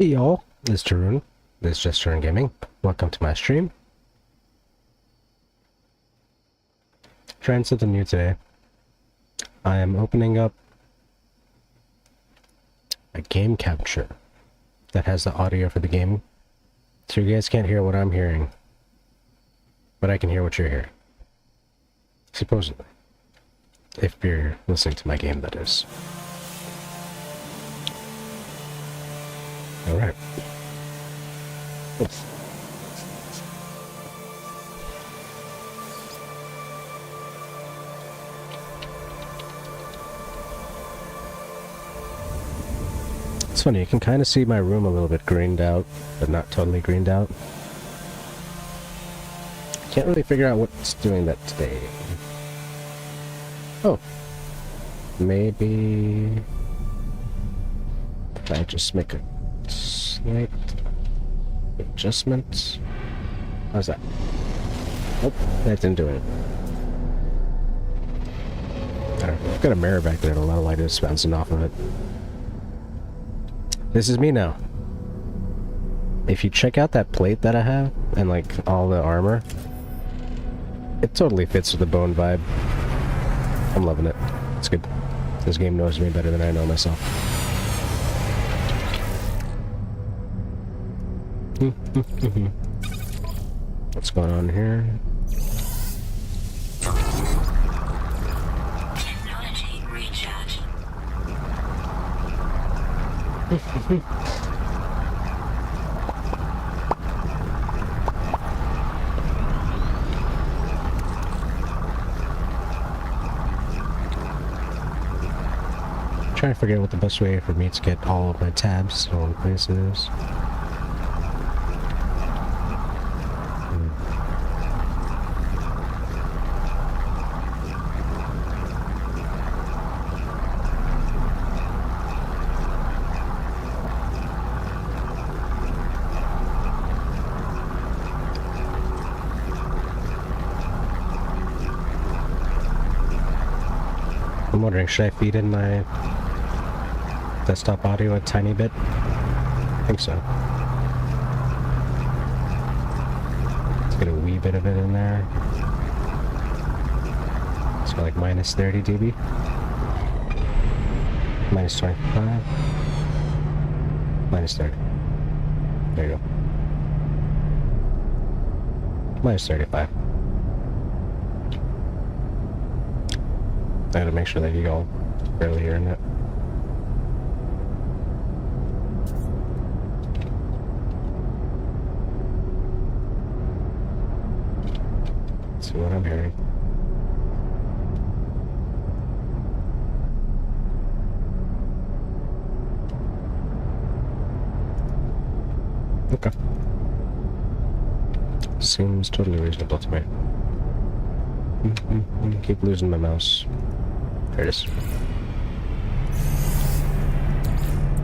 Hey y'all, this is Tarun. This is Just Tarun Gaming. Welcome to my stream. Trying something new today. I am opening up a game capture that has the audio for the game. So you guys can't hear what I'm hearing, but I can hear what you're hearing. Supposedly. If you're listening to my game, that is. Alright. Oops. It's funny, you can kind of see my room a little bit greened out, but not totally greened out. Can't really figure out what's doing that today. Oh. Maybe if I just make a slight adjustment. How's that? Nope, that didn't do it. I don't know. I've got a mirror back there and a lot of light is bouncing off of it. This is me now. If you check out that plate that I have, and like all the armor, it totally fits with the bone vibe. I'm loving it. It's good. This game knows me better than I know myself. What's going on here? Technology recharge. Trying to figure out what the best way for me to get all of my tabs in one place is. I'm wondering, should I feed in my desktop audio a tiny bit? I think so. Let's get a wee bit of it in there. Let's go like minus 30 dB. Minus 25. Minus 30. There you go. Minus 35. I gotta make sure that you all barely hearing it. Let's see what I'm hearing. Okay. Seems totally reasonable to me. Keep losing my mouse. There it is.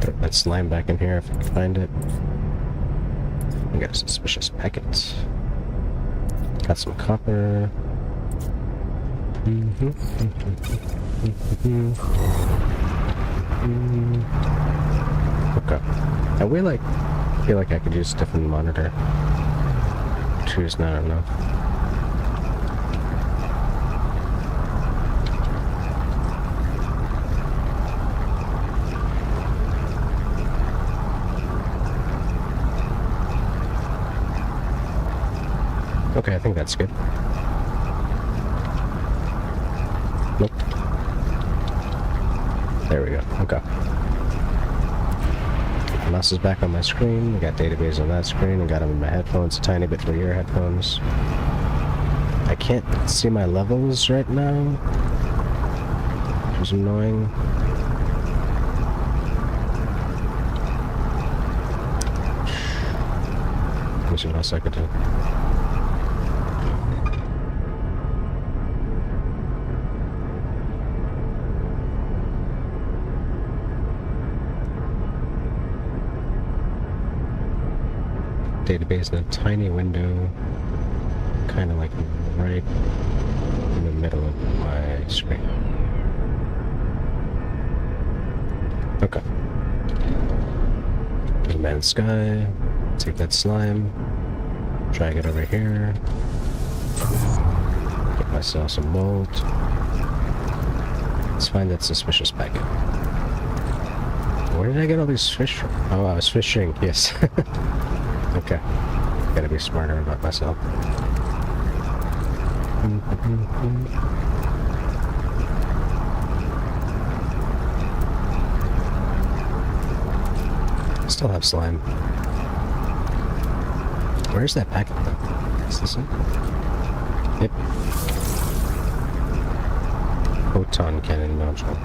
Throw that slime back in here if I can find it. I got a suspicious packet. Got some copper. Okay. I feel like I could use a different monitor. Choose not enough. Okay, I think that's good. Nope. There we go. Okay. My mouse is back on my screen. I got database on that screen. I got them in my headphones, a tiny bit for your headphones. I can't see my levels right now, which is annoying. Let me see what else I could do. Database in a tiny window, kind of like right in the middle of my screen. Okay. Man in the sky. Take that slime. Drag it over here. Get myself some mold. Let's find that suspicious packet. Where did I get all these fish from? Oh, I was fishing, yes. Okay. Gotta be smarter about myself. Still have slime. Where's that packet though? Is this it? Yep. Photon cannon module.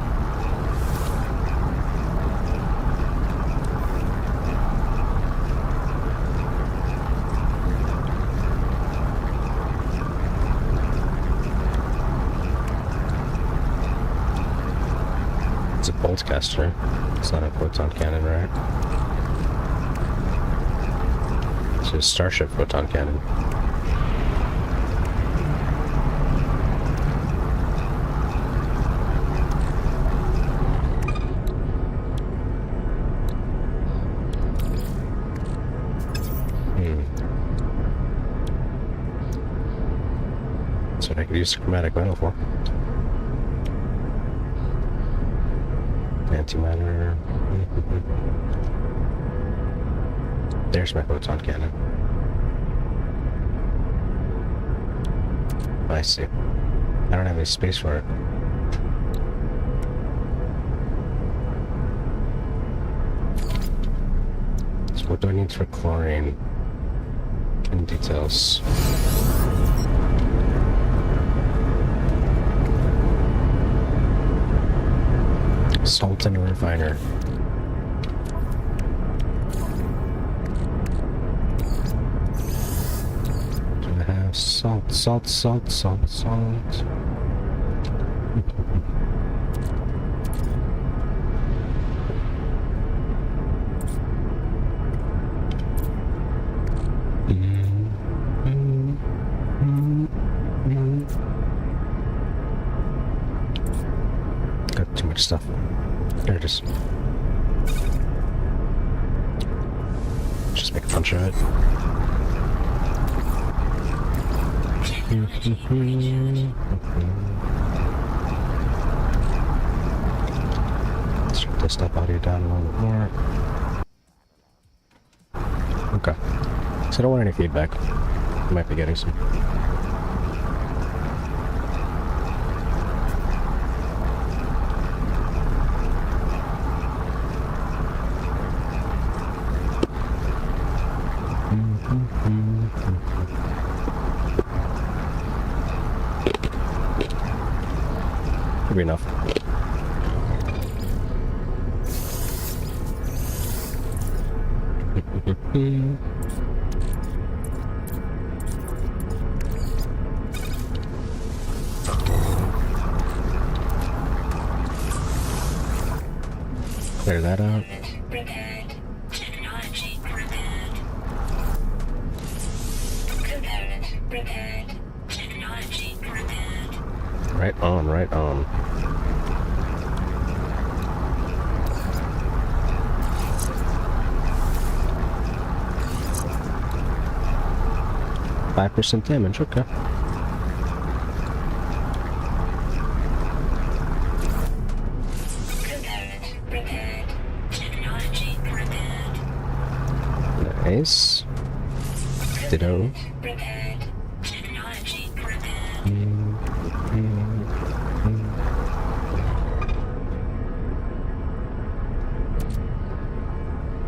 It's a bolt caster. It's not a photon cannon, right? It's a starship photon cannon. That's what I could use the chromatic metal for. Antimatter. There's my photon cannon. I see. I don't have any space for it. So what do I need for chlorine? In details. Salt in a refiner. Do I have salt, salt, salt, salt, salt? Got too much stuff. There it is. Just make a bunch of it. Let's strip this stuff out here down a little bit more. Okay. So I don't want any feedback. I might be getting some. Could be enough. Clear that out. Prepared. Technology prepared. Component prepared. Technology prepared. Right on, right on. %5 damage, okay. Component prepared. Technology prepared. Nice. Ditto. Prepared. Technology prepared.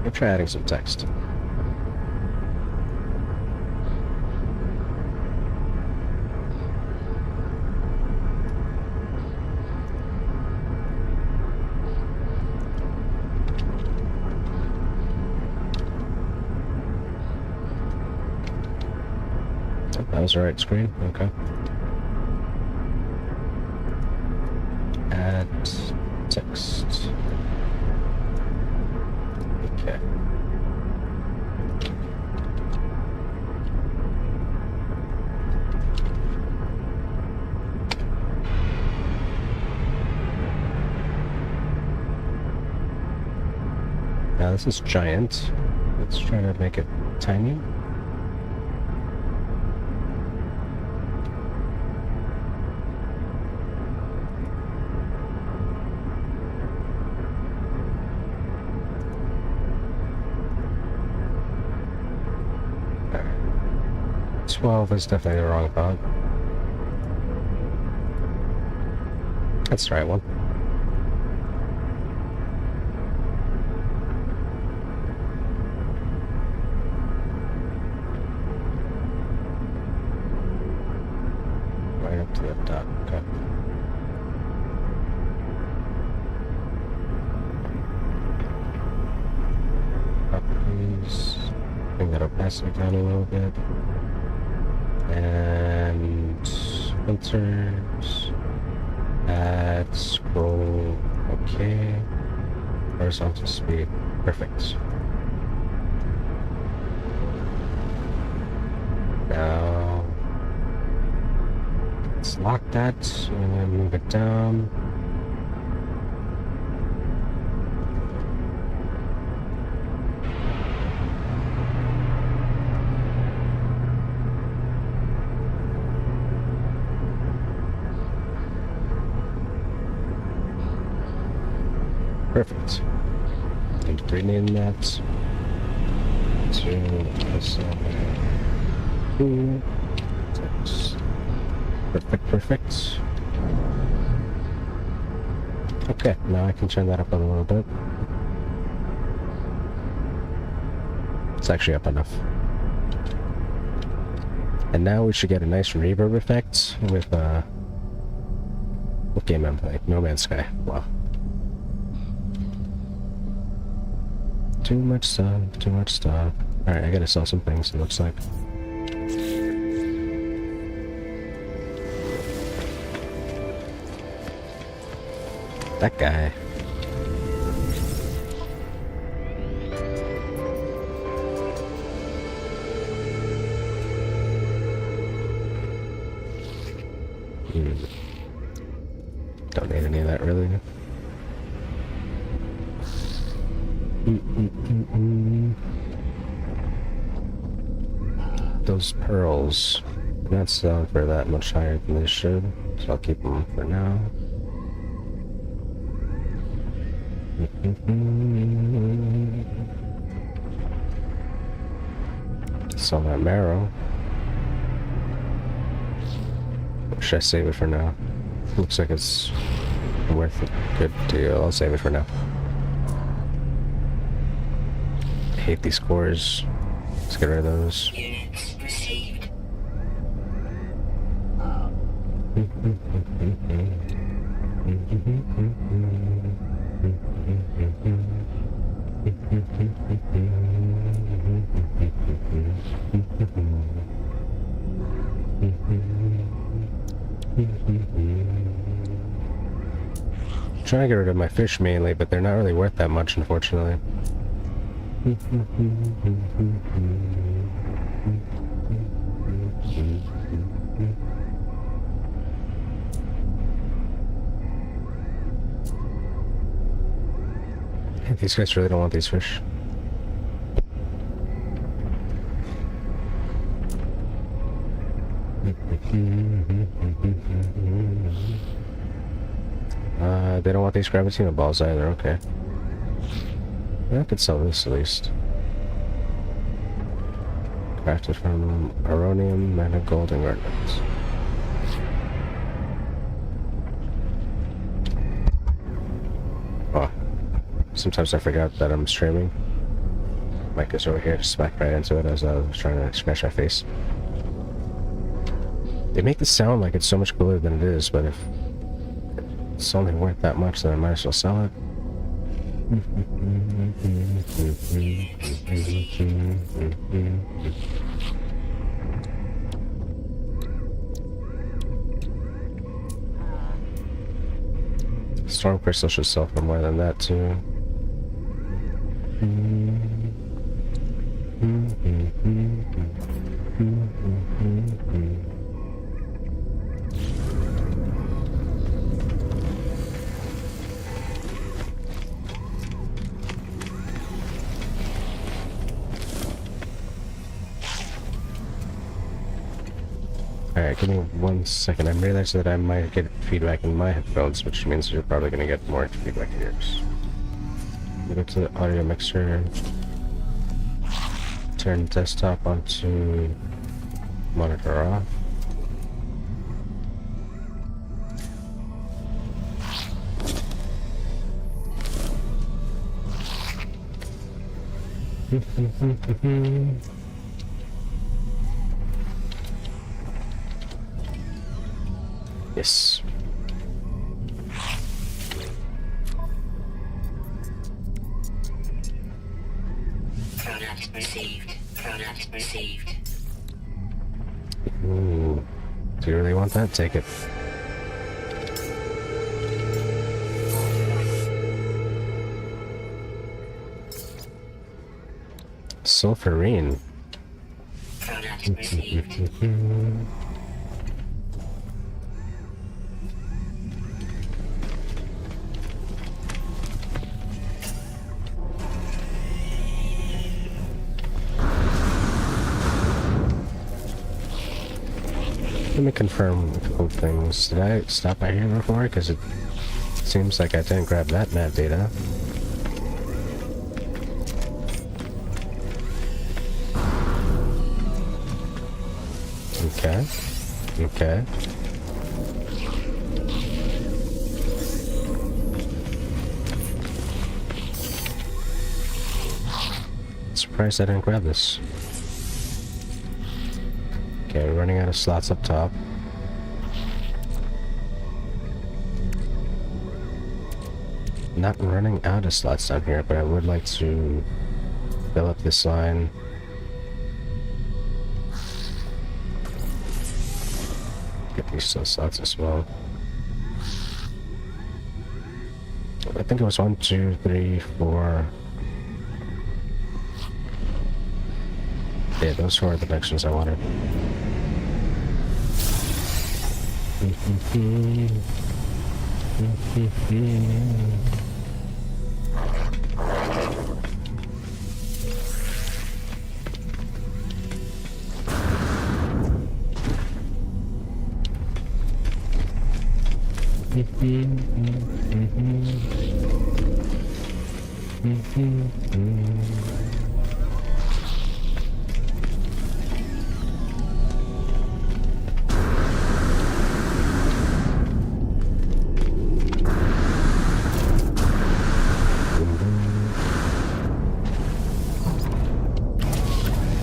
We'll try adding some text. That was the right screen? Okay. Add text. Okay. Now this is giant. Let's try to make it tiny. Alright. 12 is definitely the wrong font. That's the right one. Right up to the top. Okay. Properties. Bring that opacity down a little bit. And filters. Add scroll. Okay. Horizontal speed. Perfect. Now let's lock that and move it down. Perfect. And rename that to perfect, perfect. Okay, now I can turn that up a little bit. It's actually up enough. And now we should get a nice reverb effect with what game I'm playing? No Man's Sky. Wow. Too much stuff, too much stuff. Alright, I gotta sell some things, it looks like. That guy. Don't need any of that, really. Those pearls, they're not selling for that much higher than they should, so I'll keep them for now. Sell that marrow. Or should I save it for now? Looks like it's worth a good deal. I'll save it for now. I hate these cores. Let's get rid of those. Units received. Trying to get rid of my fish mainly, but they're not really worth that much, unfortunately. These guys really don't want these fish. They don't want these Gravitino balls either, okay. I could sell this at least. Crafted from Aronium, Mana Gold, and Garnets. Oh. Sometimes I forgot that I'm streaming. Mic is over here, smack right into it as I was trying to scratch my face. They make this sound like it's so much cooler than it is, but if it's only worth that much, then I might as well sell it. Storm Crystal should sell for more than that too. Alright, give me 1 second. I realized that I might get feedback in my headphones, which means you're probably gonna get more feedback in yours. Go to the audio mixer. Turn desktop onto monitor off. Yes. Product received. Product received. Ooh. Do you really want that? Take it. Sulfurine. Product received. Let me confirm a couple things. Did I stop by here before? Because it seems like I didn't grab that nav data. Okay. Okay. Surprised I didn't grab this. Okay, we're running out of slots up top. Not running out of slots down here, but I would like to fill up this line. Get these slots as well. I think it was 1, 2, 3, 4. Yeah, those were the connections I wanted.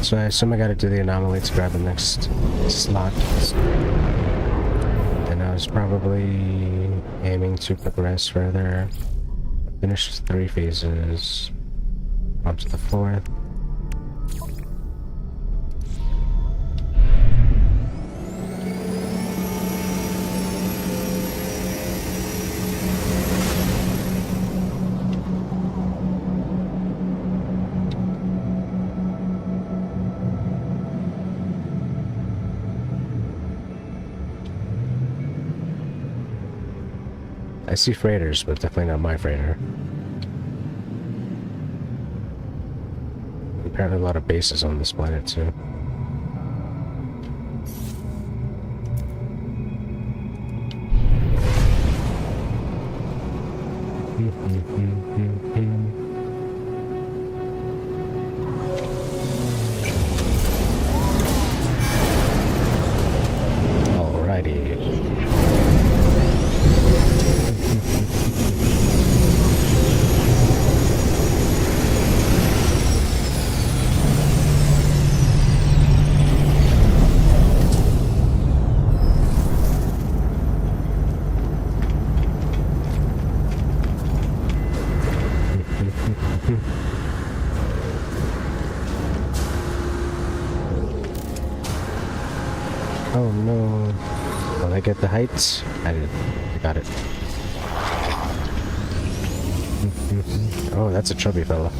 So I assume I gotta do the anomaly to grab the next slot. And I was probably aiming to progress further. Finish 3 phases. On to the 4th. I see freighters, but definitely not my freighter. Apparently a lot of bases on this planet too. Alrighty. Oh no. Will I get the heights? I did. I got it. Oh, that's a chubby fella.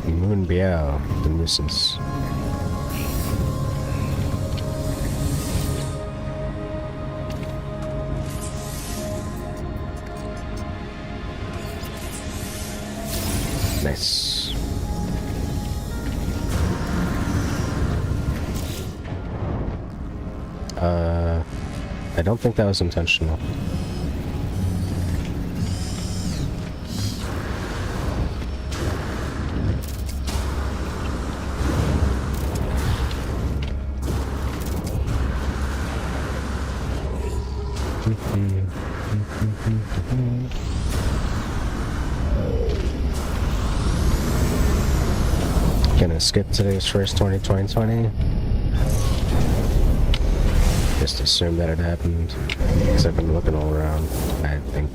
Moonbiao, the nuisance. Nice. I don't think that was intentional. Gonna skip today's first 2020. Just assume that it happened. Because I've been looking all around, I think.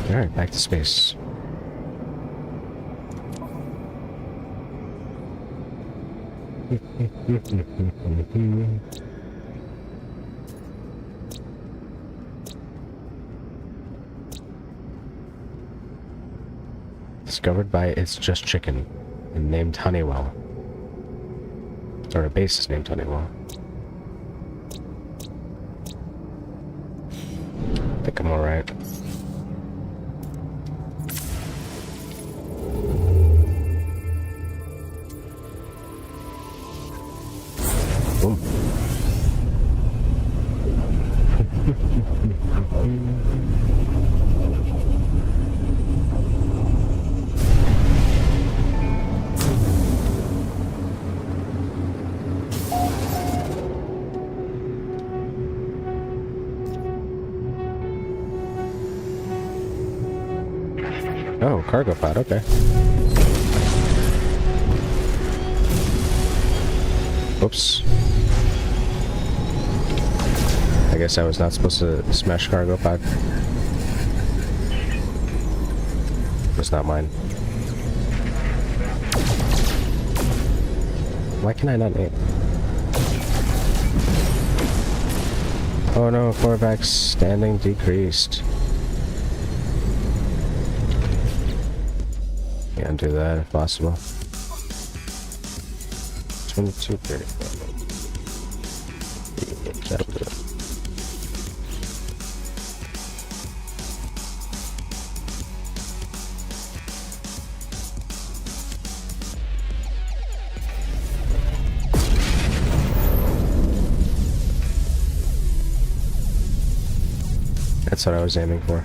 Alright, back to space. Discovered by It's Just Chicken and named Honeywell. Or a base is named Honeywell. I think I'm alright. Boom. Oh, cargo pod, okay. Oops. I guess I was not supposed to smash cargo pod. It's not mine. Why can I not aim? Oh no, Corvax standing decreased. Yeah, undo that if possible. 22:30. That'll do it. That's what I was aiming for.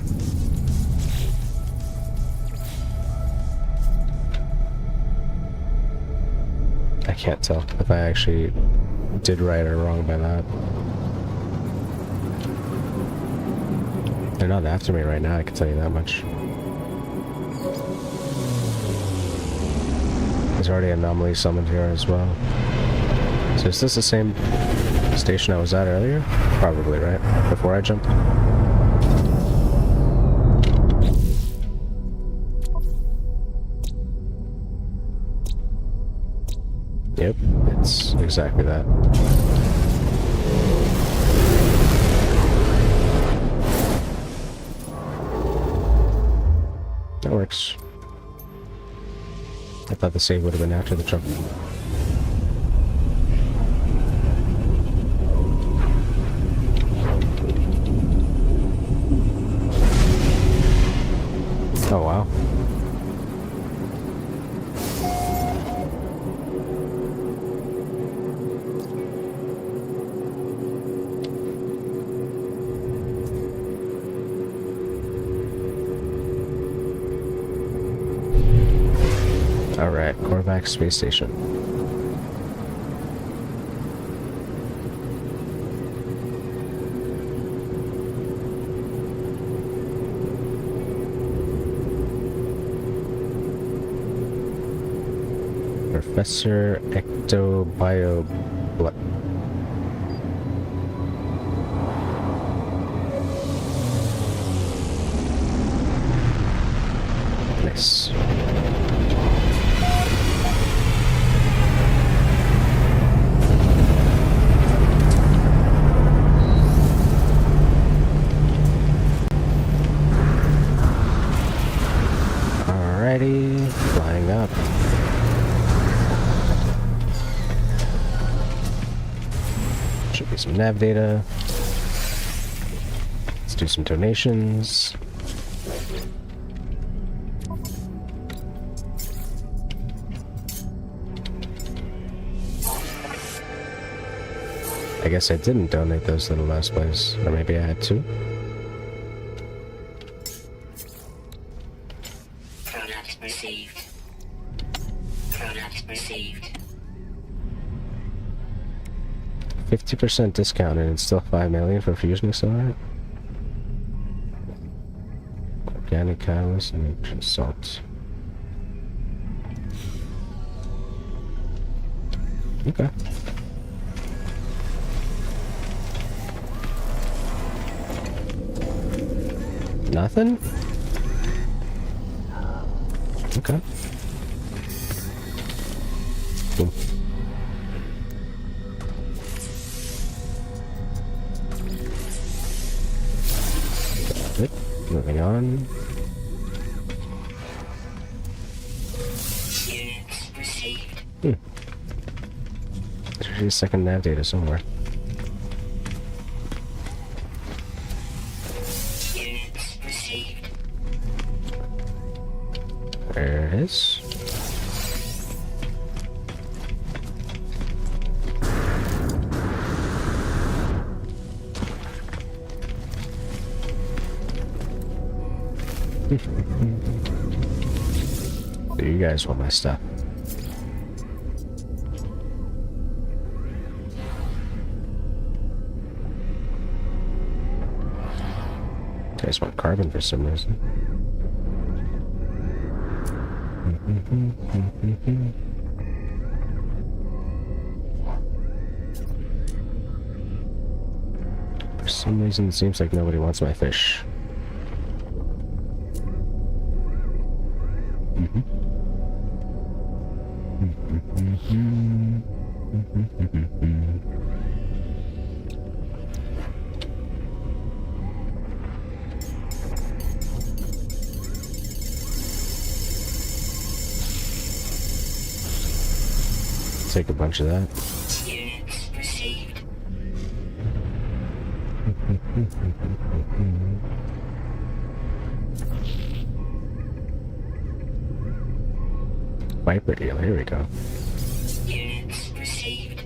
I can't tell if I actually did right or wrong by that. They're not after me right now, I can tell you that much. There's already an anomaly summoned here as well. So is this the same station I was at earlier? Probably, right? Before I jumped? Yep, it's exactly that. That works. I thought the save would have been after the jump. Oh wow. Alright, Corvax Space Station. Professor Ectobio... What? Nice. Alrighty, flying up. Should be some nav data. Let's do some donations. I guess I didn't donate those to the last place. Or maybe I had to. Product received. Product received. 50% discount and it's still 5 million for fusion accelerant? Organic catalyst and salt. Okay. Nothing? Okay. Cool. Got it. Moving on. Units received. There's usually a second nav data somewhere. Units received. There it is. Do you guys want my stuff? You guys want carbon for some reason. For some reason, it seems like nobody wants my fish. Take a bunch of that. Units received. Viper deal, here we go. Units received.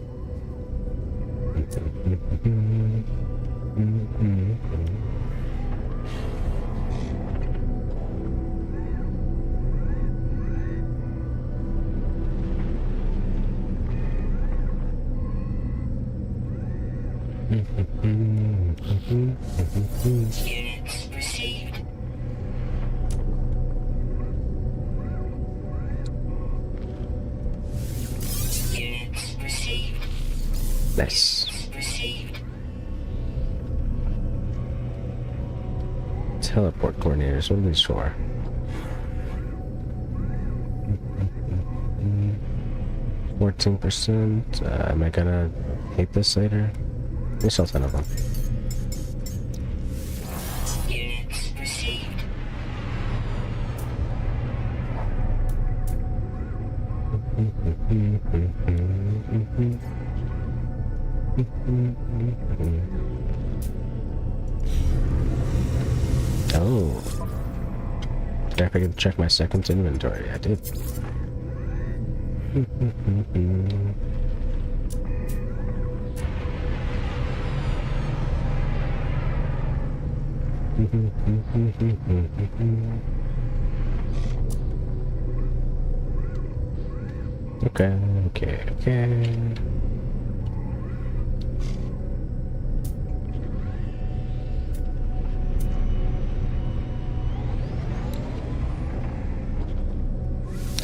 Units received. Units received. Nice. Received. Teleport coordinators, what are these for? %. Am I gonna hate this later? Let me sell 10 of them. Units received. Oh. Did I forget to check my second inventory? I did. Okay.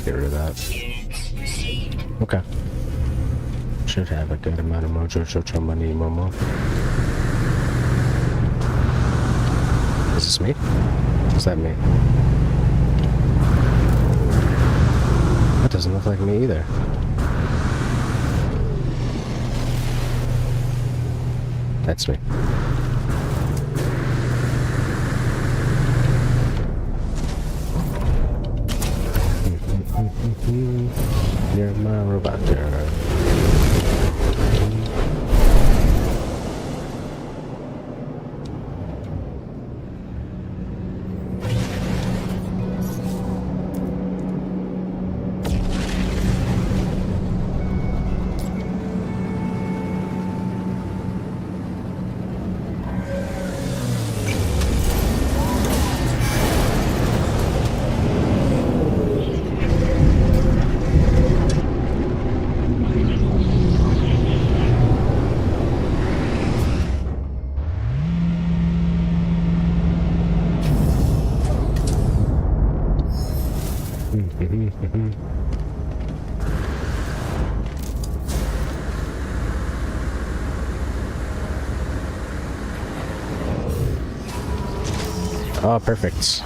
Get rid of that. Units received. Okay. Should have a good amount of mojo jojo money, Momo. Is this me? Is that me? That doesn't look like me either. That's me. You're my robot girl. Oh, perfect.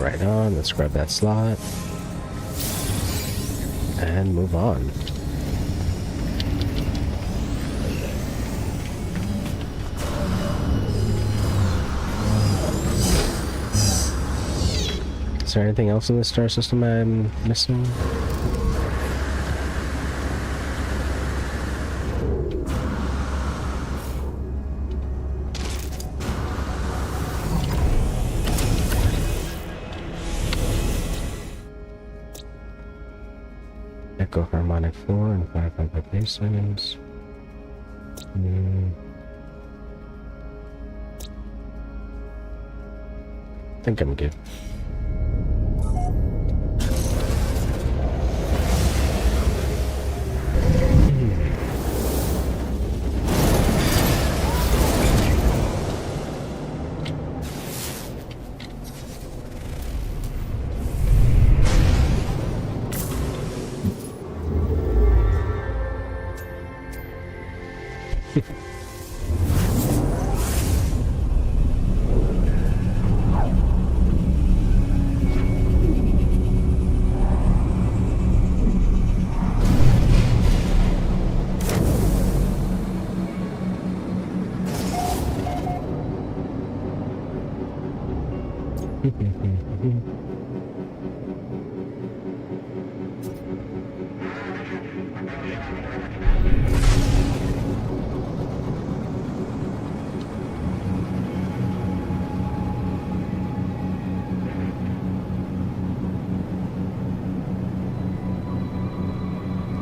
Right on, let's grab that slot. And move on. Is there anything else in the star system I'm missing? Echo harmonic 4 and 5 bass items. I think I'm good.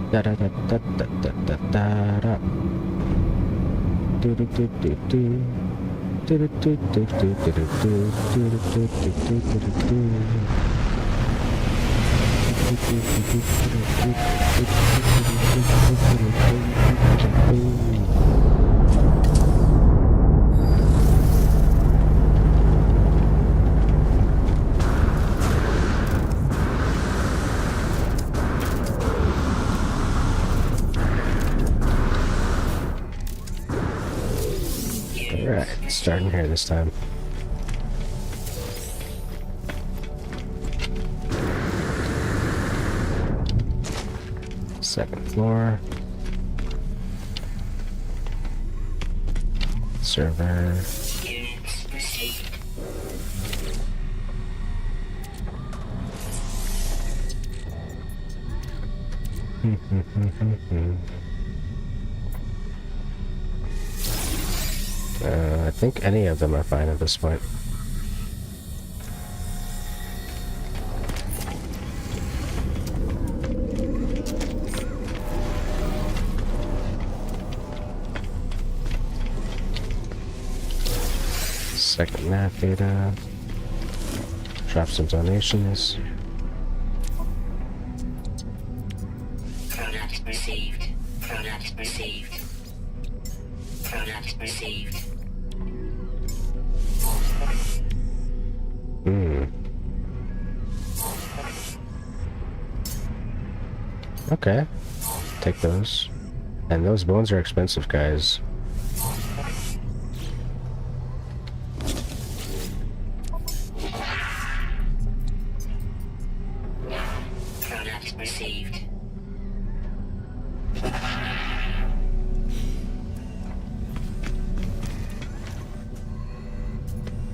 Da da da da da da da da da. Do do do do do. Do do do do do do do do do do do do do. Alright, starting here this time. Second floor. Server. Units received. I think any of them are fine at this point. Second nav data. Drop some donations. Product received. Product received. Product received. Okay. Take those. And those bones are expensive, guys. Product received.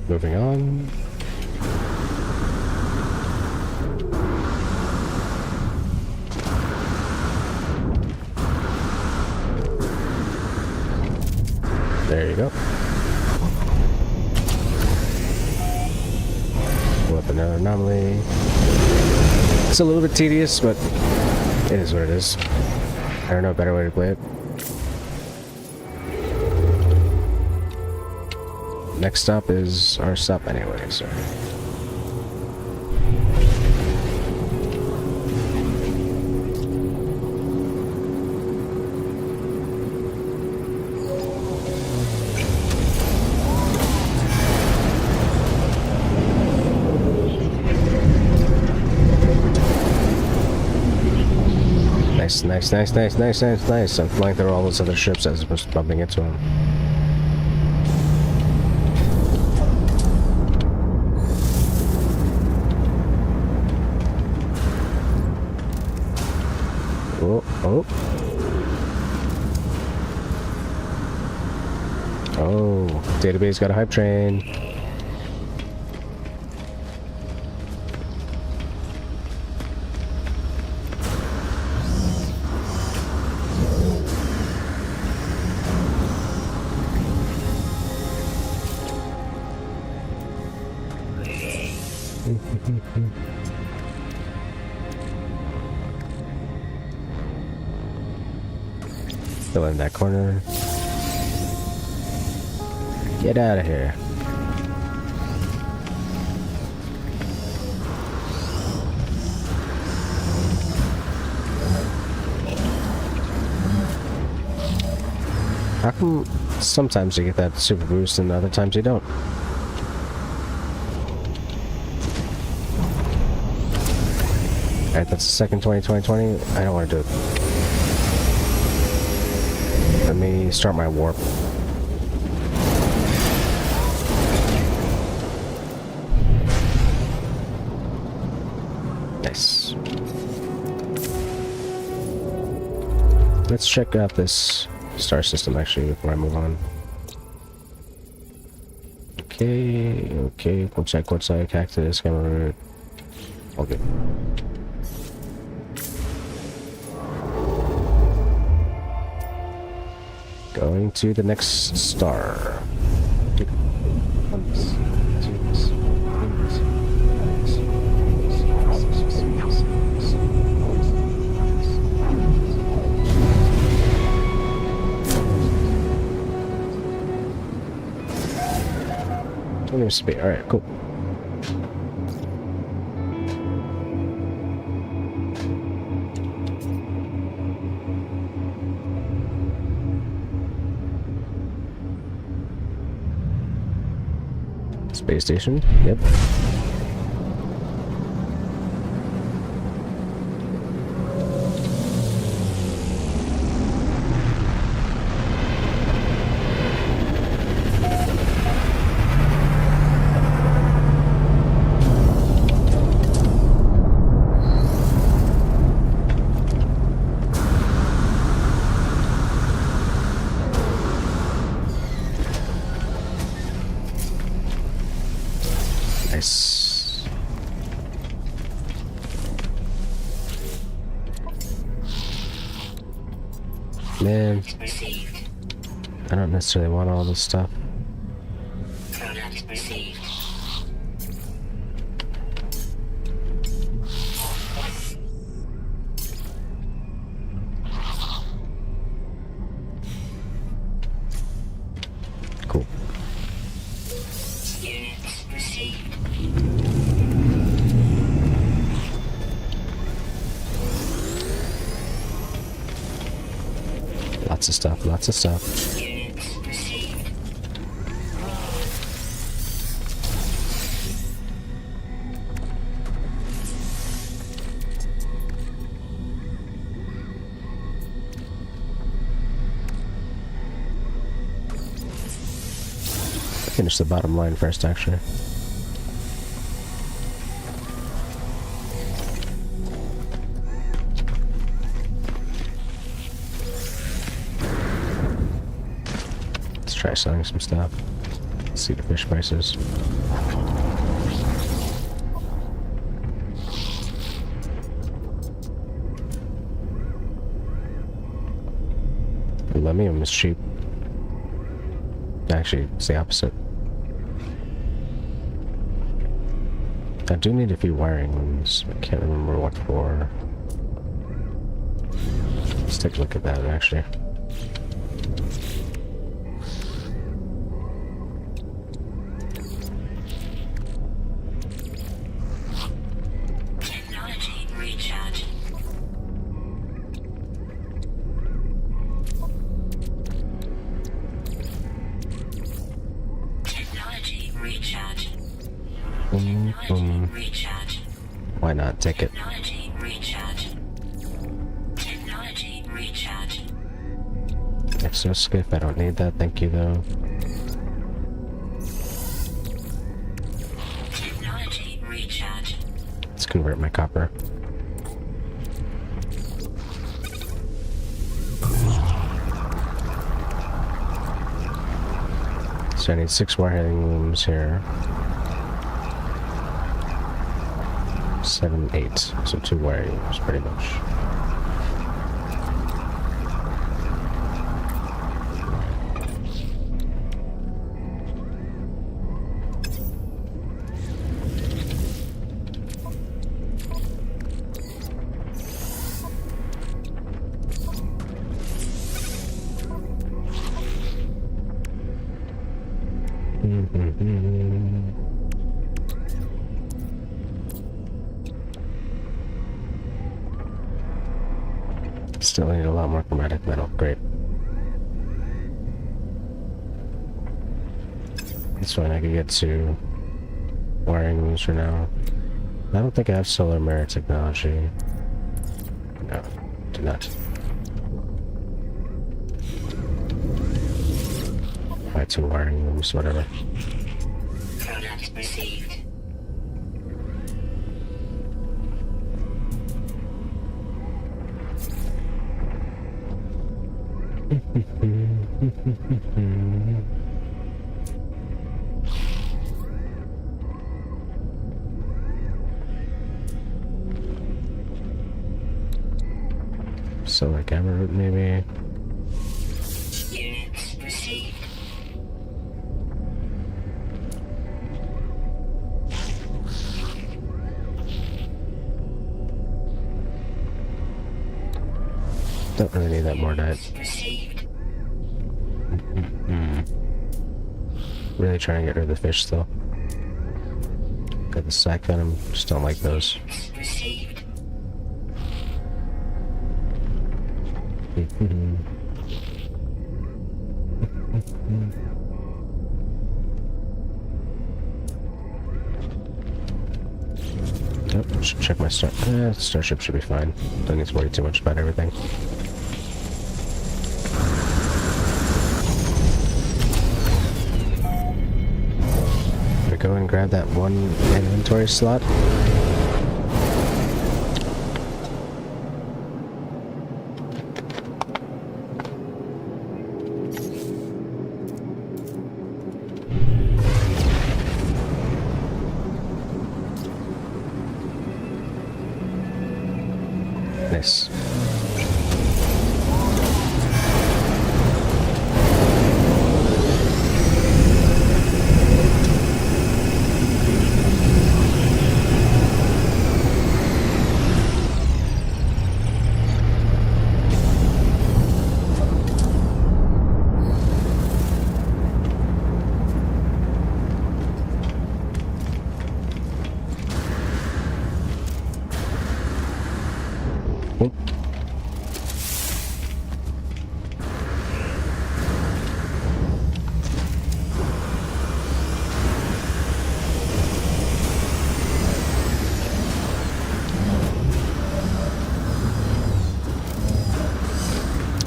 Moving on. There you go. Pull up another anomaly. It's a little bit tedious, but it is what it is. I don't know a better way to play it. Next stop is our stop anyway, so. Nice, nice, nice, nice, nice, nice, nice. I'm flying through all those other ships as opposed to bumping into them. Oh, oh. Oh, database got a hype train. Still in that corner. Get out of here. How come sometimes you get that super boost and other times you don't? Alright, that's the second 2020. I don't want to do it. Let me start my warp. Nice. Let's check out this star system actually before I move on. Okay, okay. Quartzite, cactus, camera root. All good. Going to the next star. Speed. All right, cool. Space station. Yep. Nice. Man, Received. I don't necessarily want all this stuff. Product received. Cool. Units received. Lots of stuff, lots of stuff. Units received. Finish the bottom line first, actually. Let's try selling some stuff. Let's see the fish prices. Lemium is cheap. Actually, it's the opposite. I do need a few wiring ones. I can't remember what for. Let's take a look at that, actually. Technology recharge. Technology recharge. Boom, boom. Recharge. Why not? Take it. Technology recharge. Technology recharge. Exoskiff, I don't need that, thank you though. Technology recharge. Let's convert my copper. So I need 6 wiring looms here. 7, 8. So 2 wiring looms, pretty much. Still need a lot more chromatic metal. Great. That's fine, I can get to wiring looms for now. I don't think I have solar mirror technology. No, do not. Buy 2 wiring looms, whatever. Product received. Solar camera route, maybe. Units received. Don't really need that more diet. Received. Really trying to get rid of the fish still. Got the sac venom, just don't like those. Received. Oh, should check my starship should be fine. Don't need to worry too much about everything. I'm gonna go and grab that 1 inventory slot. Nice.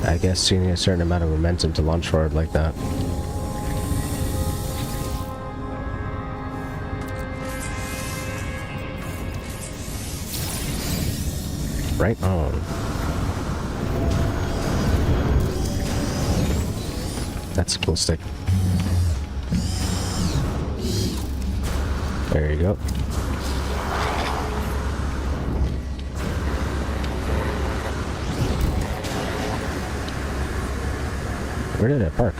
I guess you need a certain amount of momentum to launch forward like that. Right on. That's a cool stick. There you go. Where did I park?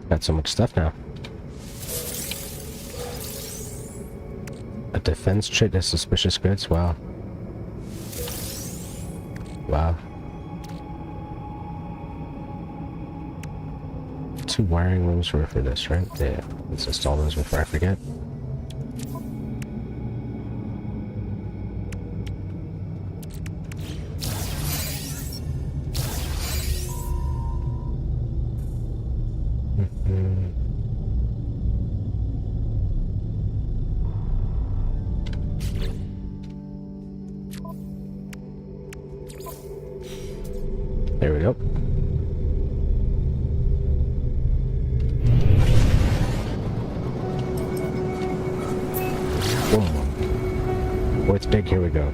Got so much stuff now. Defense chit is suspicious goods? Wow. Wow. 2 wiring rooms were for this, right? Yeah. Let's install those before I forget. There we go. Boom. Fourth dig, here we go.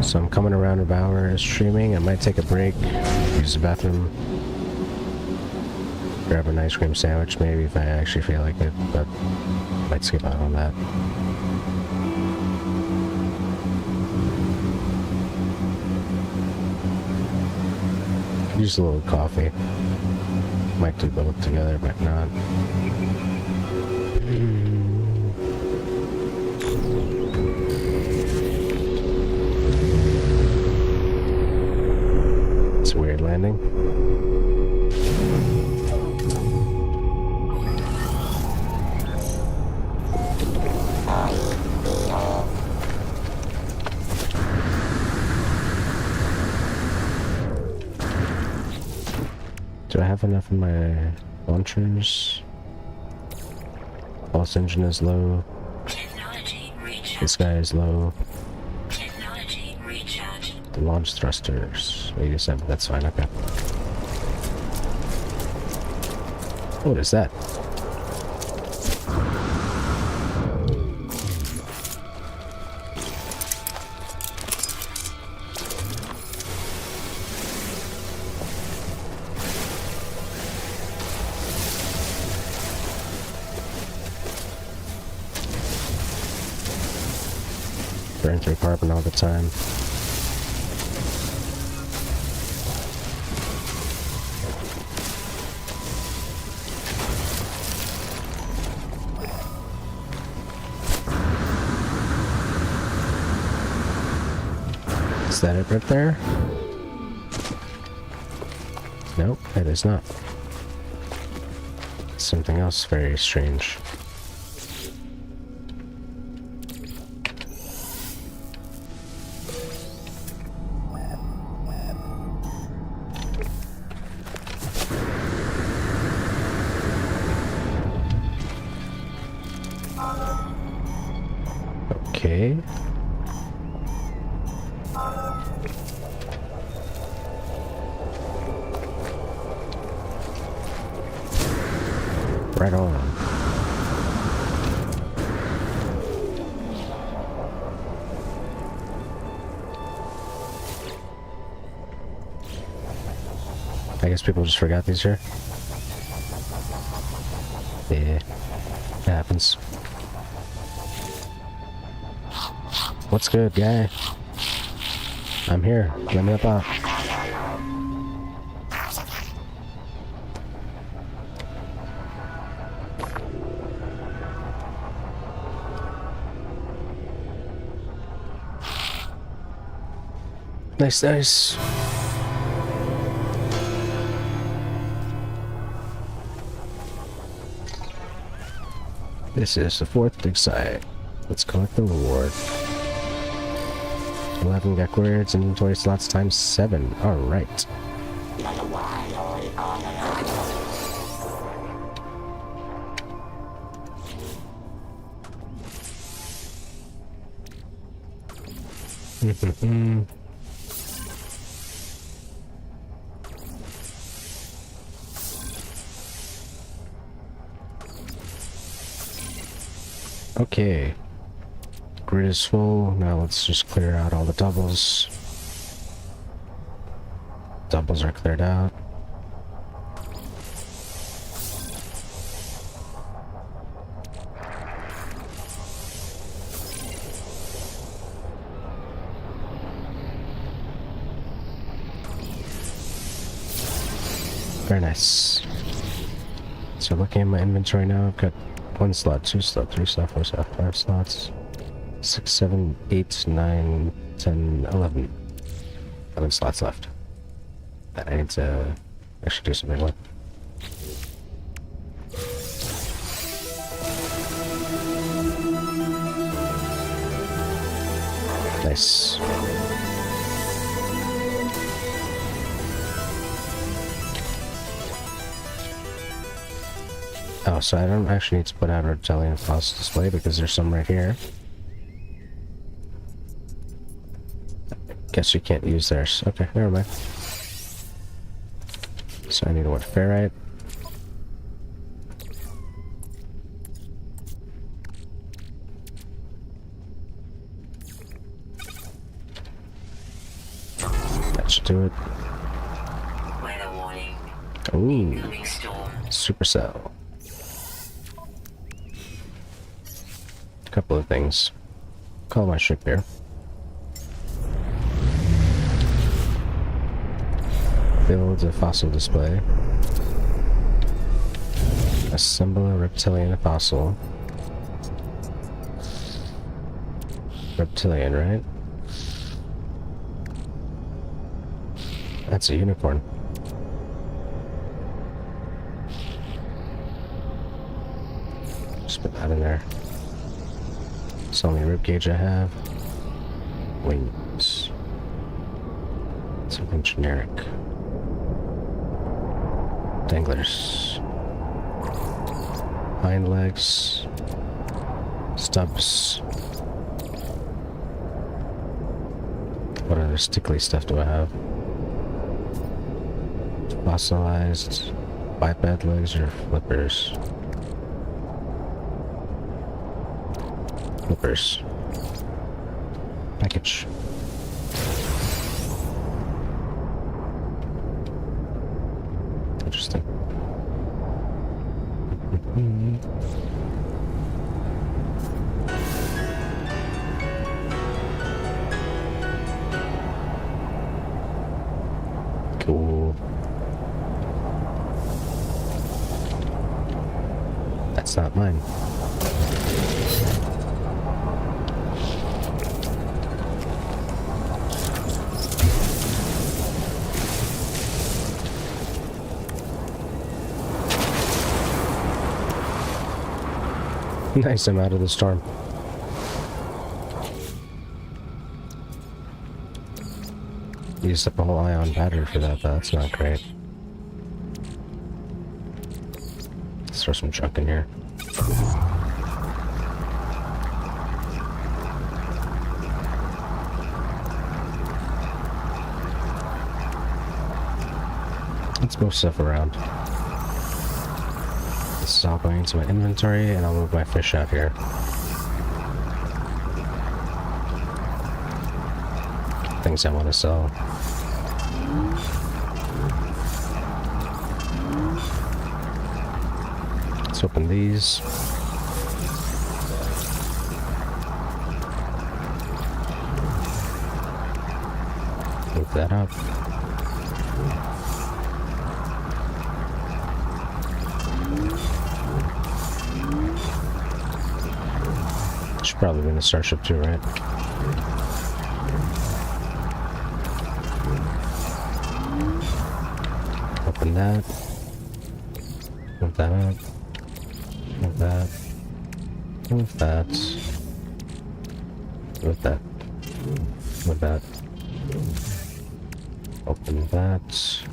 So I'm coming around an hour streaming. I might take a break, use the bathroom, grab an ice cream sandwich maybe if I actually feel like it, but I might skip out on that. Use a little coffee. Might do both together, might not. It's a weird landing. Do I have enough in my launchers? Pulse engine is low. Technology recharge. This guy is low. Technology recharge. The launch thrusters. 87, that's fine, okay. What is that? Burn through carbon all the time. Is that it right there? Nope, it is not. Something else very strange. Okay. Right on. I guess people just forgot these here. Yeah, it happens. What's good, guy? I'm here. Let me up out. Nice, nice. This is the 4th dig site. Let's collect the reward. 11 Gekwards, inventory slots times 7. Alright. Okay. Grid is full. Now let's just clear out all the doubles. Doubles are cleared out. Very nice. So looking at my inventory now, I've got 1 slot, 2 slot, 3 slot, 4 slot, 5 slots, 6, 7, 8, 9, 10, 11. 11 slots left. That I need to actually do something with. Nice. Oh, so I don't actually need to put out a reptilian fossil display because there's some right here. Guess you can't use theirs. Okay, never mind. So I need what, ferrite? That should do it. Weather warning. Ooh, Incoming storm. supercell. Couple of things. Call my ship here. Build a fossil display. Assemble a reptilian fossil. Reptilian, right? That's a unicorn. Just put that in there. It's the only ribcage I have. Wings. Something generic. Danglers. Hind legs. Stubs. What other stickly stuff do I have? Fossilized biped legs or flippers? Flippers. Package. Interesting. Cool. That's not mine. Nice, I'm out of the storm. Used up a whole ion battery for that, though. That's not great. Let's throw some junk in here. Let's move stuff around. This is all going into my inventory, and I'll move my fish out here. Things I want to sell. Let's open these. Move that up. Should probably be in the starship too, right? Open that. Move that up. Move that. Move that. Move that. Move that. Open that.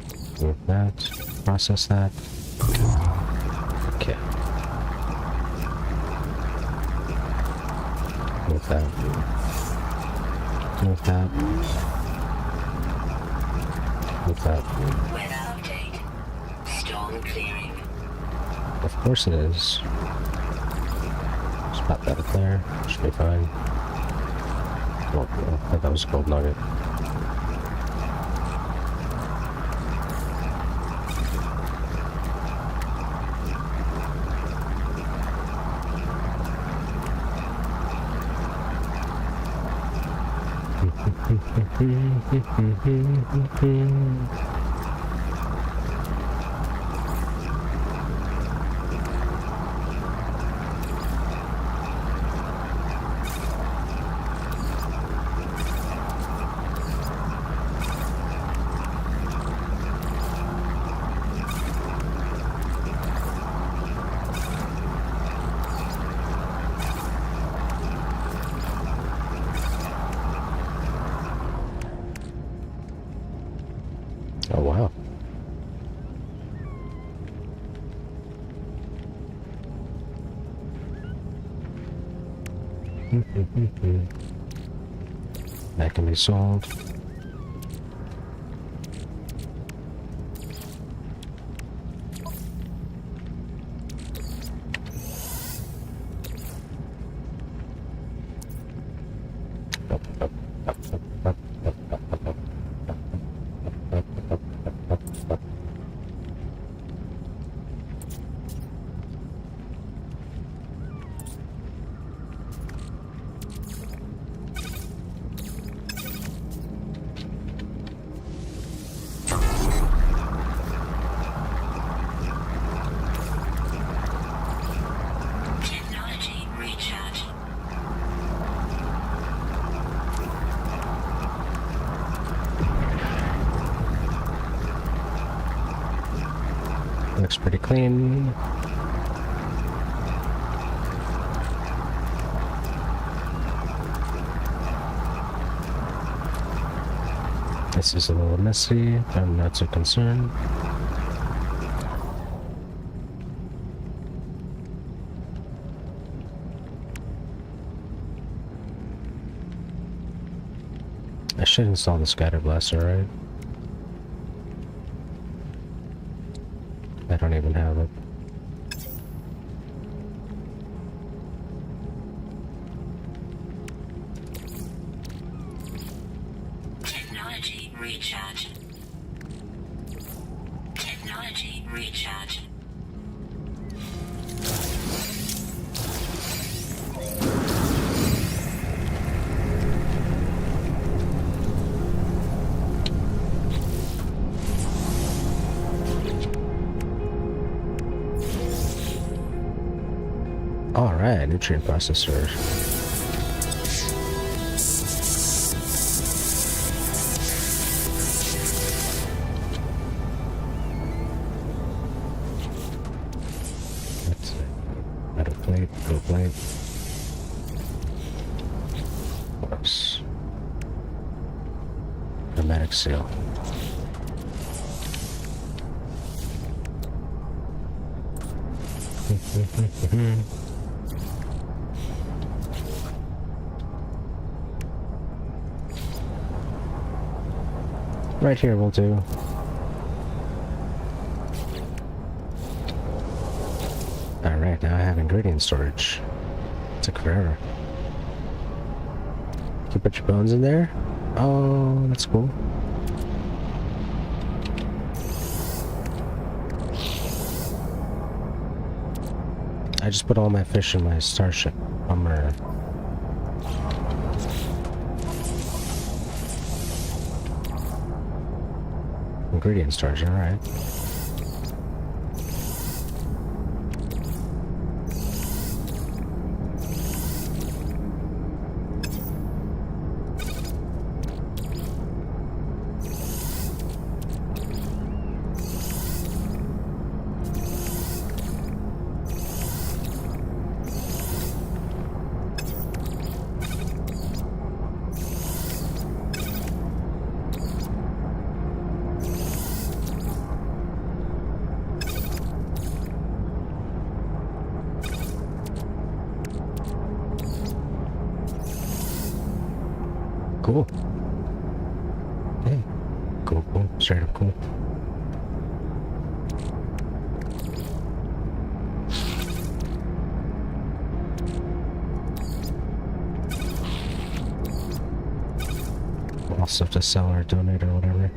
Move that. Process that. Okay. Move that. Move that. Move that. Weather update. Storm clearing. Of course it is. Just pop that up there. Should be fine. Oh, I thought that was a gold nugget. Oh, wow. That can be solved. Technology recharge. Looks pretty clean. This is a little messy. I'm not so concerned. I should install the scatter blaster, right? I don't even have it. Technology recharge. Technology recharge. Alright, nutrient processor. That's it. Metal plate, gold plate. Works. Pneumatic seal. Right here will do. Alright, now I have ingredient storage. Took forever. Can you put your bones in there? Oh, that's cool. I just put all my fish in my starship. Bummer. Ingredient storage, alright. cool. Hey. Cool, cool. Straight up cool. All stuff to sell or donate or whatever.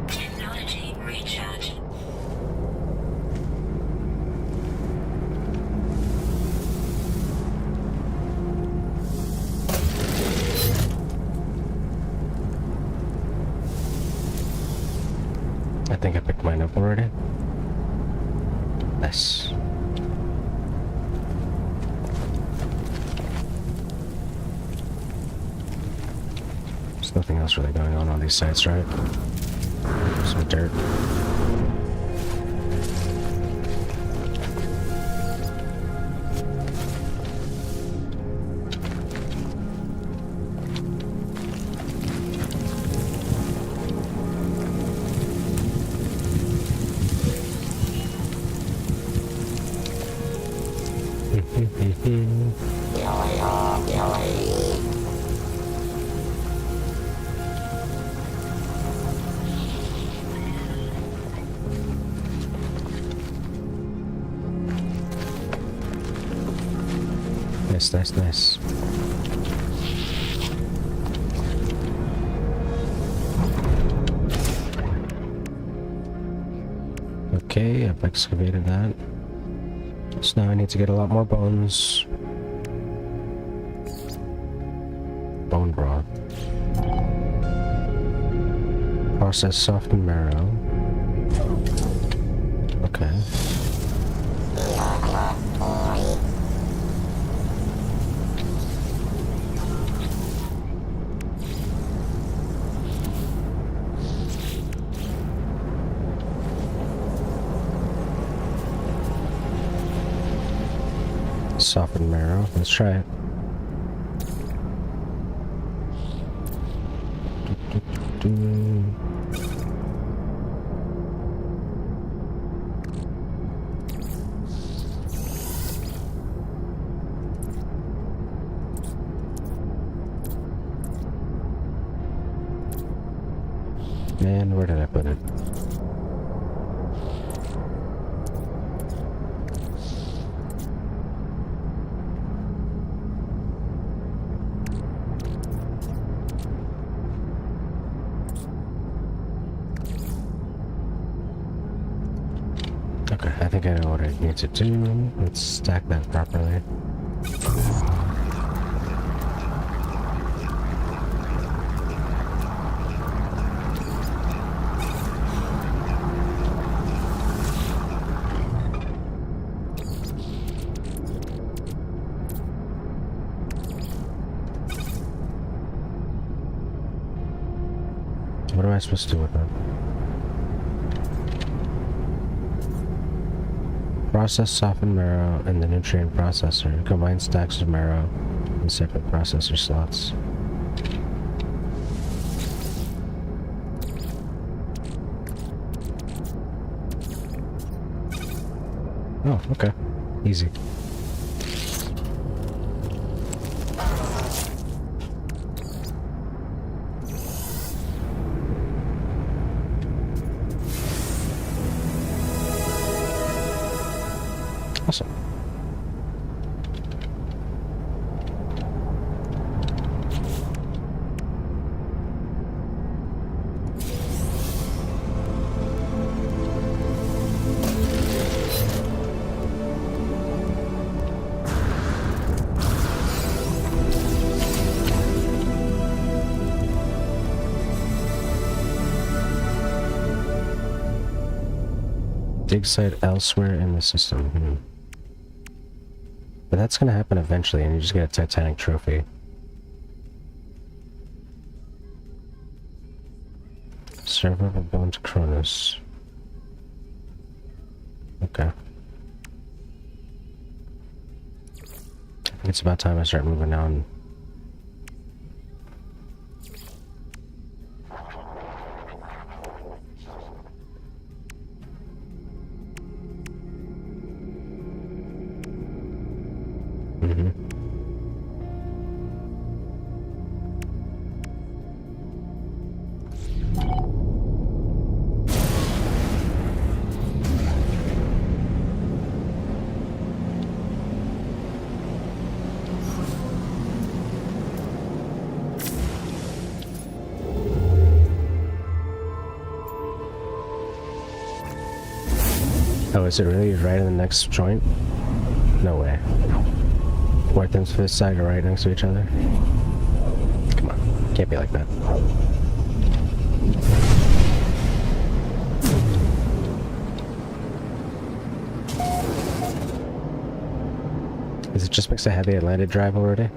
Technology recharge. I think I picked mine up already. Nice. There's nothing else really going on these sites, right? Some dirt. Nice, nice, nice. Okay, I've excavated that. So now I need to get a lot more bones. Bone broth. Process softened marrow. Okay. Softened marrow. Let's try it. Man, where did I put it? Okay, I think I know what I need to do. Let's stack that properly. What am I supposed to do with that? Process softened marrow and the nutrient processor. Combine stacks of marrow in separate processor slots. Oh, okay. Easy. Awesome. Dig site elsewhere in the system. But that's gonna happen eventually, and you just get a Titanic trophy. server will go into Cronus. Okay. I think it's about time I start moving on. Oh, is it really right in the next joint? No way. Work them to the side or right next to each other? Come on, can't be like that. Is it just makes a heavy Atlantic drive already?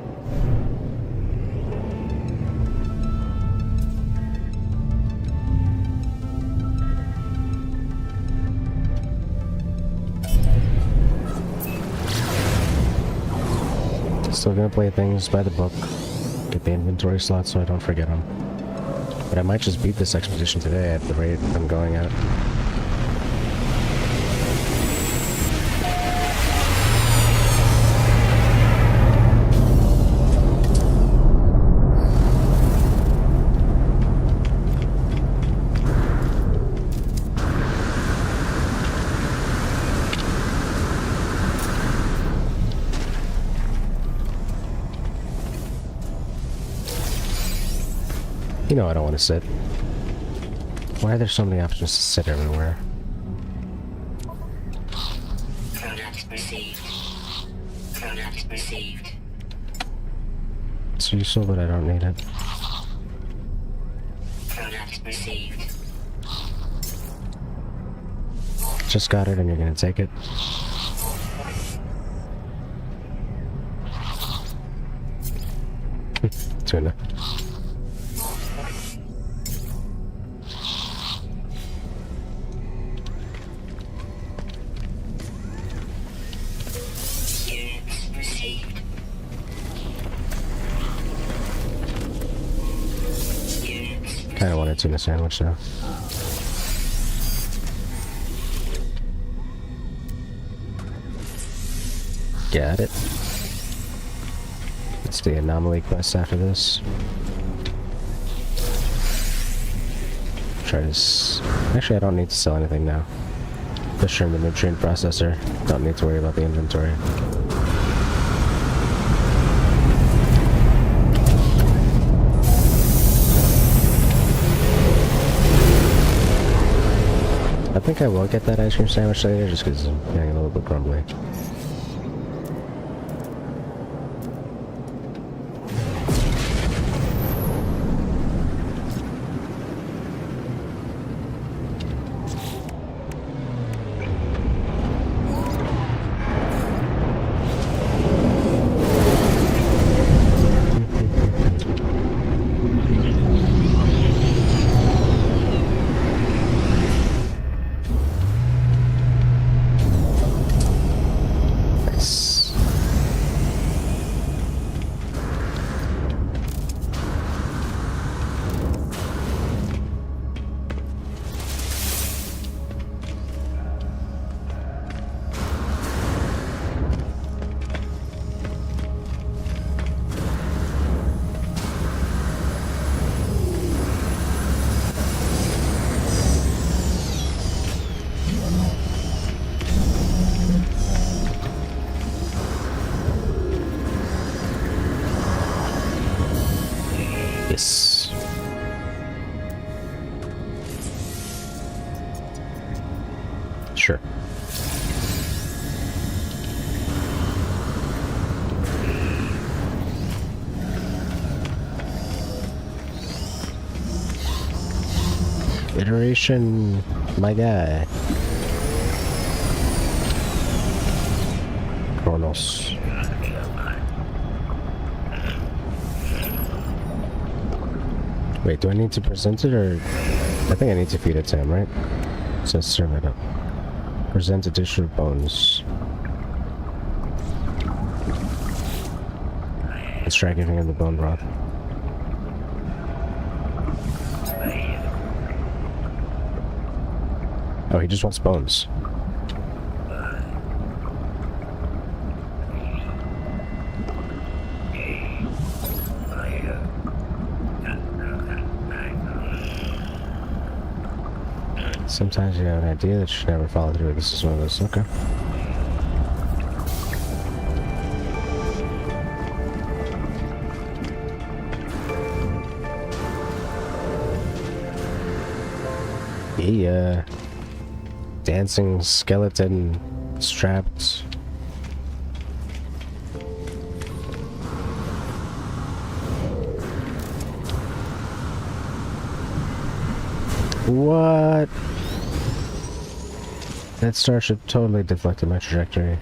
Still gonna play things by the book. Get the inventory slots so I don't forget them. But I might just beat this expedition today at the rate I'm going at. You know I don't want to sit. Why are there so many options to sit everywhere? Product received. Product received. It's useful, but I don't need it. Product received. Just got it and you're gonna take it. Tuna. Units received. Units Kinda want a tuna sandwich though. Got it. It's the anomaly quest after this. Try this. Actually, I don't need to sell anything now. Pusher in the nutrient processor. Don't need to worry about the inventory. I think I will get that ice cream sandwich later just because I'm getting a little bit grumbly. Yes. Sure. Iteration, my guy. Kronos. Wait, do I need to present it or I think I need to feed it to him, right? So let's serve it up. Present a dish of bones. Let's try giving him the bone broth. Oh, he just wants bones. Sometimes you have an idea that you should never follow through. This is one of those. Okay. Yeah. Dancing skeleton strapped. What? That starship totally deflected my trajectory.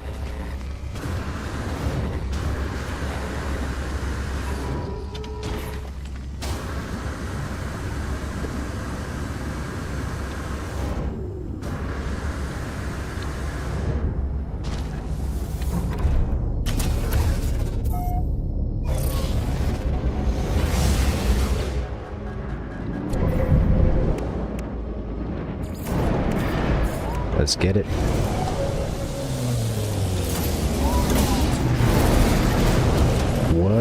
Let's get it. What?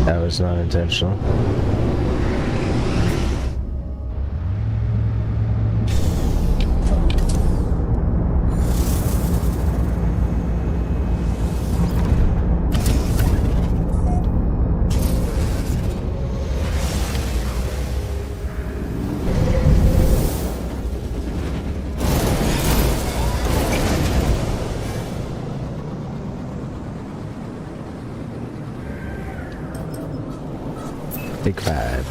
That was not intentional. Big five.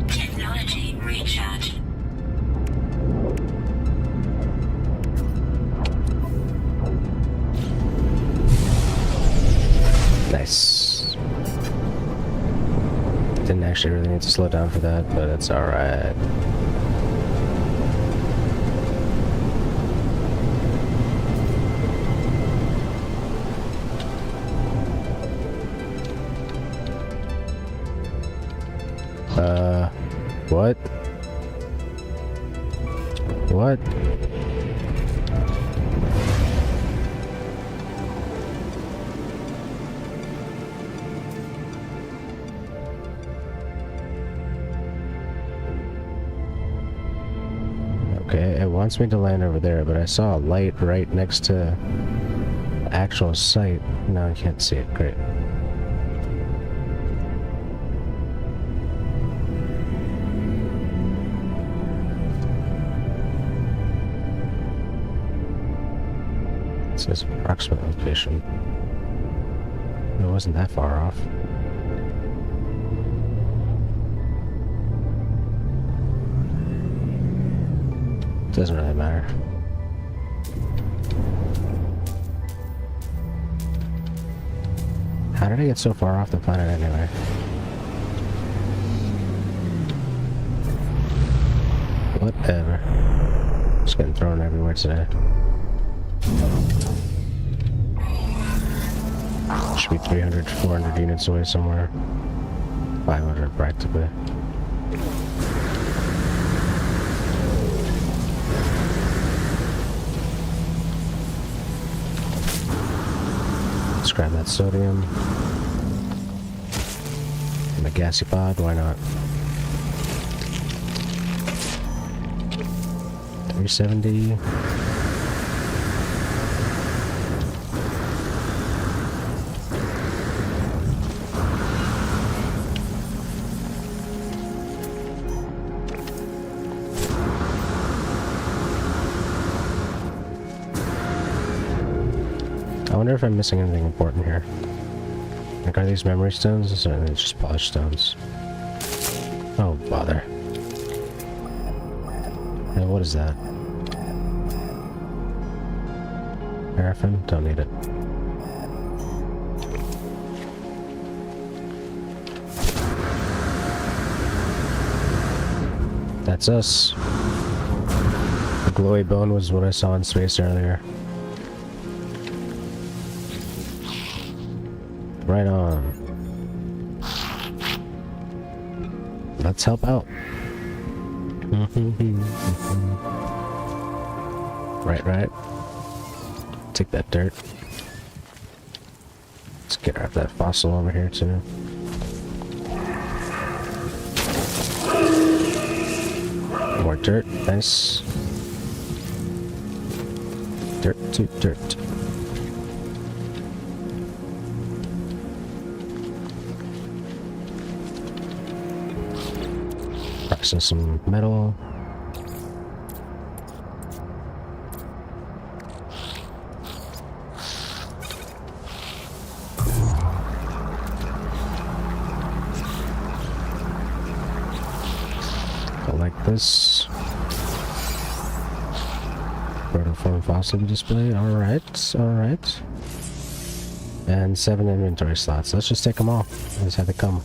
Technology recharge. Nice. Didn't actually really need to slow down for that, but it's alright. What? What? Okay, it wants me to land over there, but I saw a light right next to the actual site. No, I can't see it. Great. It says approximate location. It wasn't that far off. Doesn't really matter. How did I get so far off the planet anyway? Whatever. Just getting thrown everywhere today. Should be 300, 400 units away somewhere. 500 practically. Let's grab that sodium. And the gassy pod, why not? 370. wonder if I'm missing anything important here. Like, are these memory stones, or are they just polished stones? Oh, bother. Hey, what is that? Paraffin? Don't need it. That's us. The glowy bone was what I saw in space earlier. Right on. Let's help out. Right. Take that dirt. Let's get rid of that fossil over here too. More dirt, nice. Dirt to dirt. Process some metal. Like this. Protoform fossil display. Alright. And 7 inventory slots. Let's just take them all. I just have to come. I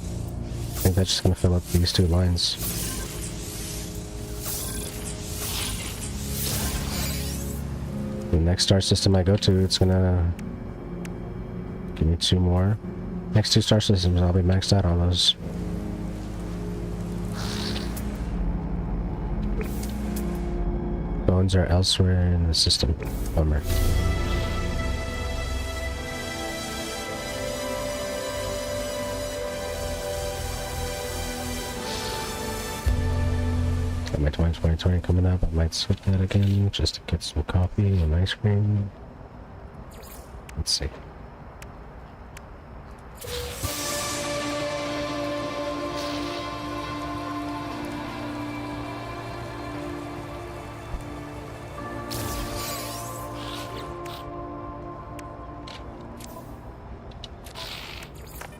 think that's just gonna fill up these 2 lines. The next star system I go to, it's gonna give me 2 more. Next 2 star systems, I'll be maxed out on those. Bones are elsewhere in the system. Bummer. Got my 2020 coming up. I might skip that again just to get some coffee and ice cream. Let's see.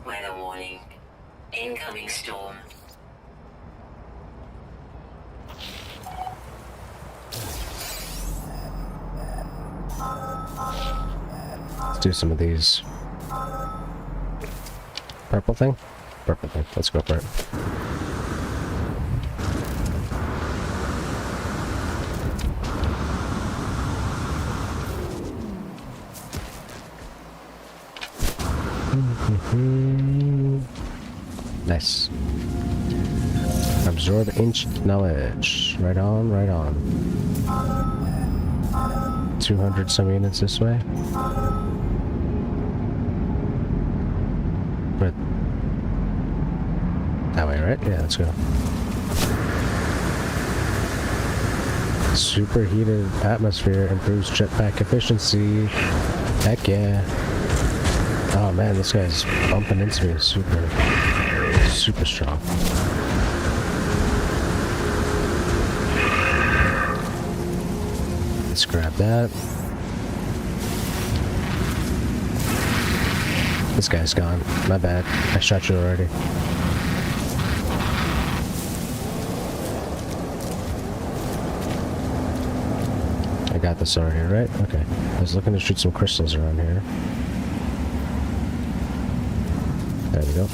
Weather warning. Incoming storm. Let's do some of these. Purple thing? Purple thing. Let's go for it. Nice. Absorb ancient knowledge. Right on, right on. 200 some units this way. But that way, right? Yeah, let's go. Superheated atmosphere improves jetpack efficiency. Heck yeah. Oh man, this guy's bumping into me super strong. Let's grab that. This guy's gone. My bad. I shot you already. I got this over here, right? Okay. I was looking to shoot some crystals around here. There we go.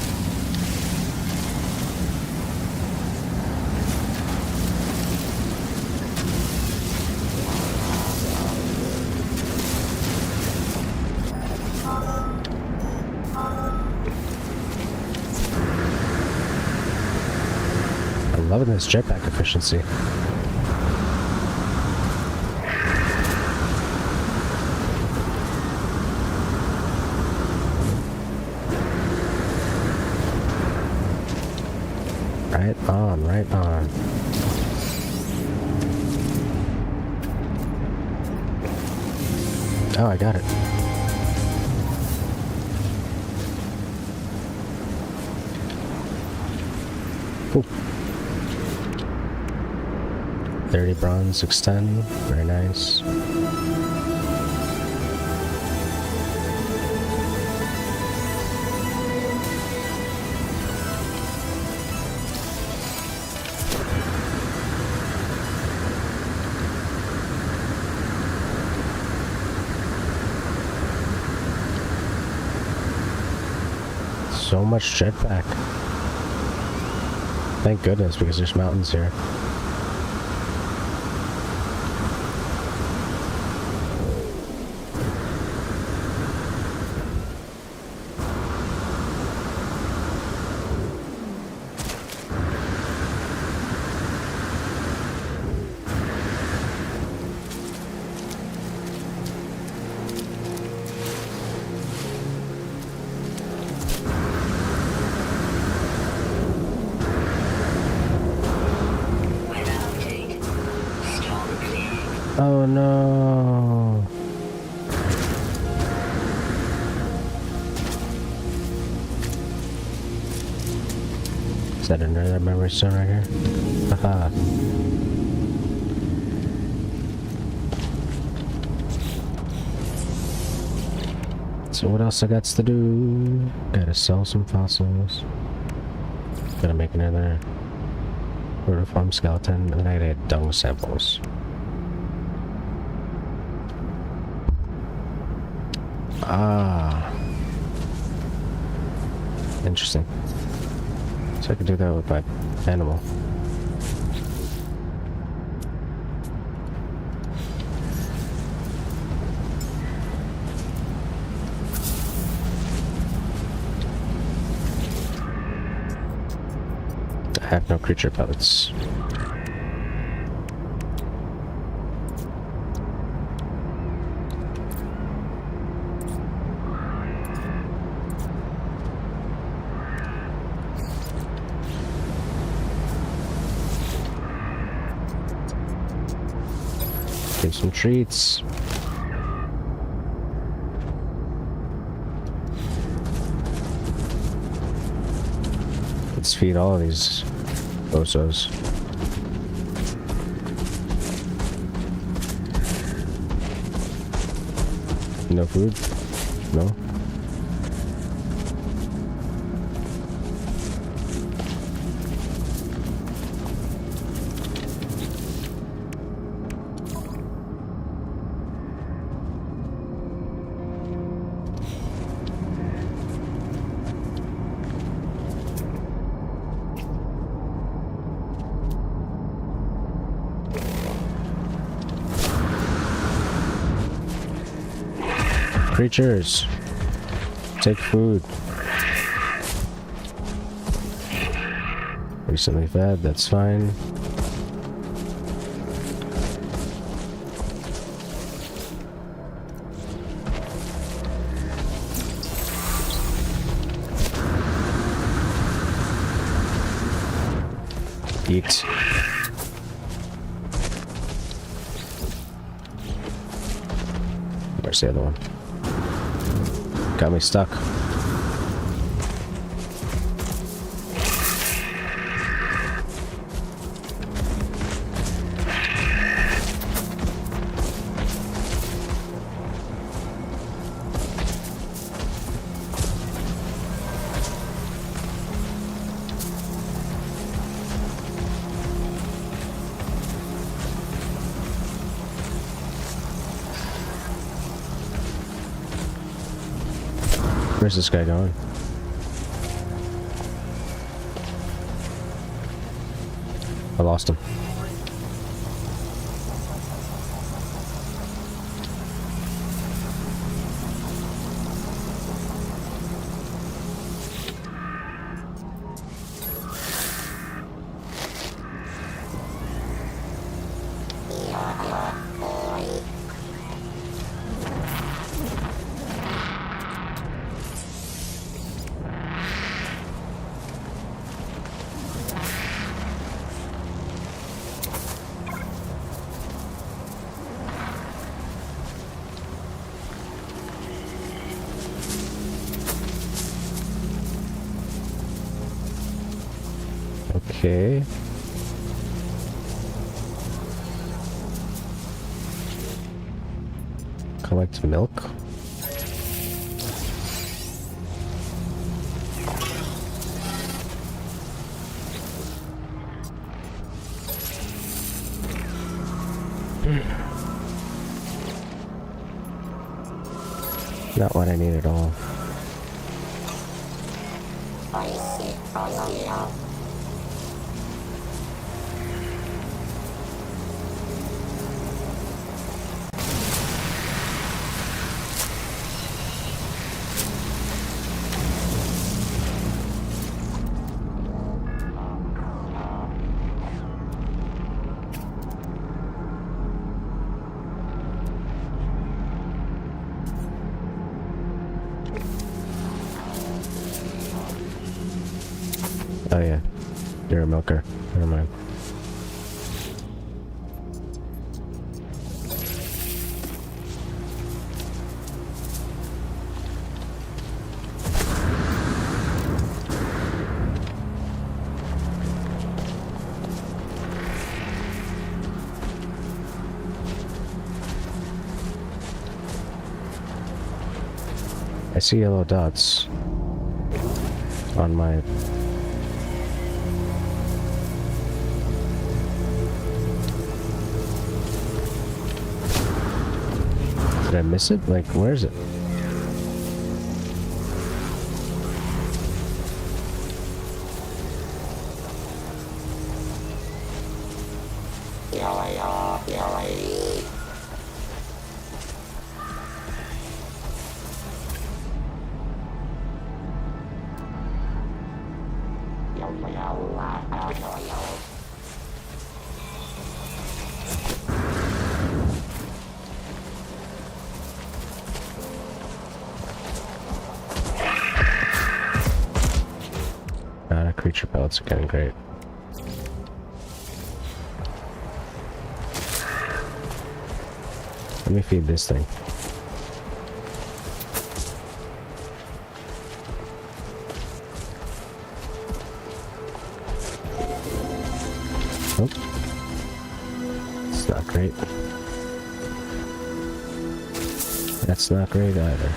I'm loving this jetpack efficiency. Right on, right on. Oh, I got it. Ooh. 30 bronze, 610. Very nice. so much jetpack. Thank goodness, because there's mountains here. Oh no. Is that another memory stone right here? Haha. So what else I got to do? Gotta sell some fossils. Gotta make another protoform skeleton, and then I gotta get dung samples. Ah. Interesting. So I can do that with my animal. I have no creature pellets. Give some treats. Let's feed all of these osos. No food? No? Creatures, take food. Recently fed, that's fine. Eat. Where's the other one? Got me stuck. Where's this guy going? I lost him. Okay. Collect milk. Not what I need at all. Oh yeah, you're a milker. Never mind. I see yellow dots on my... Did I miss it? Like, where is it? Creature pellets are getting great. Let me feed this thing. Nope. It's not great. That's not great either.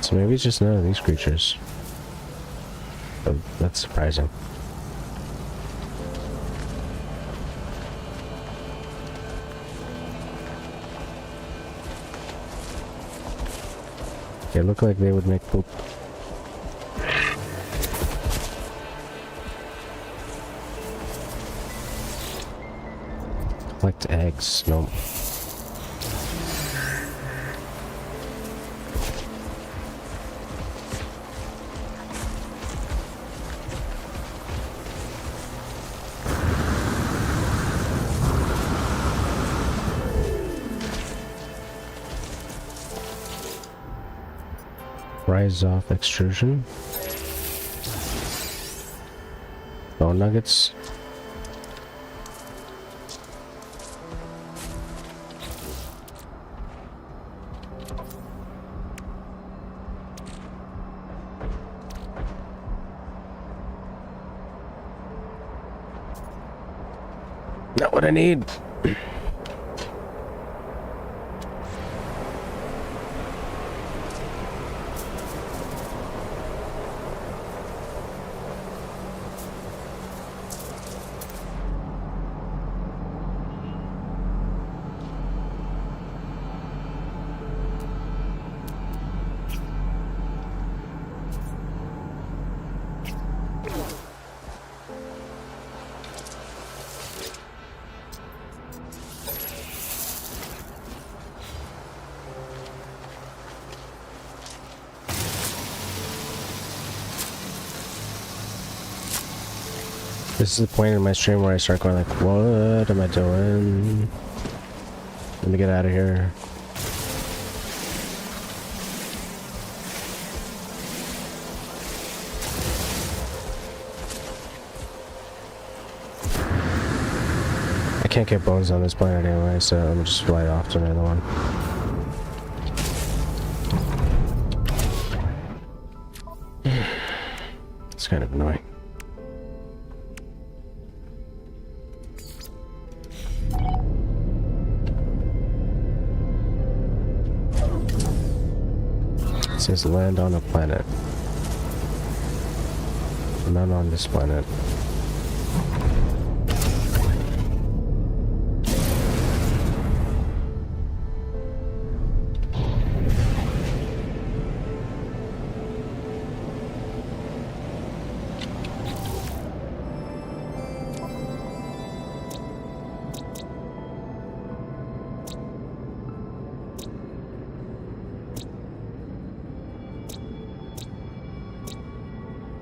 So maybe it's just none of these creatures. But that's surprising. They look like they would make poop. Collect eggs. Nope. Rise off extrusion. Bone nuggets. Not what I need. This is the point in my stream where I start going like, what am I doing? Let me get out of here. can't get bones on this planet anyway, so I'm just fly off to another one. It's kind of annoying. It says land on a planet. None on this planet.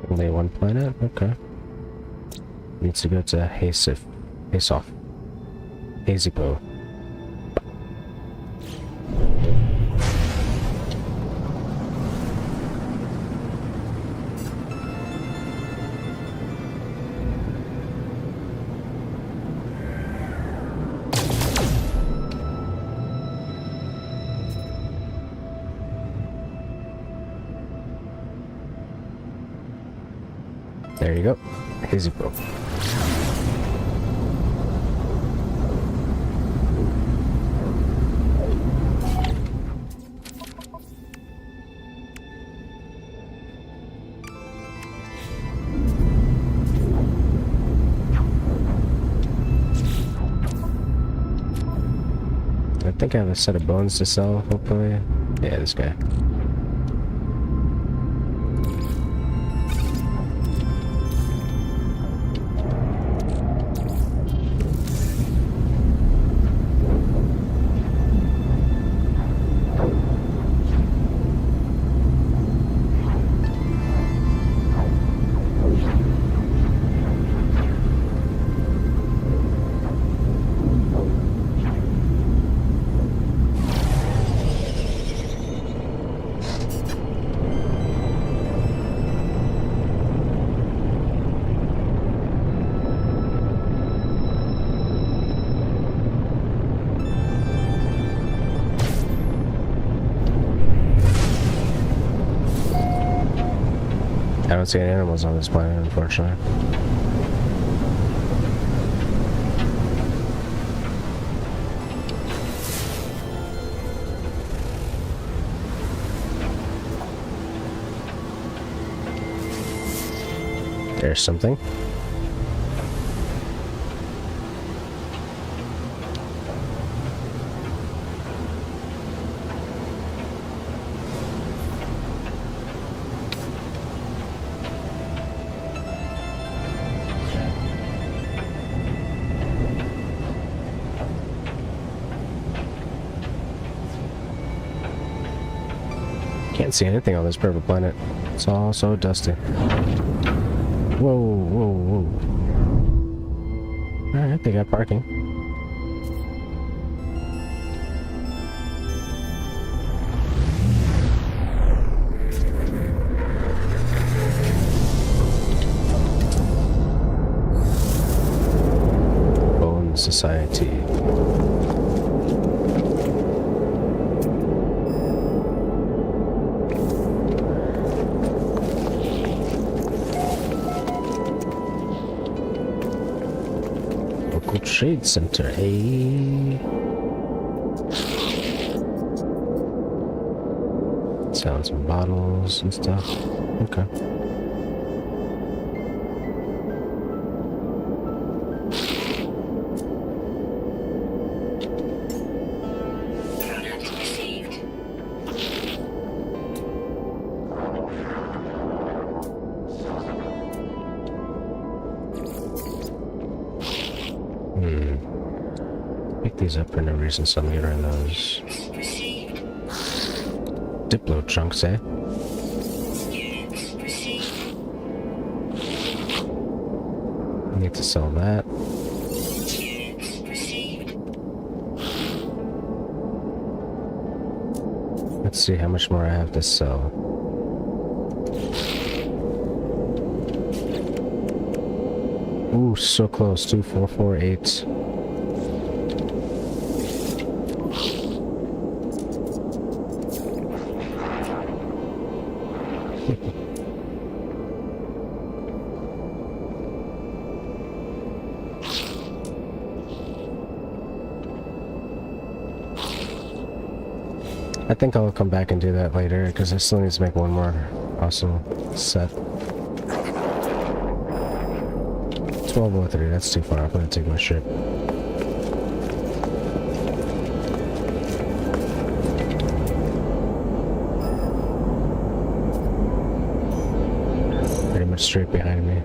Only one planet? Okay. Needs to go to Hazoff. Hazipo. There you go. Hazipo. I think I have a set of bones to sell, hopefully. Yeah, this guy. I don't see any animals on this planet, unfortunately. There's something. Can't see anything on this purple planet. It's all so dusty. Whoa, whoa, whoa. Alright, they got parking. Bone Society. Trade Center, eh? Selling some bottles and stuff. Okay. Pick these up for no reason, so I'm getting rid of those. Diplo chunks, eh? I need to sell that. Let's see how much more I have to sell. Ooh, so close. 2448. I think I'll come back and do that later, because I still need to make one more awesome set. 1203, that's too far. I'm gonna take my ship. Pretty much straight behind me.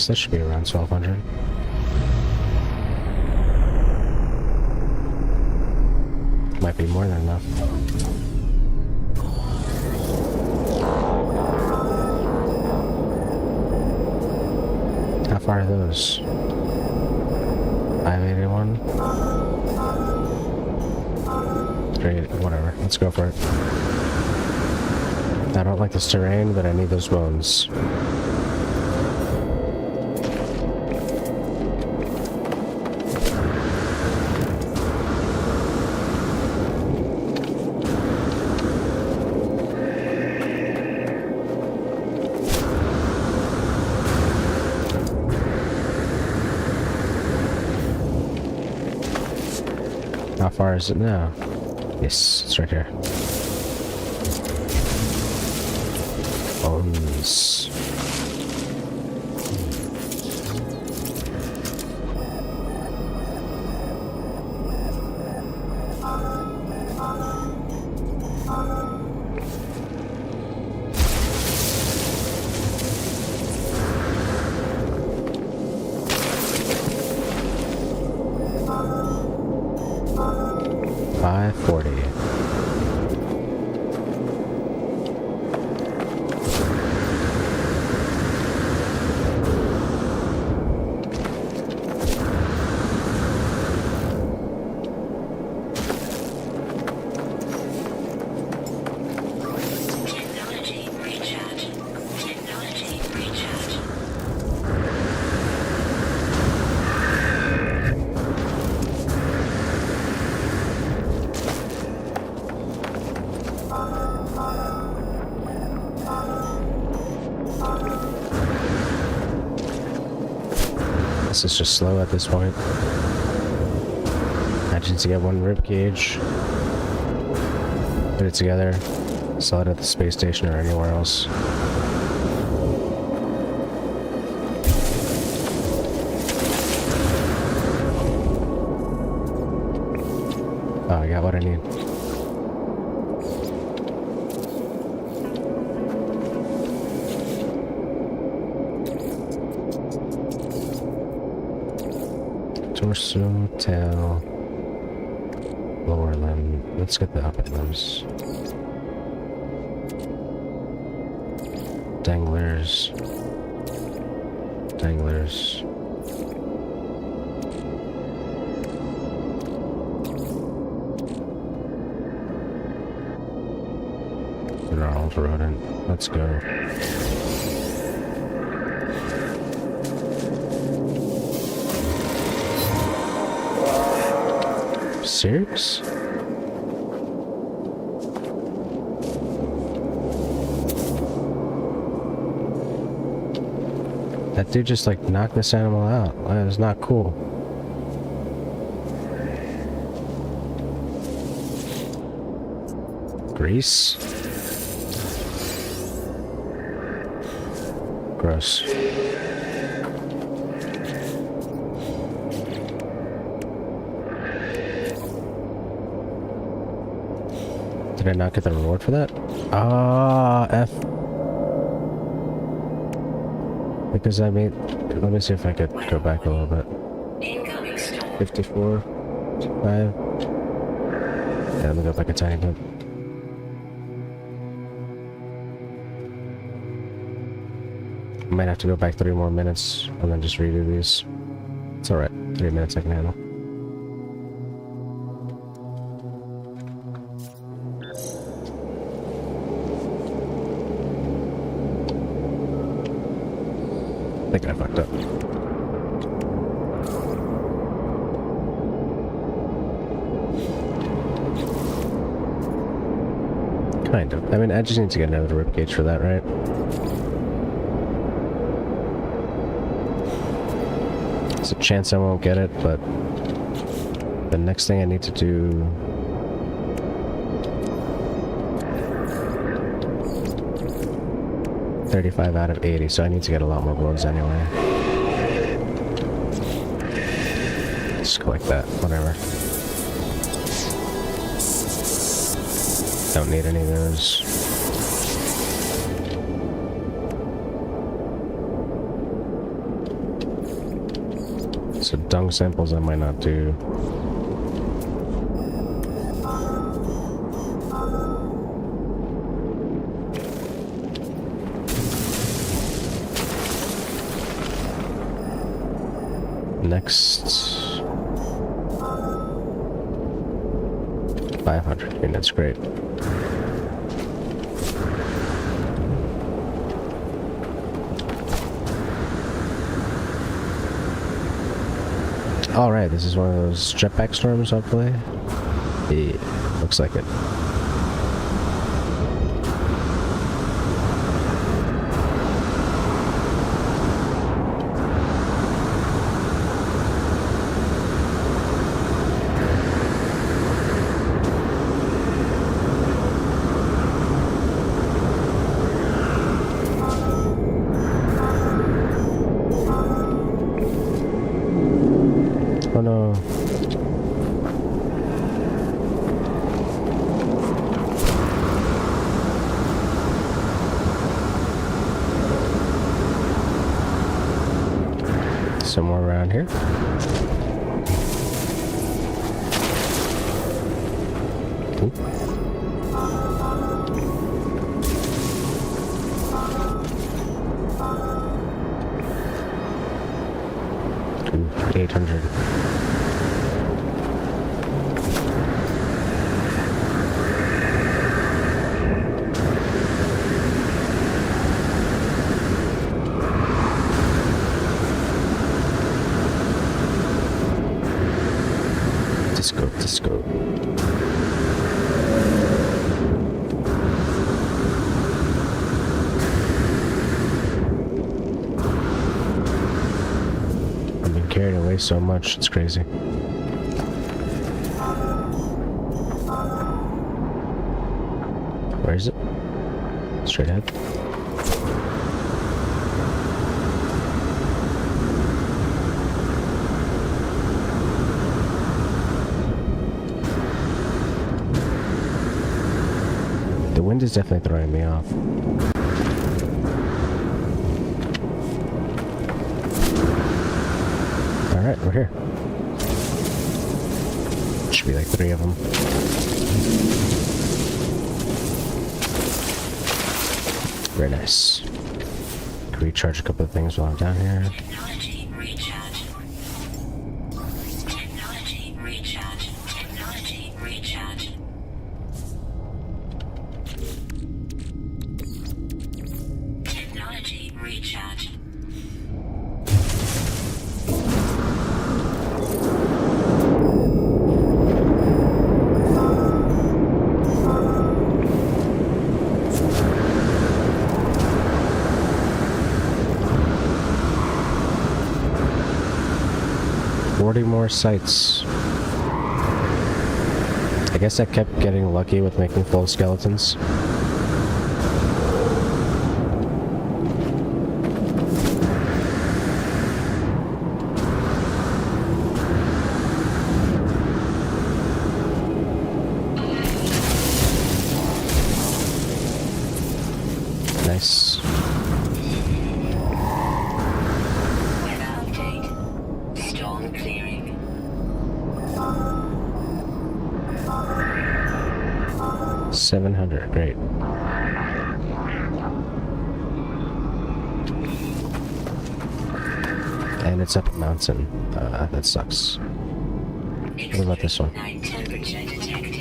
That should be around 1200. Might be more than enough. How far are those? 581? Great, whatever. Let's go for it. I don't like this terrain, but I need those bones. How far is it now? Yes, it's right here. Bones. This is just slow at this point. I just need to get one rib cage, put it together, sell it at the space station or anywhere else. Oh, I got what I need. Torso, tail, lower limb. Let's get the upper limbs. Danglers. Danglers. Gnarled rodent. Let's go. Serious? That dude just like knocked this animal out. That is not cool. Grease? Gross. Did I not get the reward for that? Ah, F. Because I made... Let me see if I could go back a little bit. 54. 5. Yeah, let me go back a tiny bit. I might have to go back 3 more minutes and then just redo these. It's alright. 3 minutes I can handle. I think I fucked up. Kind of. I mean, I just need to get another ribcage for that, right? There's a chance I won't get it, but the next thing I need to do... $35 out of 80, so I need to get a lot more boards anyway. Just collect that, whatever. Don't need any of those. So dung samples I might not do. Next 500 units, great. Alright, this is one of those jetpack storms, hopefully. Yeah, looks like it. Oh no. Somewhere around here. Ooh. Ooh, 800. Disco. I've been carried away so much, it's crazy. Where is it? Straight ahead. The wind is definitely throwing me off. Alright, we're here. Should be like 3 of them. Very nice. Can recharge a couple of things while I'm down here. Technology recharge. Technology recharge. Technology recharge. Technology recharge. More sites. I guess I kept getting lucky with making full skeletons. Nice. Weather update. Storm clearing. 700, great. And it's up a mountain. That sucks. What about this one? Night temperature detected.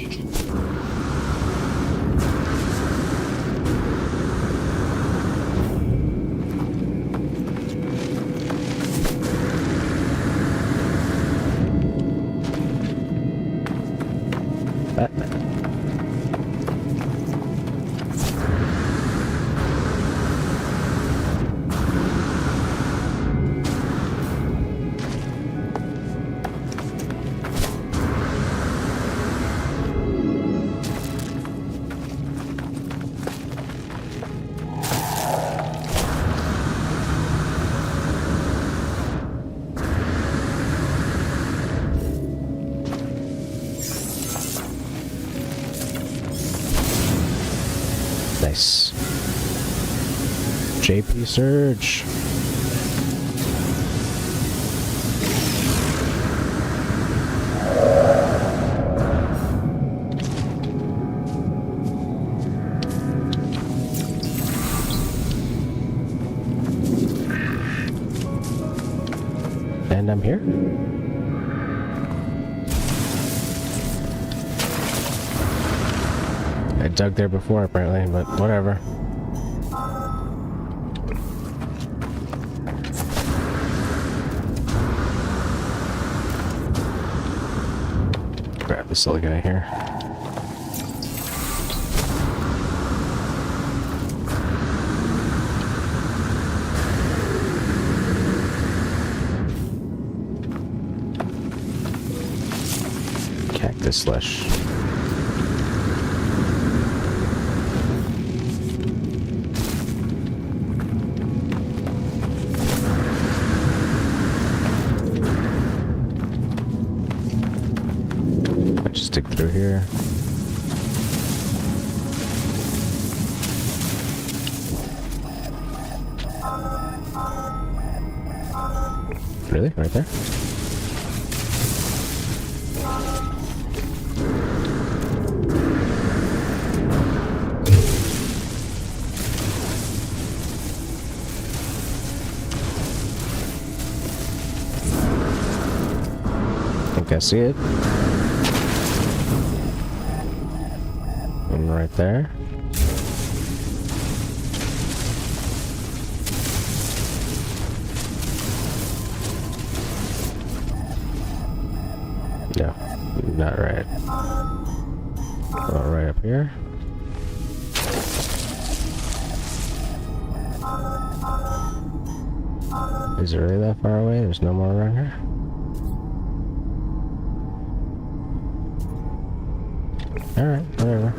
Nice. JP Surge. And I'm here. I dug there before apparently, but whatever. Grab this little guy here. Cactus slush. Stick through here. Really? Right there? I think I see it. And right there. No, not right. Well, right up here. Is it really that far away? There's no more around here? Alright, whatever.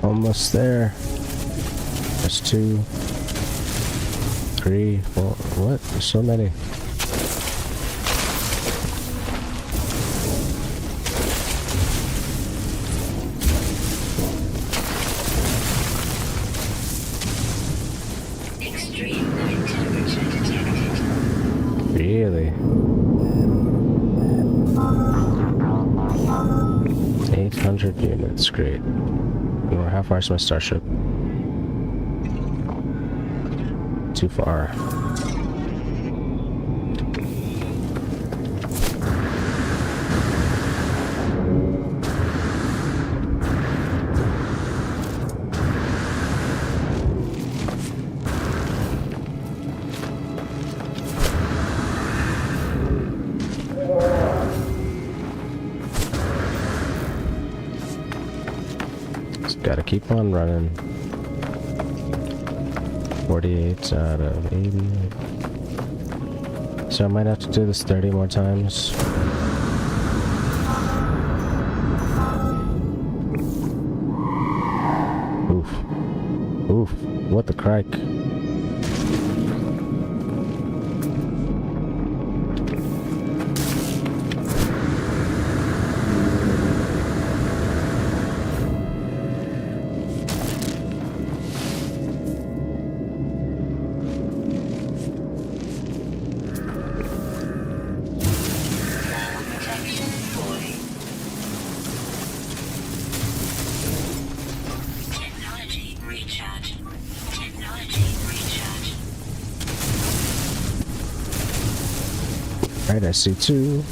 Almost there. There's 2, 3, 4. What? There's so many. Extreme night temperature detected. Really? 800 units. Great. How far is my starship? Too far. Gotta keep on running. 48 out of 80. So I might have to do this 30 more times. Oof. Oof. What the crike? Right, I see 2.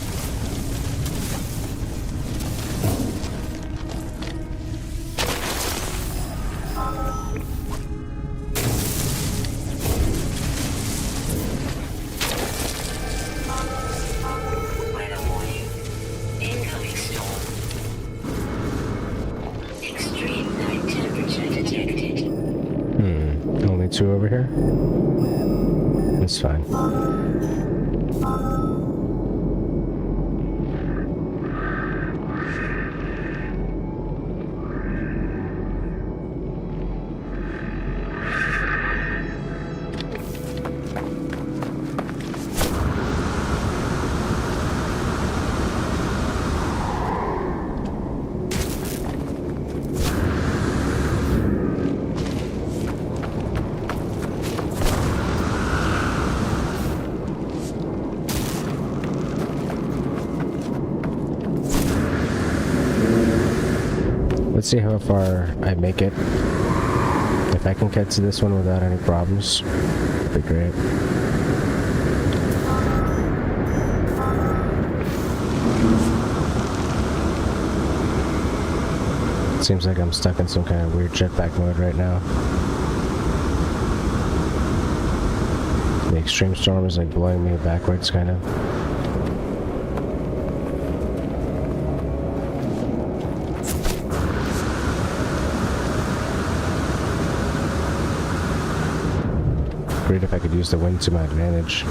here? It's fine. Let's see how far I make it. If I can get to this one without any problems, that'd be great. Seems like I'm stuck in some kind of weird jetpack mode right now. The extreme storm is like blowing me backwards, kind of. Great if I could use the wind to my advantage.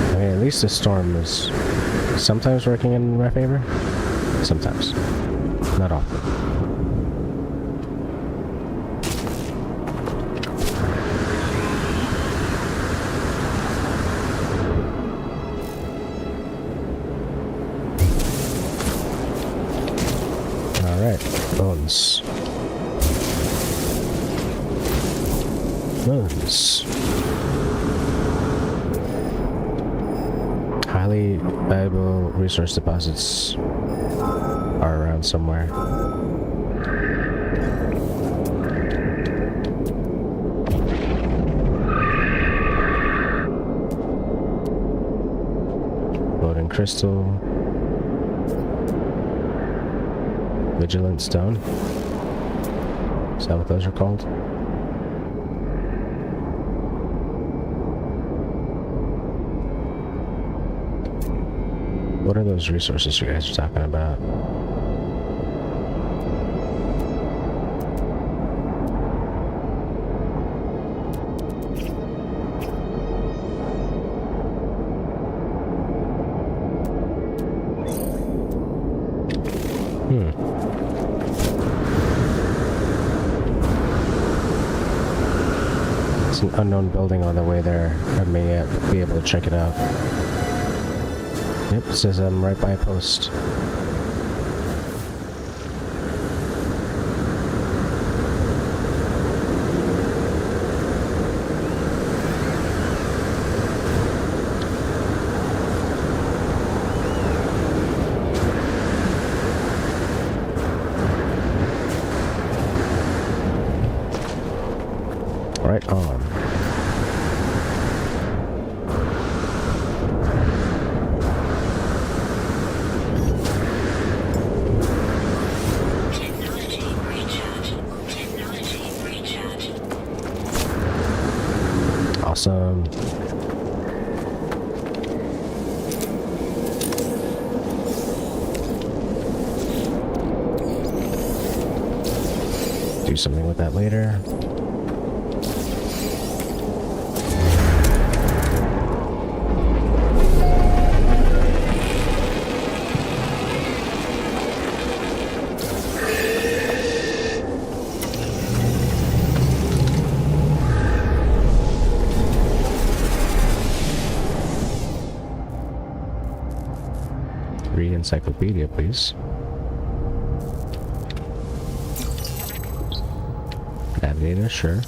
I mean, at least the storm is sometimes working in my favor. Sometimes. Not often. Alright, bones. Bones. Highly valuable resource deposits are around somewhere. Loading crystal. Vigilant stone. Is that what those are called? What are those resources you guys are talking about? It's an unknown building on the way there. I may be able to check it out. Yep, it says I'm right by a post. Right on. Awesome. Do something with that later. Read encyclopedia, please. Navigator, sure.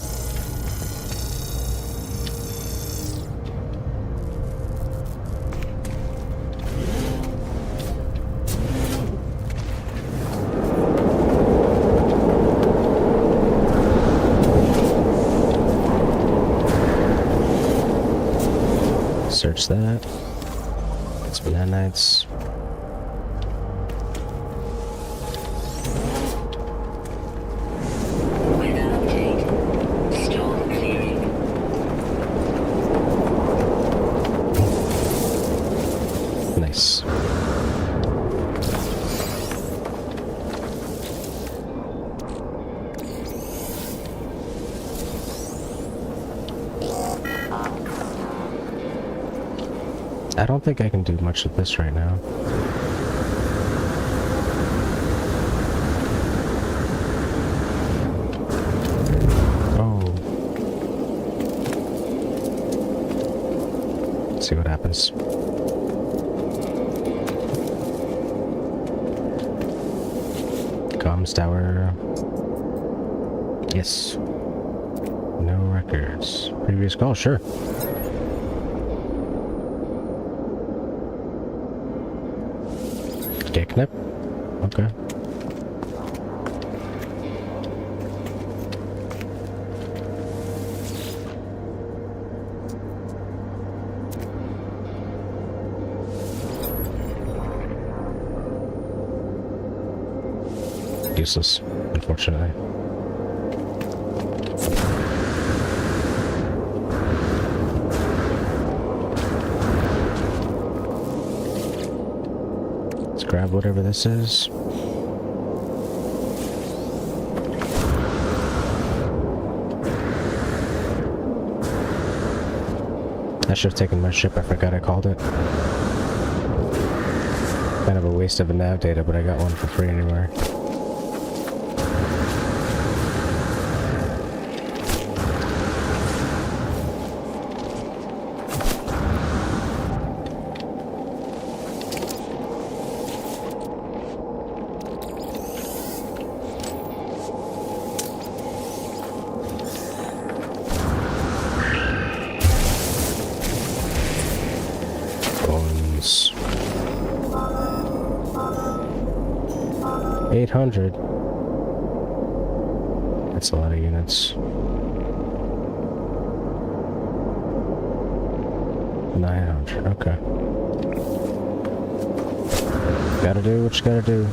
Search that. It's bananites. I don't think I can do much with this right now. Oh. Let's see what happens. Comms tower. Yes. No records. Previous call, sure. Knip? Okay. Useless, unfortunately. Grab whatever this is. I should have taken my ship. I forgot I called it. Kind of a waste of a nav data, but I got one for free anywhere. Bones. 800. That's a lot of units. 900. Okay. Gotta do what you gotta do.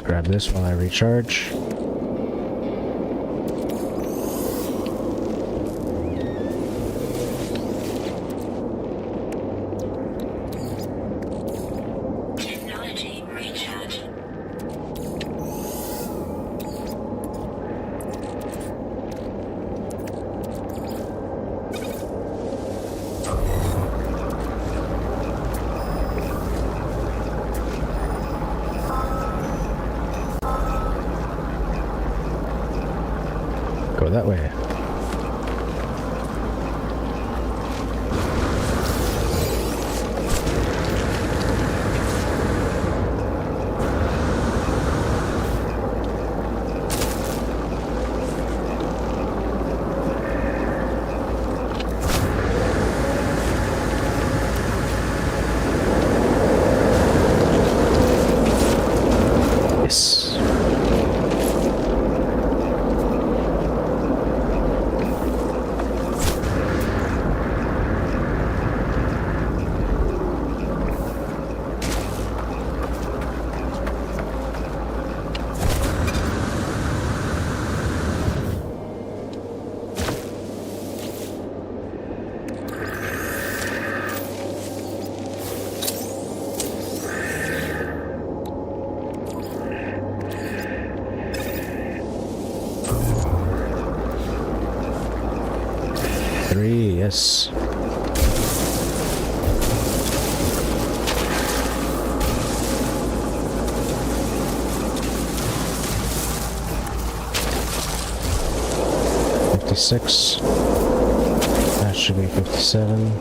Grab this while I recharge. Technology recharge. Go that way. Yes. Yes. $56. That should be 57.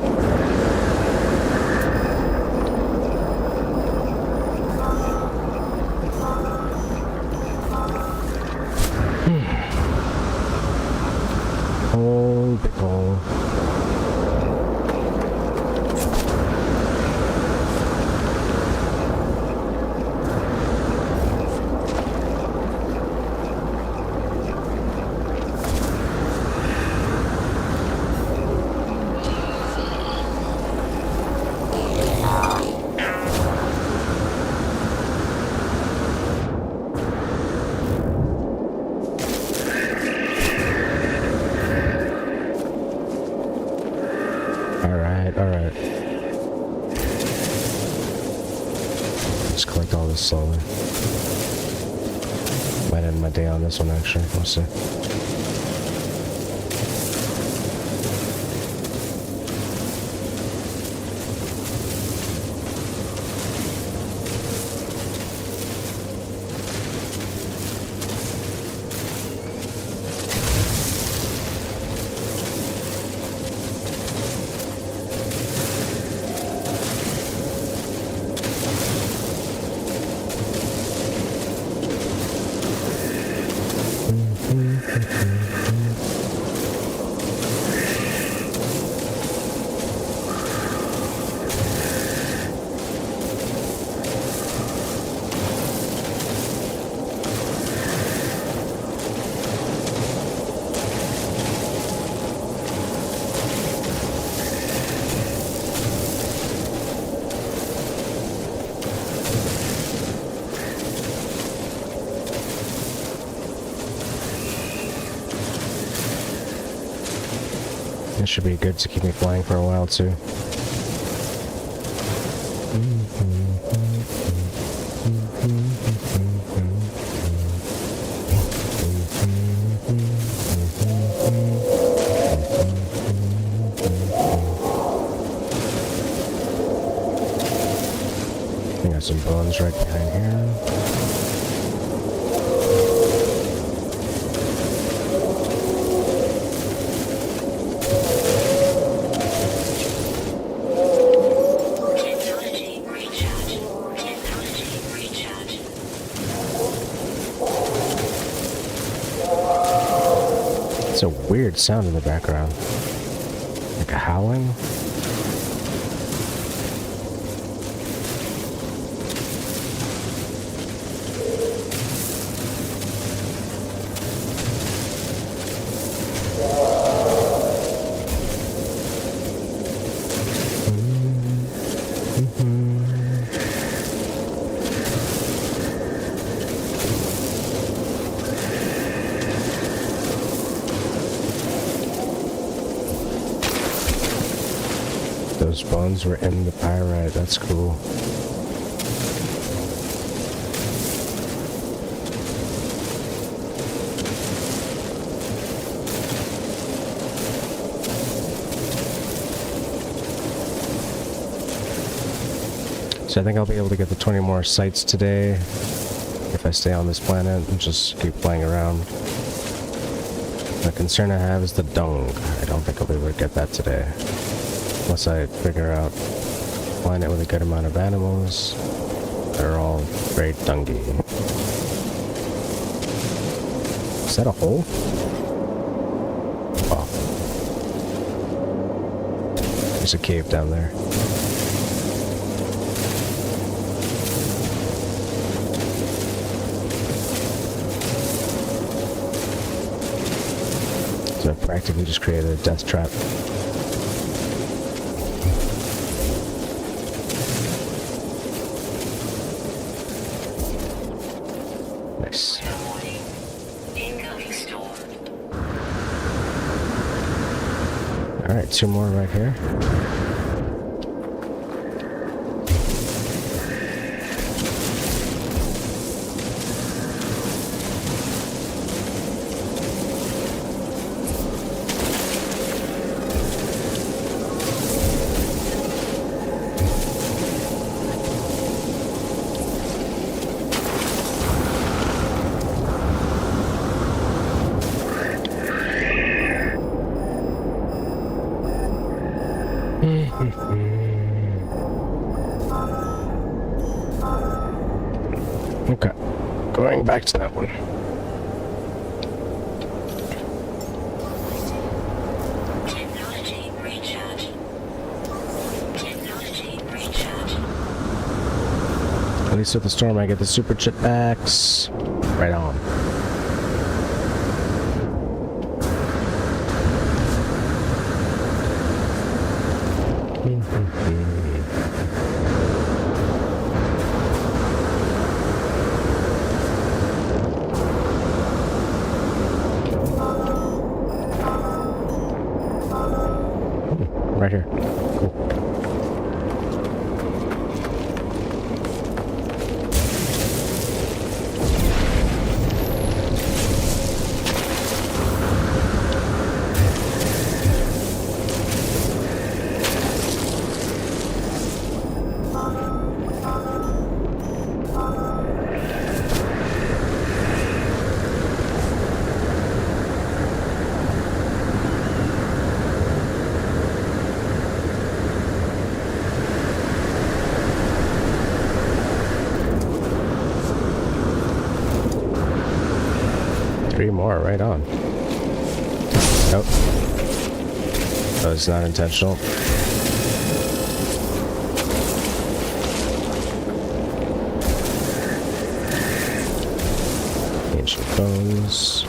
Oh, big hole. Alright, alright. Just collect all this slowly. Might end my day on this one actually, we'll see. This should be good to keep me flying for a while too. I got some bones right behind here. Technology recharge. Technology recharge. It's a weird sound in the background. Like a howling. Those bones were in the pyrite, that's cool. So I think I'll be able to get the 20 more sites today if I stay on this planet and just keep playing around. The concern I have is the dung. I don't think I'll be able to get that today. Unless I figure out a planet with a good amount of animals. They're all very dungy. Is that a hole? Oh. There's a cave down there. So I practically just created a death trap. Nice. Incoming storm. Alright, two more right here. Okay, going back to that one. Technology recharge. Technology recharge. At least with the storm I get the super chip packs. Right on. Right here. Cool. Three more, right on. Nope. That was not intentional. Ancient bones.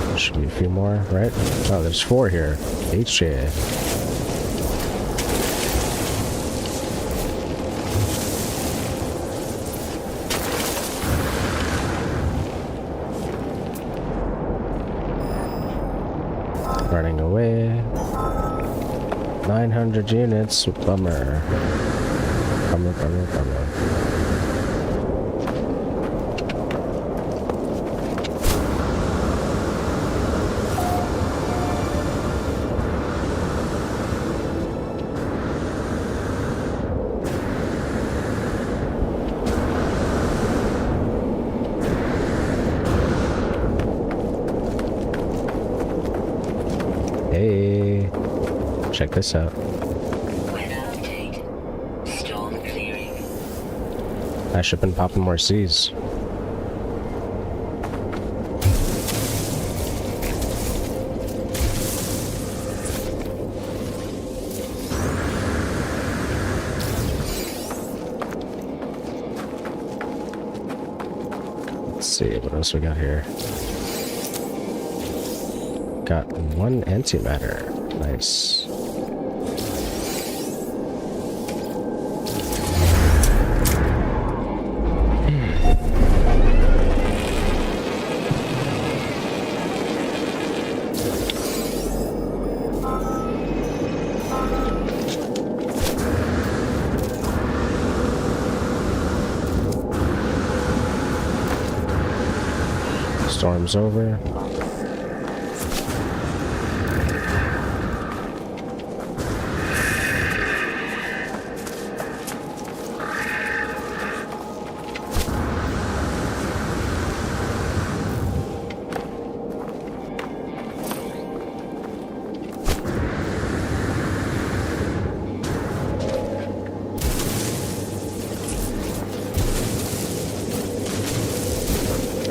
There should be a few more, right? Oh, there's 4 here. HJ. Running away. 900 units. Bummer. Bummer, bummer, bummer. Hey, check this out. Weather update. Storm clearing. I should have been popping more C's. Let's see, what else we got here? Got 1 antimatter. Nice. Storm's over.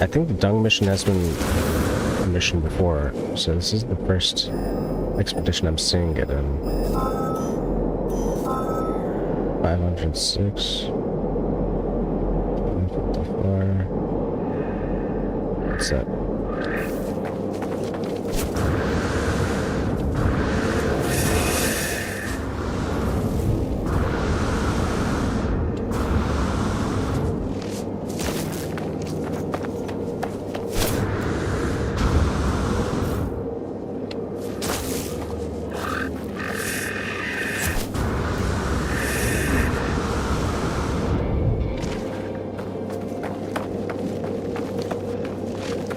I think the dung mission has been a mission before, so this is the first expedition I'm seeing it in. 506. 154. What's that?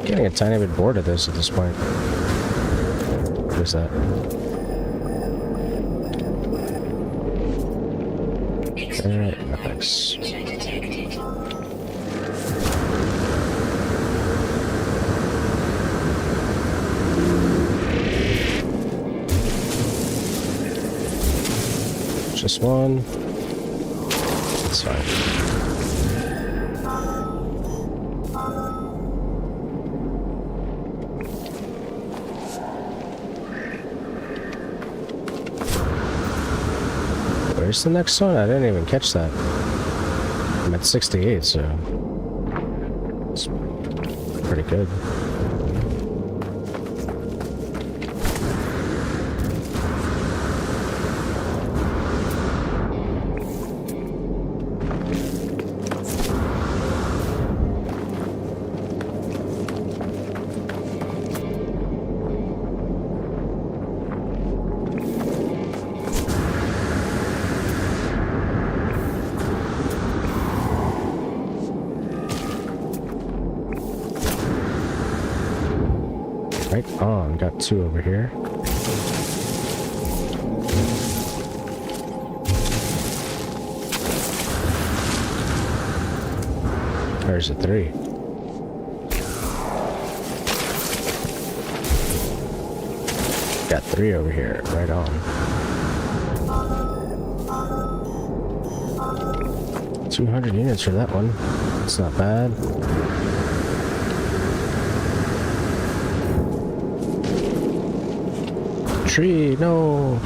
Getting a tiny bit bored of this at this point. What is that? Alright, nice. Detected. Just one. It's fine. Where's the next one? I didn't even catch that. I'm at 68, so it's pretty good. Right on. Got 2 over here. There's a 3. Got 3 over here. Right on. 200 units for that one. It's not bad. Tree, no.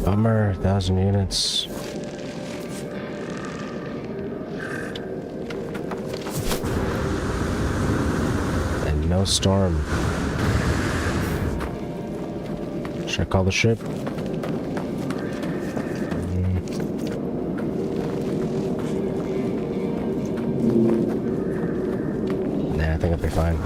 Bummer, 1,000 units. And no storm. Should I call the ship? Nah, I think I'll be fine.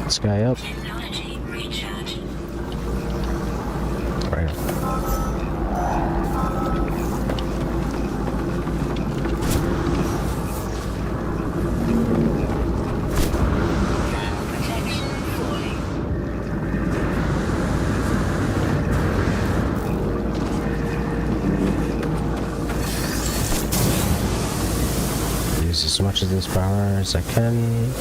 This guy up. Technology recharge. Right. Thermal protection falling. Use as much of this power as I can.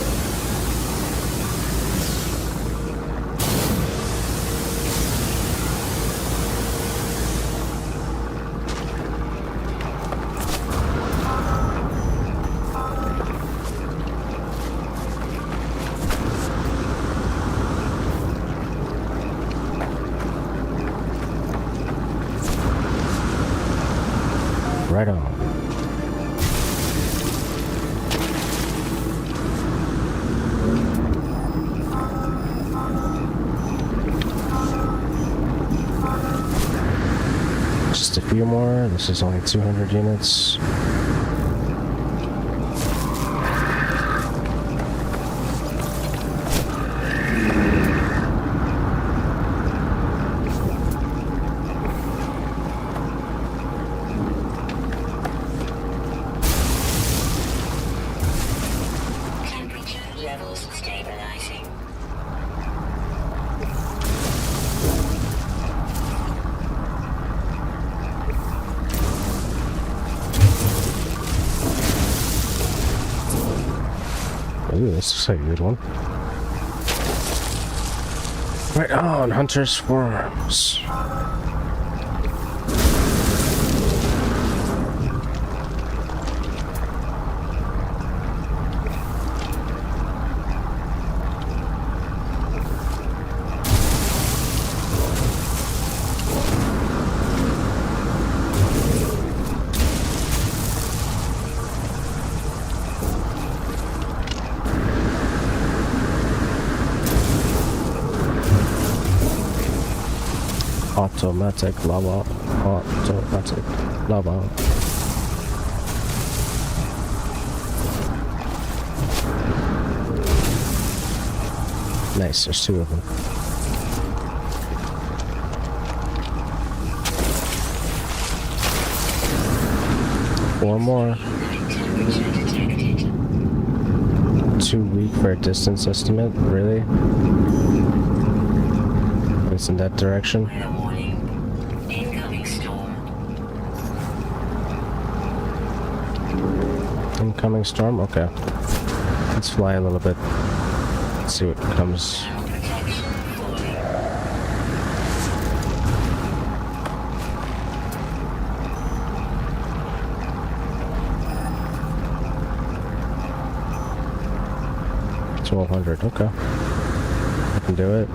Right on. Just a few more. This is only 200 units. Levels stabilizing. Ooh, this looks like a good one. Right on, Hunter's Forums. Automatic lava. Automatic lava. Nice, there's 2 of them. Four more. Temperature detected. Too weak for a distance estimate? Really? It's in that direction? Weather warning. Incoming storm. Incoming storm? Okay. Let's fly a little bit. Let's see what comes. Protection falling. $1,200. Okay. I can do it.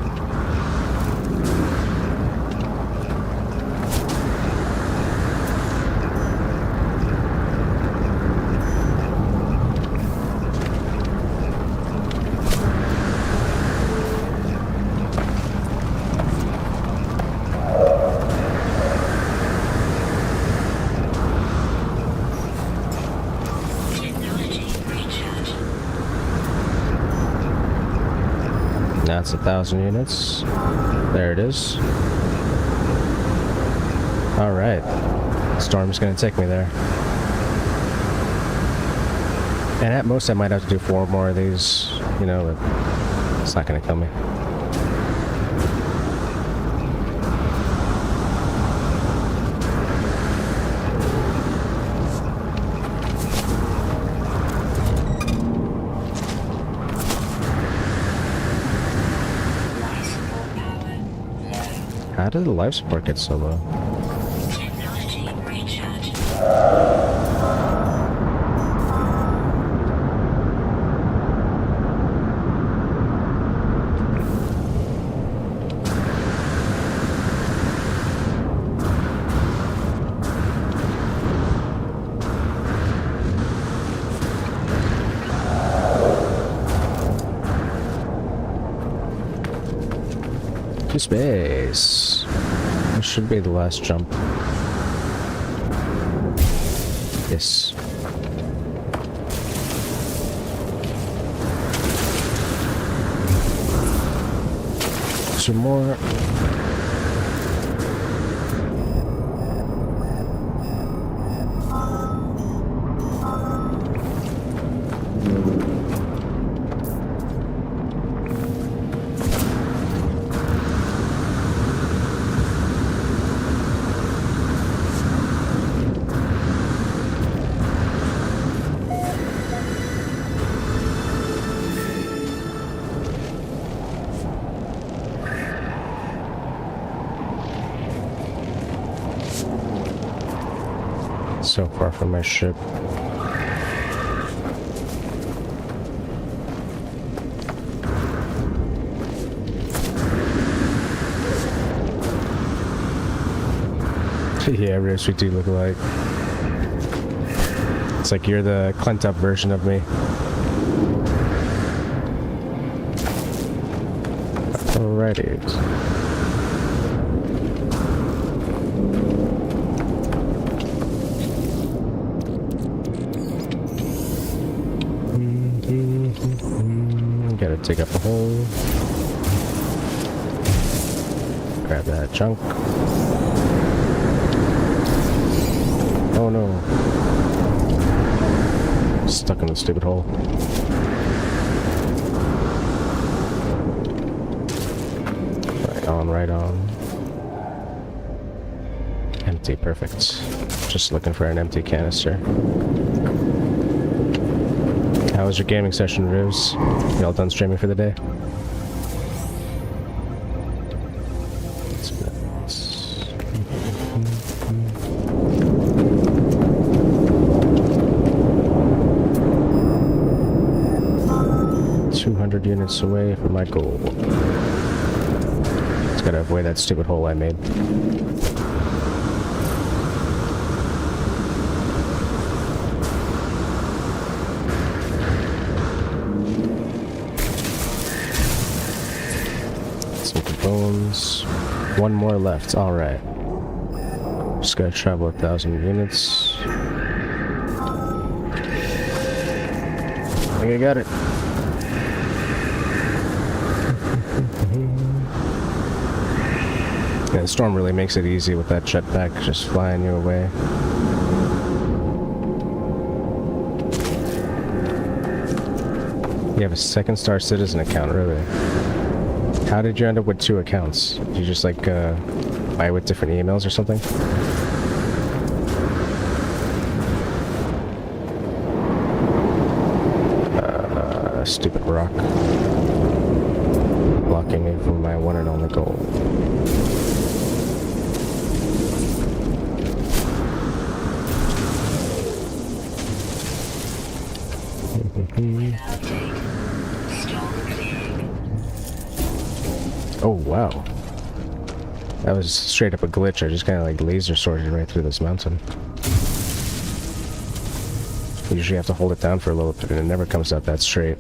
Technology recharge. That's 1,000 units. There it is. Alright. Storm's gonna take me there. And at most I might have to do 4 more of these, you know, but it's not gonna kill me. Life support power low. How did the life support get so low? Technology recharge. To space. This should be the last jump. Yes. Some more. So far from my ship. Yeah, Rips, we do look alike. It's like you're the Clint up version of me. Alrighty. Gotta dig up a hole. Grab that junk. Oh no. Stuck in the stupid hole. Right on, right on. Empty, perfect. Just looking for an empty canister. How was your gaming session, Rivs? You all done streaming for the day? Units away from my goal. Just gotta avoid that stupid hole I made. Some bones. One more left. All right. Just gotta travel 1,000 units. I think I got it. Yeah, the storm really makes it easy with that jetpack just flying you away. You have a second star citizen account, really? How did you end up with 2 accounts? Did you just like buy with different emails or something? stupid rock. Blocking me from my one and only goal. Oh wow. That was straight up a glitch. I just kind of like laser sorted right through this mountain. You usually have to hold it down for a little bit and it never comes out that straight.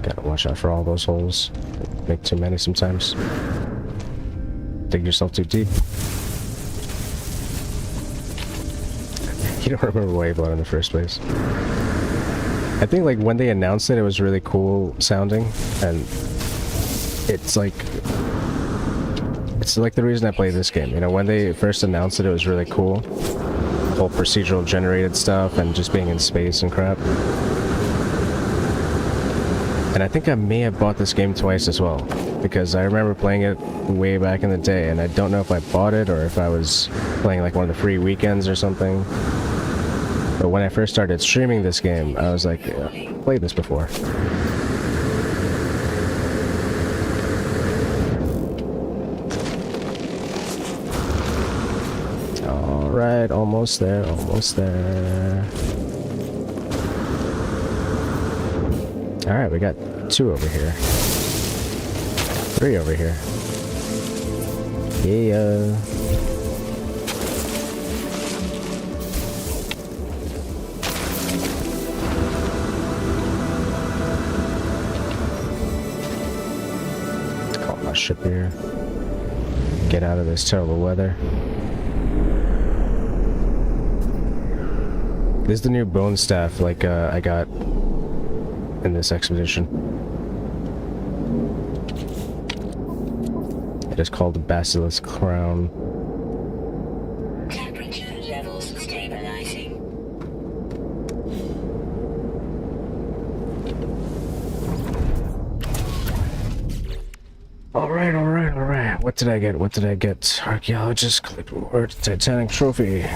Gotta watch out for all those holes. Make too many sometimes. Dig yourself too deep. You don't remember why you bought it in the first place. I think like when they announced it, it was really cool sounding, and it's like the reason I play this game. You know, when they first announced it, it was really cool. The whole procedural generated stuff and just being in space and crap. And I think I may have bought this game twice as well, because I remember playing it way back in the day, and I don't know if I bought it or if I was playing like one of the free weekends or something. But when I first started streaming this game, I was like, yeah, I've played this before. Alright, almost there, almost there. Alright, we got 2 over here. 3 over here. Yeah. Ship here. Get out of this terrible weather. This is the new bone staff like I got in this expedition. It is called the Basilisk Crown. Temperature levels stabilizing. Alright, alright, alright. What did I get? What did I get? Archaeologist, clipboard, Titanic trophy.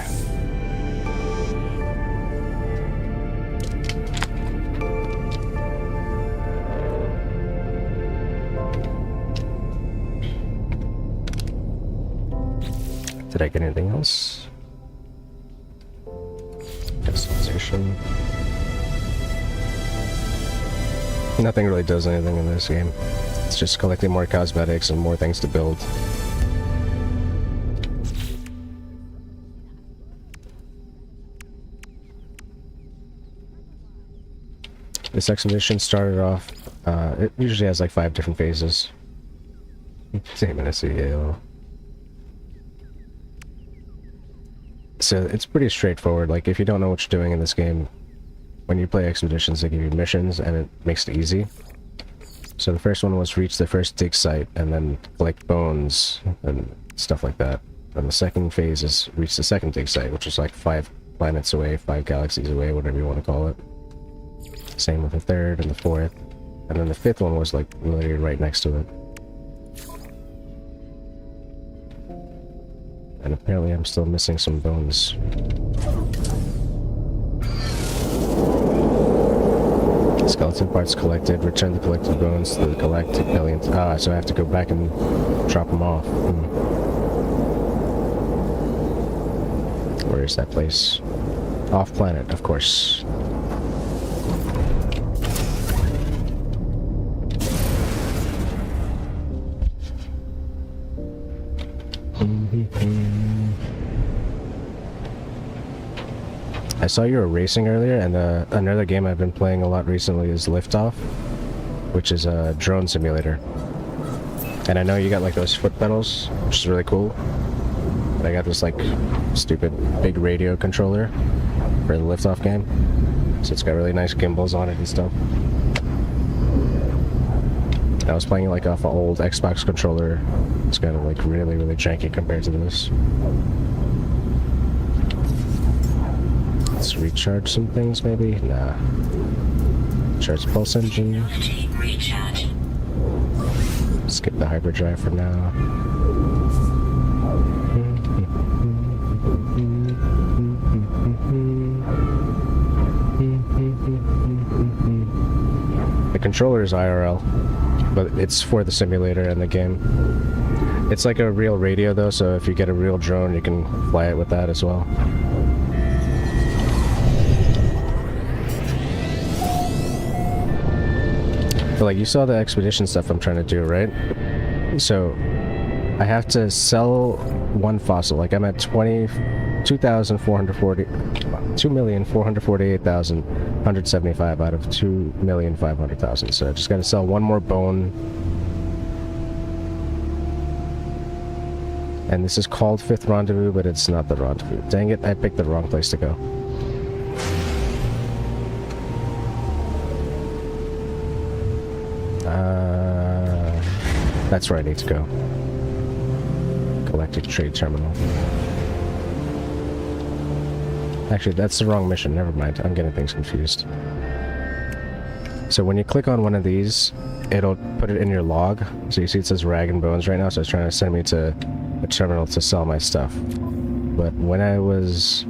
Did I get anything else? Customization. Nothing really does anything in this game. It's just collecting more cosmetics and more things to build. This expedition started off, it usually has like 5 different phases. Same in a CEO. So it's pretty straightforward. Like if you don't know what you're doing in this game, when you play expeditions they give you missions and it makes it easy. So the first one was reach the first dig site and then collect bones and stuff like that. And the second phase is reach the second dig site, which is like 5 planets away, 5 galaxies away, whatever you want to call it. Same with the third and the fourth. And then the 5th one was like literally right next to it. And apparently I'm still missing some bones. Skeleton parts collected. Return the collected bones to the collected billion. Ah, so I have to go back and drop them off. Where is that place? Off planet, of course. I saw you were racing earlier, and another game I've been playing a lot recently is Liftoff, which is a drone simulator. And I know you got like those foot pedals, which is really cool. But I got this like stupid big radio controller for the Liftoff game, so it's got really nice gimbals on it and stuff. I was playing like off an old Xbox controller. It's kind of like really janky compared to this. Let's recharge some things maybe? Nah. Charge the pulse engine. Technology recharge. Skip the hyperdrive for now. The controller is IRL, but it's for the simulator and the game. It's like a real radio though, so if you get a real drone, you can fly it with that as well. But like, you saw the expedition stuff I'm trying to do, right? So I have to sell one fossil. Like, I'm at 2,448,175 out of 2,500,000. So I just gotta sell one more bone. And this is called Fifth Rendezvous, but it's not the rendezvous. Dang it, I picked the wrong place to go. That's where I need to go. Galactic Trade Terminal. Actually, that's the wrong mission. Never mind. I'm getting things confused. So when you click on one of these, it'll put it in your log. So you see it says Rag and Bones right now, so it's trying to send me to a terminal to sell my stuff. But when I was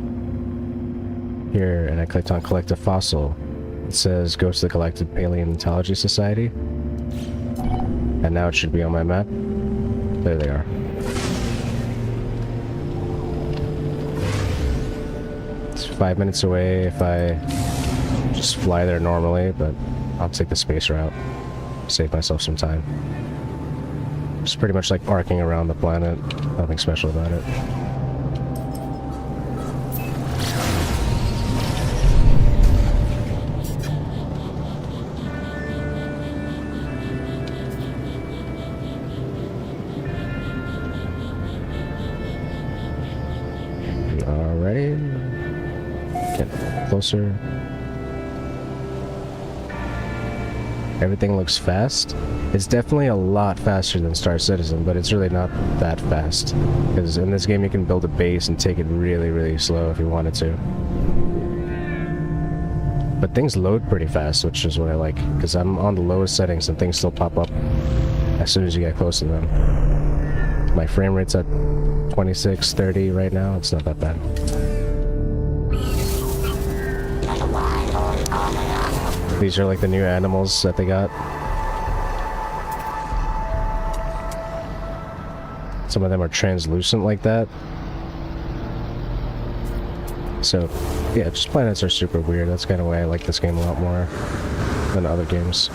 here and I clicked on Collect a Fossil, it says go to the Galactic Paleontology Society. And now it should be on my map. There they are. It's 5 minutes away if I just fly there normally, but I'll take the space route. Save myself some time. It's pretty much like arcing around the planet. Nothing special about it. Alrighty. Get closer. Everything looks fast. It's definitely a lot faster than Star Citizen, but it's really not that fast. Because in this game you can build a base and take it really, really slow if you wanted to. But things load pretty fast, which is what I like. Because I'm on the lowest settings and things still pop up as soon as you get close to them. My frame rate's at 26, 30 right now. It's not that bad. These are like the new animals that they got. Some of them are translucent like that. So, yeah, just planets are super weird. That's kind of why I like this game a lot more than other games.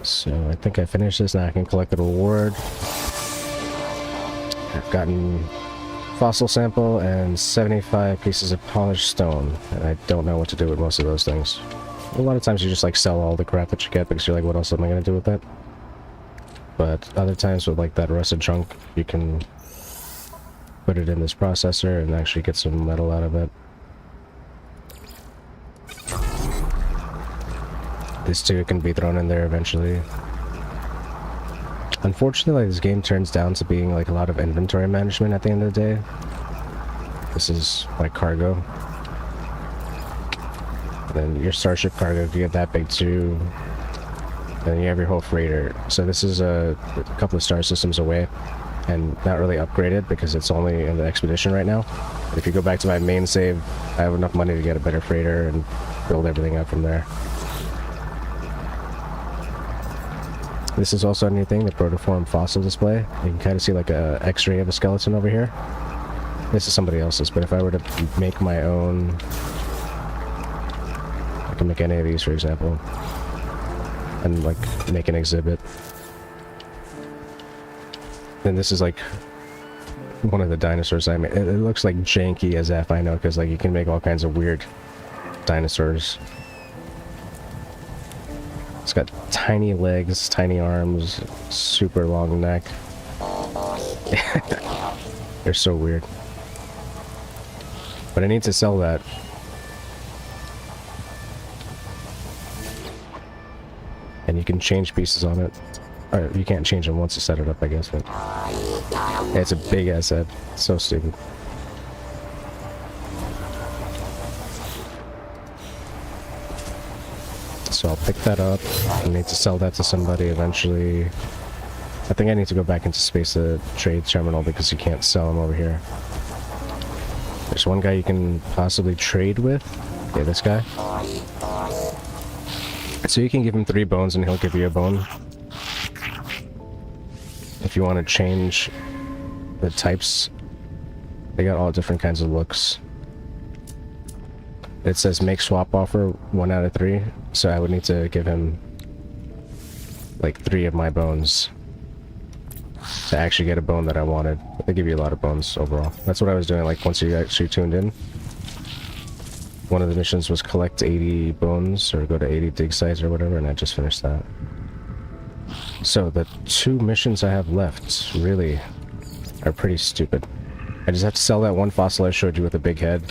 So, I think I finished this. Now I can collect the reward. I've gotten fossil sample and 75 pieces of polished stone, and I don't know what to do with most of those things. A lot of times you just like sell all the crap that you get because you're like, what else am I gonna do with that? But other times with like that rusted junk, you can put it in this processor and actually get some metal out of it. This too can be thrown in there eventually. Unfortunately, this game turns down to being like a lot of inventory management at the end of the day. This is like cargo. And then your starship cargo, if you get that big too, then you have your whole freighter. So this is a couple of star systems away and not really upgraded because it's only in the expedition right now. But if you go back to my main save, I have enough money to get a better freighter and build everything up from there. This is also a new thing, the protoform fossil display. You can kind of see like a x-ray of a skeleton over here. This is somebody else's, but if I were to make my own, I can make any of these, for example, and like make an exhibit. Then this is like one of the dinosaurs I made. It looks like janky as F, I know, because like you can make all kinds of weird dinosaurs. It's got tiny legs, tiny arms, super long neck. They're so weird. But I need to sell that. And you can change pieces on it. Or you can't change them once you set it up, I guess. But yeah, it's a big ass head. So stupid. So I'll pick that up. I need to sell that to somebody eventually. I think I need to go back into space the trade terminal because you can't sell them over here. There's one guy you can possibly trade with. Okay, this guy. So you can give him 3 bones and he'll give you a bone. If you want to change the types, they got all different kinds of looks. It says make swap offer 1 out of 3, so I would need to give him like 3 of my bones to actually get a bone that I wanted. They give you a lot of bones overall. That's what I was doing, like once you actually tuned in. One of the missions was collect 80 bones or go to 80 dig sites or whatever, and I just finished that. So the 2 missions I have left really are pretty stupid. I just have to sell that one fossil I showed you with a big head,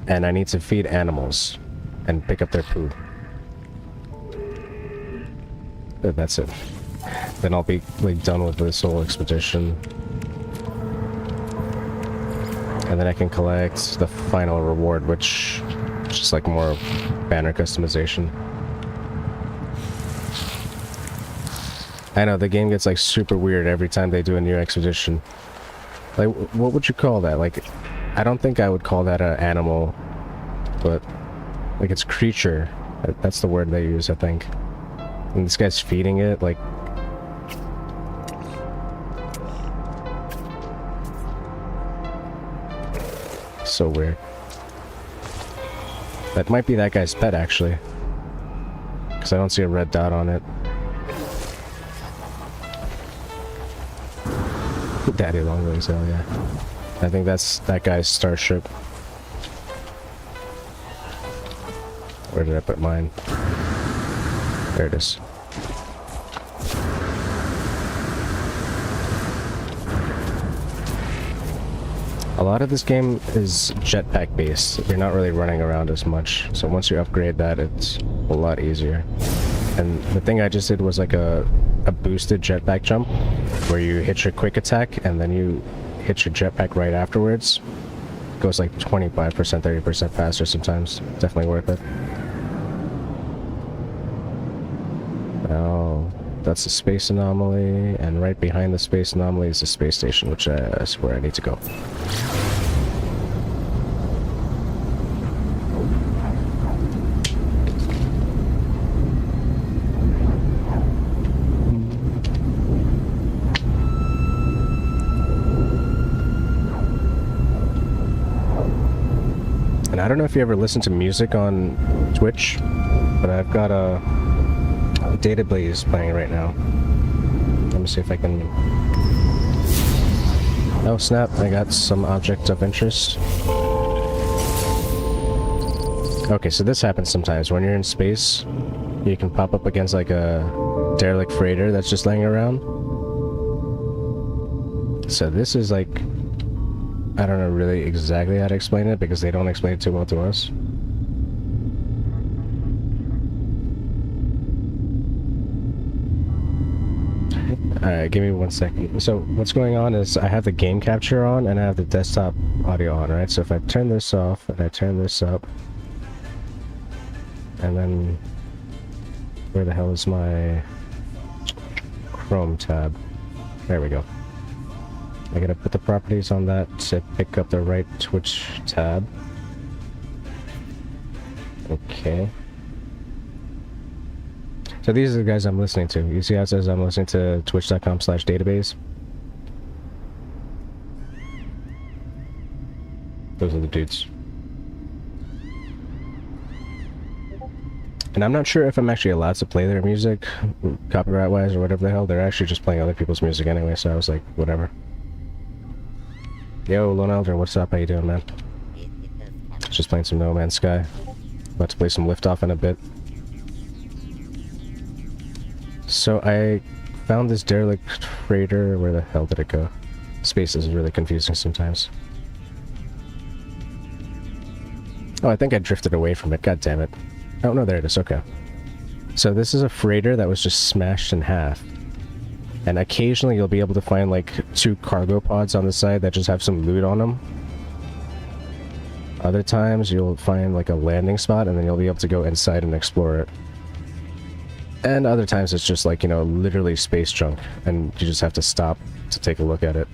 and I need to feed animals and pick up their poo. That's it. Then I'll be like done with this whole expedition. And then I can collect the final reward, which is just like more banner customization. I know, the game gets like super weird every time they do a new expedition. Like, what would you call that? Like, I don't think I would call that an animal, but like it's creature. That's the word they use, I think. And this guy's feeding it, like... So weird. That might be that guy's pet, actually. Because I don't see a red dot on it. Daddy long legs, hell yeah. I think that's that guy's starship. Where did I put mine? There it is. A lot of this game is jetpack based. You're not really running around as much. So once you upgrade that, it's a lot easier. And the thing I just did was like a boosted jetpack jump, where you hit your quick attack and then you hit your jetpack right afterwards. It goes like 25%, 30% faster sometimes. Definitely worth it. Now, that's the space anomaly, and right behind the space anomaly is the space station, which is where I need to go. And I don't know if you ever listen to music on Twitch, but I've got a database playing right now. Let me see if I can... Oh snap, I got some object of interest. Okay, so this happens sometimes. When you're in space, you can pop up against like a derelict freighter that's just laying around. So this is like... I don't know really exactly how to explain it because they don't explain it too well to us. Alright, give me 1 second. So what's going on is I have the game capture on and I have the desktop audio on, right? So if I turn this off and I turn this up, and then where the hell is my Chrome tab? There we go. I gotta put the properties on that to pick up the right Twitch tab. Okay. So these are the guys I'm listening to. You see how it says I'm listening to twitch.com/database? Those are the dudes. And I'm not sure if I'm actually allowed to play their music, copyright-wise or whatever the hell. They're actually just playing other people's music anyway, so I was like, whatever. Yo, Lone Elder, what's up? How you doing, man? Just playing some No Man's Sky. About to play some Liftoff in a bit. So I found this derelict freighter. Where the hell did it go? Space is really confusing sometimes. Oh, I think I drifted away from it. God damn it. Oh, no, there it is. Okay. So this is a freighter that was just smashed in half. And occasionally you'll be able to find like 2 cargo pods on the side that just have some loot on them. Other times you'll find like a landing spot and then you'll be able to go inside and explore it. And other times it's just like, you know, literally space junk, and you just have to stop to take a look at it.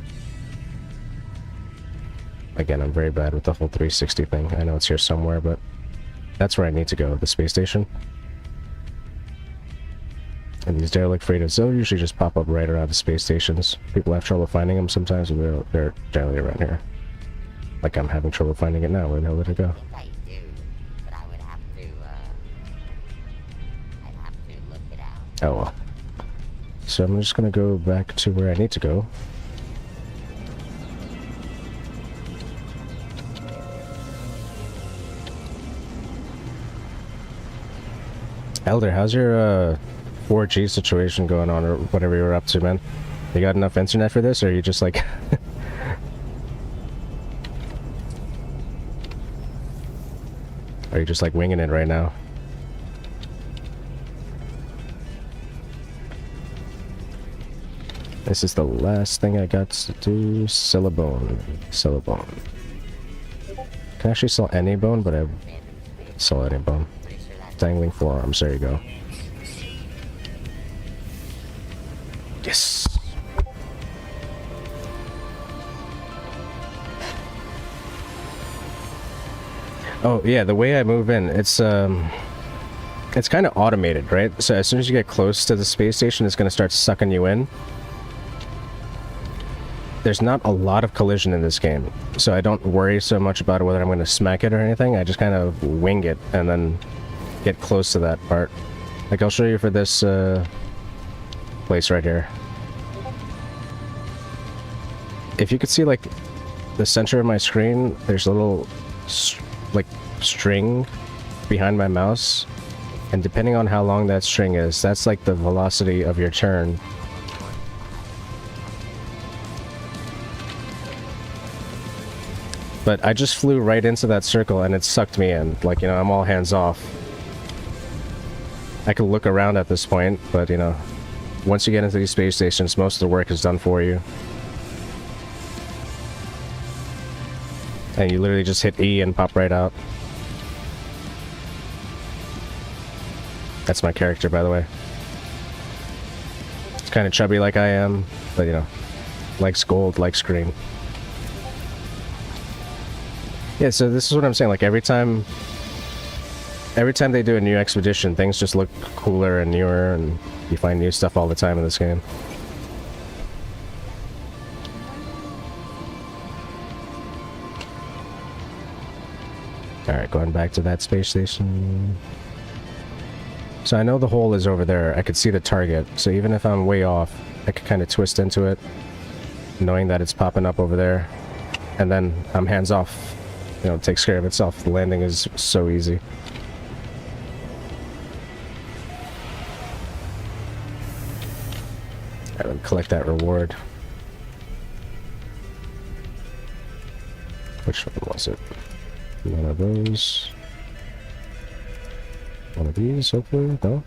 Again, I'm very bad with the whole 360 thing. I know it's here somewhere, but that's where I need to go, the space station. And these derelict freighters, they'll usually just pop up right around the space stations. People have trouble finding them sometimes, and they're generally around here. Like I'm having trouble finding it now. Where the hell did it go? I do, but I would have to, I'd have to look it out. Oh well. So I'm just gonna go back to where I need to go. Elder, how's your 4G situation going on, or whatever you were up to, man? You got enough internet for this, or are you just like... Are you just like winging it right now? This is the last thing I got to do. Sell a bone. Sell a bone. Can I actually sell any bone, but I sell any bone. Dangling forearms, there you go. Yes! Oh yeah, the way I move in, it's kind of automated, right? So as soon as you get close to the space station, it's gonna start sucking you in. There's not a lot of collision in this game, so I don't worry so much about whether I'm gonna smack it or anything. I just kind of wing it and then get close to that part. Like I'll show you for this place right here. If you could see like the center of my screen, there's a little like string behind my mouse, and depending on how long that string is, that's like the velocity of your turn. But I just flew right into that circle and it sucked me in. Like, you know, I'm all hands off. I could look around at this point, but you know, once you get into these space stations, most of the work is done for you. And you literally just hit E and pop right out. That's my character, by the way. It's kind of chubby like I am, but you know, likes gold, likes green. Yeah, so this is what I'm saying, like every time they do a new expedition, things just look cooler and newer, and you find new stuff all the time in this game. Alright, going back to that space station. So I know the hole is over there. I could see the target, so even if I'm way off, I could kind of twist into it, knowing that it's popping up over there. And then I'm hands off. You know, it takes care of itself. The landing is so easy. Alright, let me collect that reward. Which one was it? One of those. One of these, hopefully? No?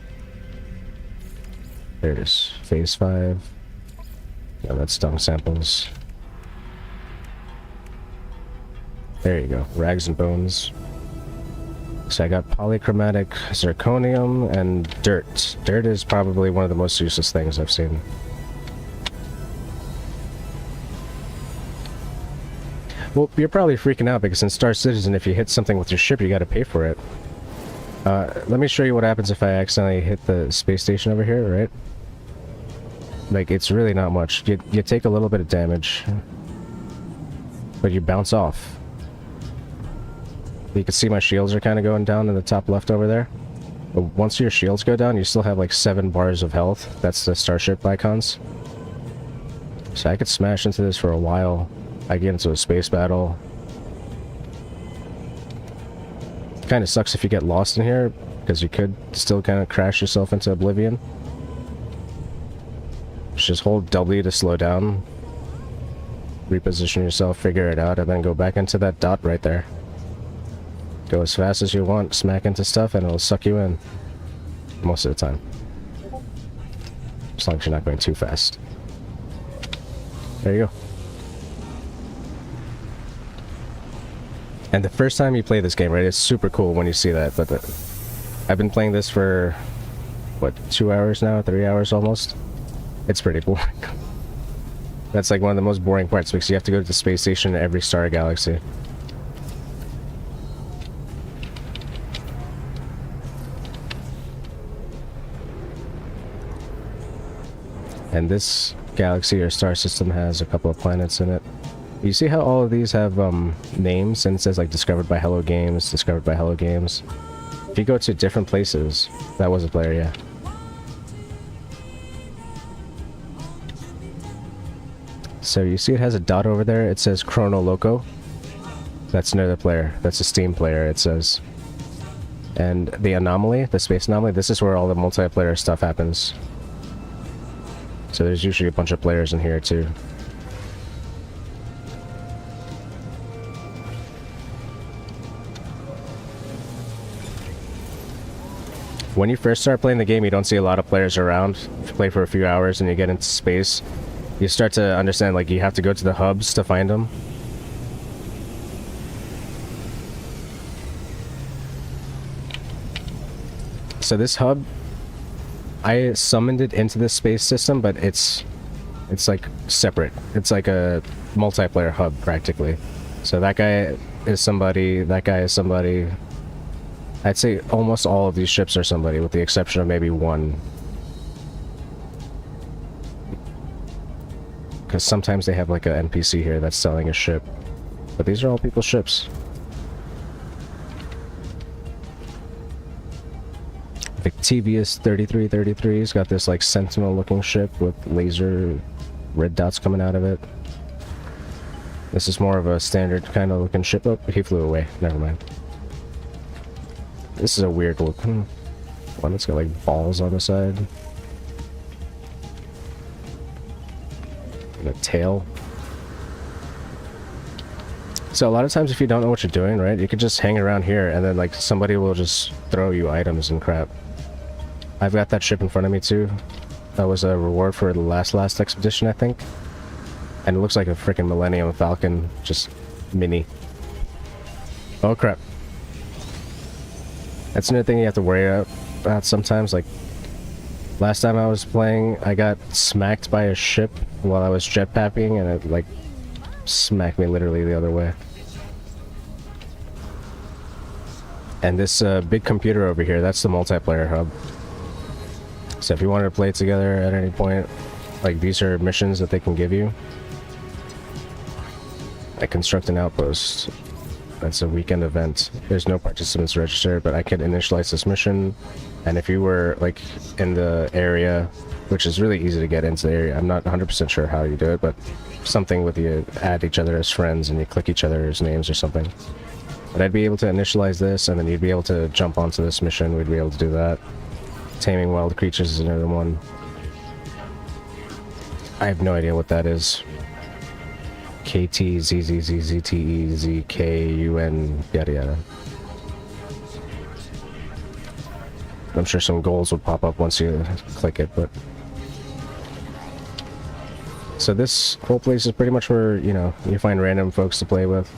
There it is. Phase 5. Yeah, that's dung samples. There you go. Rags and bones. So I got polychromatic zirconium and dirt. Dirt is probably one of the most useless things I've seen. Well, you're probably freaking out because in Star Citizen, if you hit something with your ship, you gotta pay for it. Let me show you what happens if I accidentally hit the space station over here, right? Like, it's really not much. You take a little bit of damage, but you bounce off. You can see my shields are kind of going down in the top left over there. But once your shields go down, you still have like 7 bars of health. That's the starship icons. So I could smash into this for a while. I get into a space battle. Kind of sucks if you get lost in here, because you could still kind of crash yourself into oblivion. Just hold W to slow down. Reposition yourself, figure it out, and then go back into that dot right there. Go as fast as you want, smack into stuff, and it'll suck you in. Most of the time. As long as you're not going too fast. There you go. And the first time you play this game, right, it's super cool when you see that, but I've been playing this for what, 2 hours now, 3 hours almost. It's pretty boring. That's like one of the most boring parts because you have to go to the space station in every star galaxy. And this galaxy or star system has a couple of planets in it. You see how all of these have names, and it says like discovered by Hello Games, discovered by Hello Games. If you go to different places, that was a player, yeah. So you see it has a dot over there, it says Chrono Loco. That's another player, that's a Steam player, it says. And the anomaly, the space anomaly, this is where all the multiplayer stuff happens. So there's usually a bunch of players in here too. When you first start playing the game, you don't see a lot of players around. If you play for a few hours and you get into space, you start to understand like you have to go to the hubs to find them. So this hub, I summoned it into this space system, but it's like separate. It's like a multiplayer hub practically. So that guy is somebody, that guy is somebody. I'd say almost all of these ships are somebody, with the exception of maybe one. Because sometimes they have like an NPC here that's selling a ship. But these are all people's ships. Victivius 3333's got this like sentinel looking ship with laser red dots coming out of it. This is more of a standard kind of looking ship. Oh, he flew away. Never mind. This is a weird looking one that's got like balls on the side. And a tail. So a lot of times if you don't know what you're doing, right, you could just hang around here and then like somebody will just throw you items and crap. I've got that ship in front of me too. That was a reward for the last expedition, I think. And it looks like a freaking Millennium Falcon, just mini. Oh crap. That's another thing you have to worry about sometimes. Like, last time I was playing, I got smacked by a ship while I was jetpacking, and it like smacked me literally the other way. And this big computer over here, that's the multiplayer hub. So if you wanted to play together at any point, like these are missions that they can give you. Like construct an outpost. That's a weekend event. There's no participants registered, but I could initialize this mission. And if you were like in the area, which is really easy to get into the area, I'm not 100% sure how you do it, but something with you add each other as friends and you click each other's names or something. But I'd be able to initialize this, and then you'd be able to jump onto this mission. We'd be able to do that. Taming wild creatures is another one. I have no idea what that is. KTZZZZTEZKUN yada yada. I'm sure some goals would pop up once you click it, but... So this whole place is pretty much where, you know, you find random folks to play with.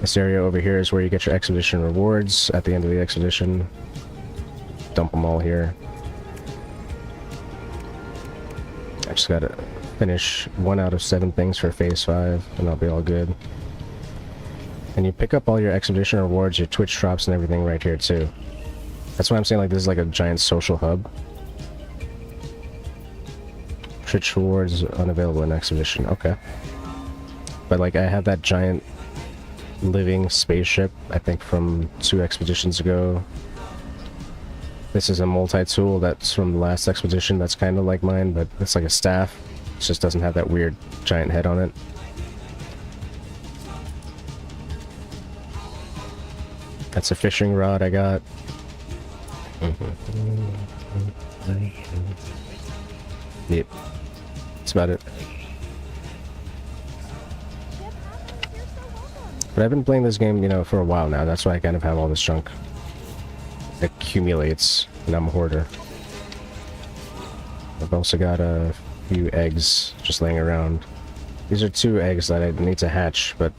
This area over here is where you get your expedition rewards at the end of the expedition. Dump them all here. I just gotta finish 1 out of 7 things for phase 5 and I'll be all good. And you pick up all your expedition rewards, your Twitch drops and everything right here too. That's why I'm saying like this is like a giant social hub. Twitch rewards unavailable in expedition, okay. But like I have that giant living spaceship, I think from 2 expeditions ago. This is a multi-tool that's from the last expedition that's kind of like mine, but it's like a staff. It just doesn't have that weird giant head on it. That's a fishing rod I got. Yep. That's about it. But I've been playing this game, you know, for a while now. That's why I kind of have all this junk. It accumulates, and I'm a hoarder. I've also got a few eggs just laying around. These are 2 eggs that I need to hatch, but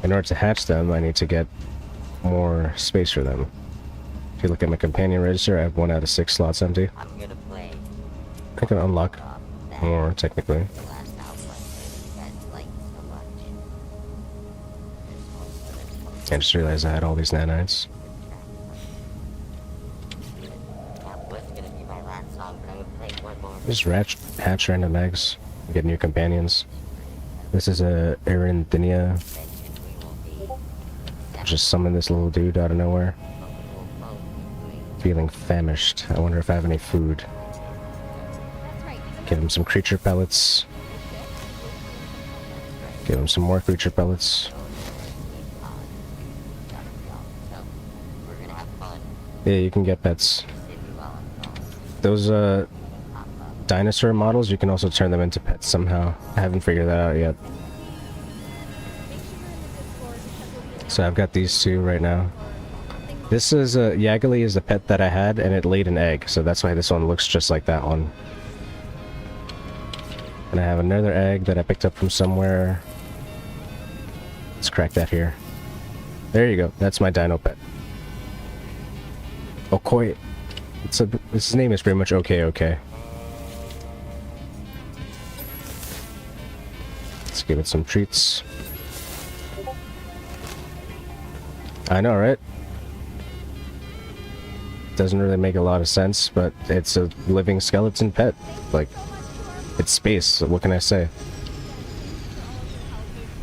in order to hatch them, I need to get more space for them. If you look at my companion register, I have 1 out of 6 slots empty. I'm gonna play I can unlock that more, technically. the last outlet that you guys like so much. I just realized I had all these nanites. That was gonna be my last song, but I would play one more. Just hatch random eggs, get new companions. This is a Arendthenia. Mention we will be Just summon this little dude out of nowhere. but we will both be doing Feeling famished. I wonder if I have any food. Give him some creature pellets. Give him some more creature pellets. so we're gonna have fun. Yeah, you can get pets. If you well Those dinosaur models, you can also turn them into pets somehow. I haven't figured that out yet. So I've got these two right now. This is Yagali is the pet that I had, and it laid an egg, so that's why this one looks just like that one. And I have another egg that I picked up from somewhere. Let's crack that here. There you go. That's my dino pet. Okoi. His name is pretty much okay. Let's give it some treats. I know, right? Doesn't really make a lot of sense, but it's a living skeleton pet. Like, it's space, so what can I say?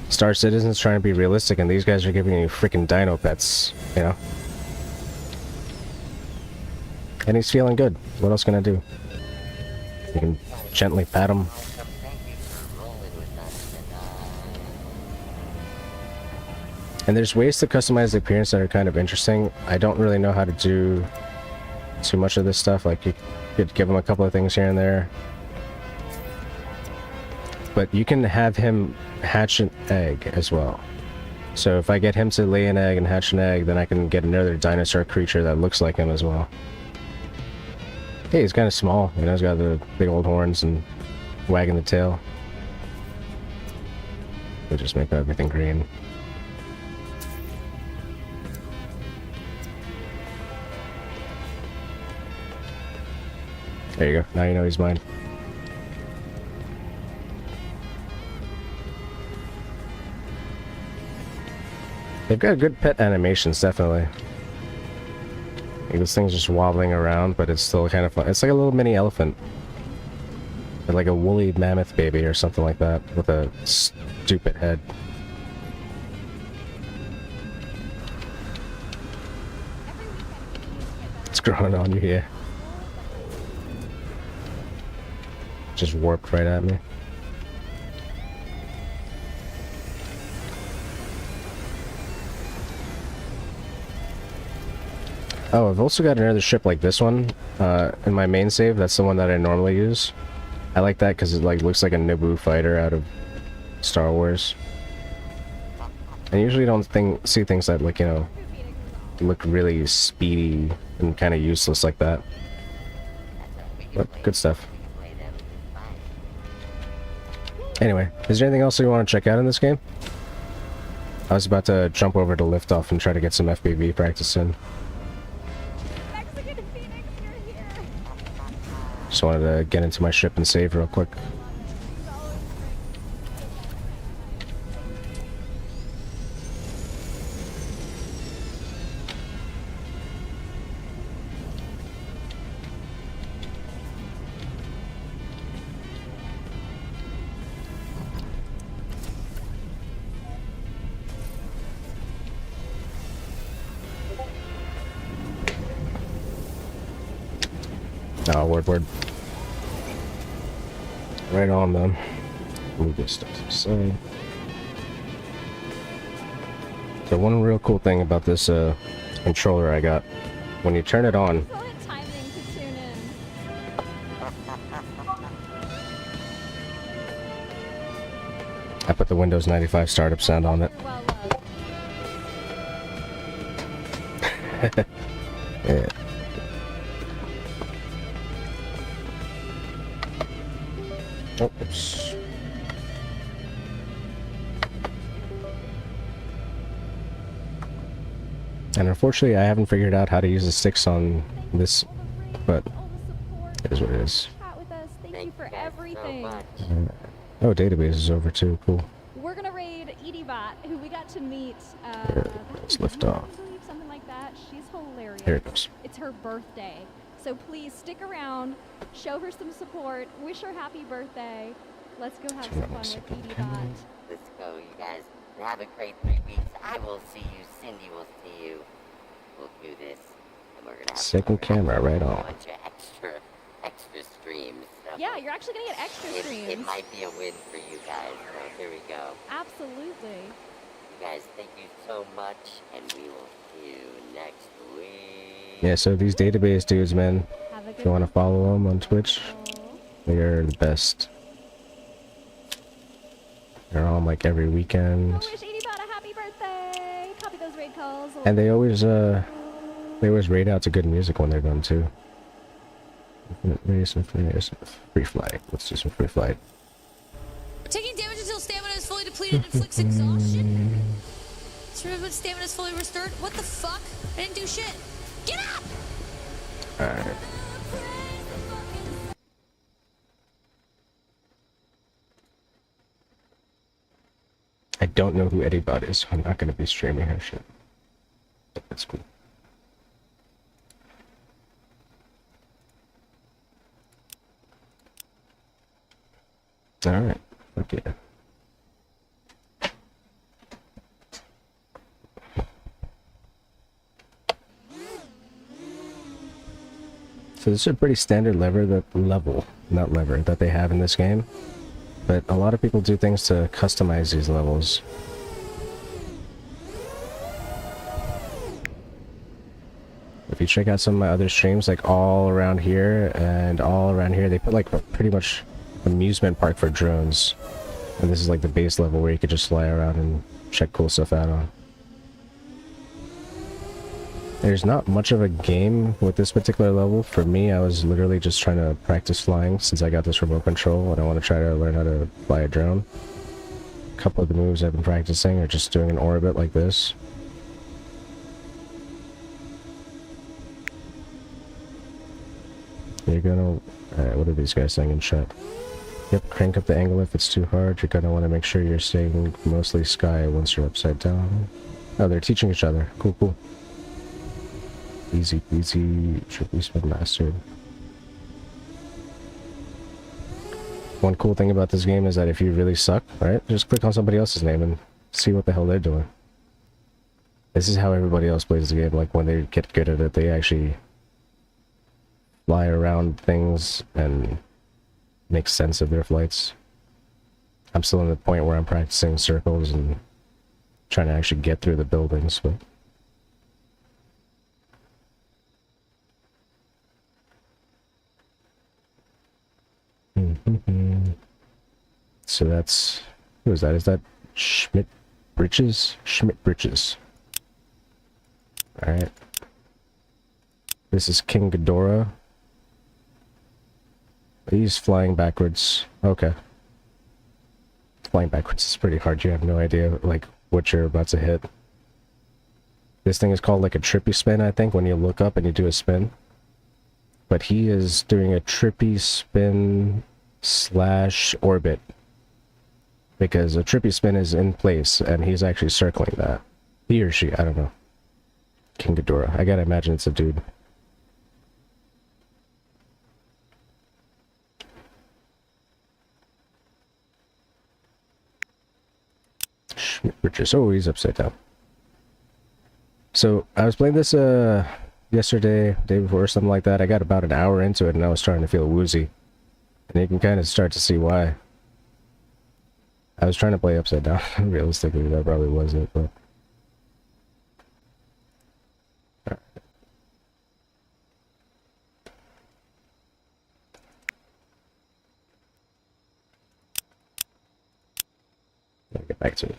Star Citizen's trying to be realistic, and these guys are giving you freaking dino pets, you know? And he's feeling good. What else can I do? You can gently pat him. welcome. Thank you for rolling with us. And there's ways to customize the appearance that are kind of interesting. I don't really know how to do too much of this stuff. Like, you could give him a couple of things here and there. But you can have him hatch an egg as well. So if I get him to lay an egg and hatch an egg, then I can get another dinosaur creature that looks like him as well. Hey, he's kind of small. You know, he's got the big old horns and wagging the tail. We'll just make everything green. There you go. Now you know he's mine. They've got good pet animations, definitely. Like, this thing's just wobbling around, but it's still kind of fun. It's like a little mini elephant. Or like a woolly mammoth baby or something like that, with a stupid head. It's growing on you here. Just warped right at me. Oh, I've also got another ship like this one in my main save. That's the one that I normally use. I like that because it like looks like a Naboo fighter out of Star Wars. I usually don't see things that, like, you know, look really speedy and kind of useless like that. But good stuff. Anyway, is there anything else you want to check out in this game? I was about to jump over to Liftoff and try to get some FPV practice in. Just wanted to get into my ship and save real quick. Oh, word. Right on, then. Move this stuff to the side. So one real cool thing about this controller I got, when you turn it on, I put the Windows 95 startup sound on it. Yeah. Oh, oops. And unfortunately, I haven't figured out how to use the sticks on this, but it is what it is. Chat with us. Thank you Thank for you guys everything. so much. Oh, database is over too. Cool. We're gonna raid EDBot, who we got to meet. Here, let's lift off. I believe something like that. She's hilarious. Here it goes. It's her birthday, so please stick around, show her some support, wish her happy birthday. Let's go have some fun with EDBot. Let's go, you guys. Have a great 3 weeks. I will see you. Cindy will see you. We'll do this. And we're gonna have Second camera, right a on. bunch of extra streams. So Yeah, you're actually gonna get extra streams. it might be a win for you guys. So here we go. Absolutely. You guys, thank you so much, and we will see you next week. Yeah, so these database dudes, man, Have a good if you want to follow them on Twitch, they are the best. They're on like every weekend. Wish EDBot a happy birthday. Copy those raid calls. And they always raid out to good music when they're done too. Free flight. Let's do some free flight. Taking damage until stamina is fully depleted inflicts exhaustion. When stamina is fully restored. What the fuck? I didn't do shit. Get up! Alright. I don't know who Eddie Bot is, so I'm not gonna be streaming her shit. But that's cool. Alright. Okay. So this is a pretty standard level that they have in this game. But a lot of people do things to customize these levels. If you check out some of my other streams, like all around here and all around here, they put like a pretty much amusement park for drones. And this is like the base level where you could just fly around and check cool stuff out on. There's not much of a game with this particular level. For me, I was literally just trying to practice flying since I got this remote control and I want to try to learn how to fly a drone. A couple of the moves I've been practicing are just doing an orbit like this. You're gonna... Alright, what are these guys saying in chat? Yep, crank up the angle if it's too hard. You're gonna want to make sure you're staying mostly sky once you're upside down. Oh, they're teaching each other. Cool, cool. Easy peasy, triple spin mastered. One cool thing about this game is that if you really suck, right, just click on somebody else's name and see what the hell they're doing. This is how everybody else plays the game. Like when they get good at it, they actually fly around things and make sense of their flights. I'm still in the point where I'm practicing circles and trying to actually get through the buildings, but so that's... who is that? Is that Schmidt Bridges? Schmidt Bridges. Alright. This is King Ghidorah. He's flying backwards. Okay. Flying backwards is pretty hard. You have no idea, like, what you're about to hit. This thing is called, like, a trippy spin, I think, when you look up and you do a spin. But he is doing a trippy spin / orbit. Because a trippy spin is in place, and he's actually circling that. He or she, I don't know. King Ghidorah. I gotta imagine it's a dude. Richards. Oh, he's upside down. So, I was playing this, yesterday, day before, or something like that. I got about an hour into it, and I was starting to feel woozy. And you can kind of start to see why. I was trying to play upside down. Realistically, that probably was it, but... Alright. I'll get back to it.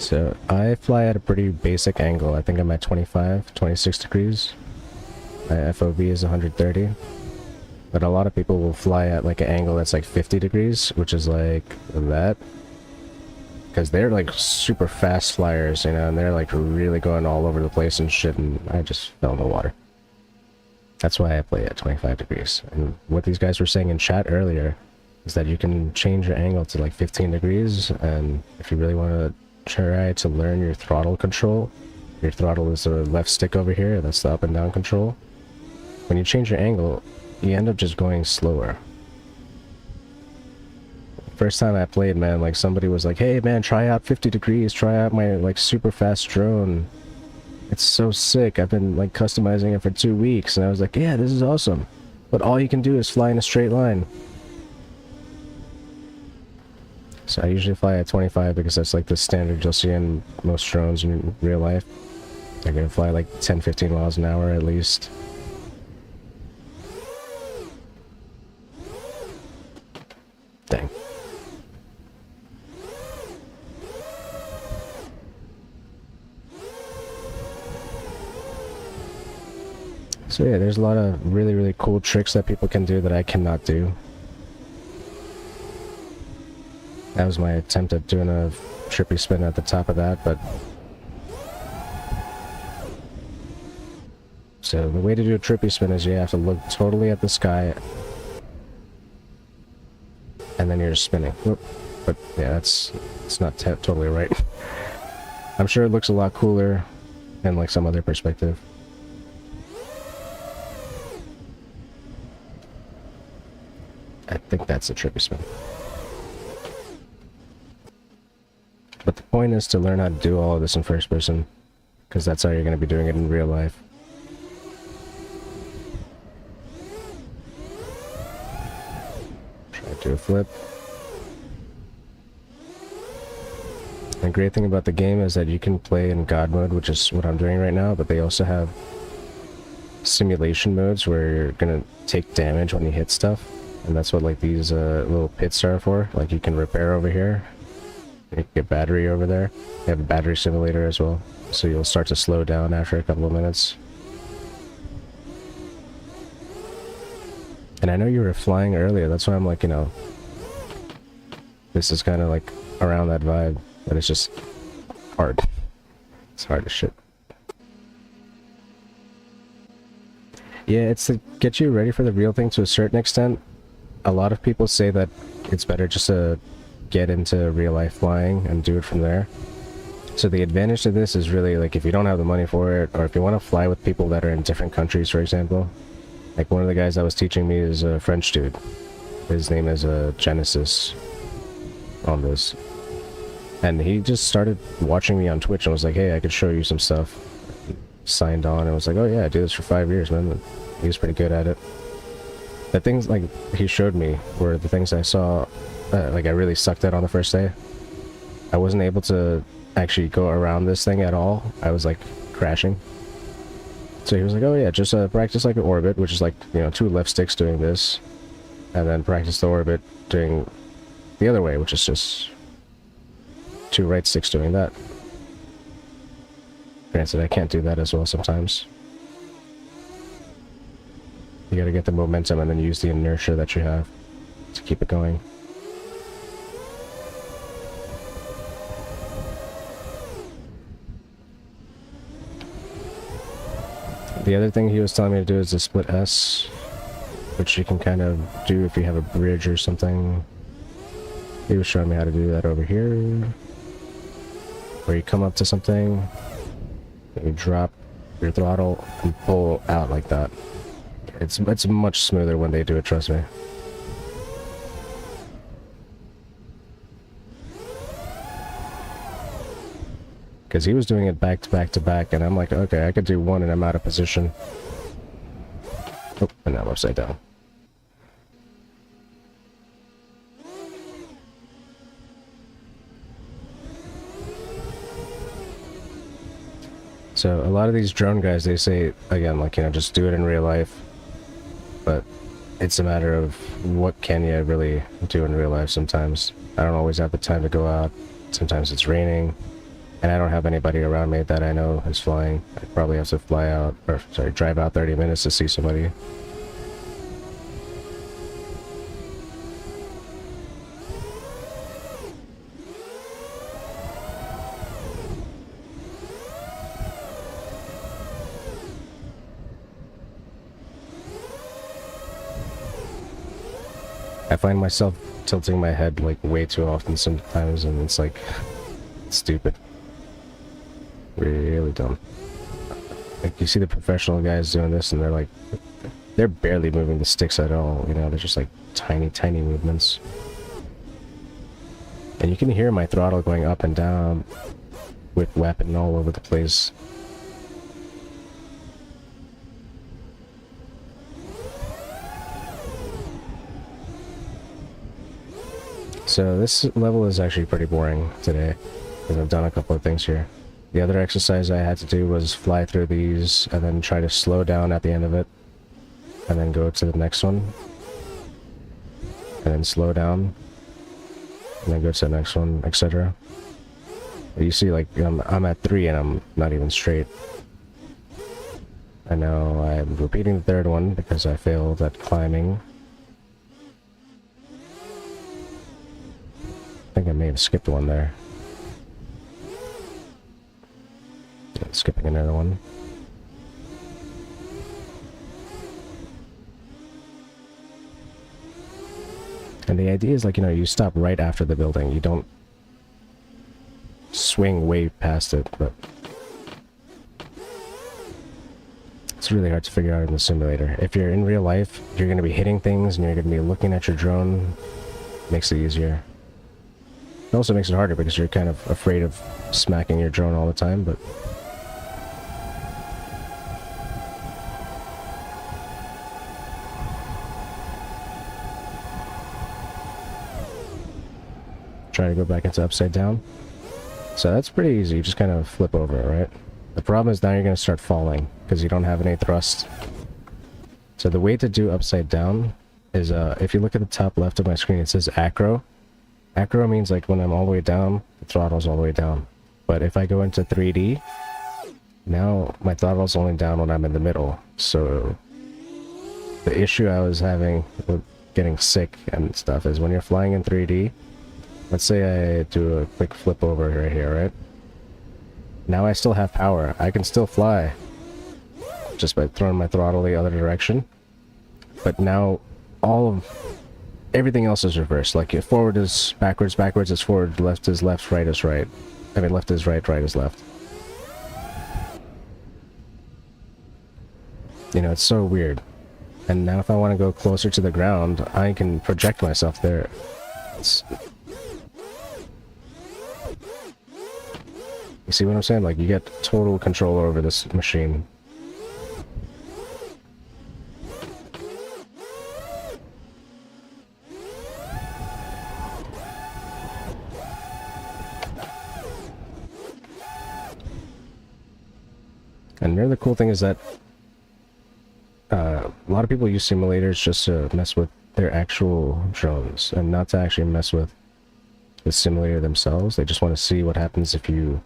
So I fly at a pretty basic angle. I think I'm at 25, 26 degrees. My FOV is 130. But a lot of people will fly at like an angle that's like 50 degrees, which is like that. Because they're like super fast flyers, you know, and they're like really going all over the place and shit, and I just fell in the water. That's why I play at 25 degrees. And what these guys were saying in chat earlier is that you can change your angle to like 15 degrees, and if you really want to try to learn your throttle control, your throttle is the left stick over here, that's the up and down control. When you change your angle, you end up just going slower. First time I played, man, like somebody was like, hey man, try out 50 degrees, try out my like super fast drone. It's so sick, I've been like customizing it for 2 weeks, and I was like, yeah, this is awesome. But all you can do is fly in a straight line. So I usually fly at 25 because that's like the standard you'll see in most drones in real life. They're gonna fly like 10-15 miles an hour at least. Dang. So yeah, there's a lot of really cool tricks that people can do that I cannot do. That was my attempt at doing a trippy spin at the top of that, but... So the way to do a trippy spin is you have to look totally at the sky, and then you're just spinning. Whoop. But yeah, it's not totally right. I'm sure it looks a lot cooler in like some other perspective. I think that's a trippy spin. But the point is to learn how to do all of this in first person, because that's how you're going to be doing it in real life. Try to do a flip. The great thing about the game is that you can play in God mode, which is what I'm doing right now, but they also have simulation modes where you're going to take damage when you hit stuff. And that's what like these little pits are for. Like you can repair over here. You can get battery over there. They have a battery simulator as well. So you'll start to slow down after a couple of minutes. And I know you were flying earlier. That's why I'm like, you know, this is kind of like around that vibe. But it's just hard. It's hard as shit. Yeah, it's to get you ready for the real thing to a certain extent. A lot of people say that it's better just to get into real life flying and do it from there. So the advantage to this is really like if you don't have the money for it, or if you want to fly with people that are in different countries, for example. Like one of the guys that was teaching me is a French dude. His name is Genesis on this. And he just started watching me on Twitch and was like, hey, I could show you some stuff. Signed on and was like, oh yeah, I do this for 5 years, man. He was pretty good at it. The things like he showed me were the things I saw like I really sucked at on the first day. I wasn't able to actually go around this thing at all. I was like crashing. So he was like, oh yeah, just practice like an orbit, which is like, you know, 2 left sticks doing this, and then practice the orbit doing the other way, which is just 2 right sticks doing that. Granted, I can't do that as well sometimes. You gotta get the momentum and then use the inertia that you have to keep it going. The other thing he was telling me to do is the split S, which you can kind of do if you have a bridge or something. He was showing me how to do that over here, where you come up to something, you drop your throttle and pull out like that. It's much smoother when they do it, trust me. Because he was doing it back to back to back, and I'm like, okay, I could do one and I'm out of position. Oh, and now I'm upside down. So a lot of these drone guys, they say, again, like, you know, just do it in real life. But it's a matter of what can you really do in real life sometimes. I don't always have the time to go out. Sometimes it's raining. And I don't have anybody around me that I know is flying. I probably have to fly out, or sorry, drive out 30 minutes to see somebody. I find myself tilting my head like way too often sometimes, and it's like stupid. Really dumb. Like you see the professional guys doing this and they're barely moving the sticks at all, you know, they're just like tiny movements. And you can hear my throttle going up and down with weapon all over the place. So this level is actually pretty boring today, because I've done a couple of things here. The other exercise I had to do was fly through these, and then try to slow down at the end of it, and then go to the next one, and then slow down, and then go to the next one, etc. You see, like, I'm at 3 and I'm not even straight. I know I'm repeating the third one because I failed at climbing. I think I may have skipped one there. Yeah, skipping another one. And the idea is, like, you know, you stop right after the building. You don't swing way past it, but it's really hard to figure out in the simulator. If you're in real life, you're going to be hitting things and you're going to be looking at your drone. Makes it easier. It also makes it harder because you're kind of afraid of smacking your drone all the time, but try to go back into upside down. So that's pretty easy, you just kind of flip over it, right? The problem is now you're going to start falling because you don't have any thrust. So the way to do upside down is, if you look at the top left of my screen, it says acro. Acro means like when I'm all the way down, the throttle's all the way down. But if I go into 3D, now my throttle's only down when I'm in the middle. So the issue I was having with getting sick and stuff is when you're flying in 3D, let's say I do a quick flip over right here, right? Now I still have power. I can still fly just by throwing my throttle the other direction. But now everything else is reversed. Like if forward is backwards, backwards is forward, left is left, right is right. I mean, left is right, right is left. You know, it's so weird. And now if I want to go closer to the ground, I can project myself there. You see what I'm saying? Like, you get total control over this machine. And the cool thing is that a lot of people use simulators just to mess with their actual drones and not to actually mess with the simulator themselves. They just want to see what happens if you...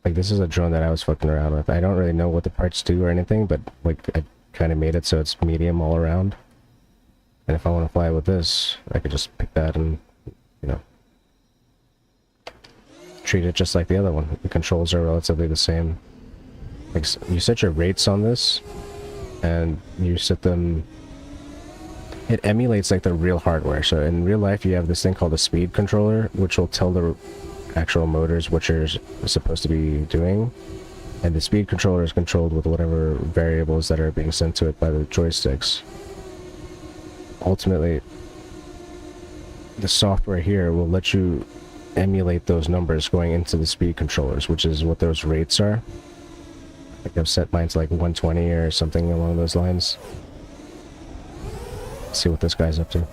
Like, this is a drone that I was fucking around with. I don't really know what the parts do or anything, but like I kind of made it so it's medium all around. And if I want to fly with this, I could just pick that and, you know, treat it just like the other one. The controls are relatively the same. Like, you set your rates on this, and you set them... It emulates like the real hardware. So in real life, you have this thing called a speed controller, which will tell the actual motors what you're supposed to be doing. And the speed controller is controlled with whatever variables that are being sent to it by the joysticks. Ultimately, the software here will let you emulate those numbers going into the speed controllers, which is what those rates are. Like I've set mine to like 120 or something along those lines. Let's see what this guy's up to.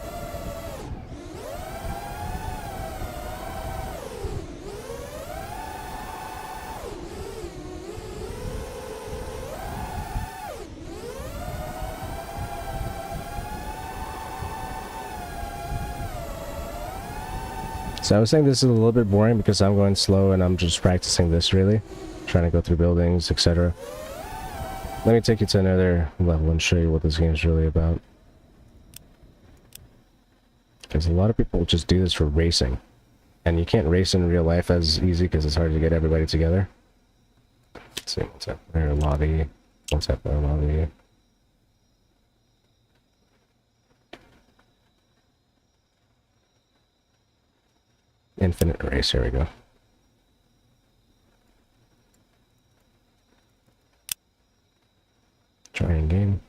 So I was saying this is a little bit boring because I'm going slow and I'm just practicing this really. Trying to go through buildings, etc. Let me take you to another level and show you what this game is really about. Because a lot of people just do this for racing. And you can't race in real life as easy because it's hard to get everybody together. Let's see, what's up there? Lobby. What's up there? Lobby. Infinite race, here we go. Trying game.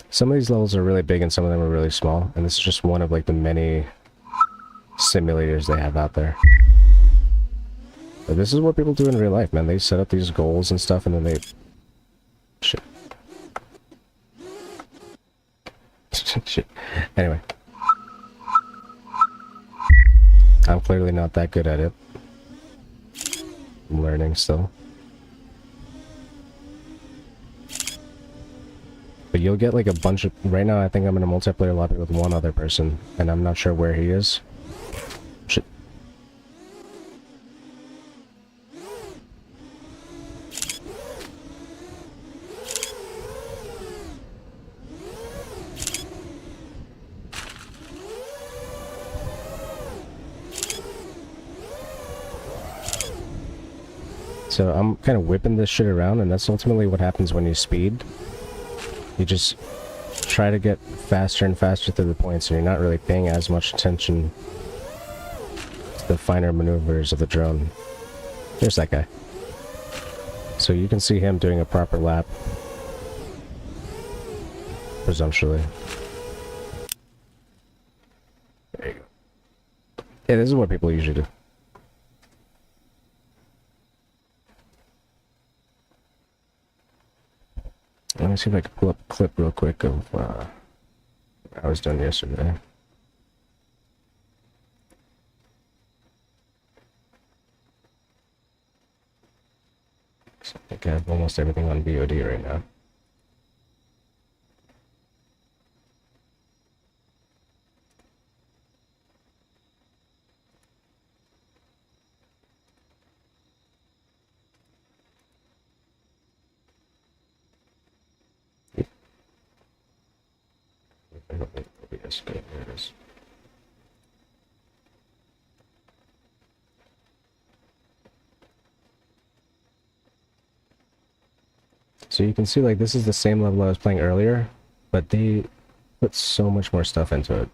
Some of these levels are really big and some of them are really small, and this is just one of like the many simulators they have out there. But this is what people do in real life, man. They set up these goals and stuff and then they... Shit. Shit. Anyway. I'm clearly not that good at it. I'm learning still. But you'll get like a bunch of... Right now I think I'm in a multiplayer lobby with one other person, and I'm not sure where he is. Shit. So I'm kind of whipping this shit around, and that's ultimately what happens when you speed. You just try to get faster and faster through the points, and you're not really paying as much attention to the finer maneuvers of the drone. There's that guy. So you can see him doing a proper lap. Presumptually. There you go. Yeah, this is what people usually do. Let me see if I can pull up a clip real quick of what I was doing yesterday. So I think I have almost everything on VOD right now. OBS, good, there it is. So you can see like this is the same level I was playing earlier, but they put so much more stuff into it.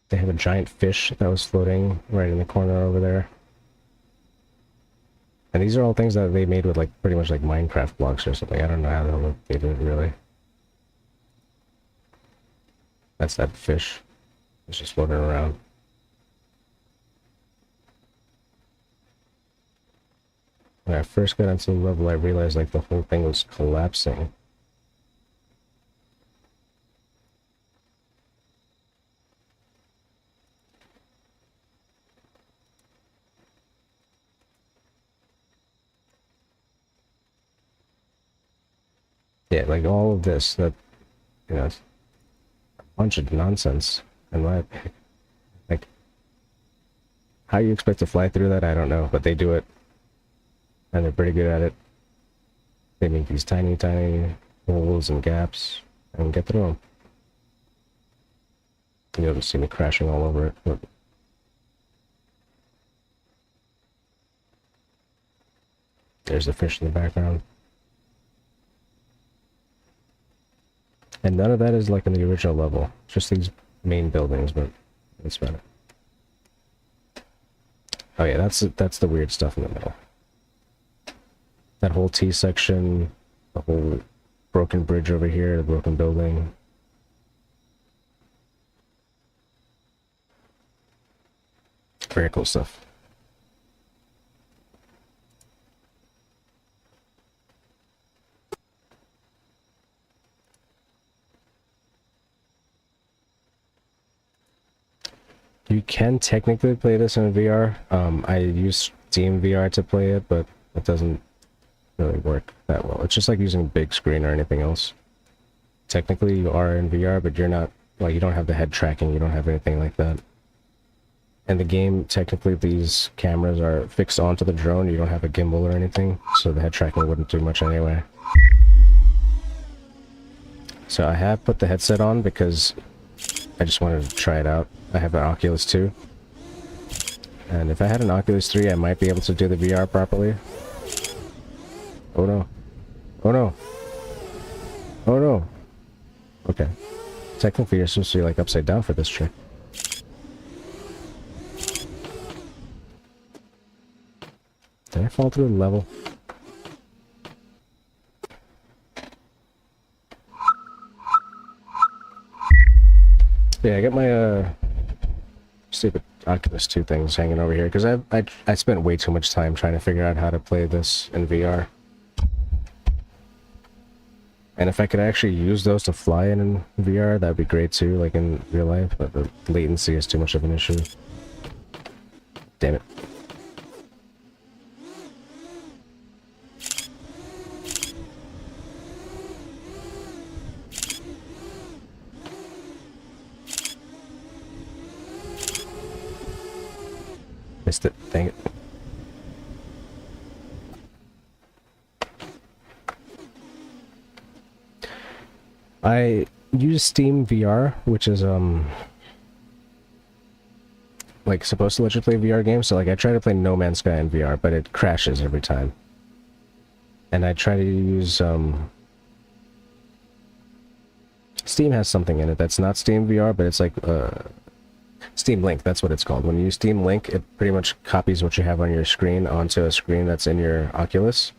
They have a giant fish that was floating right in the corner over there. And these are all things that they made with like pretty much like Minecraft blocks or something. I don't know how the hell they did it really. That's that fish. It's just floating around. When I first got onto the level, I realized like the whole thing was collapsing. Yeah, like all of this, that, you know, it's a bunch of nonsense. And like, how you expect to fly through that, I don't know, but they do it. And they're pretty good at it. They make these tiny, tiny holes and gaps and get through them. You'll just see me crashing all over it. Look. There's the fish in the background. And none of that is like in the original level. Just these main buildings, but that's about it. Oh yeah, that's the weird stuff in the middle. That whole T section, the whole broken bridge over here, the broken building. Very cool stuff. You can technically play this in VR. I use Steam VR to play it, but it doesn't really work that well. It's just like using a big screen or anything else. Technically you are in VR, but you're not, like, you don't have the head tracking, you don't have anything like that. In the game, technically these cameras are fixed onto the drone, you don't have a gimbal or anything, so the head tracking wouldn't do much anyway. So I have put the headset on because I just wanted to try it out. I have an Oculus 2. And if I had an Oculus 3, I might be able to do the VR properly. Oh no. Oh no. Oh no. Okay. Technically you're supposed to be like upside down for this trick. Did I fall through the level? Yeah, I got my stupid Oculus 2 things hanging over here because I spent way too much time trying to figure out how to play this in VR. And if I could actually use those to fly in VR, that'd be great too, like in real life, but the latency is too much of an issue. Damn it. Missed it, dang it. I use Steam VR, which is like supposed to let you play VR games. So like I try to play No Man's Sky in VR, but it crashes every time. And I try to use Steam has something in it that's not Steam VR, but it's like Steam Link, that's what it's called. When you use Steam Link, it pretty much copies what you have on your screen onto a screen that's in your Oculus.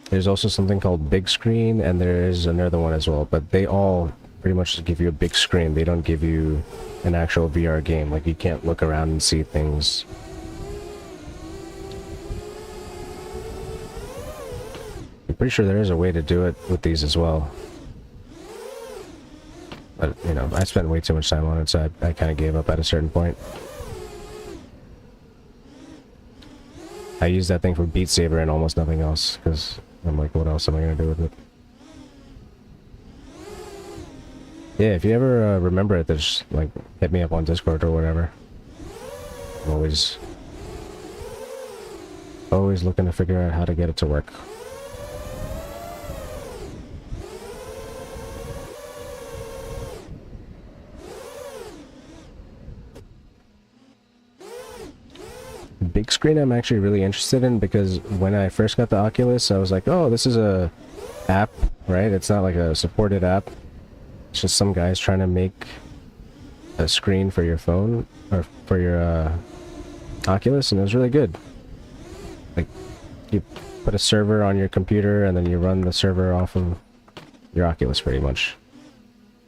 There's also something called Big Screen, and there's another one as well, but they all pretty much just give you a big screen. They don't give you an actual VR game. Like, you can't look around and see things. I'm pretty sure there is a way to do it with these as well. But, you know, I spent way too much time on it, so I kind of gave up at a certain point. I used that thing for Beat Saber and almost nothing else, because I'm like, what else am I going to do with it? Yeah, if you ever remember it, just, like, hit me up on Discord or whatever. I'm always looking to figure out how to get it to work. Big screen I'm actually really interested in, because when I first got the Oculus, I was like, oh, this is a app, right? It's not like a supported app. It's just some guys trying to make a screen for your phone, or for your Oculus, and it was really good. Like, you put a server on your computer, and then you run the server off of your Oculus, pretty much.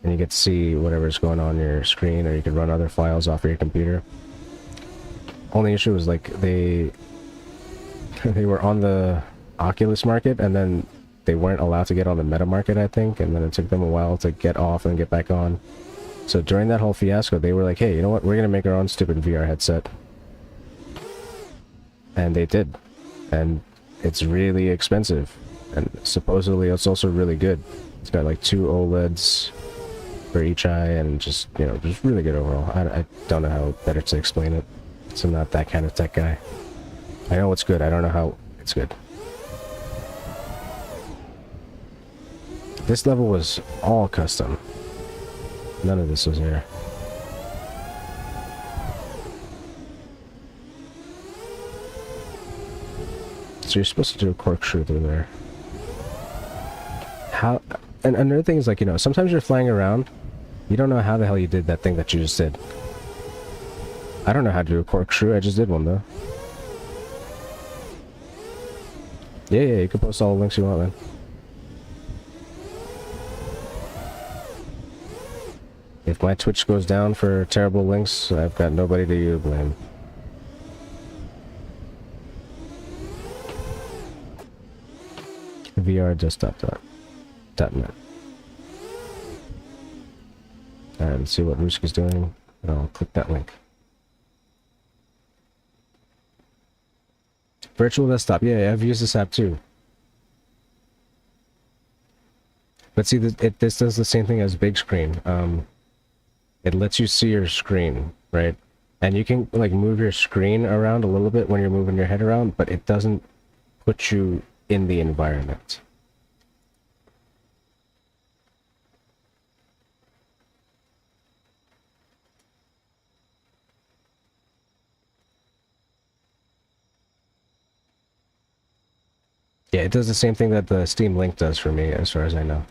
And you get to see whatever's going on your screen, or you can run other files off of your computer. Only issue was, like, they were on the Oculus market, and then they weren't allowed to get on the Meta market, I think, and then it took them a while to get off and get back on. So during that whole fiasco, they were like, hey, you know what, we're gonna make our own stupid VR headset. And they did. And it's really expensive. And supposedly it's also really good. It's got like 2 OLEDs for each eye, and just, you know, just really good overall. I don't know how better to explain it. So I'm not that kind of tech guy. I know it's good, I don't know how it's good. This level was all custom. None of this was here. So you're supposed to do a corkscrew through there. How... And another thing is, like, you know, sometimes you're flying around, you don't know how the hell you did that thing that you just did. I don't know how to do a corkscrew, I just did one though. Yeah, you can post all the links you want, man. If my Twitch goes down for terrible links, I've got nobody to blame. VRDesktop.net. and see what Ruski's doing, and I'll click that link. Virtual desktop, yeah, I've used this app too. But see, this does the same thing as big screen. It lets you see your screen, right? And you can like move your screen around a little bit when you're moving your head around, but it doesn't put you in the environment. Yeah, it does the same thing that the Steam Link does for me, as far as I know.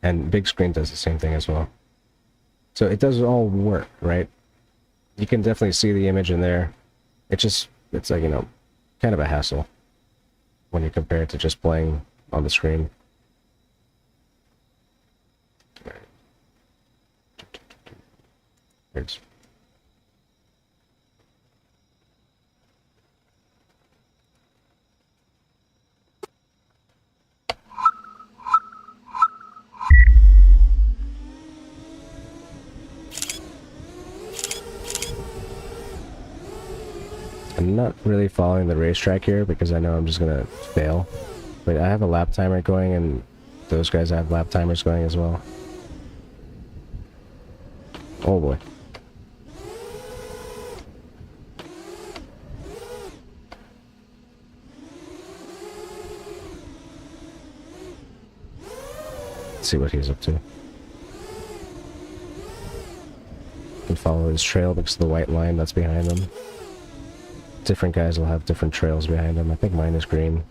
And big screen does the same thing as well. So it does all work, right? You can definitely see the image in there. It's like, you know, kind of a hassle when you compare it to just playing on the screen. Here's I'm not really following the racetrack here because I know I'm just gonna fail. But I have a lap timer going, and those guys have lap timers going as well. Oh boy. Let's see what he's up to. You can follow his trail because of the white line that's behind him. Different guys will have different trails behind them. I think mine is green.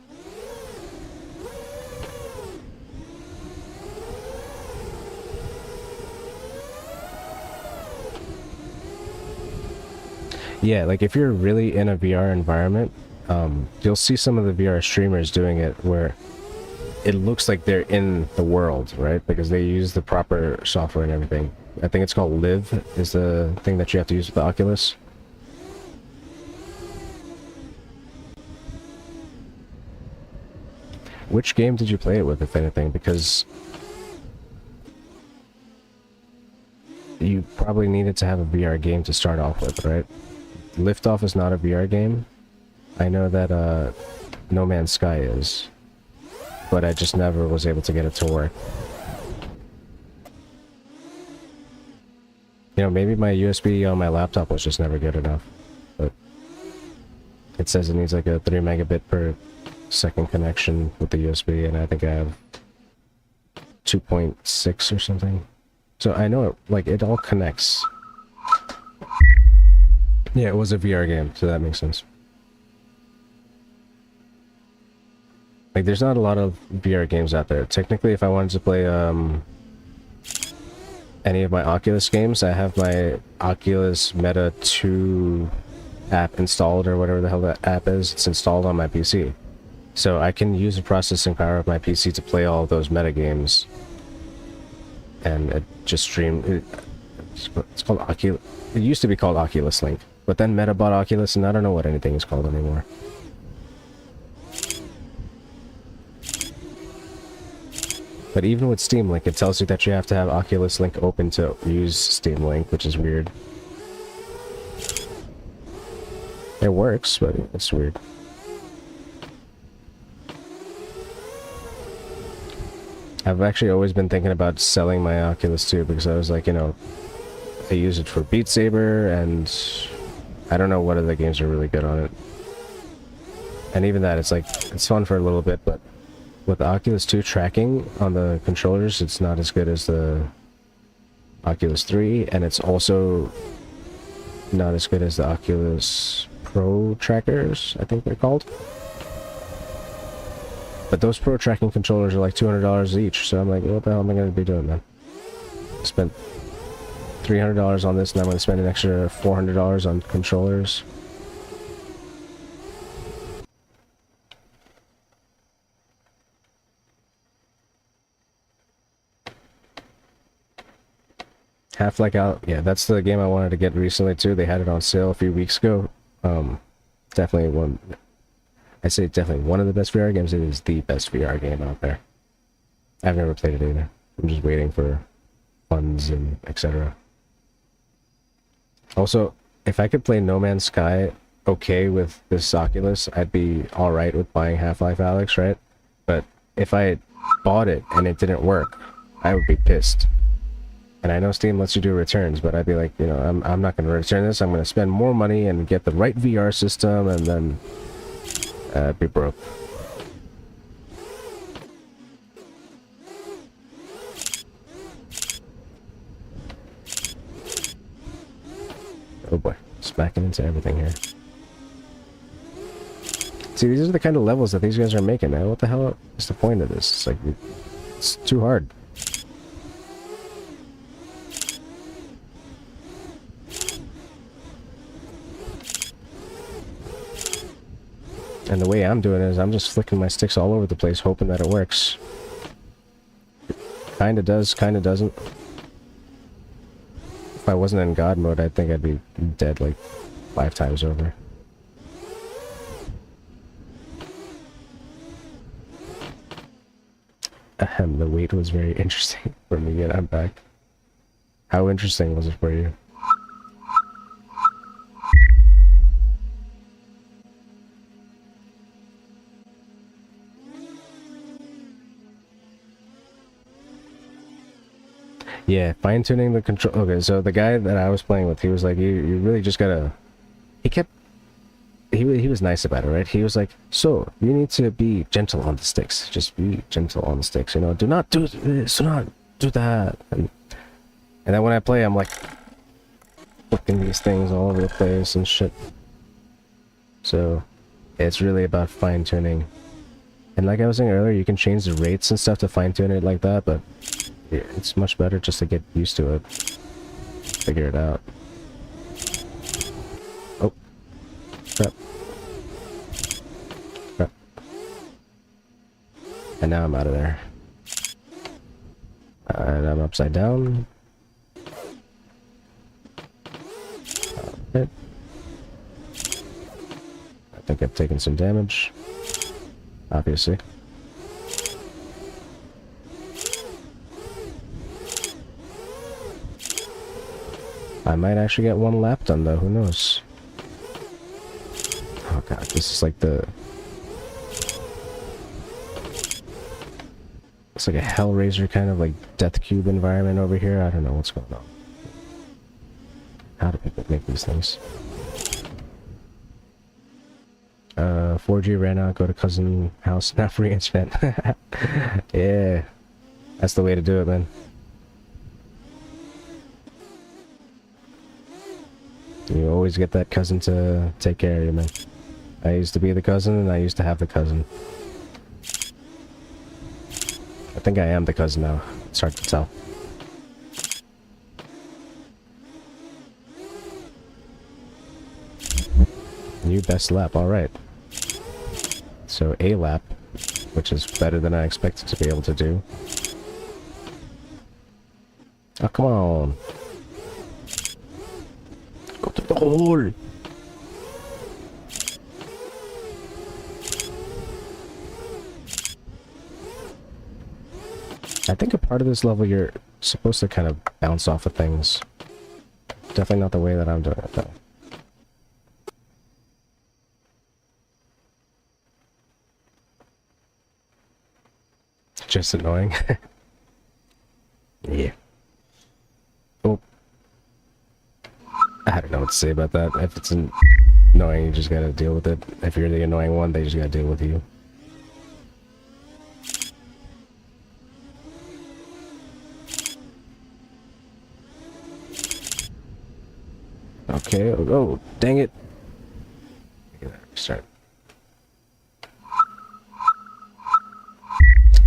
Yeah, like if you're really in a VR environment, you'll see some of the VR streamers doing it where it looks like they're in the world, right? Because they use the proper software and everything. I think it's called Live is the thing that you have to use with the Oculus. Which game did you play it with, if anything? Because you probably needed to have a VR game to start off with, right? Liftoff is not a VR game. I know that No Man's Sky is, but I just never was able to get it to work. You know, maybe my USB on my laptop was just never good enough, but it says it needs like a 3 megabit per second connection with the USB, and I think I have 2.6 or something. So I know it, like, it all connects. Yeah, it was a VR game, so that makes sense. Like, there's not a lot of VR games out there. Technically, if I wanted to play any of my Oculus games, I have my Oculus Meta 2 app installed, or whatever the hell that app is. It's installed on my PC. So I can use the processing power of my PC to play all of those meta games. And it just stream. It's called Oculus. It used to be called Oculus Link. But then Meta bought Oculus, and I don't know what anything is called anymore. But even with Steam Link, it tells you that you have to have Oculus Link open to use Steam Link, which is weird. It works, but it's weird. I've actually always been thinking about selling my Oculus 2 because I was like, you know, I use it for Beat Saber, and I don't know what other games are really good on it. And even that, it's like, it's fun for a little bit, but with the Oculus 2 tracking on the controllers, it's not as good as the Oculus 3, and it's also not as good as the Oculus Pro trackers, I think they're called. But those Pro tracking controllers are like $200 each, so I'm like, what the hell am I going to be doing, man? I spent $300 on this, and I'm going to spend an extra $400 on controllers. Half-Life Out, yeah, that's the game I wanted to get recently too. They had it on sale a few weeks ago. Definitely one. I say definitely one of the best VR games. It is the best VR game out there. I've never played it either. I'm just waiting for funds and etc. Also, if I could play No Man's Sky okay with this Oculus, I'd be alright with buying Half-Life Alyx, right? But if I bought it and it didn't work, I would be pissed. And I know Steam lets you do returns, but I'd be like, you know, I'm not going to return this. I'm going to spend more money and get the right VR system, and then be broke. Oh boy, smacking into everything here. See, these are the kind of levels that these guys are making, man. What the hell is the point of this? It's like, it's too hard. And the way I'm doing it is I'm just flicking my sticks all over the place, hoping that it works. Kinda does, kinda doesn't. If I wasn't in God mode, I think I'd be dead like 5 times over. The wait was very interesting for me, and I'm back. How interesting was it for you? Yeah, fine-tuning the control. Okay, so the guy that I was playing with, he was like, you really just gotta... He kept... He was nice about it, right? He was like, so, you need to be gentle on the sticks. Just be gentle on the sticks, you know? Do not do this, do not do that. And then when I play, I'm like... flicking these things all over the place and shit. So, it's really about fine-tuning. And like I was saying earlier, you can change the rates and stuff to fine-tune it like that, but... yeah, it's much better just to get used to it. Figure it out. Oh. Crap. Crap. And now I'm out of there. And I'm upside down. Okay. I think I've taken some damage. Obviously. I might actually get one lap done though, who knows? Oh god, this is like the... it's like a Hellraiser kind of like Death Cube environment over here. I don't know what's going on. How do people make these things? 4G ran out, go to cousin house, not free internet. Yeah, that's the way to do it, man. You always get that cousin to take care of you, man. I used to be the cousin, and I used to have the cousin. I think I am the cousin now. It's hard to tell. New best lap, alright. So a lap, which is better than I expected to be able to do. Oh, come on. Go to the hole. I think a part of this level you're supposed to kind of bounce off of things. Definitely not the way that I'm doing it though. Just annoying. Yeah. Oh. I don't know what to say about that. If it's annoying, you just gotta deal with it. If you're the annoying one, they just gotta deal with you. Okay, oh, dang it. Restart.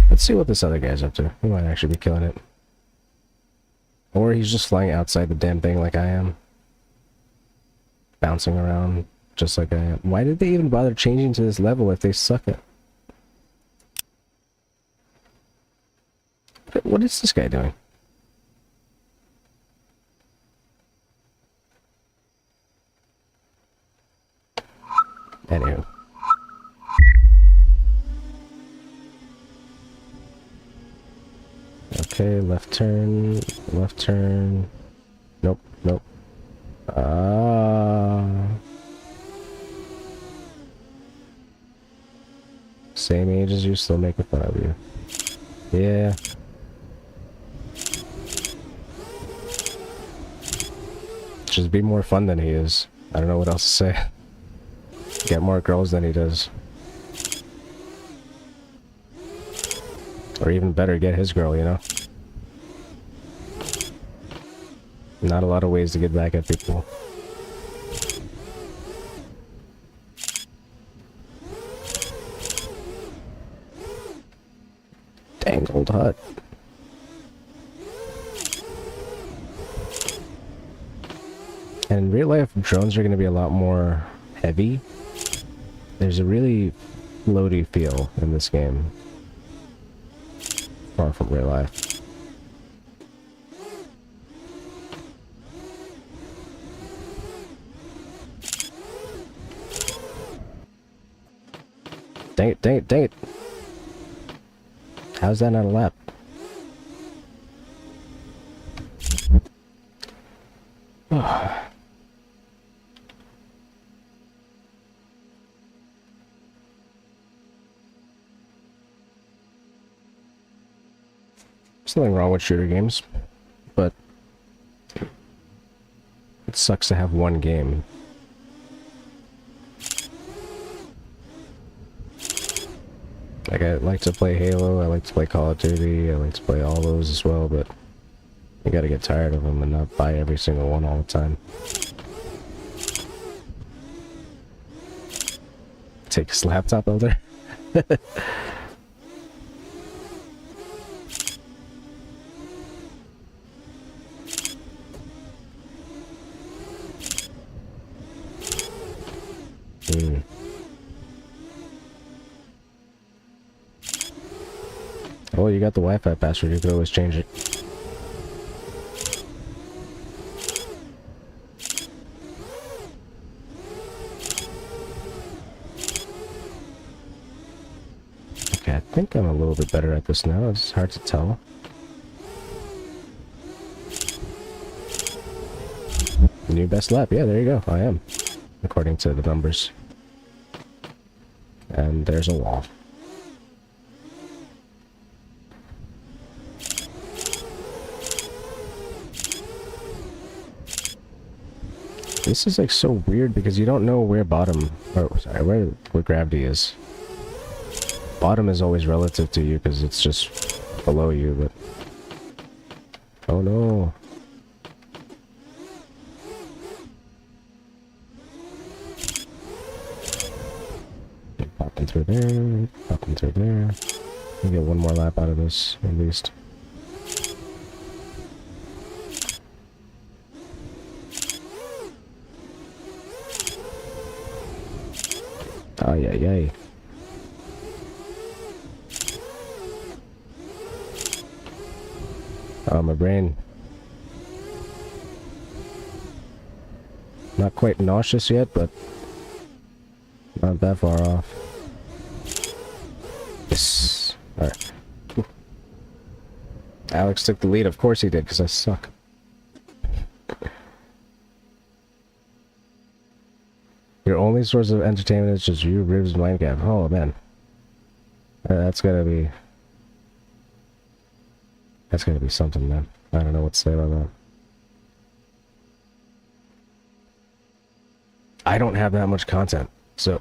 Let's see what this other guy's up to. He might actually be killing it. Or he's just flying outside the damn thing like I am. Bouncing around just like I am. Why did they even bother changing to this level if they suck at... What is this guy doing? Anywho. Okay, left turn, left turn. Nope, nope. Same age as you, still making fun of you. Yeah. Just be more fun than he is. I don't know what else to say. Get more girls than he does. Or even better, get his girl, you know? Not a lot of ways to get back at people. Dang old hut. And in real life, drones are going to be a lot more heavy. There's a really floaty feel in this game. Far from real life. Dang it, dang it, dang it. How's that not a lap? There's nothing wrong with shooter games, but it sucks to have one game. Like, I like to play Halo, I like to play Call of Duty, I like to play all those as well, but you gotta get tired of them and not buy every single one all the time. Take his laptop over there. Oh, you got the Wi-Fi password, you could always change it. Okay, I think I'm a little bit better at this now, it's hard to tell. New best lap, yeah, there you go, I am. According to the numbers. And there's a wall. This is like so weird because you don't know where bottom, or sorry, where gravity is. Bottom is always relative to you because it's just below you, but... Oh no. Popping through there, popping through there. We'll get one more lap out of this, at least. Ay, ay, ay. Oh, my brain. Not quite nauseous yet, but not that far off. Yes. Alright. Alex took the lead. Of course he did, because I suck. Your only source of entertainment is just you, Ribs, Minecraft. Oh, man. That's gotta be... That's gotta be something, man. I don't know what to say about that. I don't have that much content, so...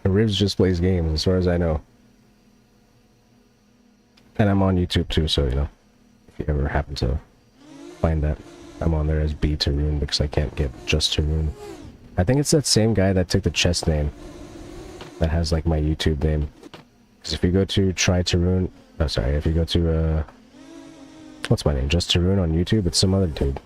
Ribs just plays games, as far as I know. And I'm on YouTube too, so, you know. If you ever happen to find that, I'm on there as B Tarun, because I can't get just Tarun. I think it's that same guy that took the chest name that has like my YouTube name. Because if you go to Try Tarun, oh sorry, if you go to what's my name? Just Tarun on YouTube, it's some other dude.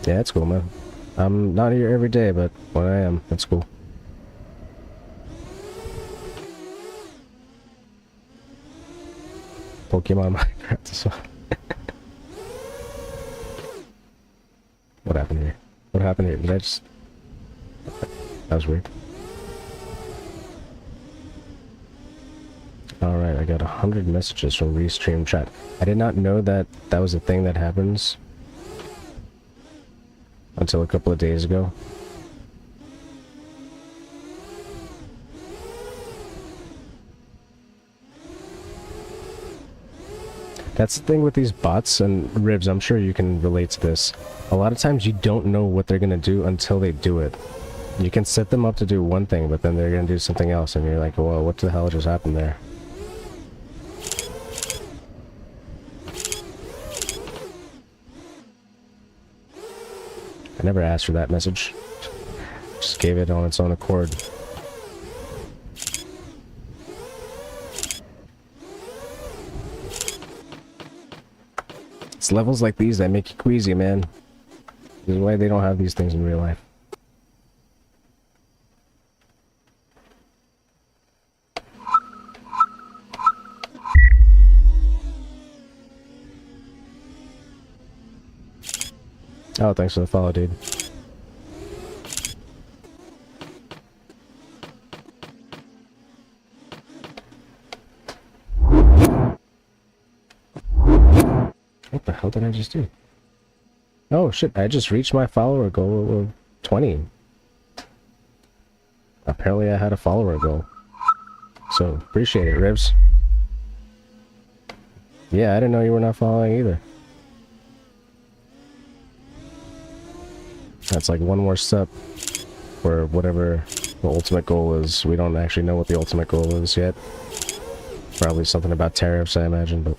Yeah, it's cool, man. I'm not here every day, but when I am, it's cool. Pokemon Minecraft as well. What happened here? What happened here? Did I just... That was weird. Alright, I got 100 messages from Restream chat. I did not know that that was a thing that happens until a couple of days ago. That's the thing with these bots, and Ribs, I'm sure you can relate to this. A lot of times you don't know what they're gonna do until they do it. You can set them up to do one thing, but then they're gonna do something else, and you're like, well, what the hell just happened there? I never asked for that message. Just gave it on its own accord. It's levels like these that make you queasy, man. This is why they don't have these things in real life. Oh, thanks for the follow, dude. What the hell did I just do? Oh shit, I just reached my follower goal of 20. Apparently I had a follower goal. So, appreciate it, Ribs. Yeah, I didn't know you were not following either. That's like one more step for whatever the ultimate goal is. We don't actually know what the ultimate goal is yet. Probably something about tariffs, I imagine, but...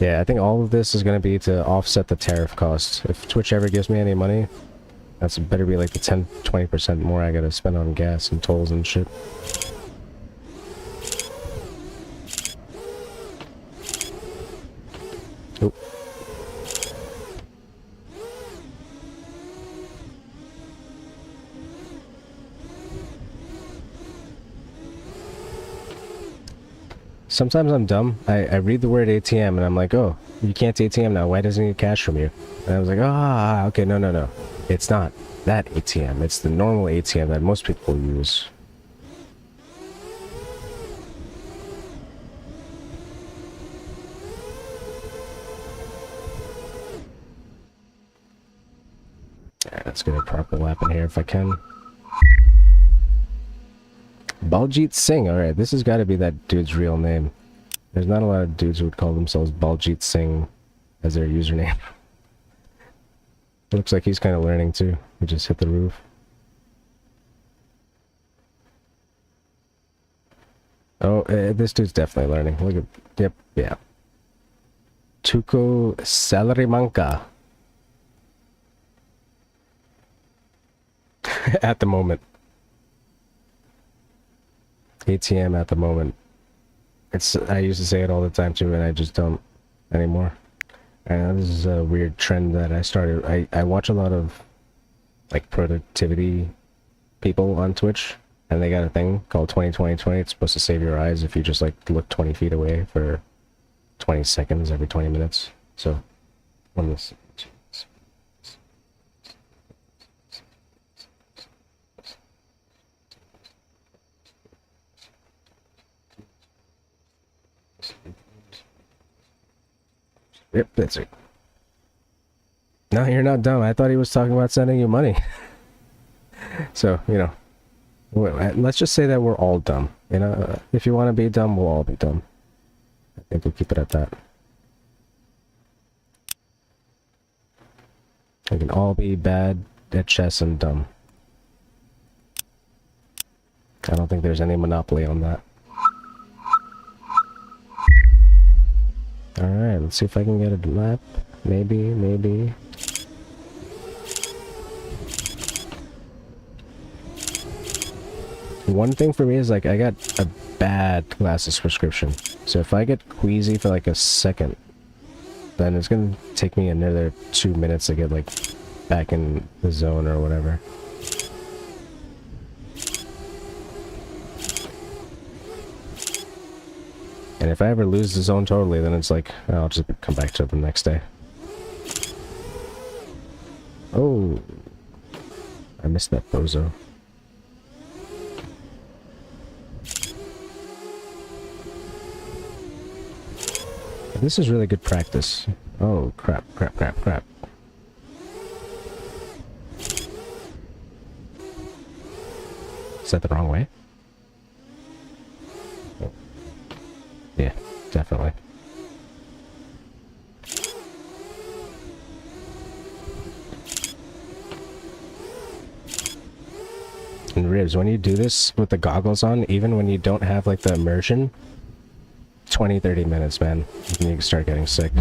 yeah, I think all of this is going to be to offset the tariff cost. If Twitch ever gives me any money, that's better be like the 10-20% more I gotta spend on gas and tolls and shit. Oop. Sometimes I'm dumb. I read the word ATM and I'm like, oh, you can't ATM now. Why doesn't it need cash from you? And I was like, ah, okay, no. It's not that ATM. It's the normal ATM that most people use. Alright, let's get a proper lap in here if I can. Baljit Singh. Alright, this has got to be that dude's real name. There's not a lot of dudes who would call themselves Baljit Singh as their username. Looks like he's kind of learning too. He just hit the roof. Oh, this dude's definitely learning. Look at... yep, yeah. Tuco Salarimanca. At the moment. ATM at the moment. It's, I used to say it all the time too, and I just don't anymore. And this is a weird trend that I started. I watch a lot of like productivity people on Twitch, and they got a thing called 20-20-20. It's supposed to save your eyes if you just like look 20 feet away for 20 seconds every 20 minutes. So, one of this. Yep, that's it. No, you're not dumb. I thought he was talking about sending you money. So, you know, let's just say that we're all dumb. You know, if you want to be dumb, we'll all be dumb. I think we'll keep it at that. We can all be bad at chess and dumb. I don't think there's any monopoly on that. Alright, let's see if I can get a map. Maybe. One thing for me is like I got a bad glasses prescription. So if I get queasy for like a second, then it's gonna take me another 2 minutes to get like back in the zone or whatever. And if I ever lose the zone totally, then it's like, I'll just come back to it the next day. Oh. I missed that bozo. This is really good practice. Oh, crap, crap, crap, crap. Is that the wrong way? Yeah, definitely. And Ribs, when you do this with the goggles on, even when you don't have like the immersion, 20-30 minutes, man, and you start getting sick.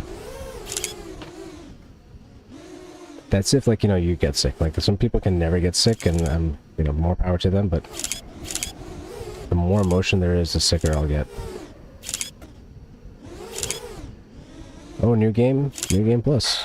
That's if, like, you know, you get sick. Like, some people can never get sick, and you know, more power to them, but the more emotion there is, the sicker I'll get. Oh, new game plus.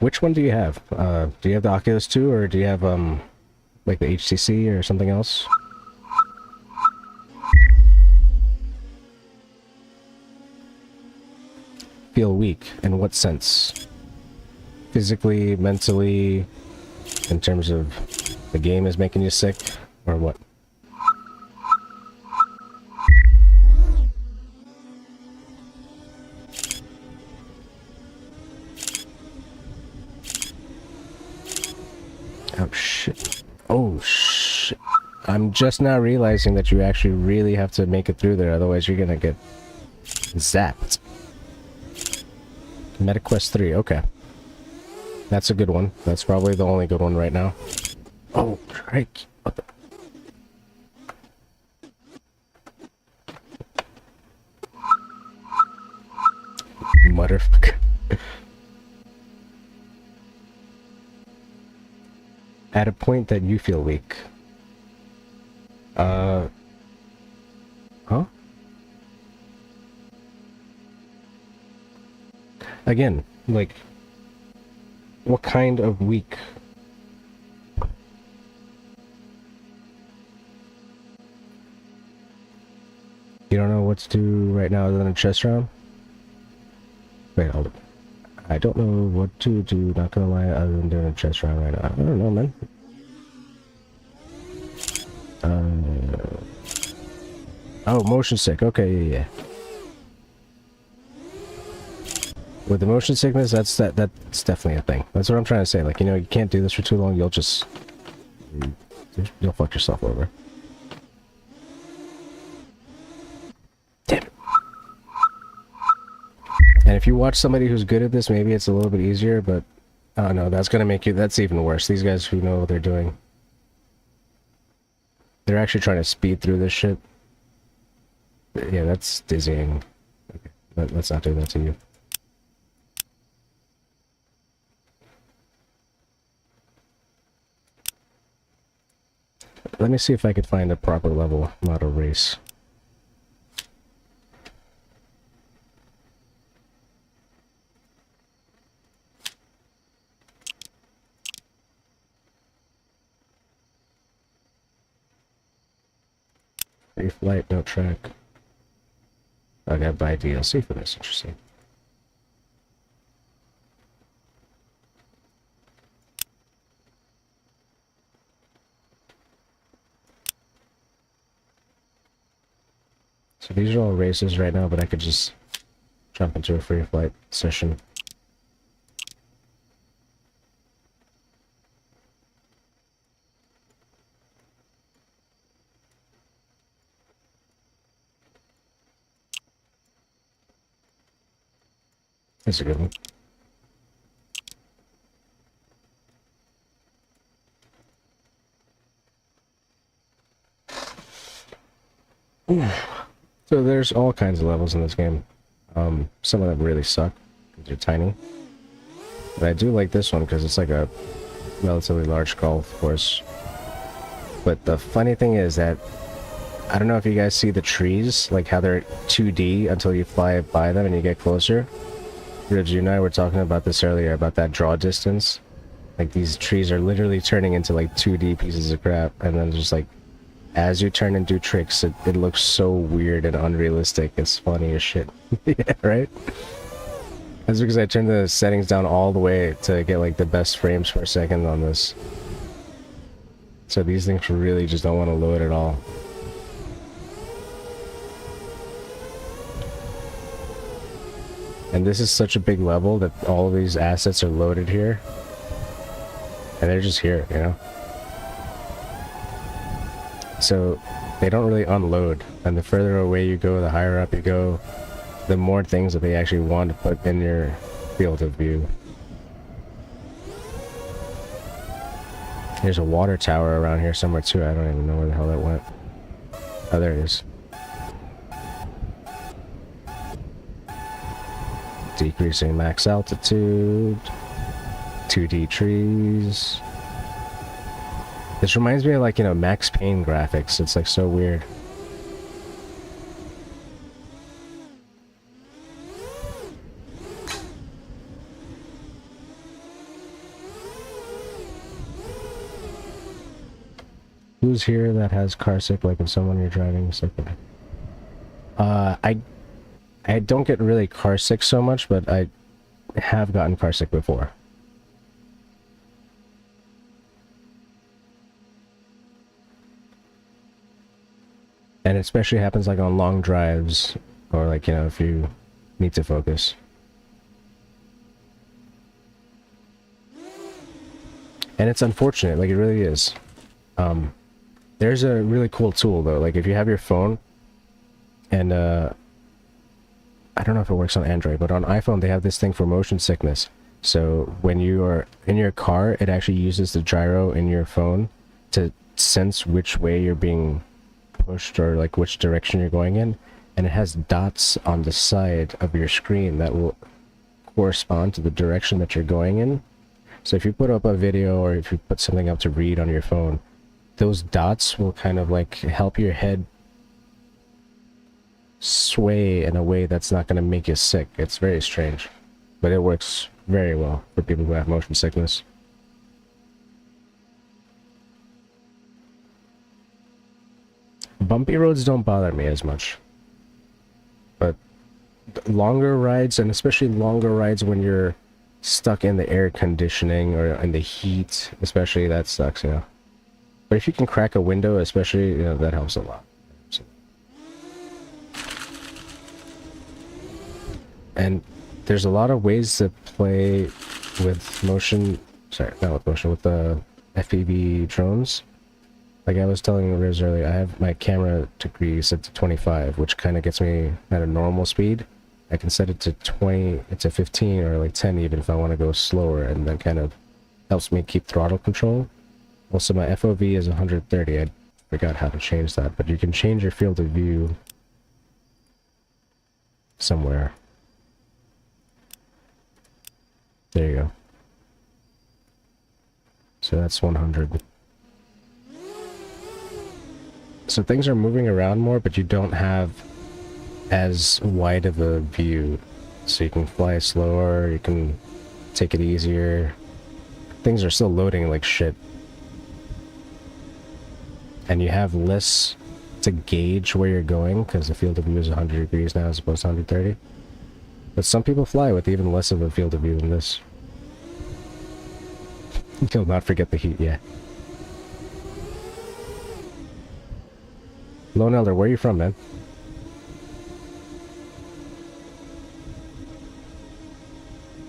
Which one do you have? Do you have the Oculus 2, or do you have, like the HTC or something else? Feel weak, in what sense? Physically, mentally, in terms of the game is making you sick, or what? Oh shit. Oh shit. I'm just now realizing that you actually really have to make it through there, otherwise you're gonna get zapped. MetaQuest 3, okay. That's a good one. That's probably the only good one right now. Oh, crikey. What the... Motherfucker. At a point that you feel weak. Huh? Again, like, what kind of weak? You don't know what to do right now other than a chess round? Wait, hold up. I don't know what to do, not gonna lie, other than doing a chess round right now. I don't know, man. Oh, motion sick. Okay, yeah. With the motion sickness, that's definitely a thing. That's what I'm trying to say. Like, you know, you can't do this for too long. You'll fuck yourself over. Damn it. And if you watch somebody who's good at this, maybe it's a little bit easier, but I don't know, that's gonna make you, that's even worse. These guys who know what they're doing. They're actually trying to speed through this shit. Yeah, that's dizzying. Okay, let's not do that to you. Let me see if I could find a proper level model race. Free flight, no track. I gotta buy DLC for this, interesting. So these are all races right now, but I could just jump into a free flight session. That's a good one. Ooh. So there's all kinds of levels in this game. Some of them really suck because they're tiny. But I do like this one because it's like a relatively large golf course. But the funny thing is that I don't know if you guys see the trees, like how they're 2D until you fly by them and you get closer. Ribs, you and I were talking about this earlier, about that draw distance. Like, these trees are literally turning into like 2D pieces of crap, and then just like as you turn and do tricks, it looks so weird and unrealistic. It's funny as shit. Yeah, right? That's because I turned the settings down all the way to get like the best frames per second on this. So these things really just don't want to load at all. And this is such a big level that all of these assets are loaded here. And they're just here, you know? So they don't really unload. And the further away you go, the higher up you go, the more things that they actually want to put in your field of view. There's a water tower around here somewhere too. I don't even know where the hell that went. Oh, there it is. Decreasing max altitude. 2D trees. This reminds me of like, you know, Max Payne graphics. It's like so weird. Who's here that has car sick, like if someone you're driving is sick? I don't get really car sick so much, but I have gotten car sick before. And it especially happens like on long drives, or like, you know, if you need to focus. And it's unfortunate, like it really is. There's a really cool tool though, like if you have your phone, and I don't know if it works on Android, but on iPhone they have this thing for motion sickness. So when you are in your car, it actually uses the gyro in your phone to sense which way you're being pushed or like which direction you're going in, and it has dots on the side of your screen that will correspond to the direction that you're going in. So if you put up a video or if you put something up to read on your phone, those dots will kind of like help your head sway in a way that's not going to make you sick. It's very strange, but it works very well for people who have motion sickness. Bumpy roads don't bother me as much, but longer rides, and especially longer rides when you're stuck in the air conditioning or in the heat, especially, that sucks, you know. But if you can crack a window, especially, you know, that helps a lot. And there's a lot of ways to play with motion, sorry, not with motion, with the FPV drones. Like I was telling Riz earlier, I have my camera degree set to 25, which kind of gets me at a normal speed. I can set it to 20, to 15, or like 10 even if I want to go slower, and that kind of helps me keep throttle control. Also, my FOV is 130. I forgot how to change that, but you can change your field of view somewhere. There you go. So that's 100. So things are moving around more, but you don't have as wide of a view. So you can fly slower, you can take it easier. Things are still loading like shit. And you have less to gauge where you're going, because the field of view is 100 degrees now as opposed to 130. But some people fly with even less of a field of view than this. You'll not forget the heat, yeah. Lone Elder, where are you from, man?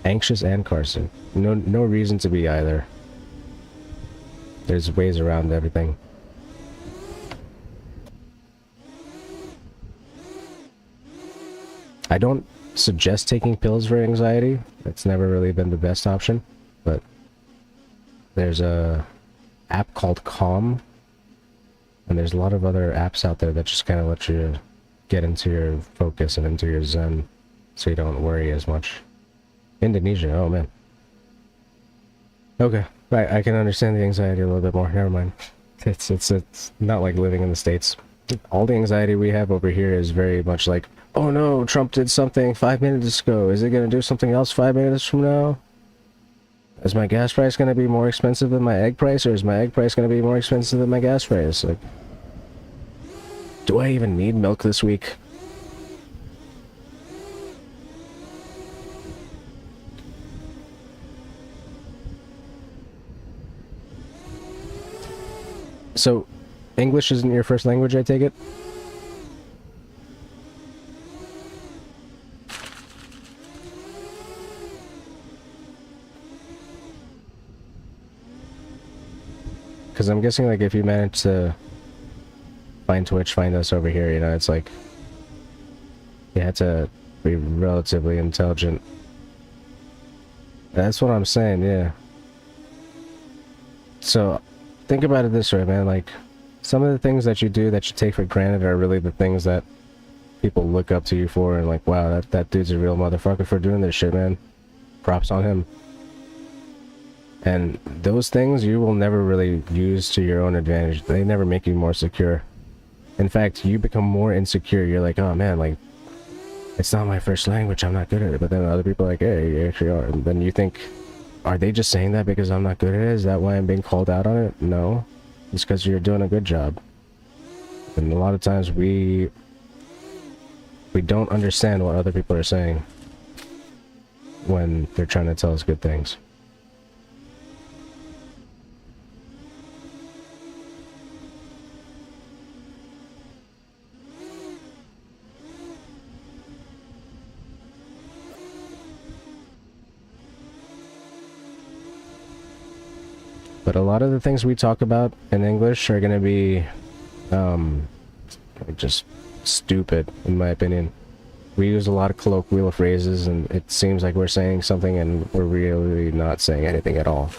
Anxious and Carson. No reason to be either. There's ways around everything. I don't suggest taking pills for anxiety. That's never really been the best option, but there's a app called Calm, and there's a lot of other apps out there that just kind of let you get into your focus and into your zen, so you don't worry as much. Indonesia, oh man. Okay, right, I can understand the anxiety a little bit more. Never mind. It's not like living in the States. All the anxiety we have over here is very much like, oh no, Trump did something 5 minutes ago. Is it going to do something else 5 minutes from now? Is my gas price going to be more expensive than my egg price, or is my egg price going to be more expensive than my gas price? Like, Do I even need milk this week? So, English isn't your first language, I take it? Because I'm guessing, like, if you manage to find Twitch, find us over here, you know, it's like you had to be relatively intelligent. That's what I'm saying, yeah. So, think about it this way, man, like, some of the things that you do that you take for granted are really the things that people look up to you for, and like, wow, that dude's a real motherfucker for doing this shit, man. Props on him. And those things you will never really use to your own advantage. They never make you more secure. In fact, you become more insecure. You're like, oh man, like, it's not my first language, I'm not good at it. But then other people are like, hey, you actually are. And then you think, are they just saying that because I'm not good at it? Is that why I'm being called out on it? No. It's because you're doing a good job. And a lot of times we don't understand what other people are saying when they're trying to tell us good things. But a lot of the things we talk about in English are going to be like just stupid, in my opinion. We use a lot of colloquial phrases, and it seems like we're saying something, and we're really not saying anything at all.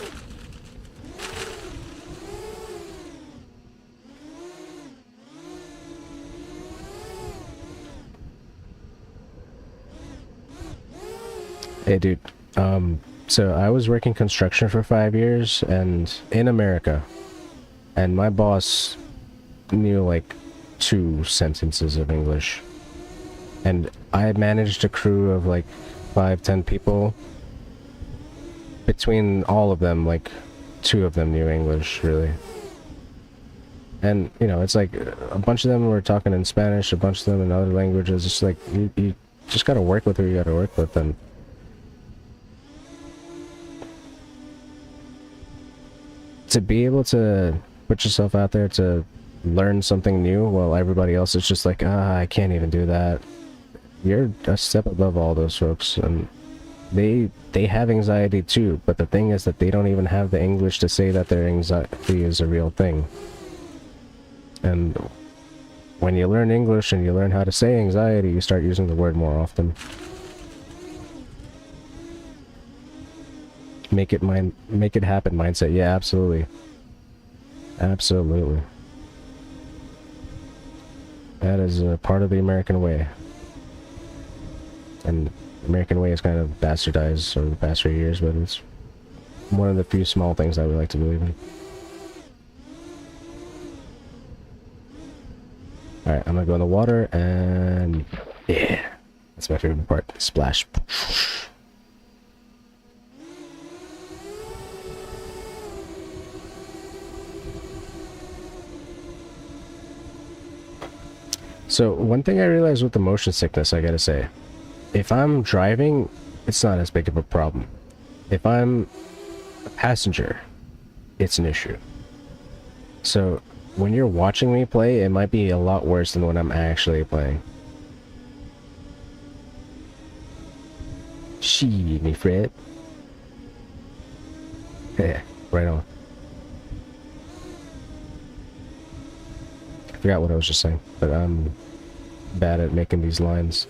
Hey, dude. So I was working construction for 5 years, and in America, and my boss knew like 2 sentences of English, and I managed a crew of like 5-10 people. Between all of them, like 2 of them knew English, really. And you know, it's like a bunch of them were talking in Spanish, a bunch of them in other languages. It's like you just gotta work with who you gotta work with, and to be able to put yourself out there to learn something new while everybody else is just like, I can't even do that. You're a step above all those folks, and they have anxiety too, but the thing is that they don't even have the English to say that their anxiety is a real thing. And when you learn English and you learn how to say anxiety, you start using the word more often. Make it happen mindset. Yeah, absolutely. Absolutely. That is a part of the American way. And the American way is kind of bastardized over the past few years, but it's one of the few small things that we like to believe in. Alright, I'm gonna go in the water, and yeah, that's my favorite part. Splash. So, one thing I realized with the motion sickness, I gotta say, if I'm driving, it's not as big of a problem. If I'm a passenger, it's an issue. So, when you're watching me play, it might be a lot worse than when I'm actually playing. Shee, me Fred. Yeah, right on. I forgot what I was just saying, but I'm bad at making these lines.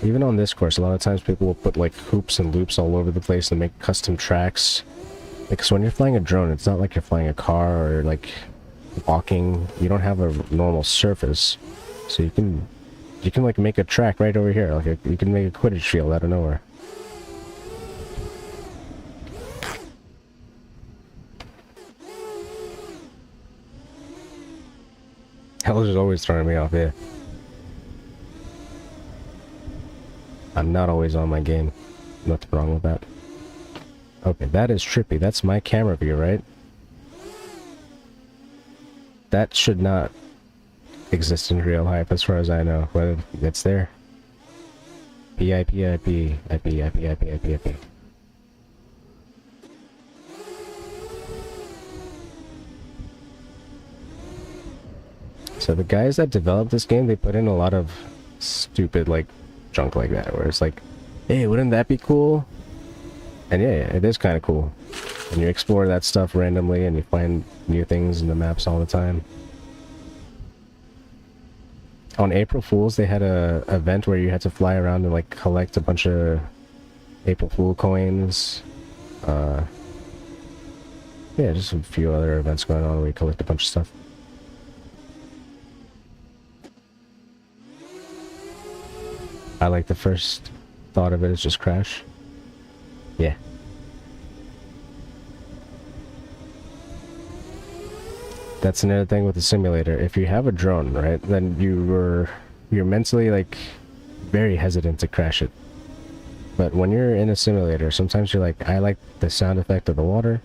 Even on this course, a lot of times people will put like hoops and loops all over the place and make custom tracks. Because when you're flying a drone, it's not like you're flying a car or like walking. You don't have a normal surface, so you can like make a track right over here. Like you can make a Quidditch field out of nowhere. Hell is always throwing me off, yeah. I'm not always on my game. nothing wrong with that. Okay, that is trippy. That's my camera view, right? That should not exist in real life as far as I know. Whether it's there. IP. So the guys that developed this game, they put in a lot of stupid, like, junk like that, where it's like, hey, wouldn't that be cool? And yeah, it is kind of cool. And you explore that stuff randomly, and you find new things in the maps all the time. On April Fools, they had a event where you had to fly around and, like, collect a bunch of April Fool coins. Yeah, just a few other events going on where you collect a bunch of stuff. I like the first thought of it is just crash. Yeah. That's another thing with the simulator. If you have a drone, right, then you're mentally, like, very hesitant to crash it. But when you're in a simulator, sometimes you're like, I like the sound effect of the water,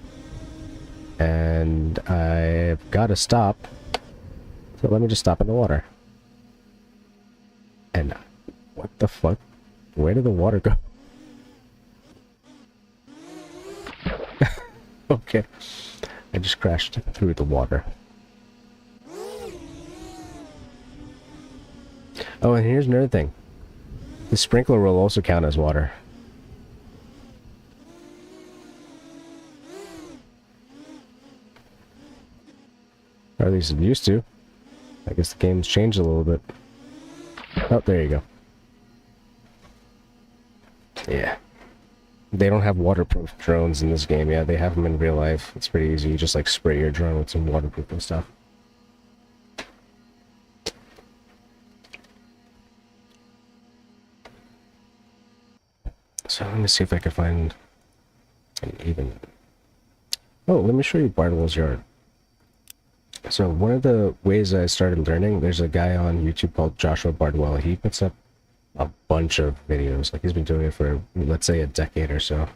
and I've got to stop, so let me just stop in the water. And what the fuck? Where did the water go? Okay. I just crashed through the water. Oh, and here's another thing. The sprinkler will also count as water. Or at least it used to. I guess the game's changed a little bit. Oh, there you go. Yeah. They don't have waterproof drones in this game. Yeah, they have them in real life. It's pretty easy. You just, like, spray your drone with some waterproofing stuff. So let me see if I can find an even... Oh, let me show you Bardwell's yard. So one of the ways I started learning, there's a guy on YouTube called Joshua Bardwell. He puts up a bunch of videos. Like, he's been doing it for, let's say, a decade or so.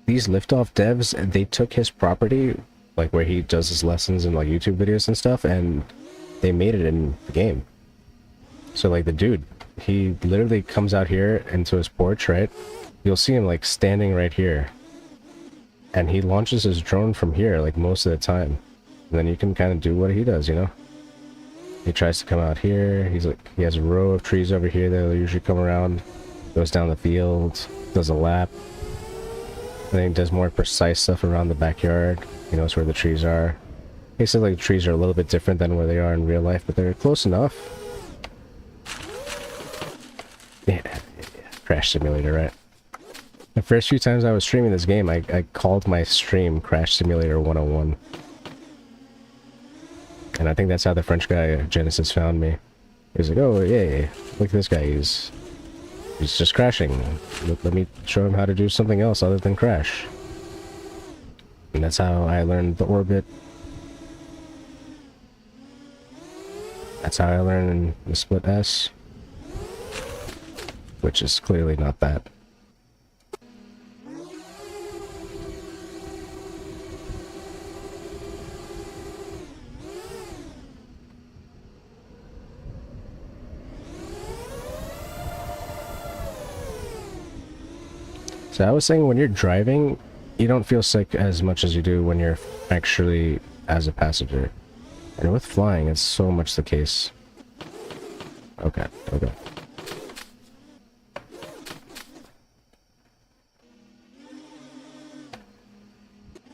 These Liftoff devs, they took his property, like where he does his lessons and like YouTube videos and stuff, and they made it in the game. So like the dude, he literally comes out here into his porch, right? You'll see him like standing right here. And he launches his drone from here, like, most of the time. And then you can kind of do what he does, you know? He tries to come out here. He's like, he has a row of trees over here that'll usually come around. Goes down the field, does a lap. And then he does more precise stuff around the backyard. He knows where the trees are. He said, like, the trees are a little bit different than where they are in real life, but they're close enough. Yeah. Crash Simulator, right? The first few times I was streaming this game, I called my stream Crash Simulator 101. And I think that's how the French guy, Genesis, found me. He was like, oh, yeah, look at this guy, he's just crashing. Let me show him how to do something else other than crash. And that's how I learned the orbit. That's how I learned the split S. Which is clearly not that. So I was saying, when you're driving, you don't feel sick as much as you do when you're actually as a passenger. And with flying, it's so much the case. Okay, okay.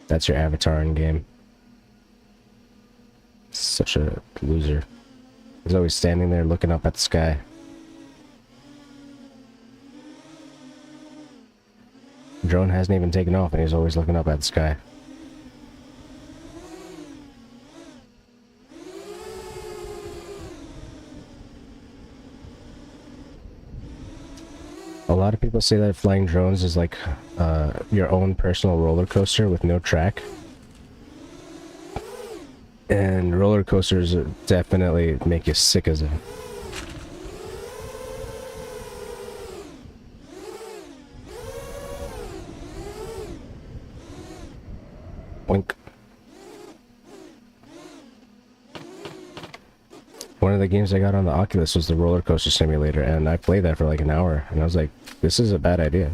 That's your avatar in game. Such a loser. He's always standing there looking up at the sky. Drone hasn't even taken off and he's always looking up at the sky. A lot of people say that flying drones is like your own personal roller coaster with no track. And roller coasters definitely make you sick as a... Boink. One of the games I got on the Oculus was the roller coaster simulator, and I played that for like an hour, and I was like, this is a bad idea.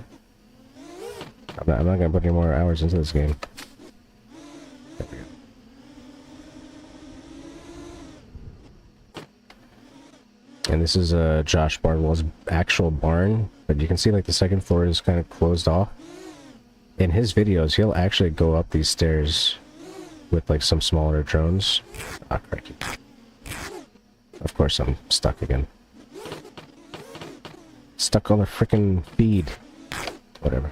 I'm not gonna put any more hours into this game. There we go. And this is Josh Barnwell's actual barn, but you can see like the second floor is kind of closed off. In his videos, he'll actually go up these stairs with like some smaller drones. Ah, crikey. Of course I'm stuck again. Stuck on the frickin' feed. Whatever.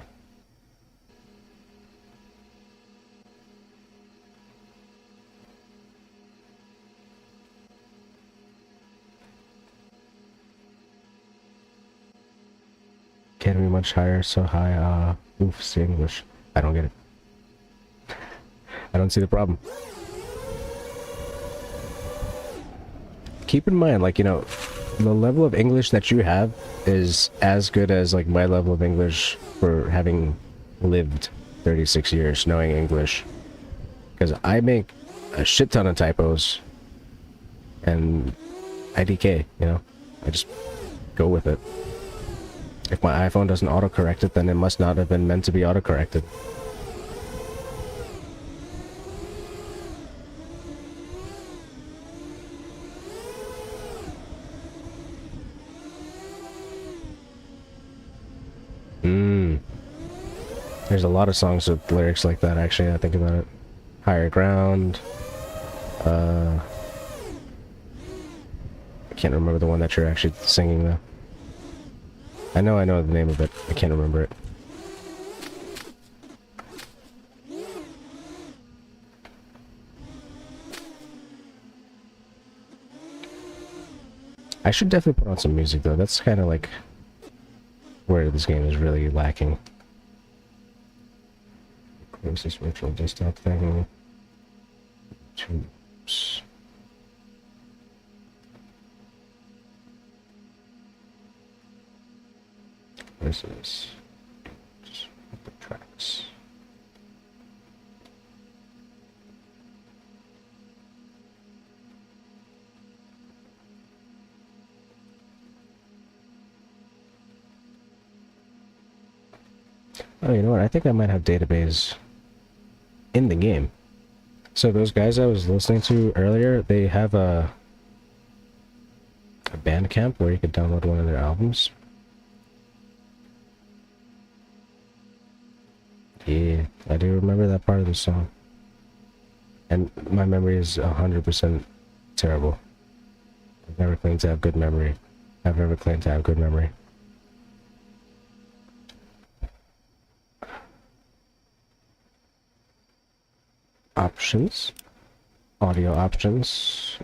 Can't be much higher, so high, oof, say English. I don't get it. I don't see the problem. Keep in mind, like, you know, the level of English that you have is as good as, like, my level of English for having lived 36 years knowing English. Because I make a shit ton of typos. And IDK, you know? I just go with it. If my iPhone doesn't autocorrect it, then it must not have been meant to be autocorrected. There's a lot of songs with lyrics like that, actually, I think about it. Higher Ground. I can't remember the one that you're actually singing, though. I know the name of it. I can't remember it. I should definitely put on some music, though. That's kind of like where this game is really lacking. Close this virtual desktop thing. Oops. Where's this? Just the tracks. Oh, you know what? I think I might have database in the game. So those guys I was listening to earlier, they have a Bandcamp where you could download one of their albums. Yeah, I do remember that part of the song. And my memory is 100% terrible. I've never claimed to have good memory. I've never claimed to have good memory. Options. Audio options.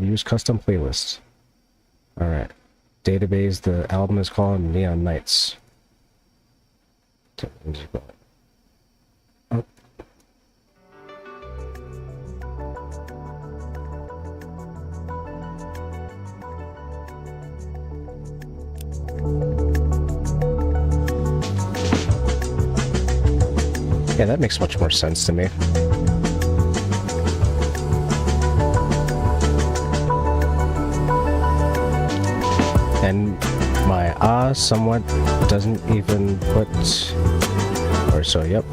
Use custom playlists. Alright. Database, the album is called Neon Nights. Oh. Yeah, that makes much more sense to me. And my somewhat doesn't even put, or so, yep.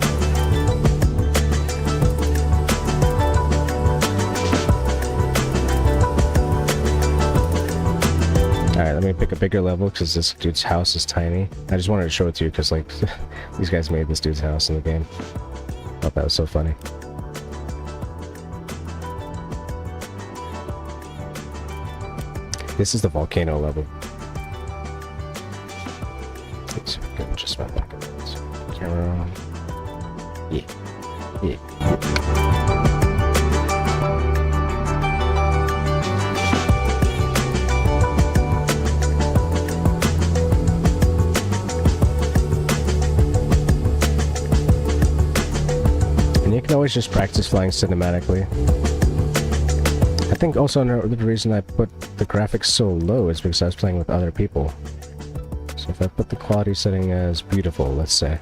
Alright, let me pick a bigger level because this dude's house is tiny. I just wanted to show it to you because, like, these guys made this dude's house in the game. Thought that was so funny. This is the volcano level. Let's just my back of this. Camera on. Yeah. Yeah. And you can always just practice flying cinematically. I think also the reason I put the graphics so low is because I was playing with other people. So if I put the quality setting as beautiful, let's say.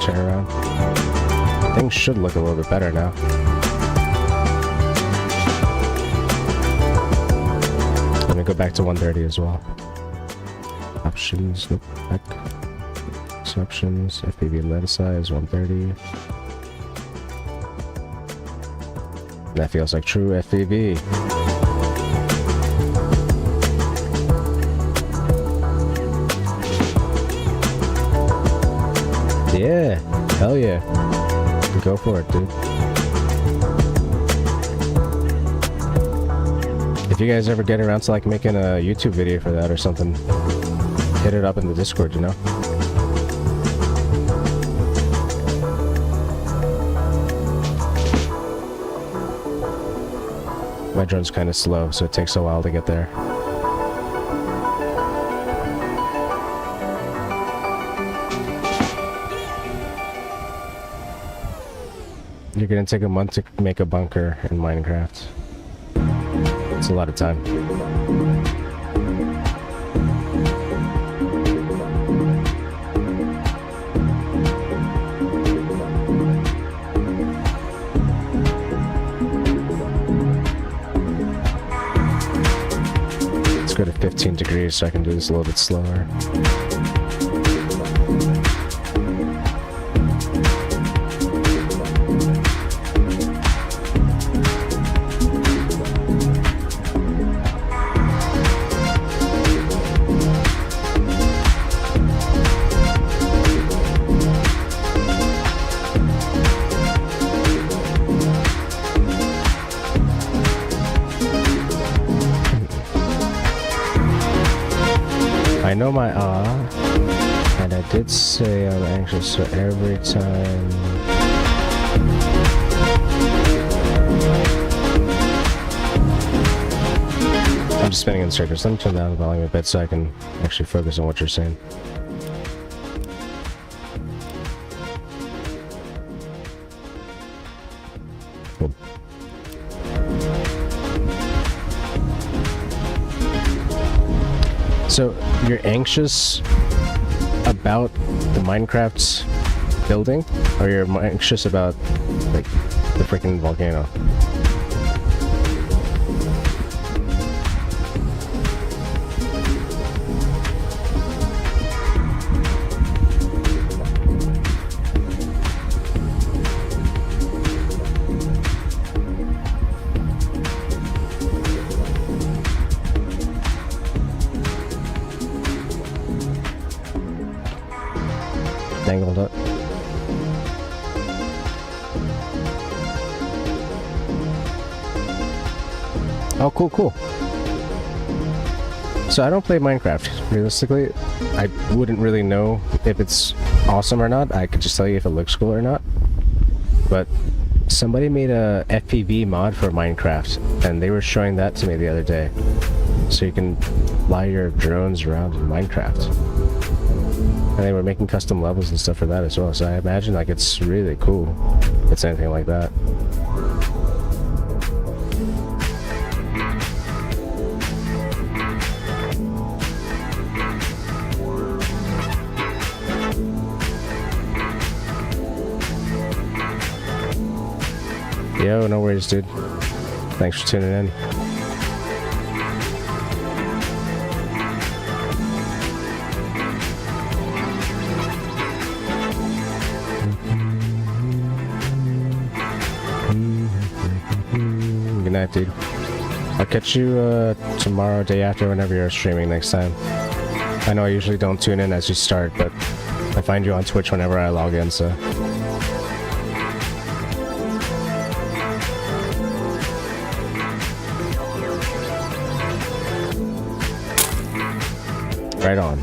turn around. Things should look a little bit better now. Let me go back to 130 as well. Options, look back. Options, FPV lens size 130. That feels like true FPV. Yeah, hell yeah. Go for it, dude. If you guys ever get around to like making a YouTube video for that or something, hit it up in the Discord, you know? My drone's kind of slow, so it takes a while to get there. You're gonna take a month to make a bunker in Minecraft. It's a lot of time. Let's go to 15 degrees so I can do this a little bit slower. I know my and I did say I'm anxious, so every time. I'm just spinning in circles. Let me turn down the volume a bit so I can actually focus on what you're saying. Cool. So you're anxious about the Minecraft building, or you're anxious about like the freaking volcano? Angled up. Oh, cool. So I don't play Minecraft. Realistically, I wouldn't really know if it's awesome or not. I could just tell you if it looks cool or not. But somebody made a FPV mod for Minecraft, and they were showing that to me the other day. So you can fly your drones around in Minecraft. And they were making custom levels and stuff for that as well, so I imagine like it's really cool if it's anything like that. Yo, no worries, dude. Thanks for tuning in. Good night, dude. I'll catch you tomorrow, day after, whenever you're streaming next time. I know I usually don't tune in as you start, but I find you on Twitch whenever I log in, so. Right on.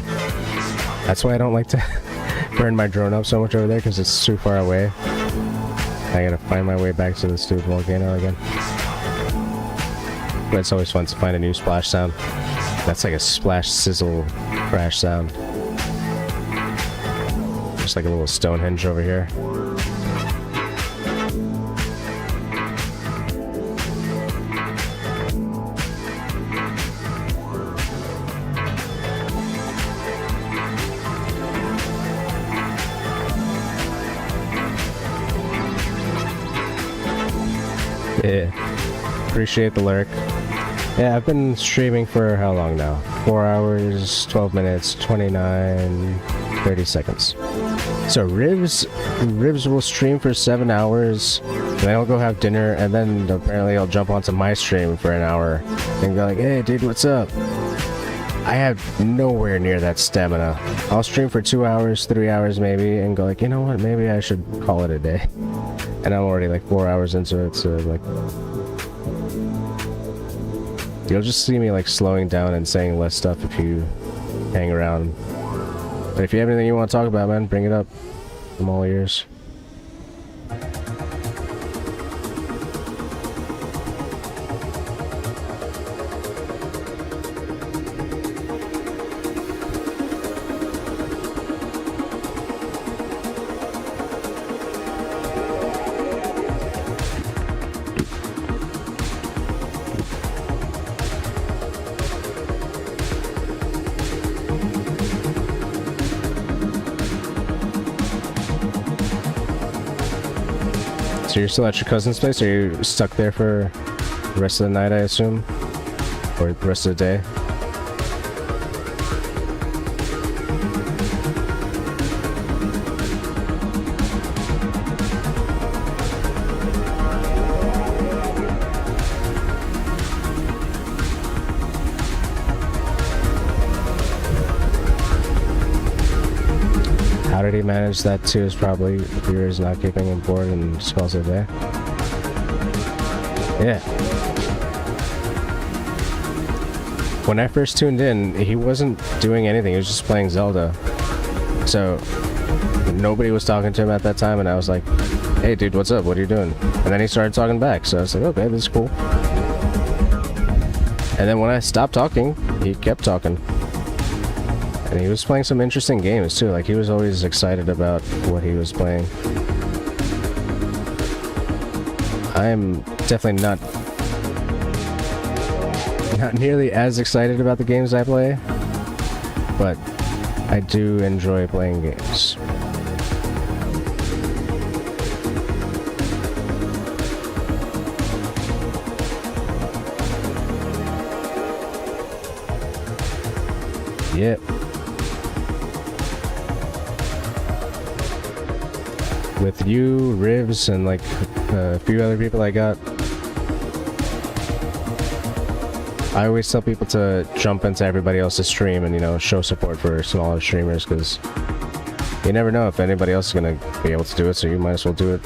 That's why I don't like to burn my drone up so much over there, because it's too far away. I gotta find my way back to the stupid volcano again. But it's always fun to find a new splash sound. That's like a splash sizzle crash sound. Just like a little Stonehenge over here. Yeah. Appreciate the lurk. Yeah, I've been streaming for how long now? 4 hours, 12 minutes, 29, 30 seconds. So Rivs will stream for 7 hours, and then I'll go have dinner, and then apparently I'll jump onto my stream for an hour and go like, hey dude, what's up? I have nowhere near that stamina. I'll stream for 2 hours, 3 hours maybe, and go like, you know what, maybe I should call it a day. And I'm already like 4 hours into it, so like... You'll just see me like slowing down and saying less stuff if you hang around. But if you have anything you want to talk about, man, bring it up. I'm all ears. So you're still at your cousin's place, or are you stuck there for the rest of the night, I assume? Or the rest of the day? How did he manage that too? Is probably viewers not keeping him bored and just calls it a day. Yeah. When I first tuned in, he wasn't doing anything. He was just playing Zelda. So nobody was talking to him at that time, and I was like, "Hey, dude, what's up? What are you doing?" And then he started talking back. So I was like, "Okay, this is cool." And then when I stopped talking, he kept talking. And he was playing some interesting games too, like he was always excited about what he was playing. I am definitely not nearly as excited about the games I play, but I do enjoy playing games. Yep. With you, Rivs, and like a few other people I got. I always tell people to jump into everybody else's stream and, you know, show support for smaller streamers, because you never know if anybody else is gonna be able to do it, so you might as well do it.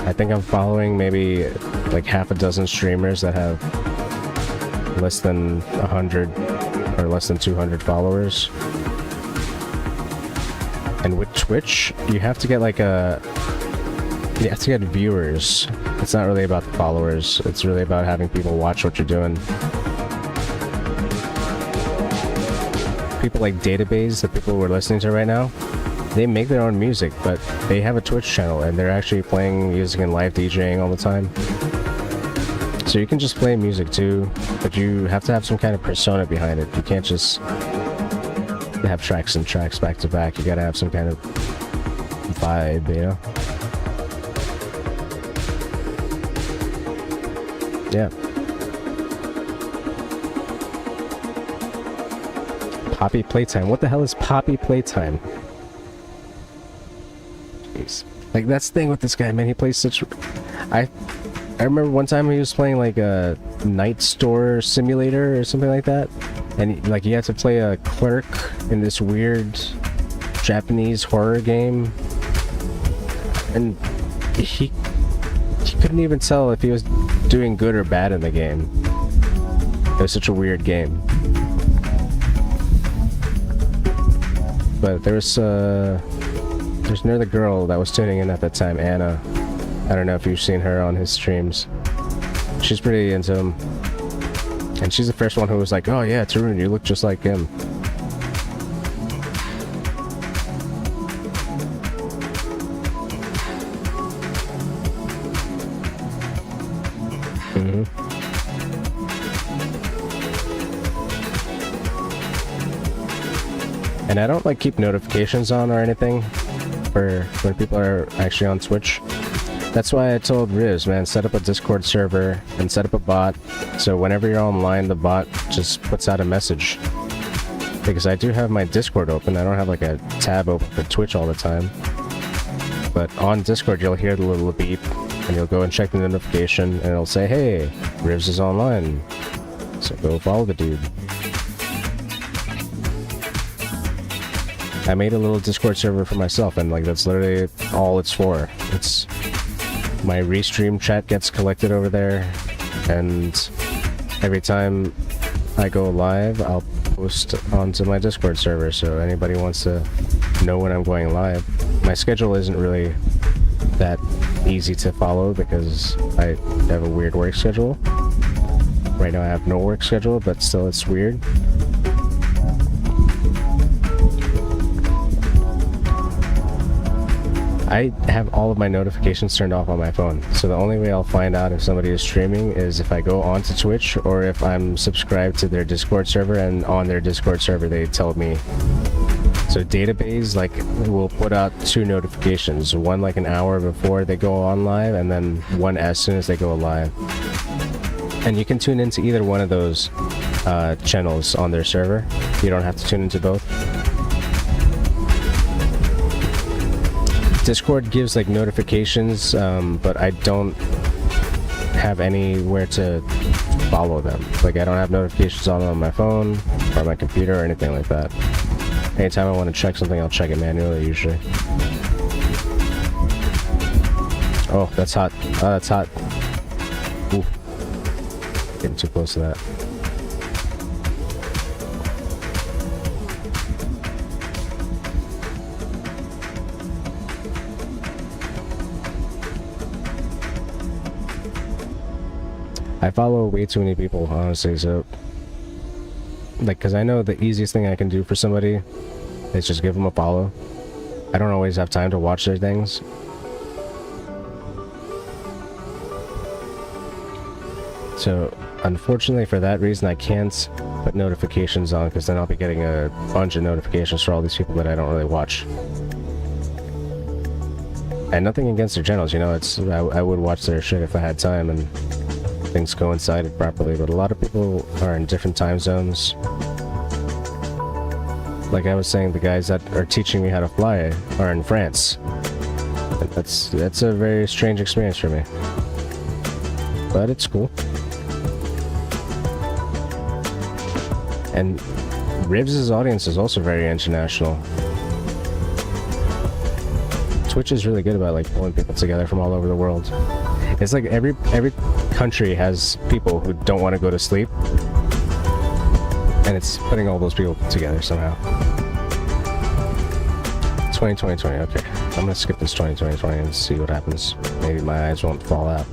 I think I'm following maybe like half a dozen streamers that have less than 100 or less than 200 followers. And with Twitch, you have to get like you have to get viewers. It's not really about the followers. It's really about having people watch what you're doing. People like Database, the people we're listening to right now, they make their own music, but they have a Twitch channel and they're actually playing music and live DJing all the time. So you can just play music too, but you have to have some kind of persona behind it. You can't just have tracks and tracks back to back. You gotta have some kind of vibe, you know? Yeah. Poppy Playtime. What the hell is Poppy Playtime? Jeez. Like, that's the thing with this guy, man. He plays such... I remember one time he was playing like a Night Store Simulator or something like that. And like you had to play a clerk in this weird Japanese horror game, and he couldn't even tell if he was doing good or bad in the game. It was such a weird game. But there's another girl that was tuning in at that time, Anna. I don't know if you've seen her on his streams. She's pretty into him. And she's the first one who was like, "Oh yeah, Tarun, you look just like him." And I don't like keep notifications on or anything for when people are actually on Twitch. That's why I told Riz, man, set up a Discord server and set up a bot, so whenever you're online, the bot just puts out a message. Because I do have my Discord open, I don't have like a tab open for Twitch all the time. But on Discord, you'll hear the little beep, and you'll go and check the notification, and it'll say, hey, Rivs is online. So go follow the dude. I made a little Discord server for myself, and like that's literally all it's for. It's my restream chat gets collected over there, and every time I go live, I'll post onto my Discord server, so anybody wants to know when I'm going live. My schedule isn't really that easy to follow because I have a weird work schedule. Right now I have no work schedule, but still it's weird. I have all of my notifications turned off on my phone, so the only way I'll find out if somebody is streaming is if I go onto Twitch or if I'm subscribed to their Discord server, and on their Discord server they tell me. So database like will put out 2 notifications, one like an hour before they go on live and then one as soon as they go live. And you can tune into either one of those channels on their server. You don't have to tune into both. Discord gives like notifications, but I don't have anywhere to follow them. Like I don't have notifications on my phone or my computer or anything like that. Anytime I want to check something, I'll check it manually usually. Oh, that's hot. Oh, that's hot. Ooh. Getting too close to that. I follow way too many people, honestly, so... Like, because I know the easiest thing I can do for somebody is just give them a follow. I don't always have time to watch their things. So, unfortunately for that reason, I can't put notifications on, because then I'll be getting a bunch of notifications for all these people that I don't really watch. And nothing against their channels, you know, it's I would watch their shit if I had time and things coincided properly, but a lot of people are in different time zones. Like I was saying, the guys that are teaching me how to fly are in France. And that's a very strange experience for me. But it's cool. And Rivs' audience is also very international. Twitch is really good about like pulling people together from all over the world. It's like every country has people who don't want to go to sleep, and it's putting all those people together somehow. 2020, okay. I'm gonna skip this 2020 and see what happens. Maybe my eyes won't fall out.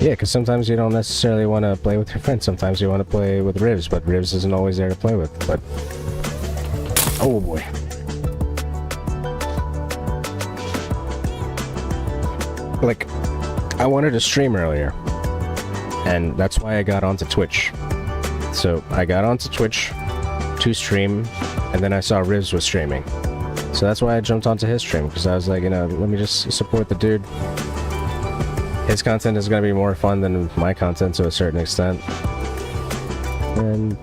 Yeah, because sometimes you don't necessarily want to play with your friends. Sometimes you want to play with Rivs, but Rivs isn't always there to play with. But oh boy. Like, I wanted to stream earlier, and that's why I got onto Twitch. So I got onto Twitch to stream, and then I saw Rivs was streaming. So that's why I jumped onto his stream, because I was like, you know, let me just support the dude. His content is going to be more fun than my content to a certain extent. And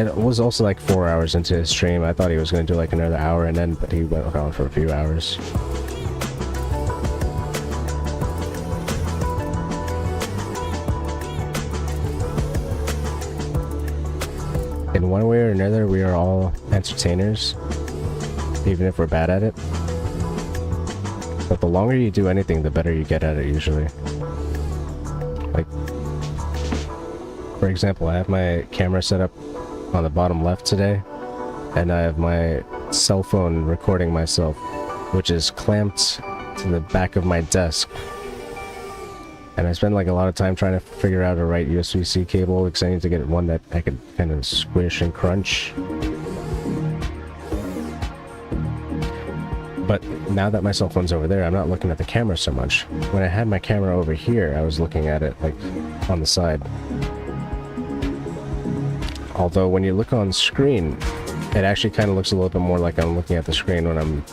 it was also like 4 hours into his stream. I thought he was going to do like another hour and then, but he went on for a few hours. In one way or another, we are all entertainers, even if we're bad at it. But the longer you do anything, the better you get at it, usually. Like, for example, I have my camera set up on the bottom left today, and I have my cell phone recording myself, which is clamped to the back of my desk. And I spend like a lot of time trying to figure out a right USB-C cable, because I need to get one that I could kind of squish and crunch. But now that my cell phone's over there, I'm not looking at the camera so much. When I had my camera over here, I was looking at it like on the side. Although when you look on screen, it actually kind of looks a little bit more like I'm looking at the screen when I'm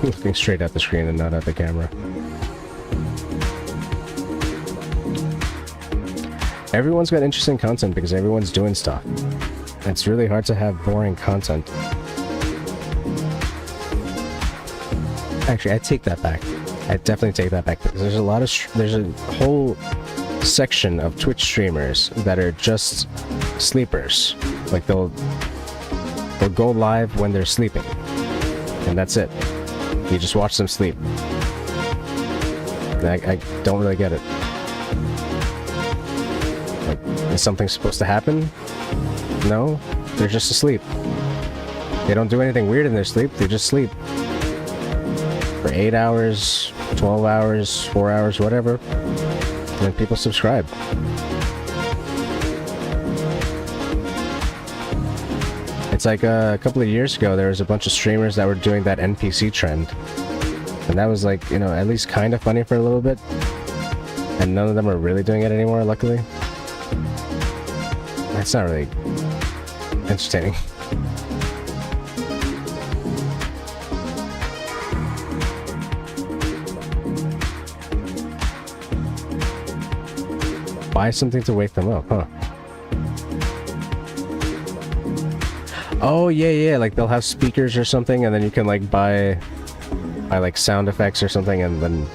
looking straight at the screen and not at the camera. Everyone's got interesting content because everyone's doing stuff. It's really hard to have boring content. Actually, I take that back. I definitely take that back. Because there's a lot of there's a whole section of Twitch streamers that are just sleepers. Like they'll go live when they're sleeping, and that's it. You just watch them sleep. I don't really get it. Like, is something supposed to happen? No, they're just asleep. They don't do anything weird in their sleep. They just sleep for 8 hours, 12 hours, 4 hours, whatever. And then people subscribe. It's like a couple of years ago, there was a bunch of streamers that were doing that NPC trend. And that was like, you know, at least kind of funny for a little bit. And none of them are really doing it anymore, luckily. That's not really entertaining. Buy something to wake them up, huh? Oh, yeah, like they'll have speakers or something, and then you can like buy like sound effects or something, and then...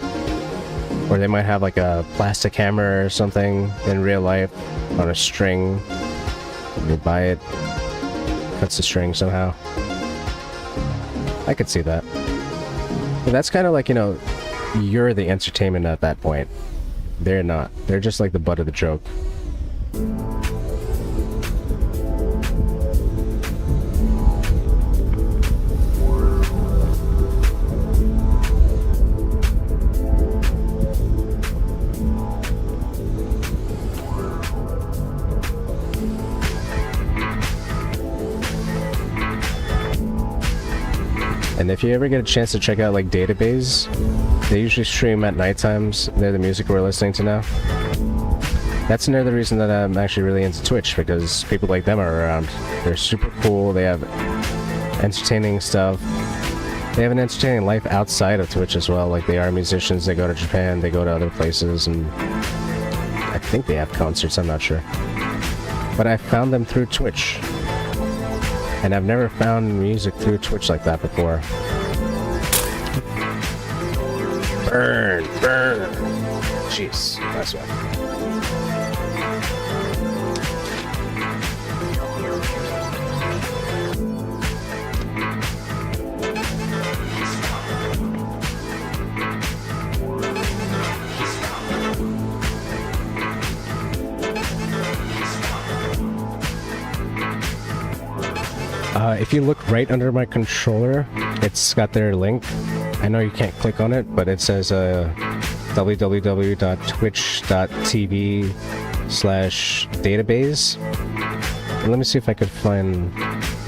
Or they might have like a plastic hammer or something in real life on a string. You buy it, cuts the string somehow. I could see that. But that's kind of like, you know, you're the entertainment at that point. They're not. They're just like the butt of the joke. And if you ever get a chance to check out like Database, they usually stream at night times. They're the music we're listening to now. That's another reason that I'm actually really into Twitch, because people like them are around. They're super cool, they have entertaining stuff. They have an entertaining life outside of Twitch as well. Like, they are musicians, they go to Japan, they go to other places, and I think they have concerts, I'm not sure. But I found them through Twitch. And I've never found music through Twitch like that before. Burn, burn. Jeez, that's one. If you look right under my controller, it's got their link. I know you can't click on it, but it says www.twitch.tv/database. Let me see if I could find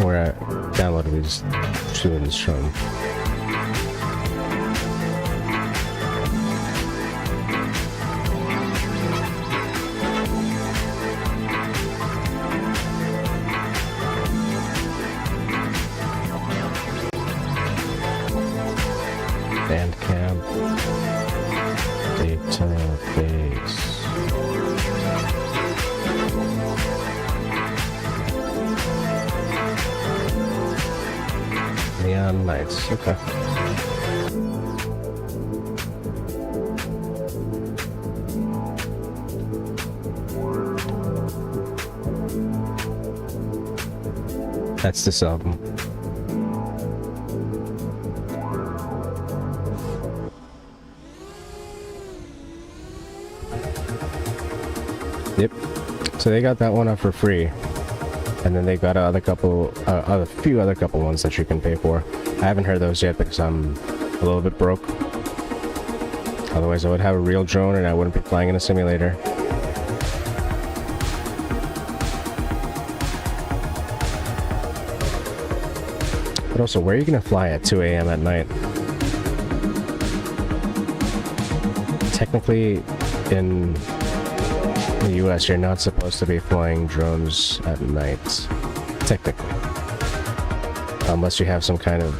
where I downloaded these tunes from. Bandcamp database. Neon Nights, okay. That's this album. Yep. So they got that one up for free, and then they got a few other couple ones that you can pay for. I haven't heard those yet because I'm a little bit broke. Otherwise, I would have a real drone and I wouldn't be flying in a simulator. But also, where are you gonna fly at 2 a.m. at night? Technically, in the US, you're not supposed to be flying drones at night. Technically. Unless you have some kind of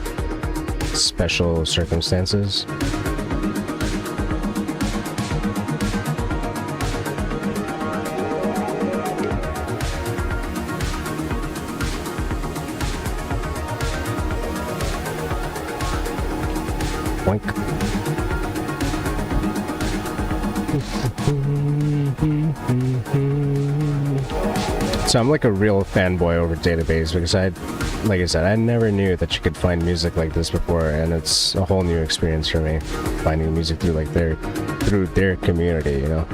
special circumstances. Boink. So I'm like a real fanboy over Database because like I said, I never knew that you could find music like this before, and it's a whole new experience for me, finding music through like through their community, you know.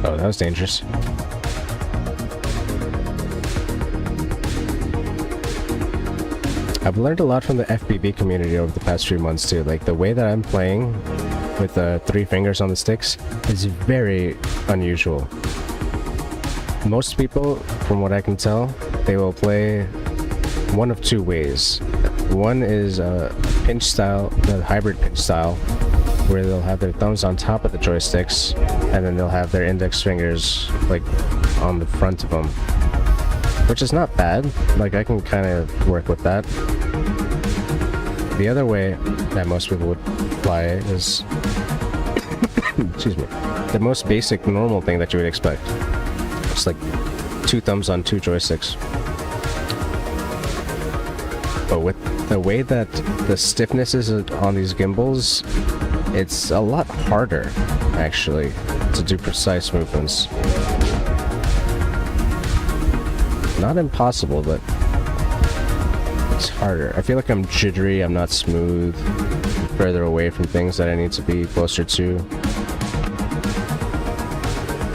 Oh, that was dangerous. I've learned a lot from the FPV community over the past few months too. Like the way that I'm playing with the 3 fingers on the sticks is very unusual. Most people, from what I can tell, they will play one of 2 ways. One is a pinch style, the hybrid pinch style, where they'll have their thumbs on top of the joysticks, and then they'll have their index fingers like on the front of them, which is not bad. Like I can kind of work with that. The other way that most people would fly is excuse me, the most basic normal thing that you would expect. It's like 2 thumbs on 2 joysticks. But with the way that the stiffness is on these gimbals, it's a lot harder, actually, to do precise movements. Not impossible, but it's harder. I feel like I'm jittery, I'm not smooth, I'm further away from things that I need to be closer to.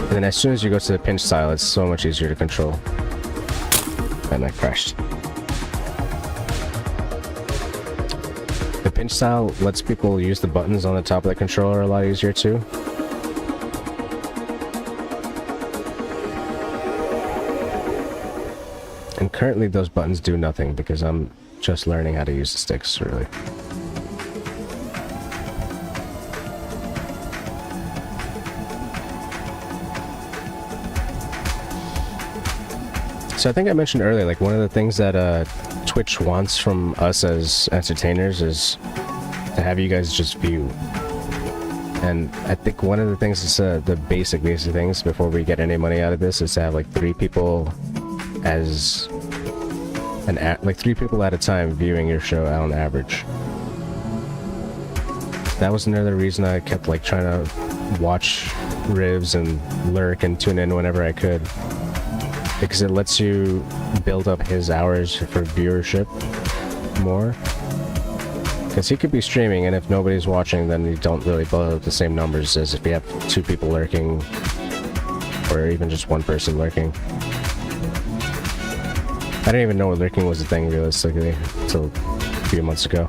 And then as soon as you go to the pinch style, it's so much easier to control. And I crashed. The pinch style lets people use the buttons on the top of the controller a lot easier too. And currently those buttons do nothing because I'm just learning how to use the sticks, really. So I think I mentioned earlier, like one of the things that Twitch wants from us as entertainers is to have you guys just view. And I think one of the things is the basic things before we get any money out of this is to have like 3 people as like 3 people at a time viewing your show on average. That was another reason I kept like trying to watch Rivs and lurk and tune in whenever I could, because it lets you build up his hours for viewership more. Because he could be streaming, and if nobody's watching, then you don't really build up the same numbers as if you have 2 people lurking, or even just 1 person lurking. I didn't even know what lurking was a thing realistically until a few months ago.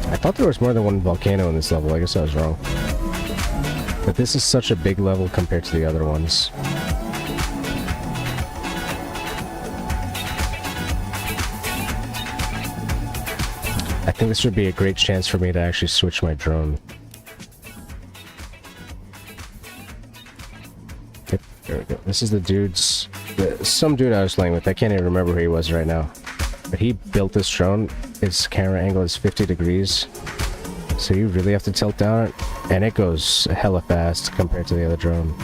I thought there was more than 1 volcano in this level. I guess I was wrong. But this is such a big level compared to the other ones. I think this would be a great chance for me to actually switch my drone. Yep, there we go. This is the dude's... some dude I was playing with. I can't even remember who he was right now. But he built this drone. Its camera angle is 50 degrees. So you really have to tilt down, and it goes hella fast compared to the other drone.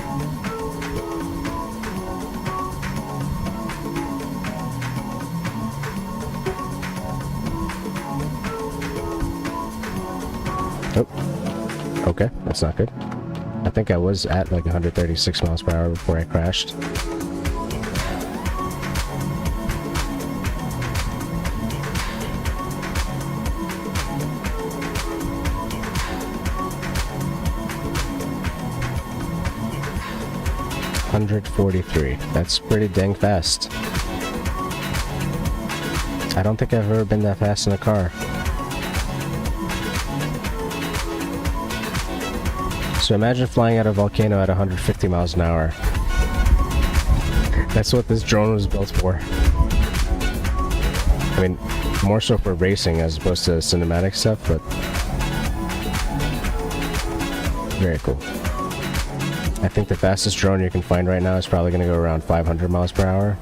Oh, okay, that's not good. I think I was at like 136 miles per hour before I crashed. 143. That's pretty dang fast. I don't think I've ever been that fast in a car. So imagine flying out a volcano at 150 miles an hour. That's what this drone was built for. I mean, more so for racing as opposed to cinematic stuff, but very cool. I think the fastest drone you can find right now is probably going to go around 500 miles per hour.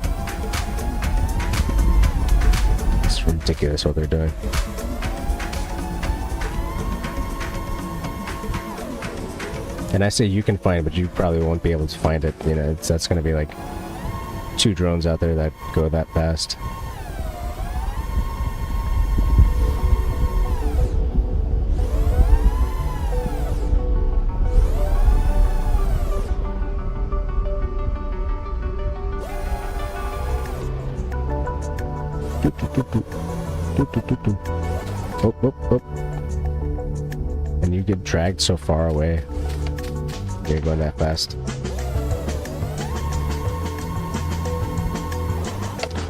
It's ridiculous what they're doing. And I say you can find it, but you probably won't be able to find it. You know, that's going to be like 2 drones out there that go that fast. Oh, oh, oh. And you get dragged so far away. You're going that fast.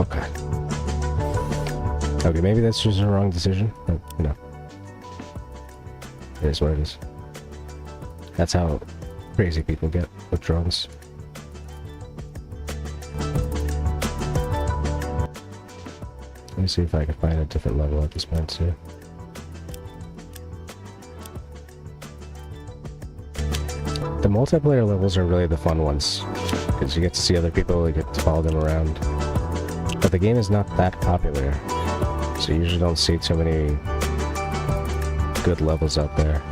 Okay. Okay, maybe that's just a wrong decision, but, you know. It is what it is. That's how crazy people get with drones. Let me see if I can find a different level at this point too. The multiplayer levels are really the fun ones, because you get to see other people, you get to follow them around. But the game is not that popular, so you usually don't see too many good levels out there.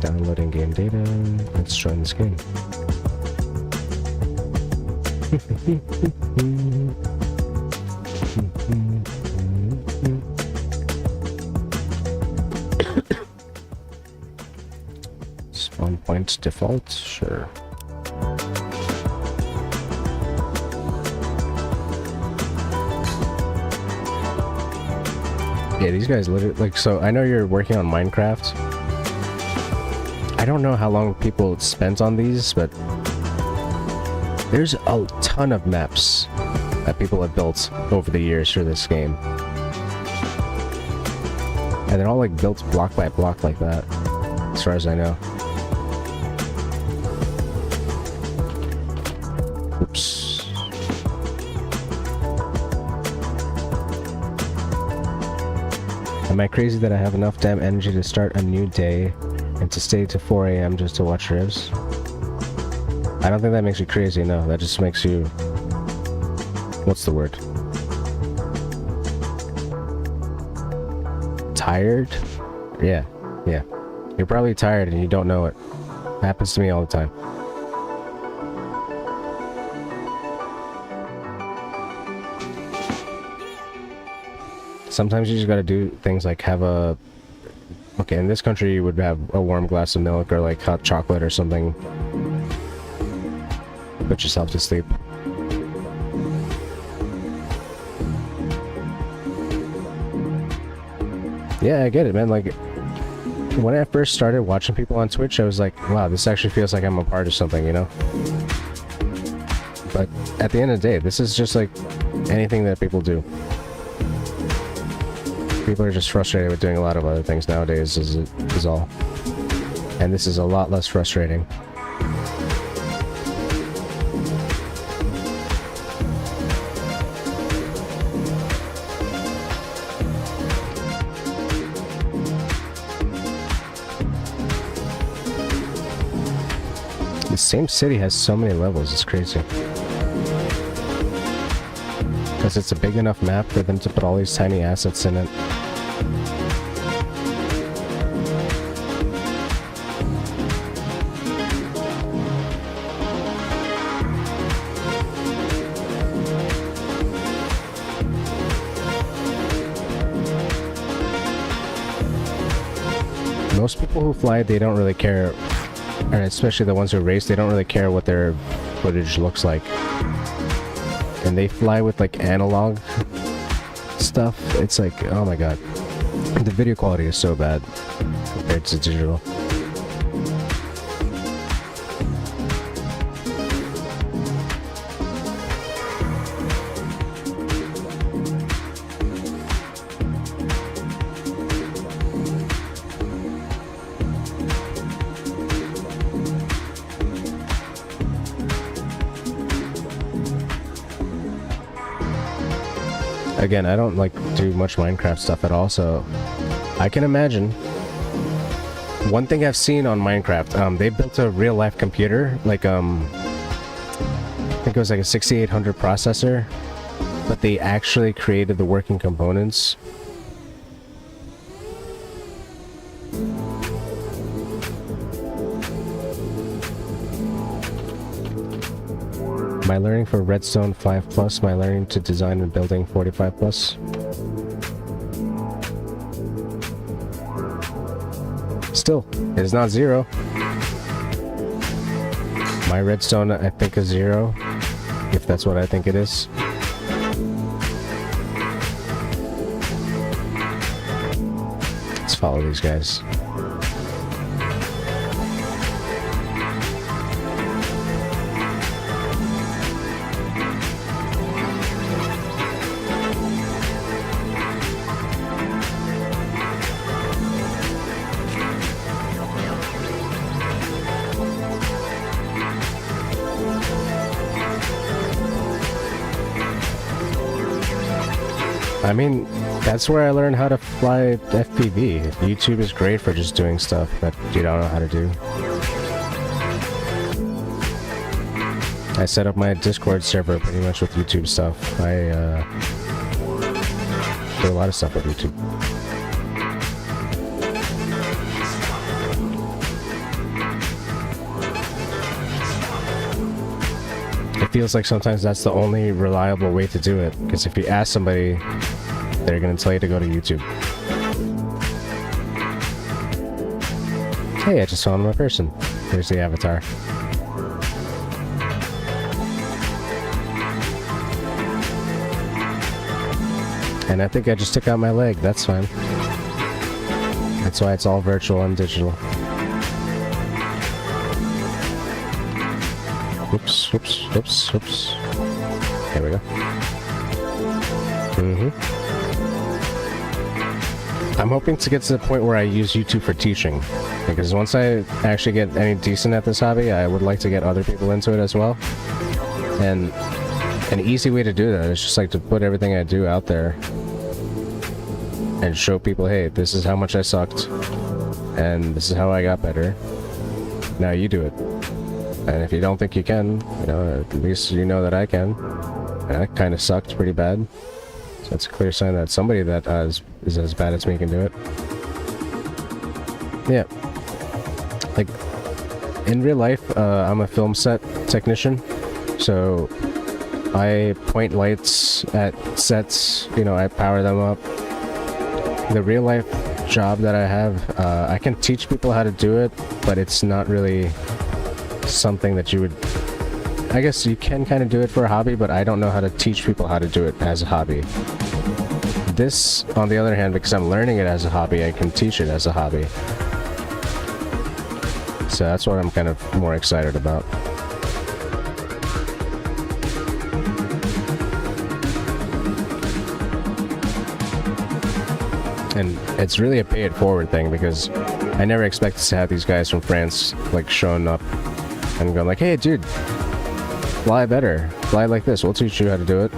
Downloading game data. Let's join this game. Spawn point default, sure. Yeah, these guys literally, like, so I know you're working on Minecraft. I don't know how long people spent on these, but there's a ton of maps that people have built over the years for this game. And they're all like built block by block like that, as far as I know. Oops. Am I crazy that I have enough damn energy to start a new day and to stay to 4 AM just to watch revs? I don't think that makes you crazy, no. That just makes you... What's the word? Tired? Yeah, yeah. You're probably tired and you don't know it. Happens to me all the time. Sometimes you just gotta do things like have a... Okay, in this country you would have a warm glass of milk or like hot chocolate or something. Put yourself to sleep. Yeah, I get it, man. Like, when I first started watching people on Twitch, I was like, wow, this actually feels like I'm a part of something, you know? But at the end of the day, this is just like anything that people do. People are just frustrated with doing a lot of other things nowadays, is all. And this is a lot less frustrating. The same city has so many levels, it's crazy. Because it's a big enough map for them to put all these tiny assets in it. Most people who fly, they don't really care, and especially the ones who race, they don't really care what their footage looks like. and they fly with like analog stuff, it's like, oh my god. The video quality is so bad compared to digital. Again, I don't like do much Minecraft stuff at all, so I can imagine. One thing I've seen on Minecraft, they built a real life computer, like I think it was like a 6800 processor, but they actually created the working components. My learning for Redstone 5+, my learning to design and building 45+. Still, it is not 0. My Redstone, I think, is 0, if that's what I think it is. Let's follow these guys. I mean, that's where I learned how to fly FPV. YouTube is great for just doing stuff that you don't know how to do. I set up my Discord server pretty much with YouTube stuff. I do a lot of stuff with YouTube. It feels like sometimes that's the only reliable way to do it, because if you ask somebody, they're gonna tell you to go to YouTube. Hey, I just found my person. Here's the avatar. And I think I just took out my leg. That's fine. That's why it's all virtual and digital. Whoops, whoops, whoops, whoops. There we go. I'm hoping to get to the point where I use YouTube for teaching. Because once I actually get any decent at this hobby, I would like to get other people into it as well. And an easy way to do that is just like to put everything I do out there. And show people, hey, this is how much I sucked. And this is how I got better. Now you do it. And if you don't think you can, you know, at least you know that I can. And I kind of sucked pretty bad. So it's a clear sign that somebody that is as bad as me can do it. Yeah. Like, in real life, I'm a film set technician. So I point lights at sets, you know, I power them up. The real life job that I have, I can teach people how to do it, but it's not really something that you would, I guess you can kind of do it for a hobby, but I don't know how to teach people how to do it as a hobby. This, on the other hand, because I'm learning it as a hobby, I can teach it as a hobby. So that's what I'm kind of more excited about. And it's really a pay it forward thing, because I never expected to have these guys from France like showing up and going like, hey dude, fly better, fly like this, we'll teach you how to do it.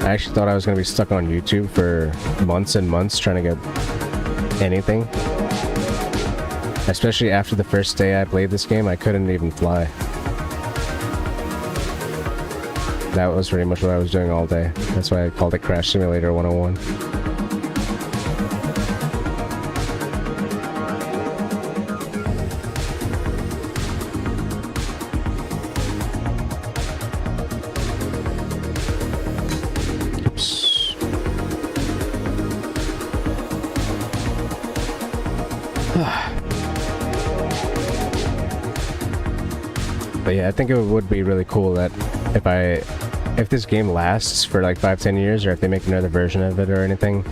I actually thought I was going to be stuck on YouTube for months and months trying to get anything. Especially after the first day I played this game, I couldn't even fly. That was pretty much what I was doing all day. That's why I called it Crash Simulator 101. But yeah, I think it would be really cool that if this game lasts for like 5-10 years, or if they make another version of it or anything,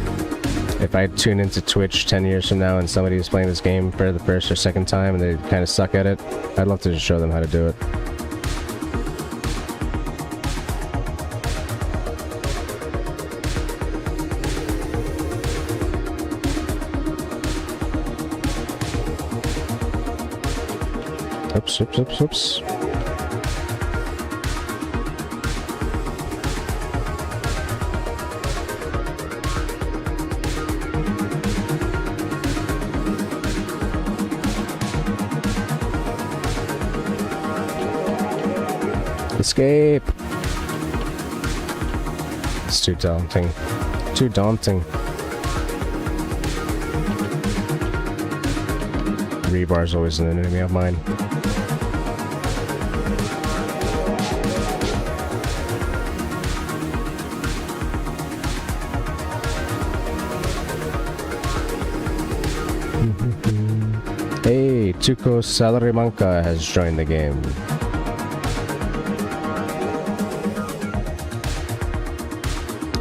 if I tune into Twitch 10 years from now and somebody is playing this game for the first or second time and they kind of suck at it, I'd love to just show them how to do it. Oops, oops, oops, oops. Escape! It's too daunting. Too daunting. Rebar's always an enemy of mine. Hey, Tuko Salarimanca has joined the game.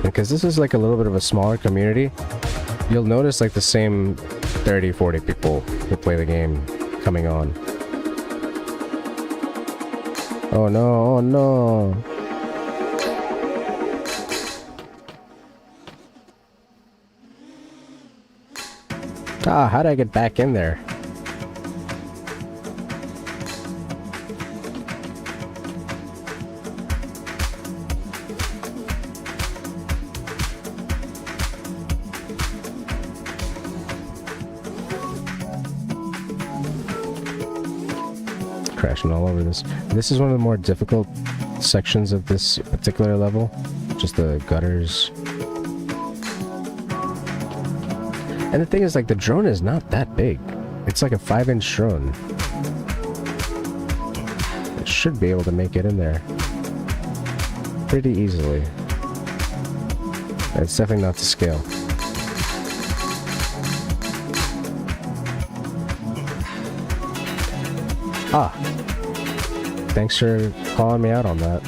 Because this is like a little bit of a smaller community, you'll notice like the same 30-40 people who play the game coming on. Oh no, oh no. Ah, how did I get back in there? Crashing all over this. This is one of the more difficult sections of this particular level. Just the gutters. And the thing is, like, the drone is not that big. It's like a 5-inch drone. It should be able to make it in there pretty easily. It's definitely not to scale. Ah, thanks for calling me out on that.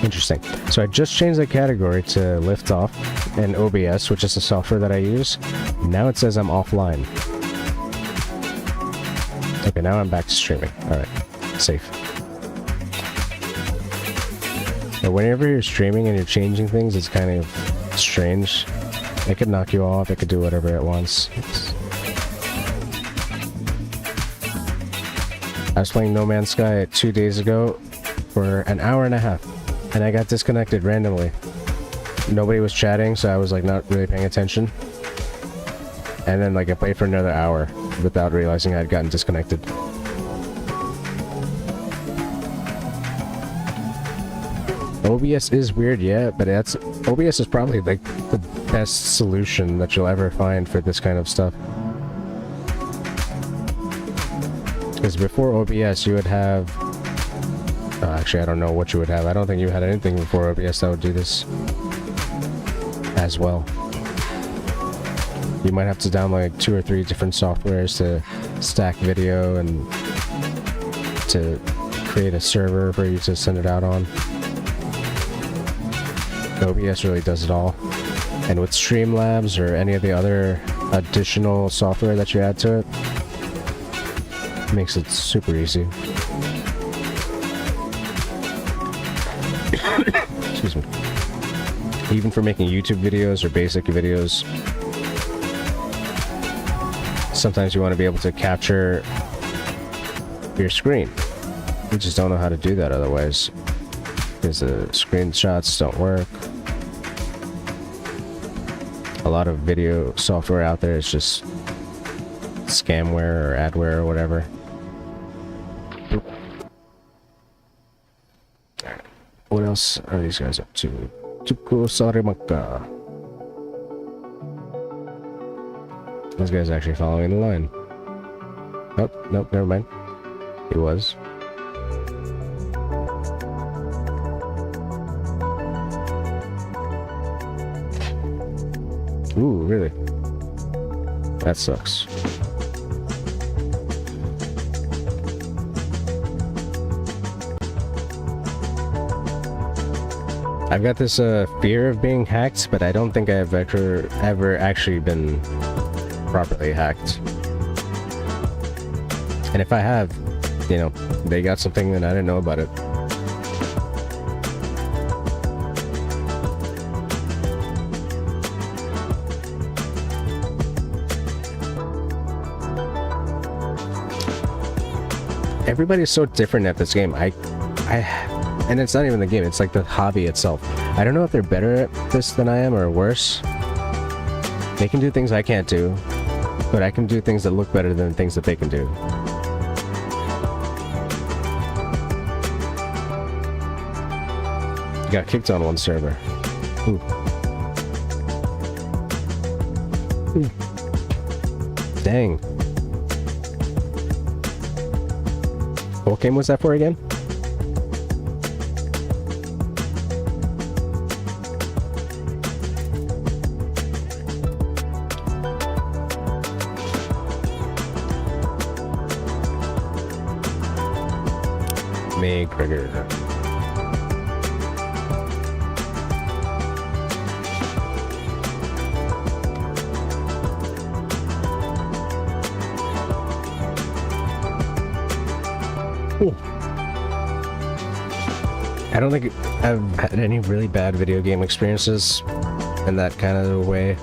Interesting. So I just changed the category to Liftoff and OBS, which is the software that I use. Now it says I'm offline. Okay, now I'm back to streaming. Alright, safe. But whenever you're streaming and you're changing things, it's kind of strange. It could knock you off, it could do whatever it wants. I was playing No Man's Sky 2 days ago for an hour and a half, and I got disconnected randomly. Nobody was chatting, so I was like not really paying attention. And then like I played for another hour without realizing I had gotten disconnected. OBS is weird, yeah, but OBS is probably like the best solution that you'll ever find for this kind of stuff. Because before OBS you would have... actually, I don't know what you would have. I don't think you had anything before OBS that would do this as well. You might have to download like 2 or 3 different softwares to stack video and to create a server for you to send it out on. OBS really does it all. And with Streamlabs or any of the other additional software that you add to it, makes it super easy. Excuse me. Even for making YouTube videos or basic videos, sometimes you want to be able to capture your screen. You just don't know how to do that otherwise, because the screenshots don't work. A lot of video software out there is just scamware or adware or whatever. What else are these guys up to? Tuko Sarimaka. This guy's actually following the line. Nope, nope, never mind. He was. Ooh, really? That sucks. I've got this fear of being hacked, but I don't think I've ever actually been properly hacked. And if I have, you know, they got something that I didn't know about it. Everybody's so different at this game. And it's not even the game, it's like the hobby itself. I don't know if they're better at this than I am or worse. They can do things I can't do, but I can do things that look better than things that they can do. You got kicked on one server. Ooh. Ooh. Dang. What game was that for again? McGregor. Ooh. I don't think I've had any really bad video game experiences in that kind of way.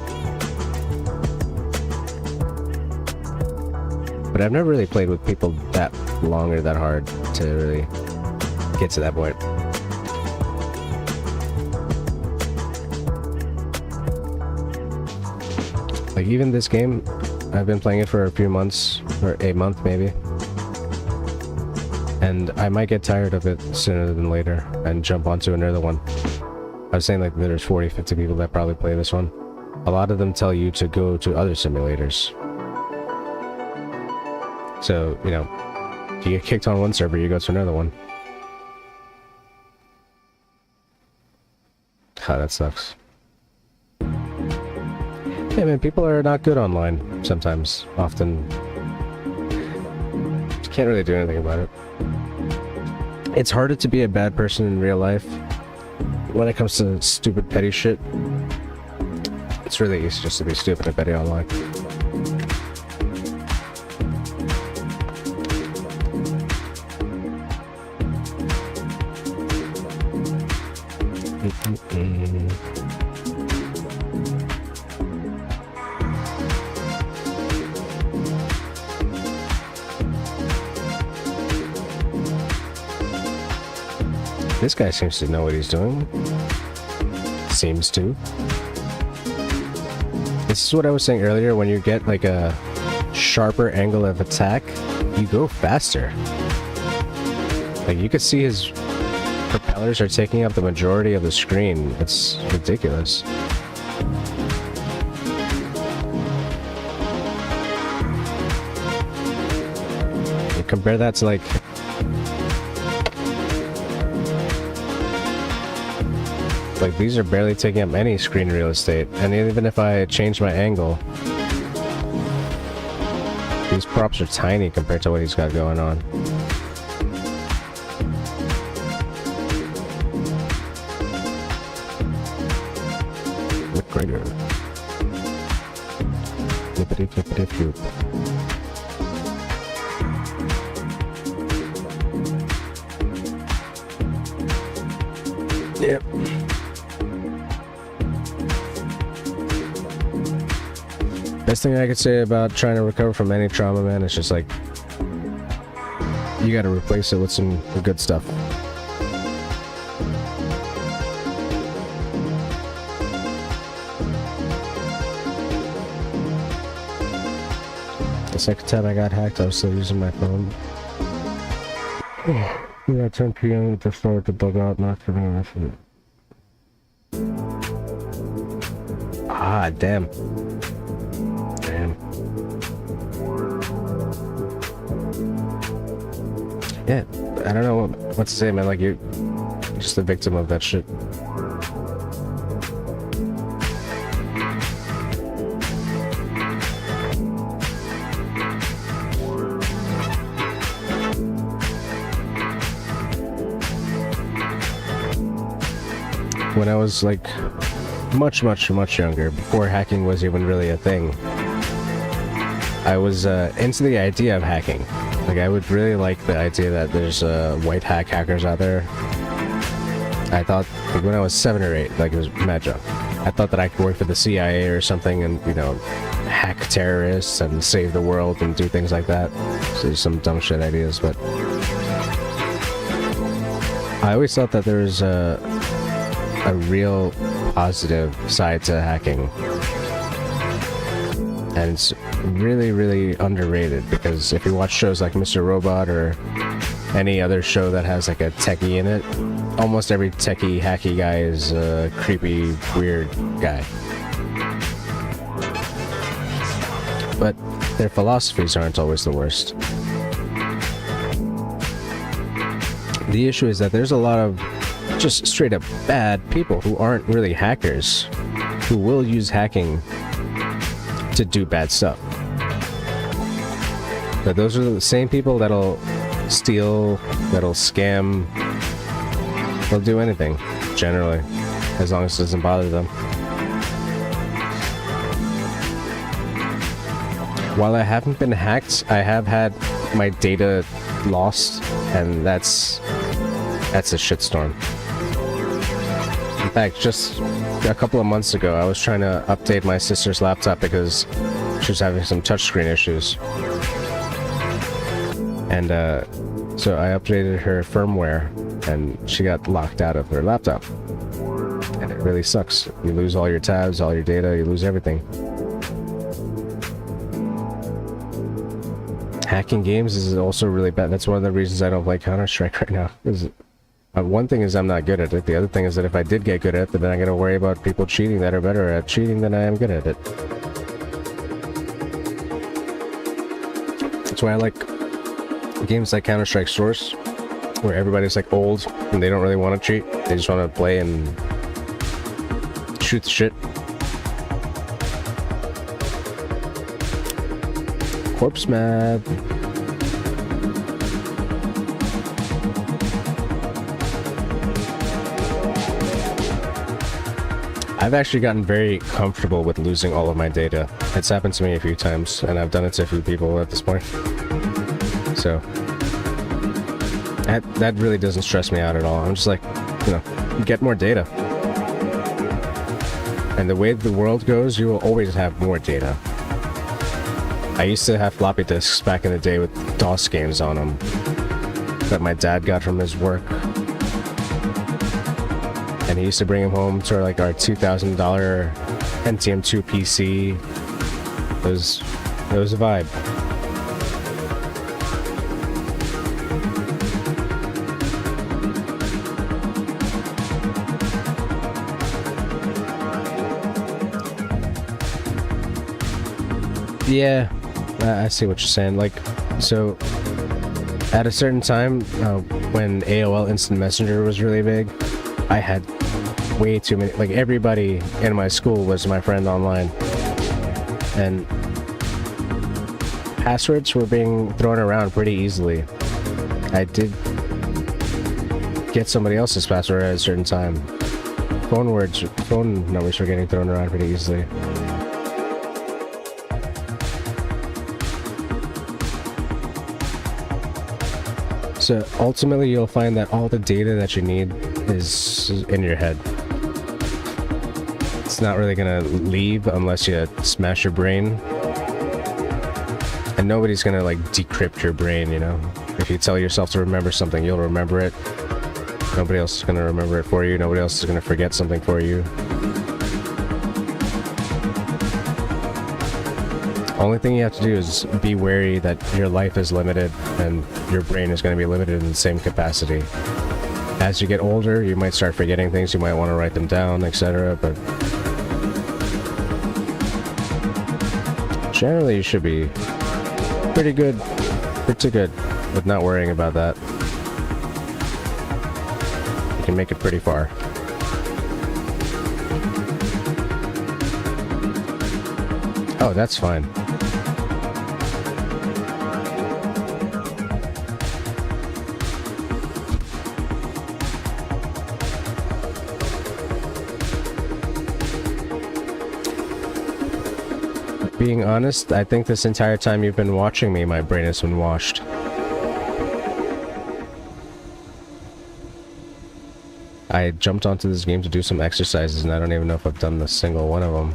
But I've never really played with people that long or that hard to really get to that point. Like even this game, I've been playing it for a few months, or a month maybe. And I might get tired of it sooner than later and jump onto another one. I was saying like there's 40, 50 people that probably play this one. A lot of them tell you to go to other simulators. So, you know, if you get kicked on one server, you go to another one. Ah, that sucks. Yeah, man, people are not good online sometimes, often. You can't really do anything about it. It's harder to be a bad person in real life. When it comes to stupid petty shit, it's really easy just to be stupid and petty online. This guy seems to know what he's doing. Seems to. This is what I was saying earlier, when you get like a sharper angle of attack, you go faster. Like you could see his propellers are taking up the majority of the screen. It's ridiculous. You compare that to like these are barely taking up any screen real estate, and even if I change my angle, these props are tiny compared to what he's got going on. McGregor. Flippity flippity floop. Yep. Best thing I could say about trying to recover from any trauma, man, is just like, you gotta replace it with some good stuff. The second time I got hacked, I was still using my phone. Yeah, 10 PM to start to bug out, not for the rest of it. Ah, damn. Yeah, I don't know what to say, man. Like, you're just a victim of that shit. when I was like much younger, before hacking was even really a thing, I was into the idea of hacking. Like, I would really like the idea that there's white hat hackers out there. I thought, like, when I was 7 or 8, like, it was mad young, I thought that I could work for the CIA or something and, you know, hack terrorists and save the world and do things like that. So some dumb shit ideas, but I always thought that there was a real positive side to hacking. And it's really underrated, because if you watch shows like Mr. Robot or any other show that has like a techie in it, almost every techie hacky guy is a creepy, weird guy. But their philosophies aren't always the worst. The issue is that there's a lot of just straight up bad people who aren't really hackers, who will use hacking to do bad stuff. But those are the same people that'll steal, that'll scam, they'll do anything, generally, as long as it doesn't bother them. While I haven't been hacked, I have had my data lost, and that's a shitstorm. In fact, just a couple of months ago, I was trying to update my sister's laptop because she was having some touchscreen issues. And so I updated her firmware, and she got locked out of her laptop. And it really sucks. You lose all your tabs, all your data, you lose everything. Hacking games is also really bad. That's one of the reasons I don't play Counter-Strike right now. One thing is I'm not good at it. The other thing is that if I did get good at it, then I'm going to worry about people cheating that are better at cheating than I am good at it. That's why I like games like Counter-Strike Source, where everybody's like old and they don't really want to cheat. They just want to play and shoot the shit. Corpse mad. I've actually gotten very comfortable with losing all of my data. It's happened to me a few times, and I've done it to a few people at this point. So that really doesn't stress me out at all. I'm just like, you know, get more data. And the way the world goes, you will always have more data. I used to have floppy disks back in the day with DOS games on them that my dad got from his work. And he used to bring them home to like our $2,000 Pentium 2 PC. It was a vibe. Yeah, I see what you're saying. Like, so at a certain time, when AOL Instant Messenger was really big, I had way too many, like everybody in my school was my friend online, and passwords were being thrown around pretty easily. I did get somebody else's password at a certain time. Phone numbers were getting thrown around pretty easily. So ultimately you'll find that all the data that you need is in your head. It's not really gonna leave unless you smash your brain. And nobody's gonna like decrypt your brain, you know? If you tell yourself to remember something, you'll remember it. Nobody else is gonna remember it for you. Nobody else is gonna forget something for you. Only thing you have to do is be wary that your life is limited and your brain is going to be limited in the same capacity. As you get older, you might start forgetting things, you might want to write them down, etc. But generally you should be pretty good with not worrying about that. You can make it pretty far. Oh, that's fine. being honest, I think this entire time you've been watching me, my brain has been washed. I jumped onto this game to do some exercises, and I don't even know if I've done a single one of them.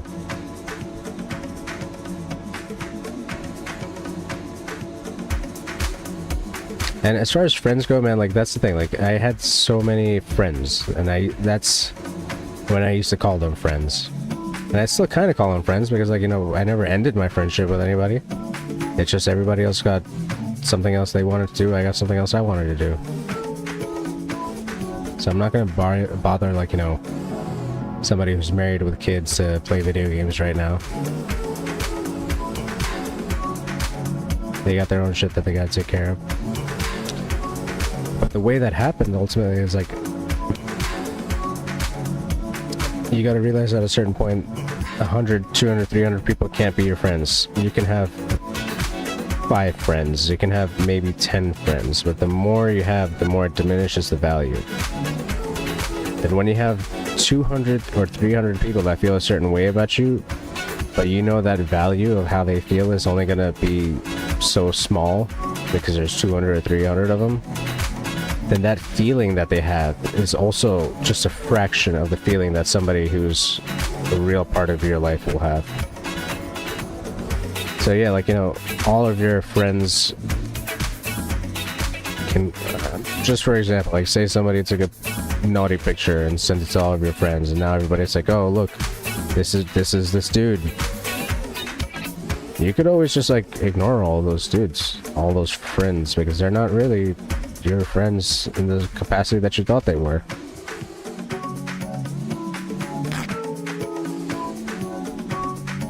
And as far as friends go, man, like, that's the thing. Like, I had so many friends, and that's when I used to call them friends. And I still kind of call them friends because, like, you know, I never ended my friendship with anybody. It's just everybody else got something else they wanted to do. I got something else I wanted to do. So I'm not going to bother, like, you know, somebody who's married with kids to play video games right now. They got their own shit that they got to take care of. But the way that happened ultimately is like, you gotta realize at a certain point 100, 200, 300 people can't be your friends. You can have 5 friends, you can have maybe 10 friends, but the more you have, the more it diminishes the value. And when you have 200 or 300 people that feel a certain way about you, but you know that value of how they feel is only gonna be so small because there's 200 or 300 of them, then that feeling that they have is also just a fraction of the feeling that somebody who's a real part of your life will have. So yeah, like, you know, all of your friends can, just for example, like, say somebody took a naughty picture and sent it to all of your friends, and now everybody's like, oh, look, this is this dude. You could always just, like, ignore all those dudes, all those friends, because they're not really your friends in the capacity that you thought they were.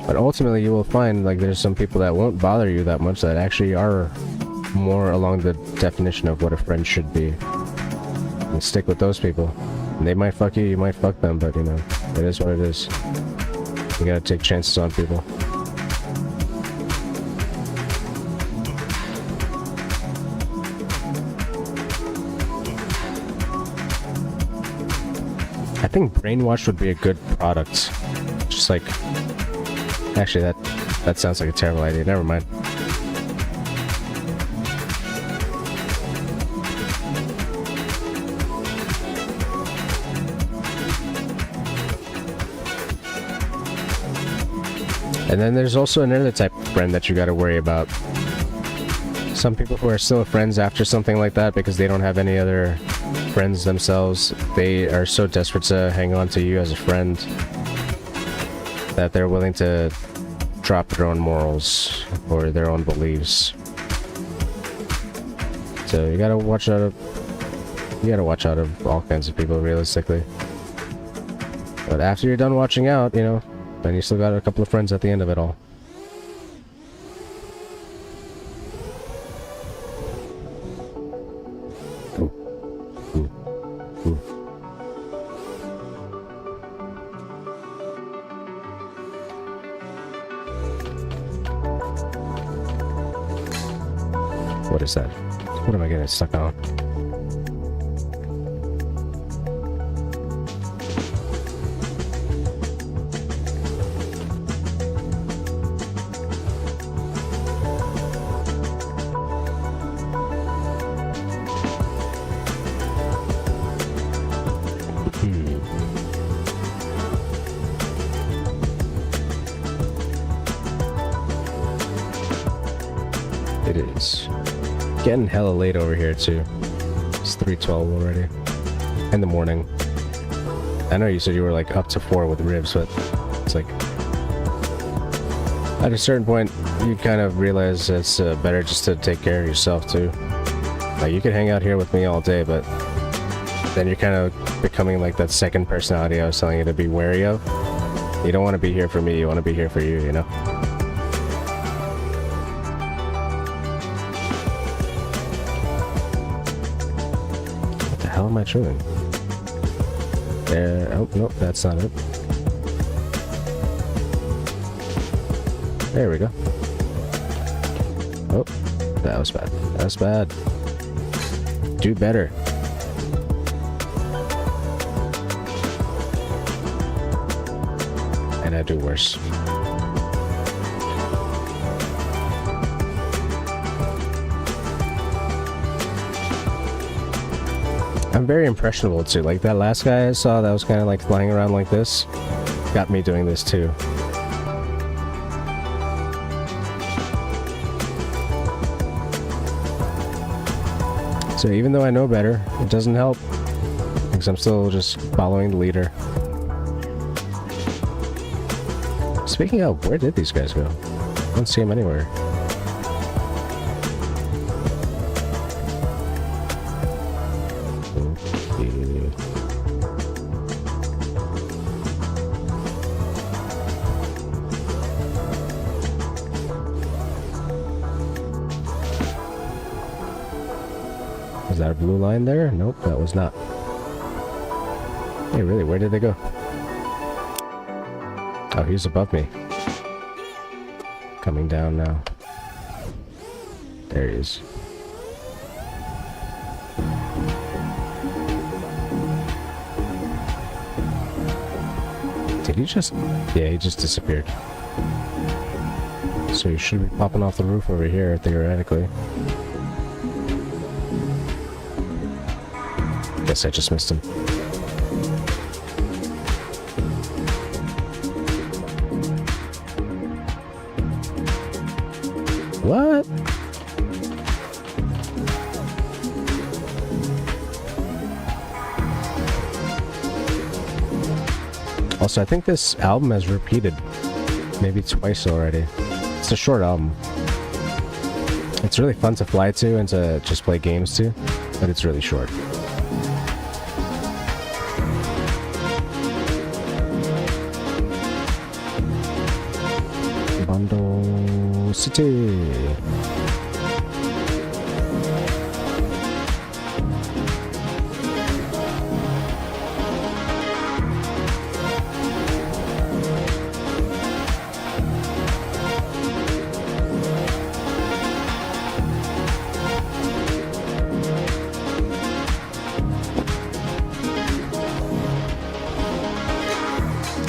But ultimately you will find, like, there's some people that won't bother you that much that actually are more along the definition of what a friend should be. And stick with those people. And they might fuck you, you might fuck them, but, you know, it is what it is. You gotta take chances on people. I think Brainwash would be a good product. Just like... Actually, that sounds like a terrible idea. Never mind. And then there's also another type of friend that you gotta worry about. Some people who are still friends after something like that because they don't have any other friends themselves, they are so desperate to hang on to you as a friend that they're willing to drop their own morals or their own beliefs. So you gotta watch out of all kinds of people, realistically. But after you're done watching out, you know, then you still got a couple of friends at the end of it all. What is that? What am I getting stuck on? It is getting hella late over here too. It's 3:12 already in the morning. I know you said you were like up to 4 with ribs, but it's like at a certain point you kind of realize it's better just to take care of yourself too. Like, you could hang out here with me all day, but then you're kind of becoming like that second personality I was telling you to be wary of. You don't want to be here for me, you want to be here for you, you know? How am I trimming? There. Oh, nope, that's not it. There we go. Oh, that was bad. That was bad. Do better. And I do worse. I'm very impressionable too. Like that last guy I saw that was kind of like flying around like this, got me doing this too. So even though I know better, it doesn't help, because I'm still just following the leader. Speaking of, where did these guys go? I don't see them anywhere. Is that a blue line there? Nope, that was not. Hey, really, where did they go? Oh, he's above me. Coming down now. There he is. Did he just... Yeah, he just disappeared. So he should be popping off the roof over here, theoretically. Guess I just missed him. What? Also, I think this album has repeated maybe twice already. It's a short album. It's really fun to fly to and to just play games to, but it's really short. Bundle City.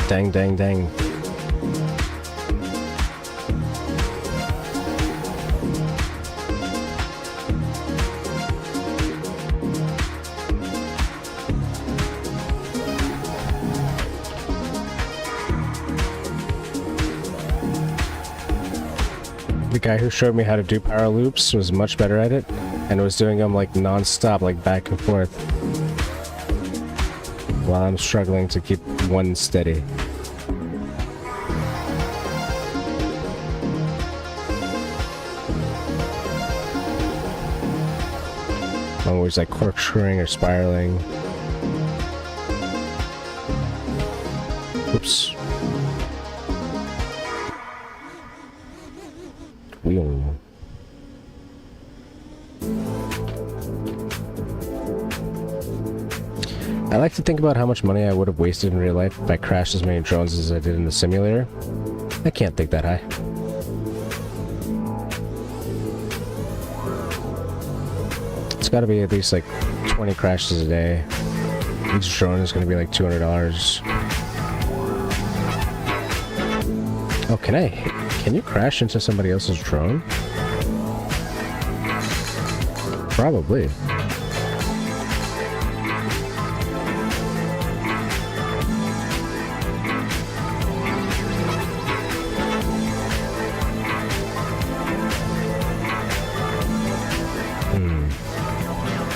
Dang, dang, dang. The guy who showed me how to do power loops was much better at it, and was doing them like non-stop, like back and forth, while I'm struggling to keep one steady. I'm always like corkscrewing or spiraling. Oops. Wheel. I like to think about how much money I would have wasted in real life if I crashed as many drones as I did in the simulator. I can't think that high. It's gotta be at least like 20 crashes a day. Each drone is gonna be like $200. Oh, can you crash into somebody else's drone? Probably.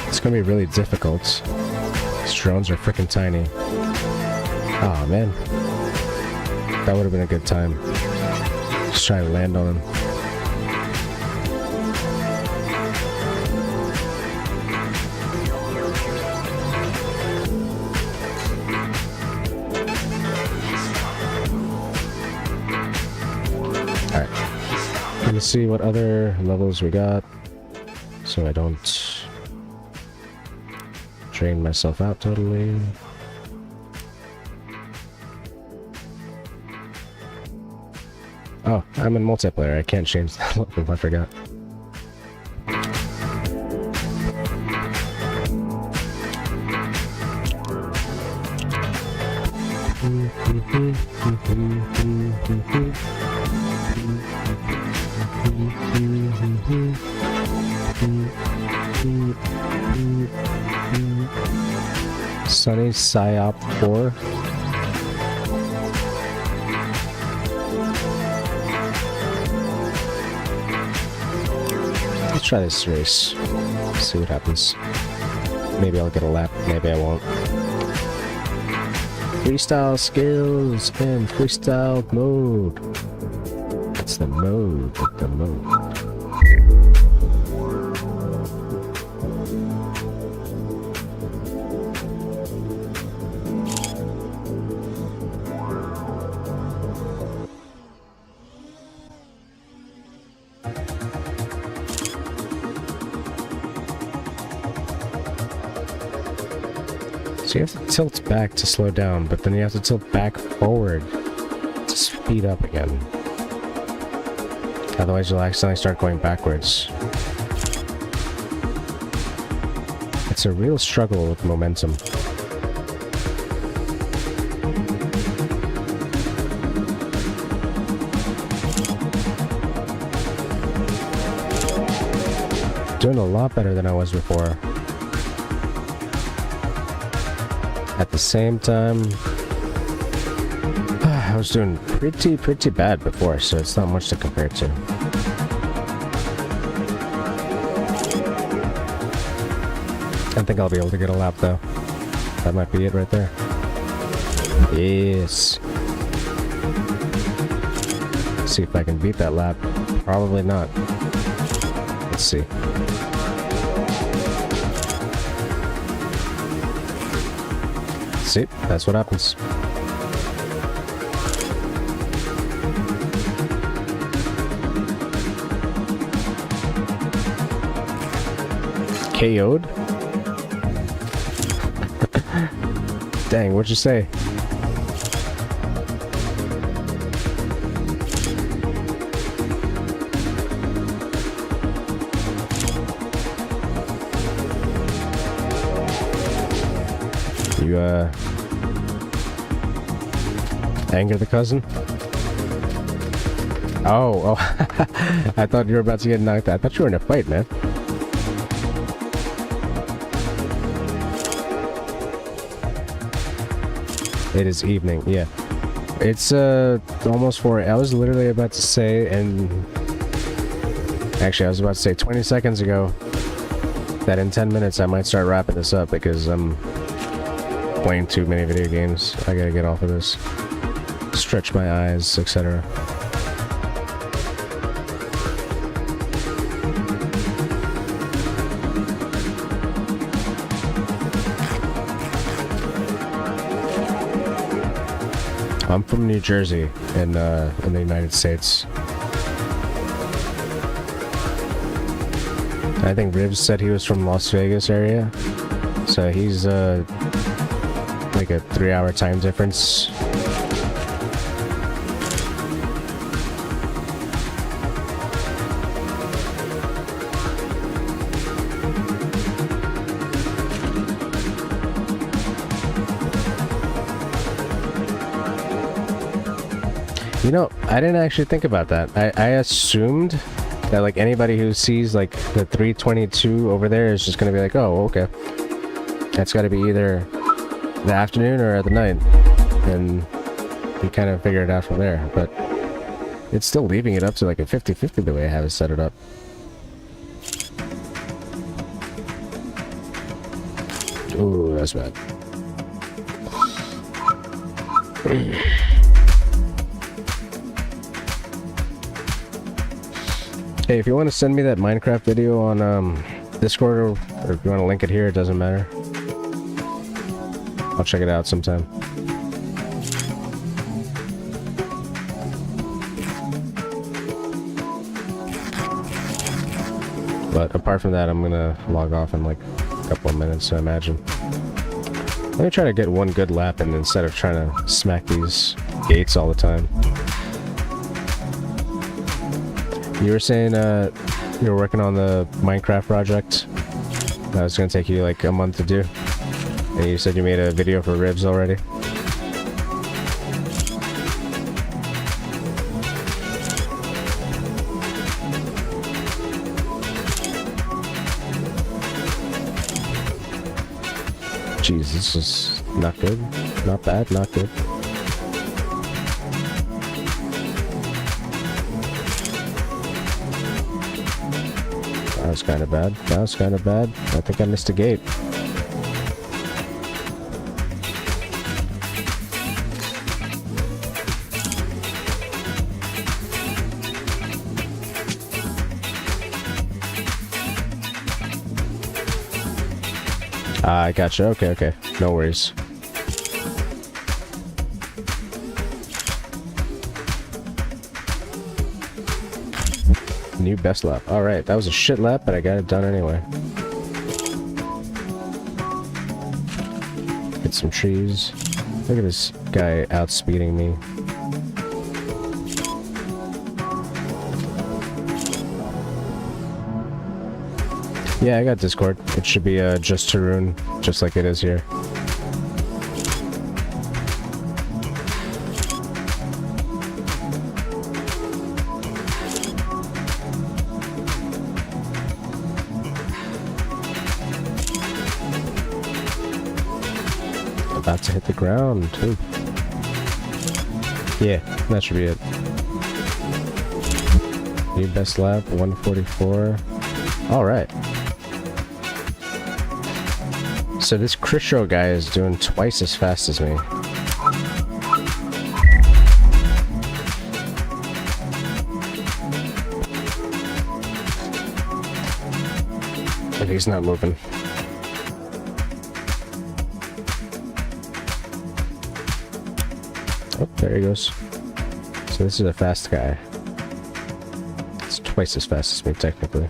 It's gonna be really difficult. These drones are freaking tiny. Oh man. That would have been a good time. Just try to land on them. Alright. Let me see what other levels we got, so I don't drain myself out totally. Oh, I'm in multiplayer. I can't change that level. I forgot. Sunny Psyop 4. Let's try this race. See what happens. Maybe I'll get a lap, maybe I won't. Freestyle skills and freestyle mode. That's the mode, the mode. So you have to tilt back to slow down, but then you have to tilt back forward to speed up again. Otherwise you'll accidentally start going backwards. It's a real struggle with momentum. Doing a lot better than I was before. At the same time, I was doing pretty bad before, so it's not much to compare to. I think I'll be able to get a lap though. That might be it right there. Yes. See if I can beat that lap. Probably not. Let's see. See, that's what happens. KO'd? Dang, what'd you say? You, anger the cousin? Oh, I thought you were about to get knocked out. I thought you were in a fight, man. It is evening, yeah. It's, almost 4. I was literally about to say, and... Actually, I was about to say 20 seconds ago that in 10 minutes I might start wrapping this up because I'm playing too many video games. I gotta get off of this. Stretch my eyes, etc. I'm from New Jersey in the United States. I think Ribs said he was from Las Vegas area, so he's like a 3-hour time difference. You know, I didn't actually think about that. I assumed that like anybody who sees like the 322 over there is just gonna be like, oh, okay. That's gotta be either the afternoon or at the night. And you kind of figure it out from there. But it's still leaving it up to like a 50-50 the way I have it set it up. Ooh, that's bad. Hey, if you want to send me that Minecraft video on Discord, or if you want to link it here, it doesn't matter. I'll check it out sometime. But apart from that, I'm gonna log off in like a couple of minutes, I imagine. Let me try to get one good lap in instead of trying to smack these gates all the time. You were saying you were working on the Minecraft project that was going to take you like a month to do, and you said you made a video for Ribs already. Jeez, this is not good. Not bad, not good. That was kind of bad. That was kind of bad. I think I missed a gate. I gotcha. Okay, okay. No worries. New best lap. Alright, that was a shit lap, but I got it done anyway. Hit some trees. Look at this guy outspeeding me. Yeah, I got Discord. It should be just Tarun, just like it is here. About to hit the ground, too. Yeah, that should be it. New best lap, 144. Alright. So this Krisho guy is doing twice as fast as me. But he's not moving. Oh, there he goes. So this is a fast guy. It's twice as fast as me, technically.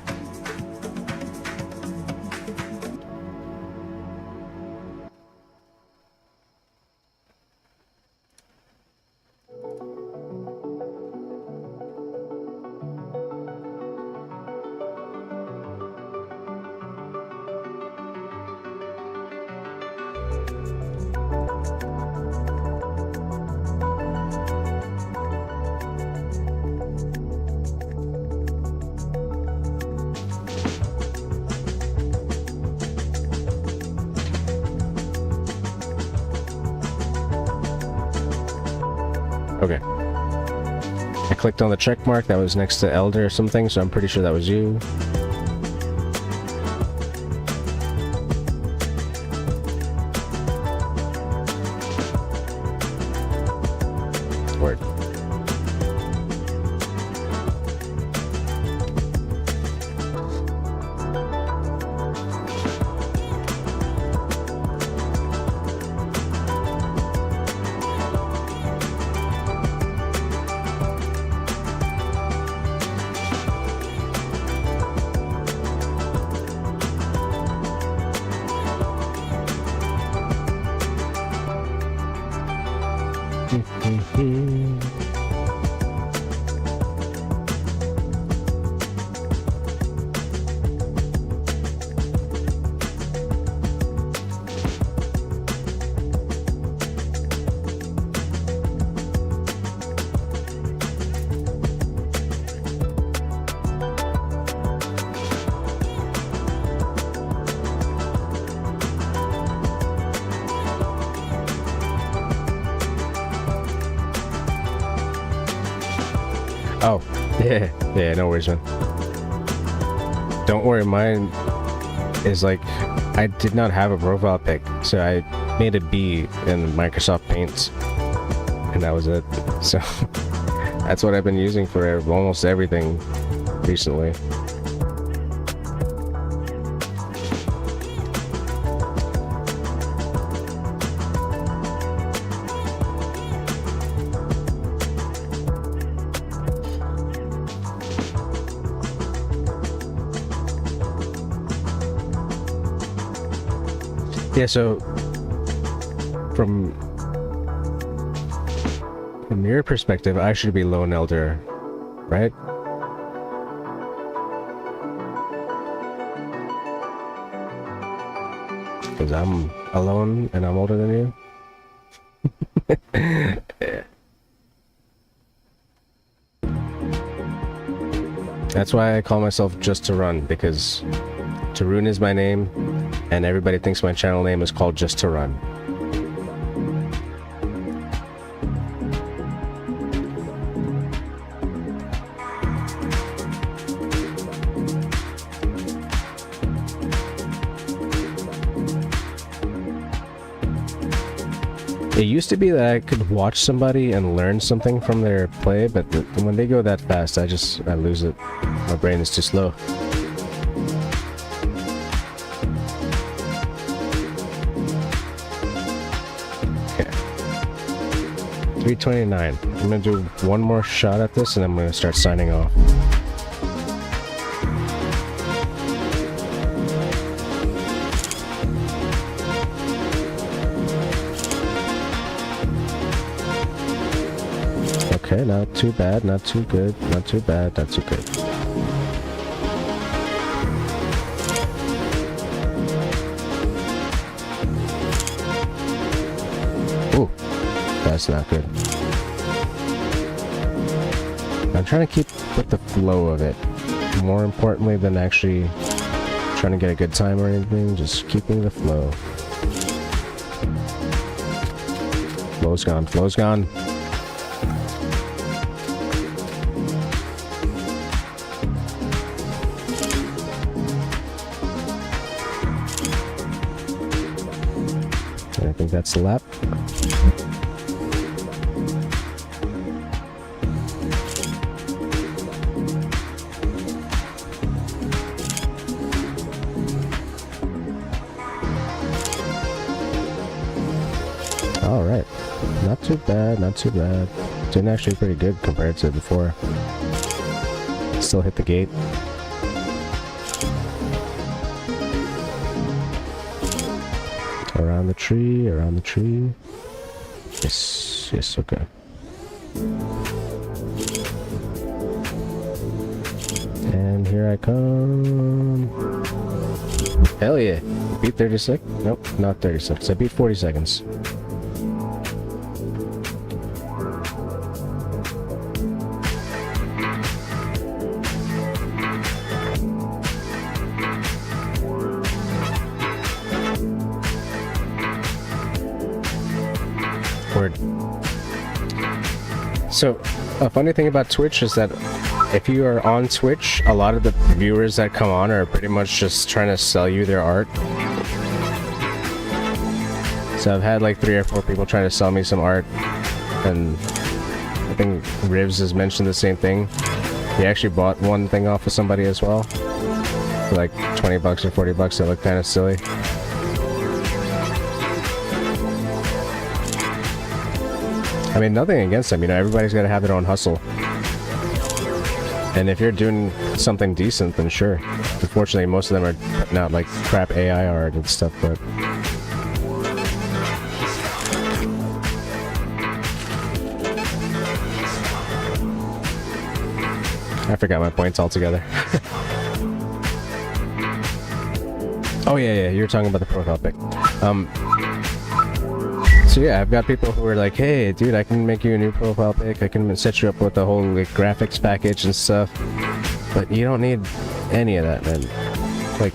Okay. I clicked on the check mark that was next to Elder or something, so I'm pretty sure that was you. Word. Oh, yeah, no worries, man. Don't worry, mine is like, I did not have a profile pic, so I made a B in Microsoft Paint, and that was it. So, that's what I've been using for almost everything recently. Yeah, so from your perspective, I should be lone elder, right? Because I'm alone and I'm older than you. Yeah. That's why I call myself Just to Run, because Tarun is my name. and everybody thinks my channel name is called Just to Run. It used to be that I could watch somebody and learn something from their play, but when they go that fast, I lose it. My brain is too slow. Okay. 329. I'm gonna do one more shot at this and I'm gonna start signing off. Okay, not too bad, not too good, not too bad, not too good. Ooh, that's not good. I'm trying to keep with the flow of it. More importantly than actually trying to get a good time or anything, just keeping the flow. Flow's gone, flow's gone. I think that's the lap. Alright. Not too bad, not too bad. Doing actually pretty good compared to before. Still hit the gate. Around the tree, around the tree. Yes, yes, okay. And here I come. Hell yeah. Beat 36? Nope, not 36. I beat 40 seconds. Word. So, a funny thing about Twitch is that if you are on Twitch, a lot of the viewers that come on are pretty much just trying to sell you their art. So I've had like 3 or 4 people trying to sell me some art, and I think Rivs has mentioned the same thing. He actually bought one thing off of somebody as well, for like 20 bucks or 40 bucks. That looked kind of silly. I mean, nothing against them, you know, everybody's got to have their own hustle. And if you're doing something decent, then sure. Unfortunately, most of them are putting out like crap AI art and stuff, but... I forgot my points altogether. Oh yeah, you're talking about the profile pic. So yeah, I've got people who are like, hey dude, I can make you a new profile pic, I can set you up with the whole like, graphics package and stuff, but you don't need any of that, man. Like,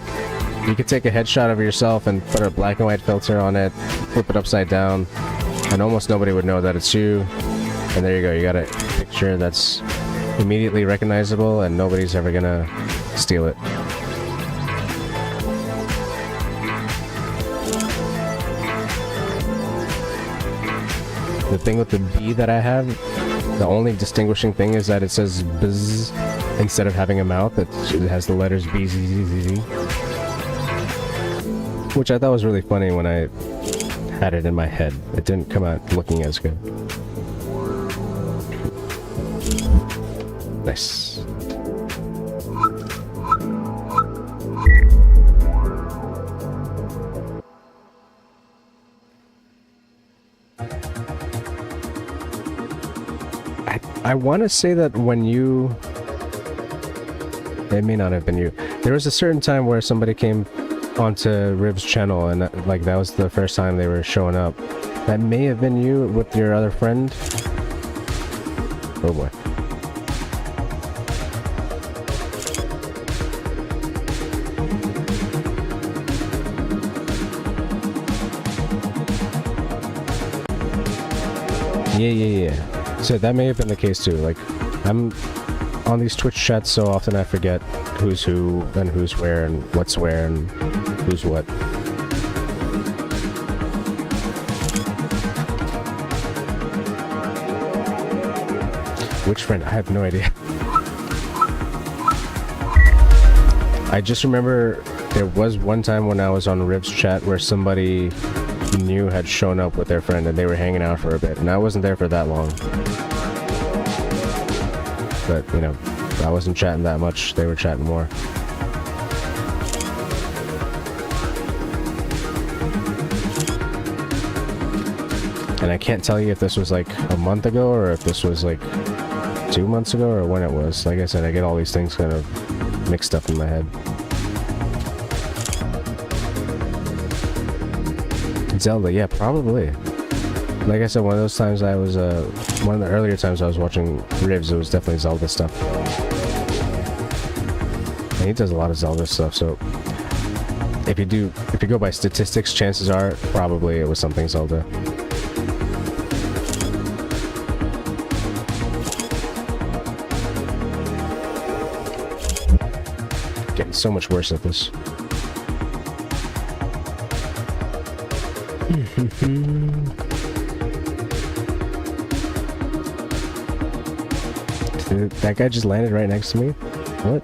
you could take a headshot of yourself and put a black and white filter on it, flip it upside down, and almost nobody would know that it's you, and there you go, you got a picture that's immediately recognizable and nobody's ever gonna steal it. The thing with the B that I have, the only distinguishing thing is that it says bzz instead of having a mouth. It has the letters B, Z, Z, Z, Z. Which I thought was really funny when I had it in my head. It didn't come out looking as good. Nice. I want to say that when you... It may not have been you. There was a certain time where somebody came onto Rib's channel and that, like that was the first time they were showing up. That may have been you with your other friend. Oh boy. Yeah. So that may have been the case too. Like, I'm on these Twitch chats so often I forget who's who and who's where and what's where and who's what. Which friend? I have no idea. I just remember there was one time when I was on Riv's chat where somebody new had shown up with their friend and they were hanging out for a bit, and I wasn't there for that long. But, you know, I wasn't chatting that much, they were chatting more. And I can't tell you if this was like a month ago or if this was like 2 months ago or when it was. Like I said, I get all these things kind of mixed up in my head. Zelda, yeah, probably. Like I said, one of those times I was, one of the earlier times I was watching Rivs, it was definitely Zelda stuff. And he does a lot of Zelda stuff, so if you go by statistics, chances are probably it was something Zelda. Getting so much worse at this. That guy just landed right next to me? What?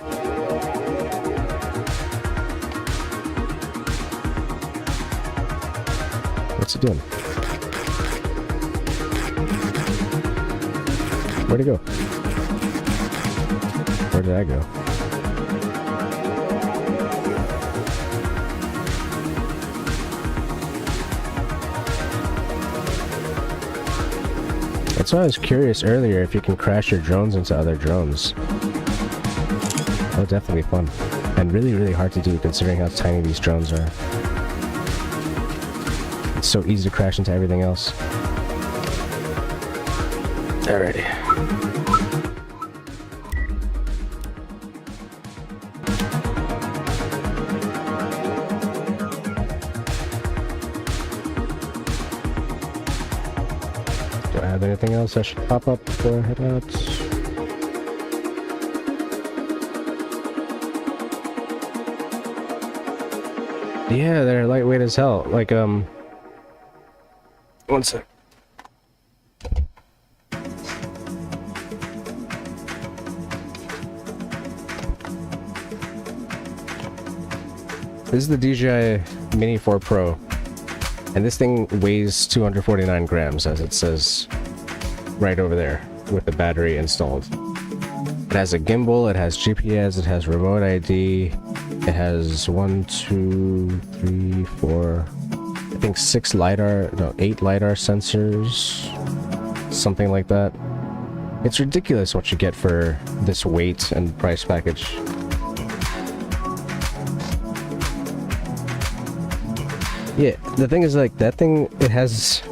What's he doing? Where'd he go? Where did I go? That's why I was curious earlier if you can crash your drones into other drones. That would definitely be fun. And really, really hard to do considering how tiny these drones are. It's so easy to crash into everything else. Alrighty. Anything else that should pop up before I head out? Yeah, they're lightweight as hell. Like, one sec. This is the DJI Mini 4 Pro. And this thing weighs 249 grams, as it says right over there, with the battery installed. It has a gimbal, it has GPS, it has remote ID, it has 1, 2, 3, 4, I think 8 LiDAR sensors, something like that. It's ridiculous what you get for this weight and price package. Yeah, the thing is, like, that thing, it has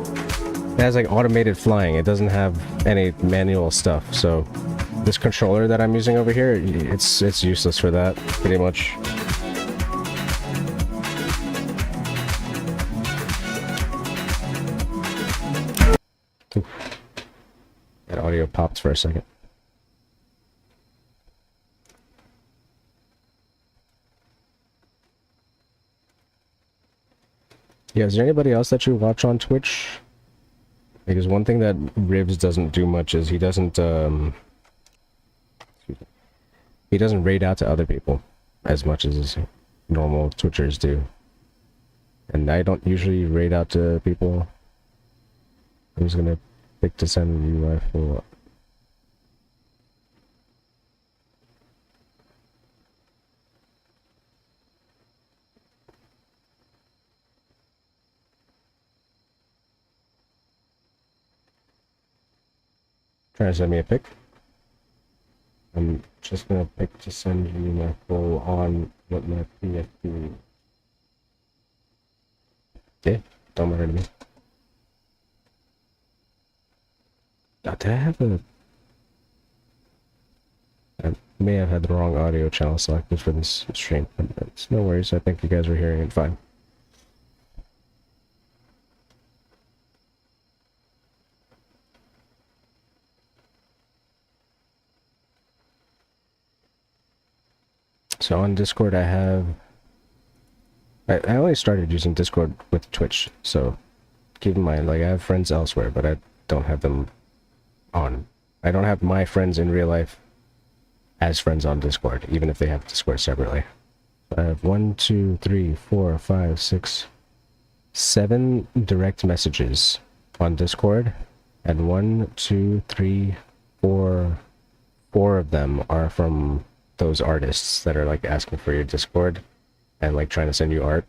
like automated flying. It doesn't have any manual stuff, so this controller that I'm using over here, it's useless for that, pretty much. Oof. That audio popped for a second. Yeah, is there anybody else that you watch on Twitch? Because one thing that Rivs doesn't do much is he doesn't raid out to other people as much as normal Twitchers do. And I don't usually raid out to people. I'm just gonna pick to send you my full. Trying to send me a pic. I'm just gonna pick to send you my full on what my PFP. Yeah, don't matter to me. God, did I have a... I may have had the wrong audio channel selected for this stream, but it's no worries. I think you guys are hearing it fine. So on Discord I have... I only started using Discord with Twitch, so keep in mind, like, I have friends elsewhere, but I don't have them on. I don't have my friends in real life as friends on Discord, even if they have Discord separately. I have 1, 2, 3, 4, 5, 6, 7 direct messages on Discord, and 1, 2, 3, 4 of them are from those artists that are like asking for your Discord and like trying to send you art.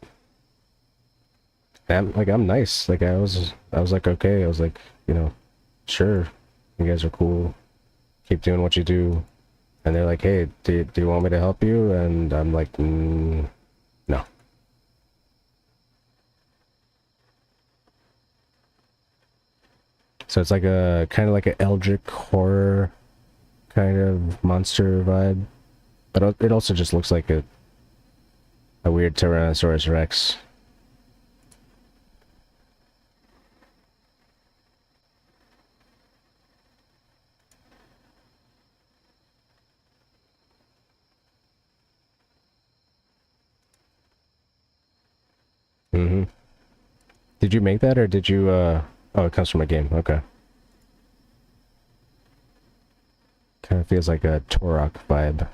And I'm nice. Like I was like, okay. I was like, you know, sure, you guys are cool. Keep doing what you do. And they're like, hey, do you want me to help you? And I'm like, no. So it's like a kind of like an eldritch horror kind of monster vibe, but it also just looks like a weird Tyrannosaurus Rex. Mm-hmm. Did you make that, or did you, oh, it comes from a game, okay. Kind of feels like a Torok vibe.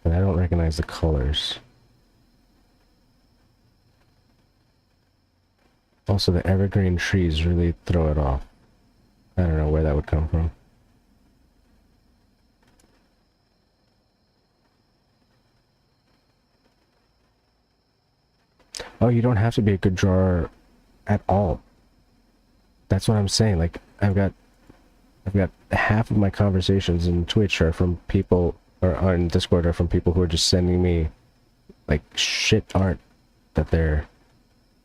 And I don't recognize the colors. Also, the evergreen trees really throw it off. I don't know where that would come from. Oh, you don't have to be a good drawer at all. That's what I'm saying. Like, I've got half of my conversations in Twitch are from people, or on Discord are from people who are just sending me like shit art that they're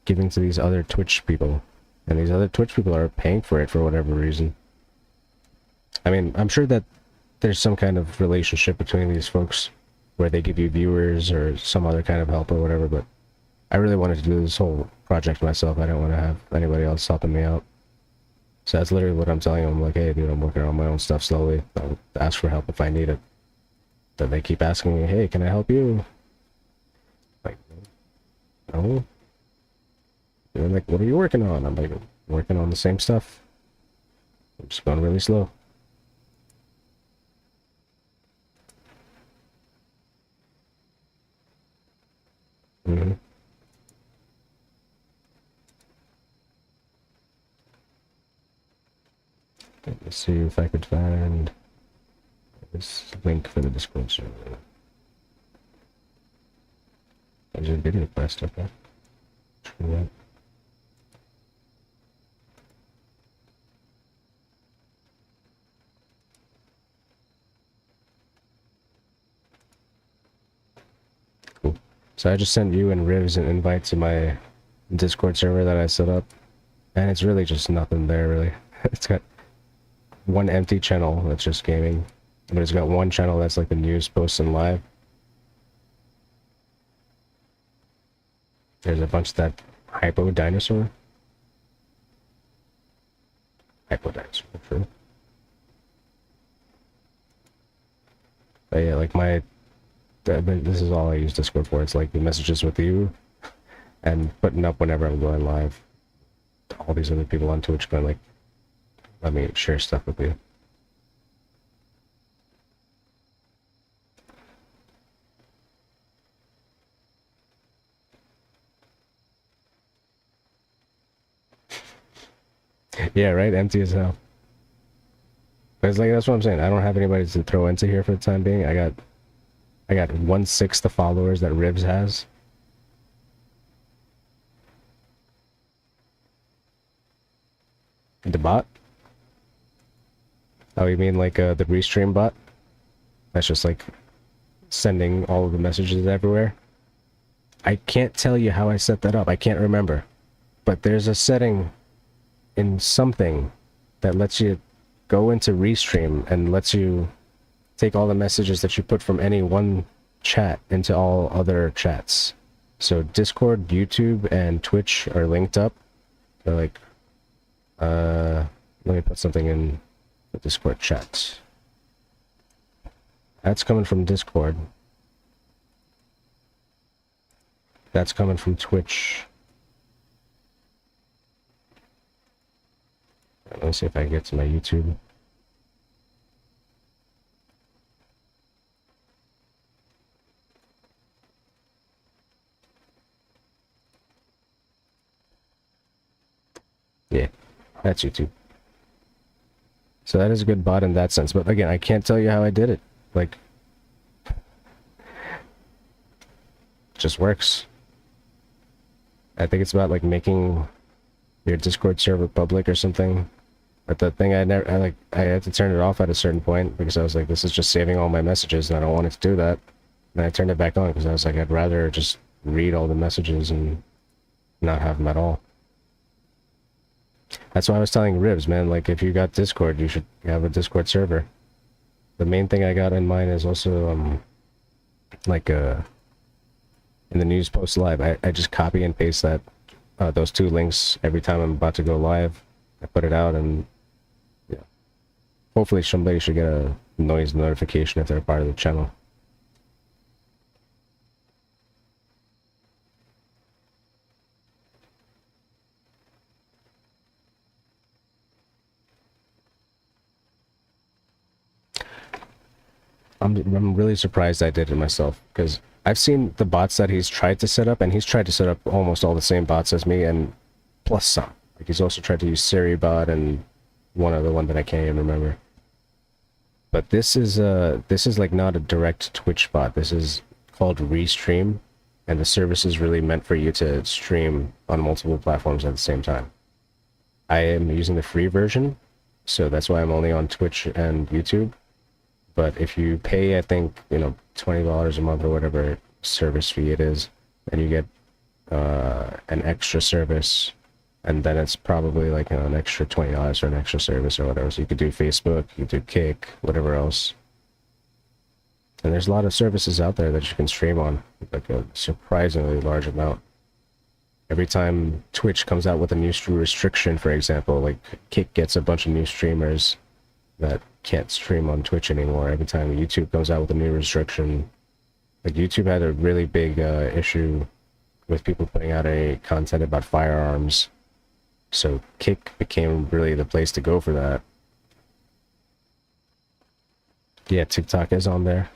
giving to these other Twitch people, and these other Twitch people are paying for it for whatever reason. I mean, I'm sure that there's some kind of relationship between these folks where they give you viewers or some other kind of help or whatever, but I really wanted to do this whole project myself. I don't want to have anybody else helping me out. So that's literally what I'm telling them. I'm like, hey, dude, I'm working on my own stuff slowly. I'll ask for help if I need it. Then they keep asking me, hey, can I help you? Like, no. They're like, what are you working on? I'm like, working on the same stuff. I'm just going really slow. Mm-hmm. Let's see if I could find this link for the Discord server. I just did it quest, okay. True that. Cool. So I just sent you and Rivs an invite to my Discord server that I set up, and it's really just nothing there, really. It's got one empty channel that's just gaming, but it's got one channel that's like the news, posts, and live. There's a bunch of that hypo dinosaur. Hypo dinosaur, true. But yeah, like this is all I use Discord for. It's like the messages with you, and putting up whenever I'm going live. All these other people on Twitch going like, let me share stuff with you. Yeah, right? Empty as hell. But it's like, that's what I'm saying. I don't have anybody to throw into here for the time being. I got 1/6 the followers that Ribs has. The bot? Oh, you mean like the restream bot? That's just like sending all of the messages everywhere? I can't tell you how I set that up. I can't remember. But there's a setting in something that lets you go into restream and lets you take all the messages that you put from any one chat into all other chats. So Discord, YouTube, and Twitch are linked up. They're like, let me put something in the Discord chat. That's coming from Discord. That's coming from Twitch. Let me see if I can get to my YouTube. Yeah, that's YouTube. So that is a good bot in that sense. But again, I can't tell you how I did it. Like, just works. I think it's about like making your Discord server public or something. But the thing I had to turn it off at a certain point because I was like, this is just saving all my messages and I don't want it to do that. And I turned it back on because I was like, I'd rather just read all the messages and not have them at all. That's why I was telling Ribs, man, like if you got Discord, you should have a Discord server. The main thing I got in mind is also like in the news post live, I just copy and paste that those two links every time I'm about to go live. I put it out and yeah. Hopefully somebody should get a noise notification if they're part of the channel. I'm really surprised I did it myself, because I've seen the bots that he's tried to set up, and he's tried to set up almost all the same bots as me, and plus some. Like he's also tried to use Siri bot and one other one that I can't even remember. But this is like not a direct Twitch bot. This is called Restream, and the service is really meant for you to stream on multiple platforms at the same time. I am using the free version, so that's why I'm only on Twitch and YouTube. But if you pay, I think, you know, $20 a month or whatever service fee it is, and you get an extra service, and then it's probably like, you know, an extra $20 for an extra service or whatever. So you could do Facebook, you could do Kick, whatever else. And there's a lot of services out there that you can stream on, like a surprisingly large amount. Every time Twitch comes out with a new restriction, for example, like Kick gets a bunch of new streamers that can't stream on Twitch anymore. Every time YouTube comes out with a new restriction, like YouTube had a really big issue with people putting out a content about firearms, so Kick became really the place to go for that. Yeah, TikTok is on there.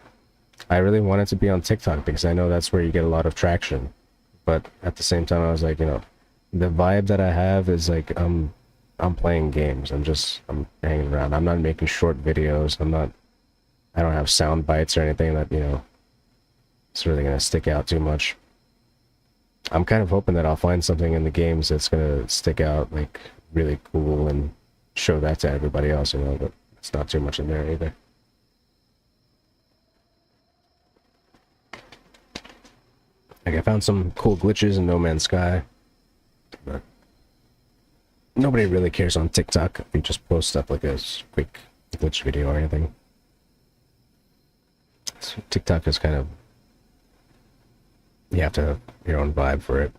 I really wanted to be on TikTok because I know that's where you get a lot of traction, but at the same time I was like, you know, the vibe that I have is like I'm playing games. I'm hanging around. I'm not making short videos. I don't have sound bites or anything that, you know, it's really gonna stick out too much. I'm kind of hoping that I'll find something in the games that's gonna stick out, like, really cool and show that to everybody else, you know, but it's not too much in there either. Like, I found some cool glitches in No Man's Sky, but nobody really cares on TikTok if you just post up like a quick glitch video or anything. So TikTok is kind of, you have to have your own vibe for it.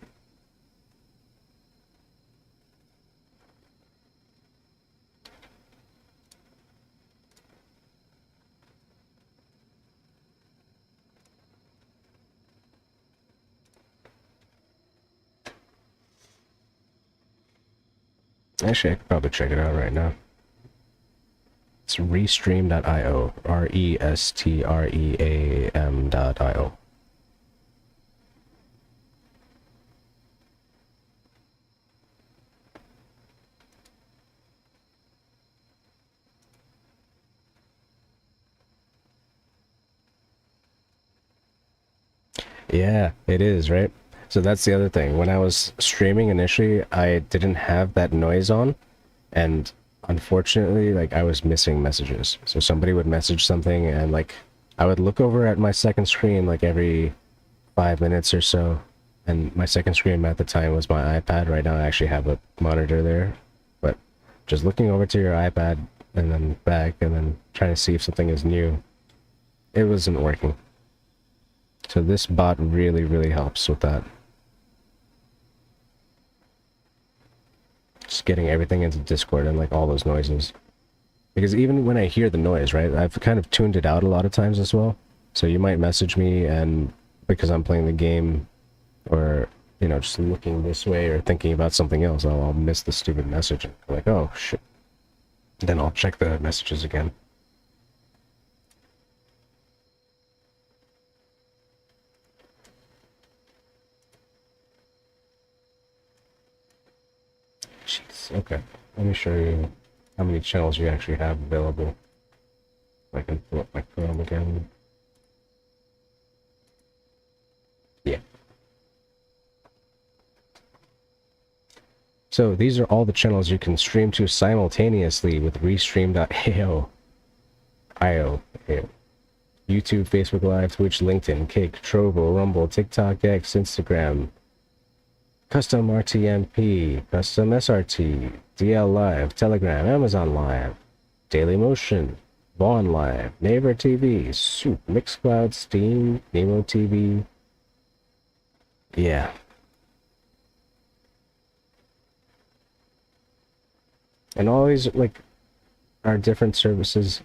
Actually, I could probably check it out right now. It's restream.io. restream.io. Yeah, it is, right? So that's the other thing. When I was streaming initially, I didn't have that noise on, and unfortunately, like, I was missing messages. So somebody would message something, and like, I would look over at my second screen like every 5 minutes or so, and my second screen at the time was my iPad. Right now I actually have a monitor there, but just looking over to your iPad and then back and then trying to see if something is new, it wasn't working. So this bot really, really helps with that. Just getting everything into Discord and like all those noises. Because even when I hear the noise, right, I've kind of tuned it out a lot of times as well. So you might message me, and because I'm playing the game, or, you know, just looking this way or thinking about something else, I'll miss the stupid message and be like, oh shit. Then I'll check the messages again. Jeez, okay. Let me show you how many channels you actually have available. I can pull up my Chrome again. Yeah. So these are all the channels you can stream to simultaneously with Restream.io. YouTube, Facebook Live, Twitch, LinkedIn, Kick, Trovo, Rumble, TikTok, X, Instagram, Custom RTMP, Custom SRT, DL Live, Telegram, Amazon Live, Dailymotion, Vaughn Live, Naver TV, Soup, Mixcloud, Steam, Nemo TV. Yeah. And all these, like, are different services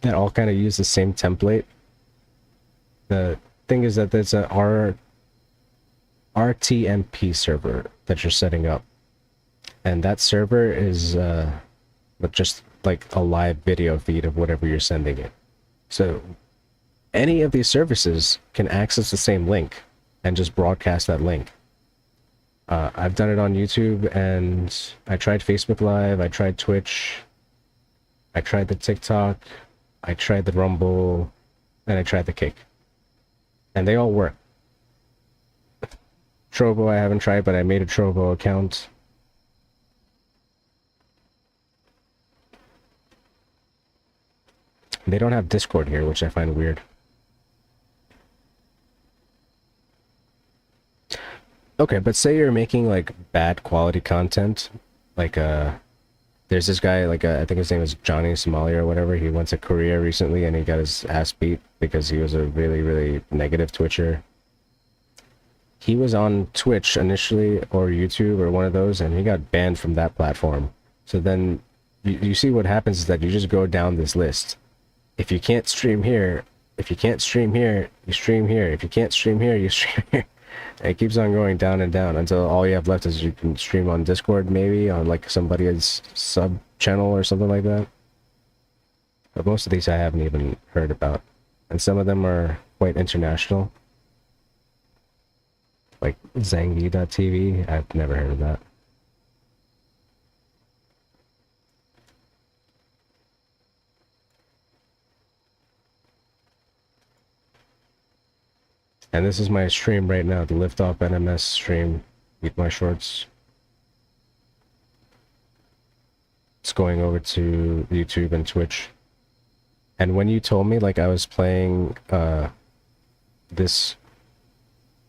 that all kind of use the same template. The thing is that there's a RTMP server that you're setting up. And that server is just like a live video feed of whatever you're sending it. So any of these services can access the same link and just broadcast that link. I've done it on YouTube, and I tried Facebook Live, I tried Twitch, I tried the TikTok, I tried the Rumble, and I tried the Kick. And they all work. Trovo I haven't tried, but I made a Trovo account. They don't have Discord here, which I find weird. Okay, but say you're making, like, bad quality content. Like, there's this guy, like, I think his name is Johnny Somalia or whatever. He went to Korea recently, and he got his ass beat because he was a really, really negative Twitcher. He was on Twitch initially, or YouTube, or one of those, and he got banned from that platform. So then, you see what happens is that you just go down this list. If you can't stream here, if you can't stream here, you stream here. If you can't stream here, you stream here. And it keeps on going down and down until all you have left is you can stream on Discord, maybe, on like somebody's sub channel or something like that. But most of these I haven't even heard about. And some of them are quite international. Like Zangi.tv, I've never heard of that. And this is my stream right now, the Liftoff NMS stream. Eat my shorts. It's going over to YouTube and Twitch. And when you told me, like, I was playing this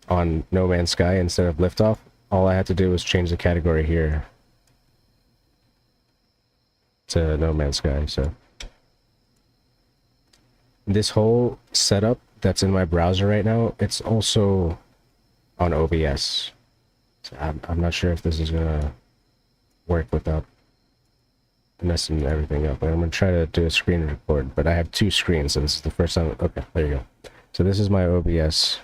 on No Man's Sky instead of Liftoff, all I had to do was change the category here to No Man's Sky. So this whole setup that's in my browser right now, it's also on OBS. So I'm not sure if this is gonna work without messing everything up. I'm gonna try to do a screen record, but I have two screens, so this is the first time. Okay, there you go. So this is my OBS.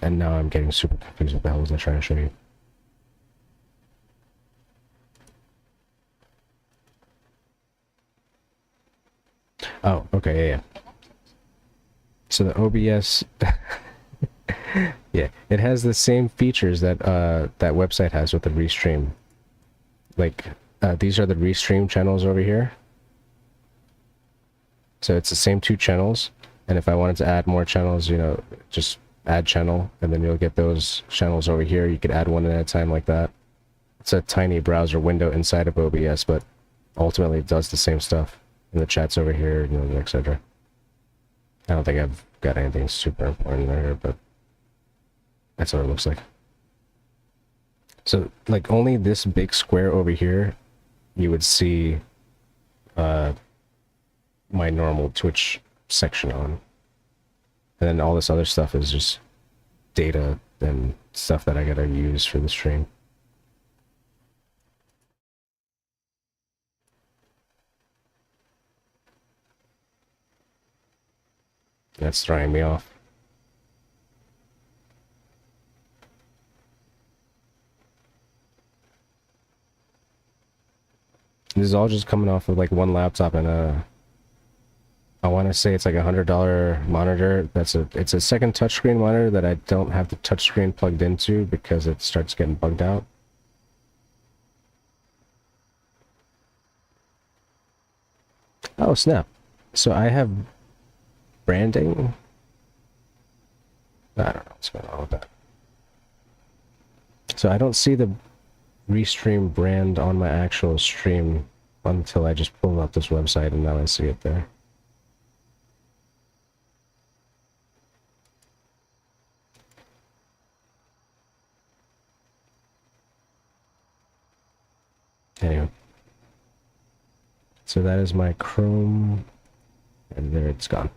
And now I'm getting super confused. What the hell was I trying to show you? Oh, okay, yeah. So the OBS, yeah, it has the same features that that website has with the Restream. Like, these are the Restream channels over here. So it's the same two channels, and if I wanted to add more channels, you know, just add channel, and then you'll get those channels over here. You could add one at a time like that. It's a tiny browser window inside of OBS, but ultimately it does the same stuff. And the chat's over here, you know, etc. I don't think I've got anything super important there, but that's what it looks like. So, like, only this big square over here, you would see my normal Twitch section on. And then all this other stuff is just data and stuff that I gotta use for the stream. That's throwing me off. This is all just coming off of like one laptop and I want to say it's like $100 monitor. It's a second touchscreen monitor that I don't have the touchscreen plugged into because it starts getting bugged out. Oh snap! So I have branding. I don't know what's going on with that. So I don't see the Restream brand on my actual stream until I just pull up this website, and now I see it there. Anyway. So that is my Chrome, and there it's gone.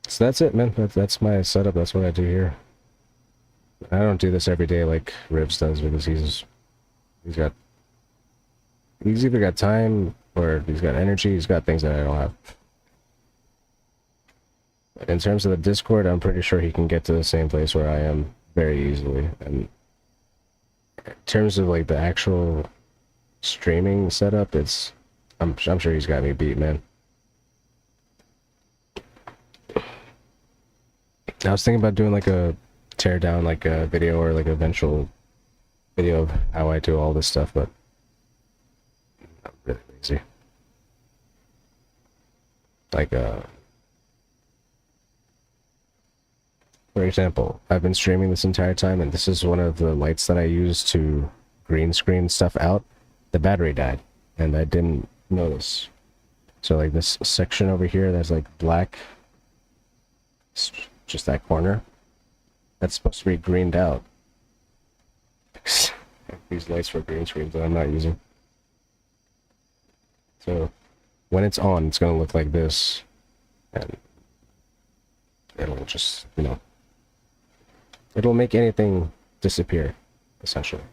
So that's it, man. That's my setup. That's what I do here. I don't do this every day like Rivs does because he's either got time or he's got energy. He's got things that I don't have. But in terms of the Discord, I'm pretty sure he can get to the same place where I am very easily. And in terms of like the actual streaming setup, I'm sure he's got me beat, man. I was thinking about doing like a tear down like a video or like eventual video of how I do all this stuff, but I'm really lazy. Like for example, I've been streaming this entire time and this is one of the lights that I use to green screen stuff out. The battery died and I didn't notice. So like this section over here that's like black, just that corner, that's supposed to be greened out. These lights for green screens that I'm not using. So when it's on, it's gonna look like this, and it'll just, you know, it'll make anything disappear, essentially.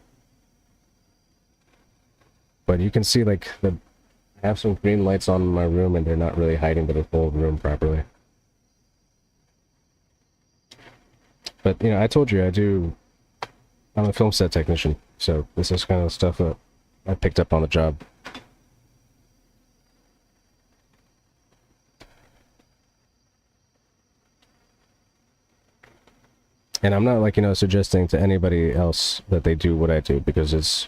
But you can see like I have some green lights on in my room and they're not really hiding the whole room properly. But, you know, I told you I'm a film set technician, so this is kind of stuff that I picked up on the job. And I'm not like, you know, suggesting to anybody else that they do what I do, because it's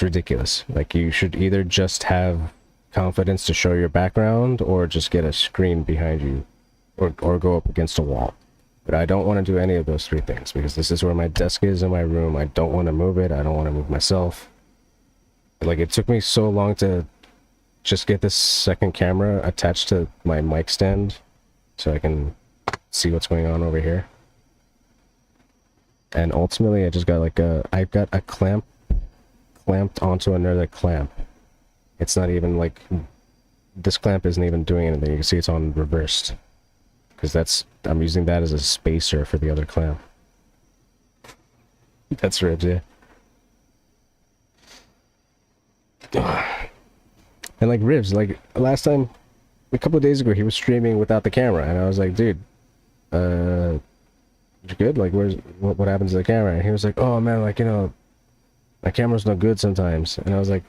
ridiculous. Like, you should either just have confidence to show your background, or just get a screen behind you, or go up against a wall. But I don't want to do any of those three things, because this is where my desk is in my room. I don't want to move it. I don't want to move myself. Like, it took me so long to just get this second camera attached to my mic stand so I can see what's going on over here. And ultimately, I just got like I've got a clamp clamped onto another clamp. It's not even like, this clamp isn't even doing anything. You can see it's on reversed. Because I'm using that as a spacer for the other clamp. That's right, yeah. And like Rivs, like last time, a couple of days ago, he was streaming without the camera, and I was like, dude, you good? Like, what happens to the camera? And he was like, oh man, like, you know, my camera's no good sometimes. And I was like,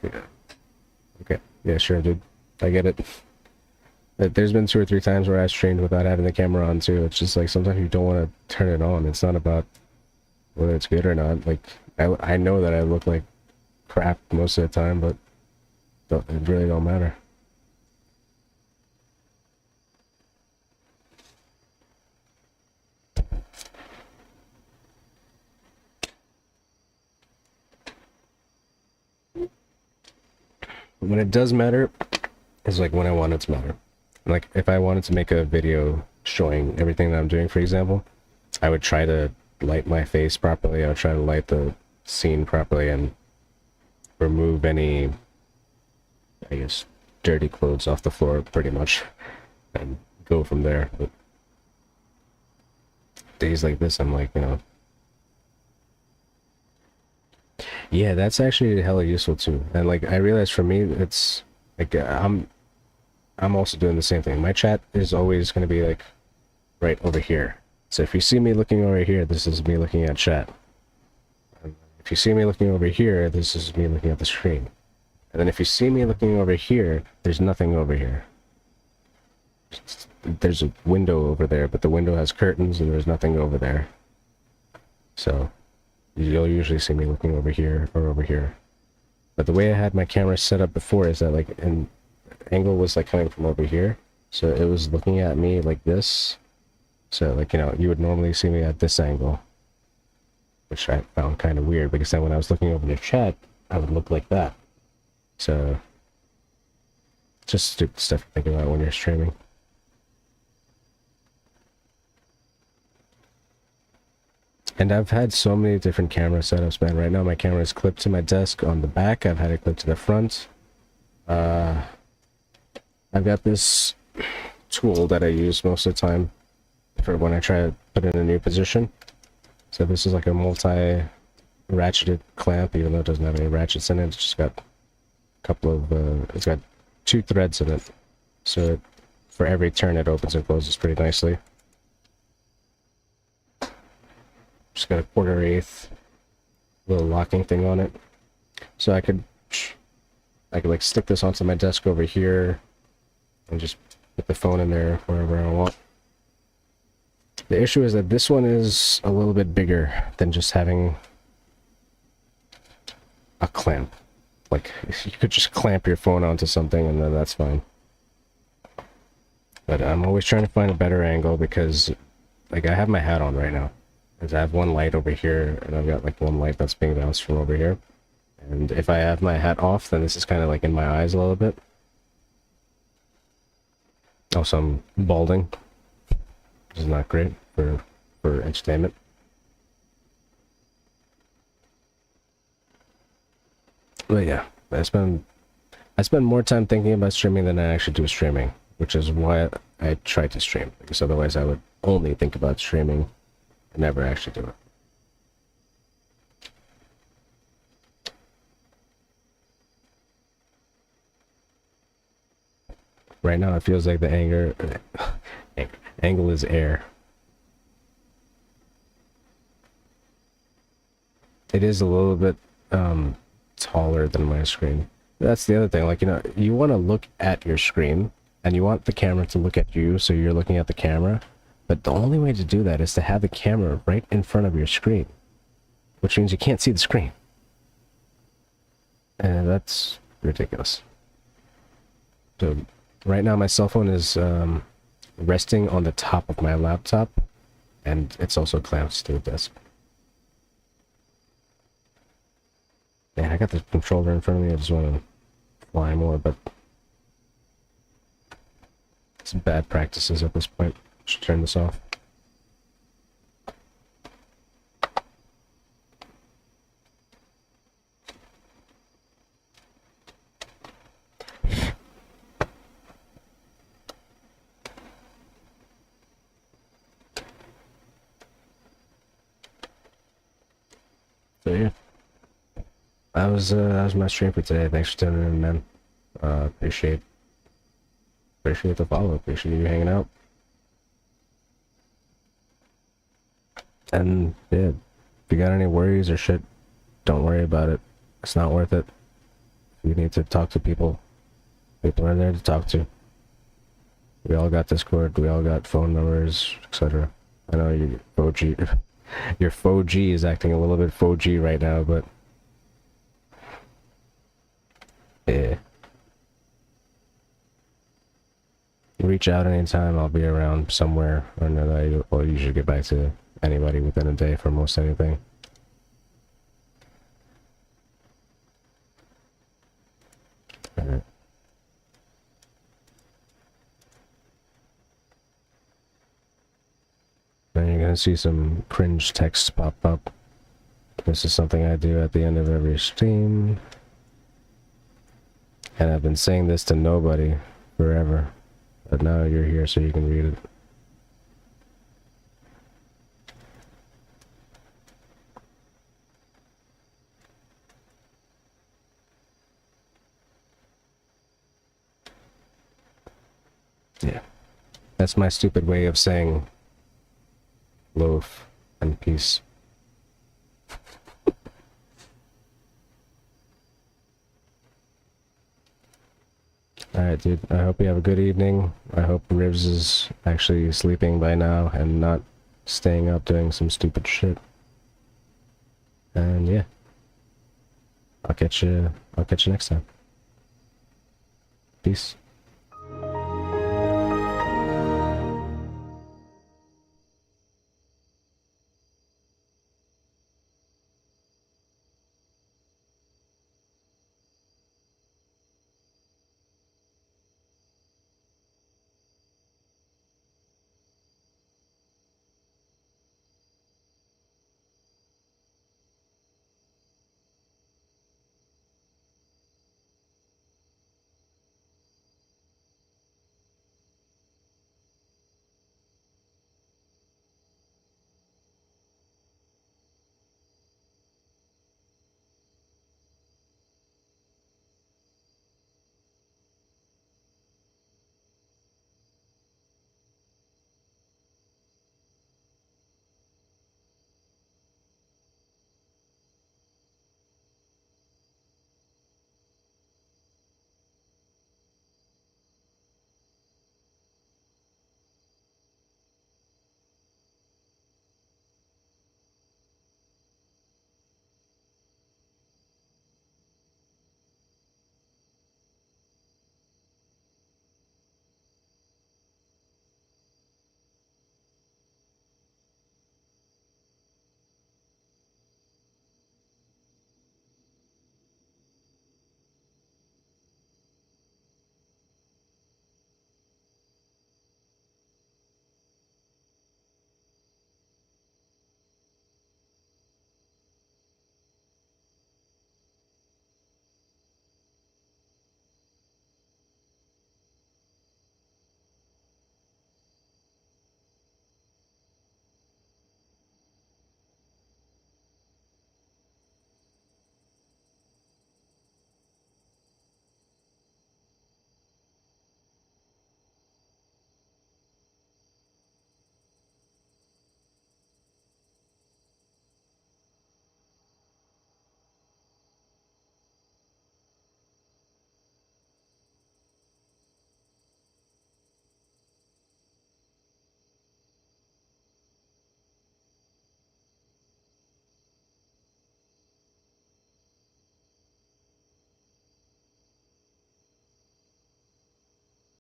okay, yeah, sure, dude, I get it. There's been 2 or 3 times where I streamed without having the camera on too. It's just like sometimes you don't want to turn it on. It's not about whether it's good or not. Like, I know that I look like crap most of the time, but it really don't matter. When it does matter, is like when I want it to matter. Like, if I wanted to make a video showing everything that I'm doing, for example, I would try to light my face properly. I would try to light the scene properly and remove any, I guess, dirty clothes off the floor, pretty much, and go from there. But days like this, I'm like, you know, Yeah, that's actually hella useful too. And like I realized for me, it's like I'm also doing the same thing. My chat is always going to be like right over here. So if you see me looking over here, this is me looking at chat. And if you see me looking over here, this is me looking at the screen. And then if you see me looking over here, there's nothing over here. There's a window over there, but the window has curtains and there's nothing over there. So you'll usually see me looking over here or over here. But the way I had my camera set up before is that like an angle was like coming from over here. So it was looking at me like this. So like, you know, you would normally see me at this angle. Which I found kind of weird because then when I was looking over the chat, I would look like that. So just stupid stuff to think about when you're streaming. And I've had so many different camera setups, man. Right now my camera is clipped to my desk on the back. I've had it clipped to the front. I've got this tool that I use most of the time for when I try to put it in a new position. So this is like a multi-ratcheted clamp, even though it doesn't have any ratchets in it. It's just got a couple of, it's got 2 threads in it. So for every turn it opens and closes pretty nicely. Just got a 1/4 little locking thing on it. So I could like stick this onto my desk over here and just put the phone in there wherever I want. The issue is that this one is a little bit bigger than just having a clamp. Like, you could just clamp your phone onto something and then that's fine. But I'm always trying to find a better angle because, like, I have my hat on right now. Because I have one light over here and I've got like one light that's being bounced from over here. And if I have my hat off, then this is kind of like in my eyes a little bit. Also, I'm balding. Which is not great for entertainment. But yeah, I spend more time thinking about streaming than I actually do streaming, which is why I try to stream. Because otherwise I would only think about streaming and never actually do it. Right now it feels like the angle is air. It is a little bit taller than my screen. That's the other thing, like, you know, you want to look at your screen and you want the camera to look at you, so you're looking at the camera, but the only way to do that is to have the camera right in front of your screen, which means you can't see the screen. And that's ridiculous. So right now my cell phone is resting on the top of my laptop, and it's also clamped to the desk. Man, I got the controller in front of me, I just want to fly more, but it's bad practices at this point. Should turn this off. So yeah, that was my stream for today. Thanks for tuning in, man. Appreciate the follow. Appreciate you hanging out. And yeah, if you got any worries or shit, don't worry about it. It's not worth it. If you need to talk to people, people are there to talk to. We all got Discord, we all got phone numbers, etc. I know your 4G, your 4G is acting a little bit 4G right now, but yeah. Reach out anytime, I'll be around somewhere or another. I'll usually get back to anybody within a day for most anything. Alright. Then you're gonna see some cringe text pop up. This is something I do at the end of every stream. And I've been saying this to nobody forever. But now you're here so you can read it. Yeah. That's my stupid way of saying loaf and peace. Alright, dude. I hope you have a good evening. I hope Rivs is actually sleeping by now and not staying up doing some stupid shit. And yeah. I'll catch you next time. Peace.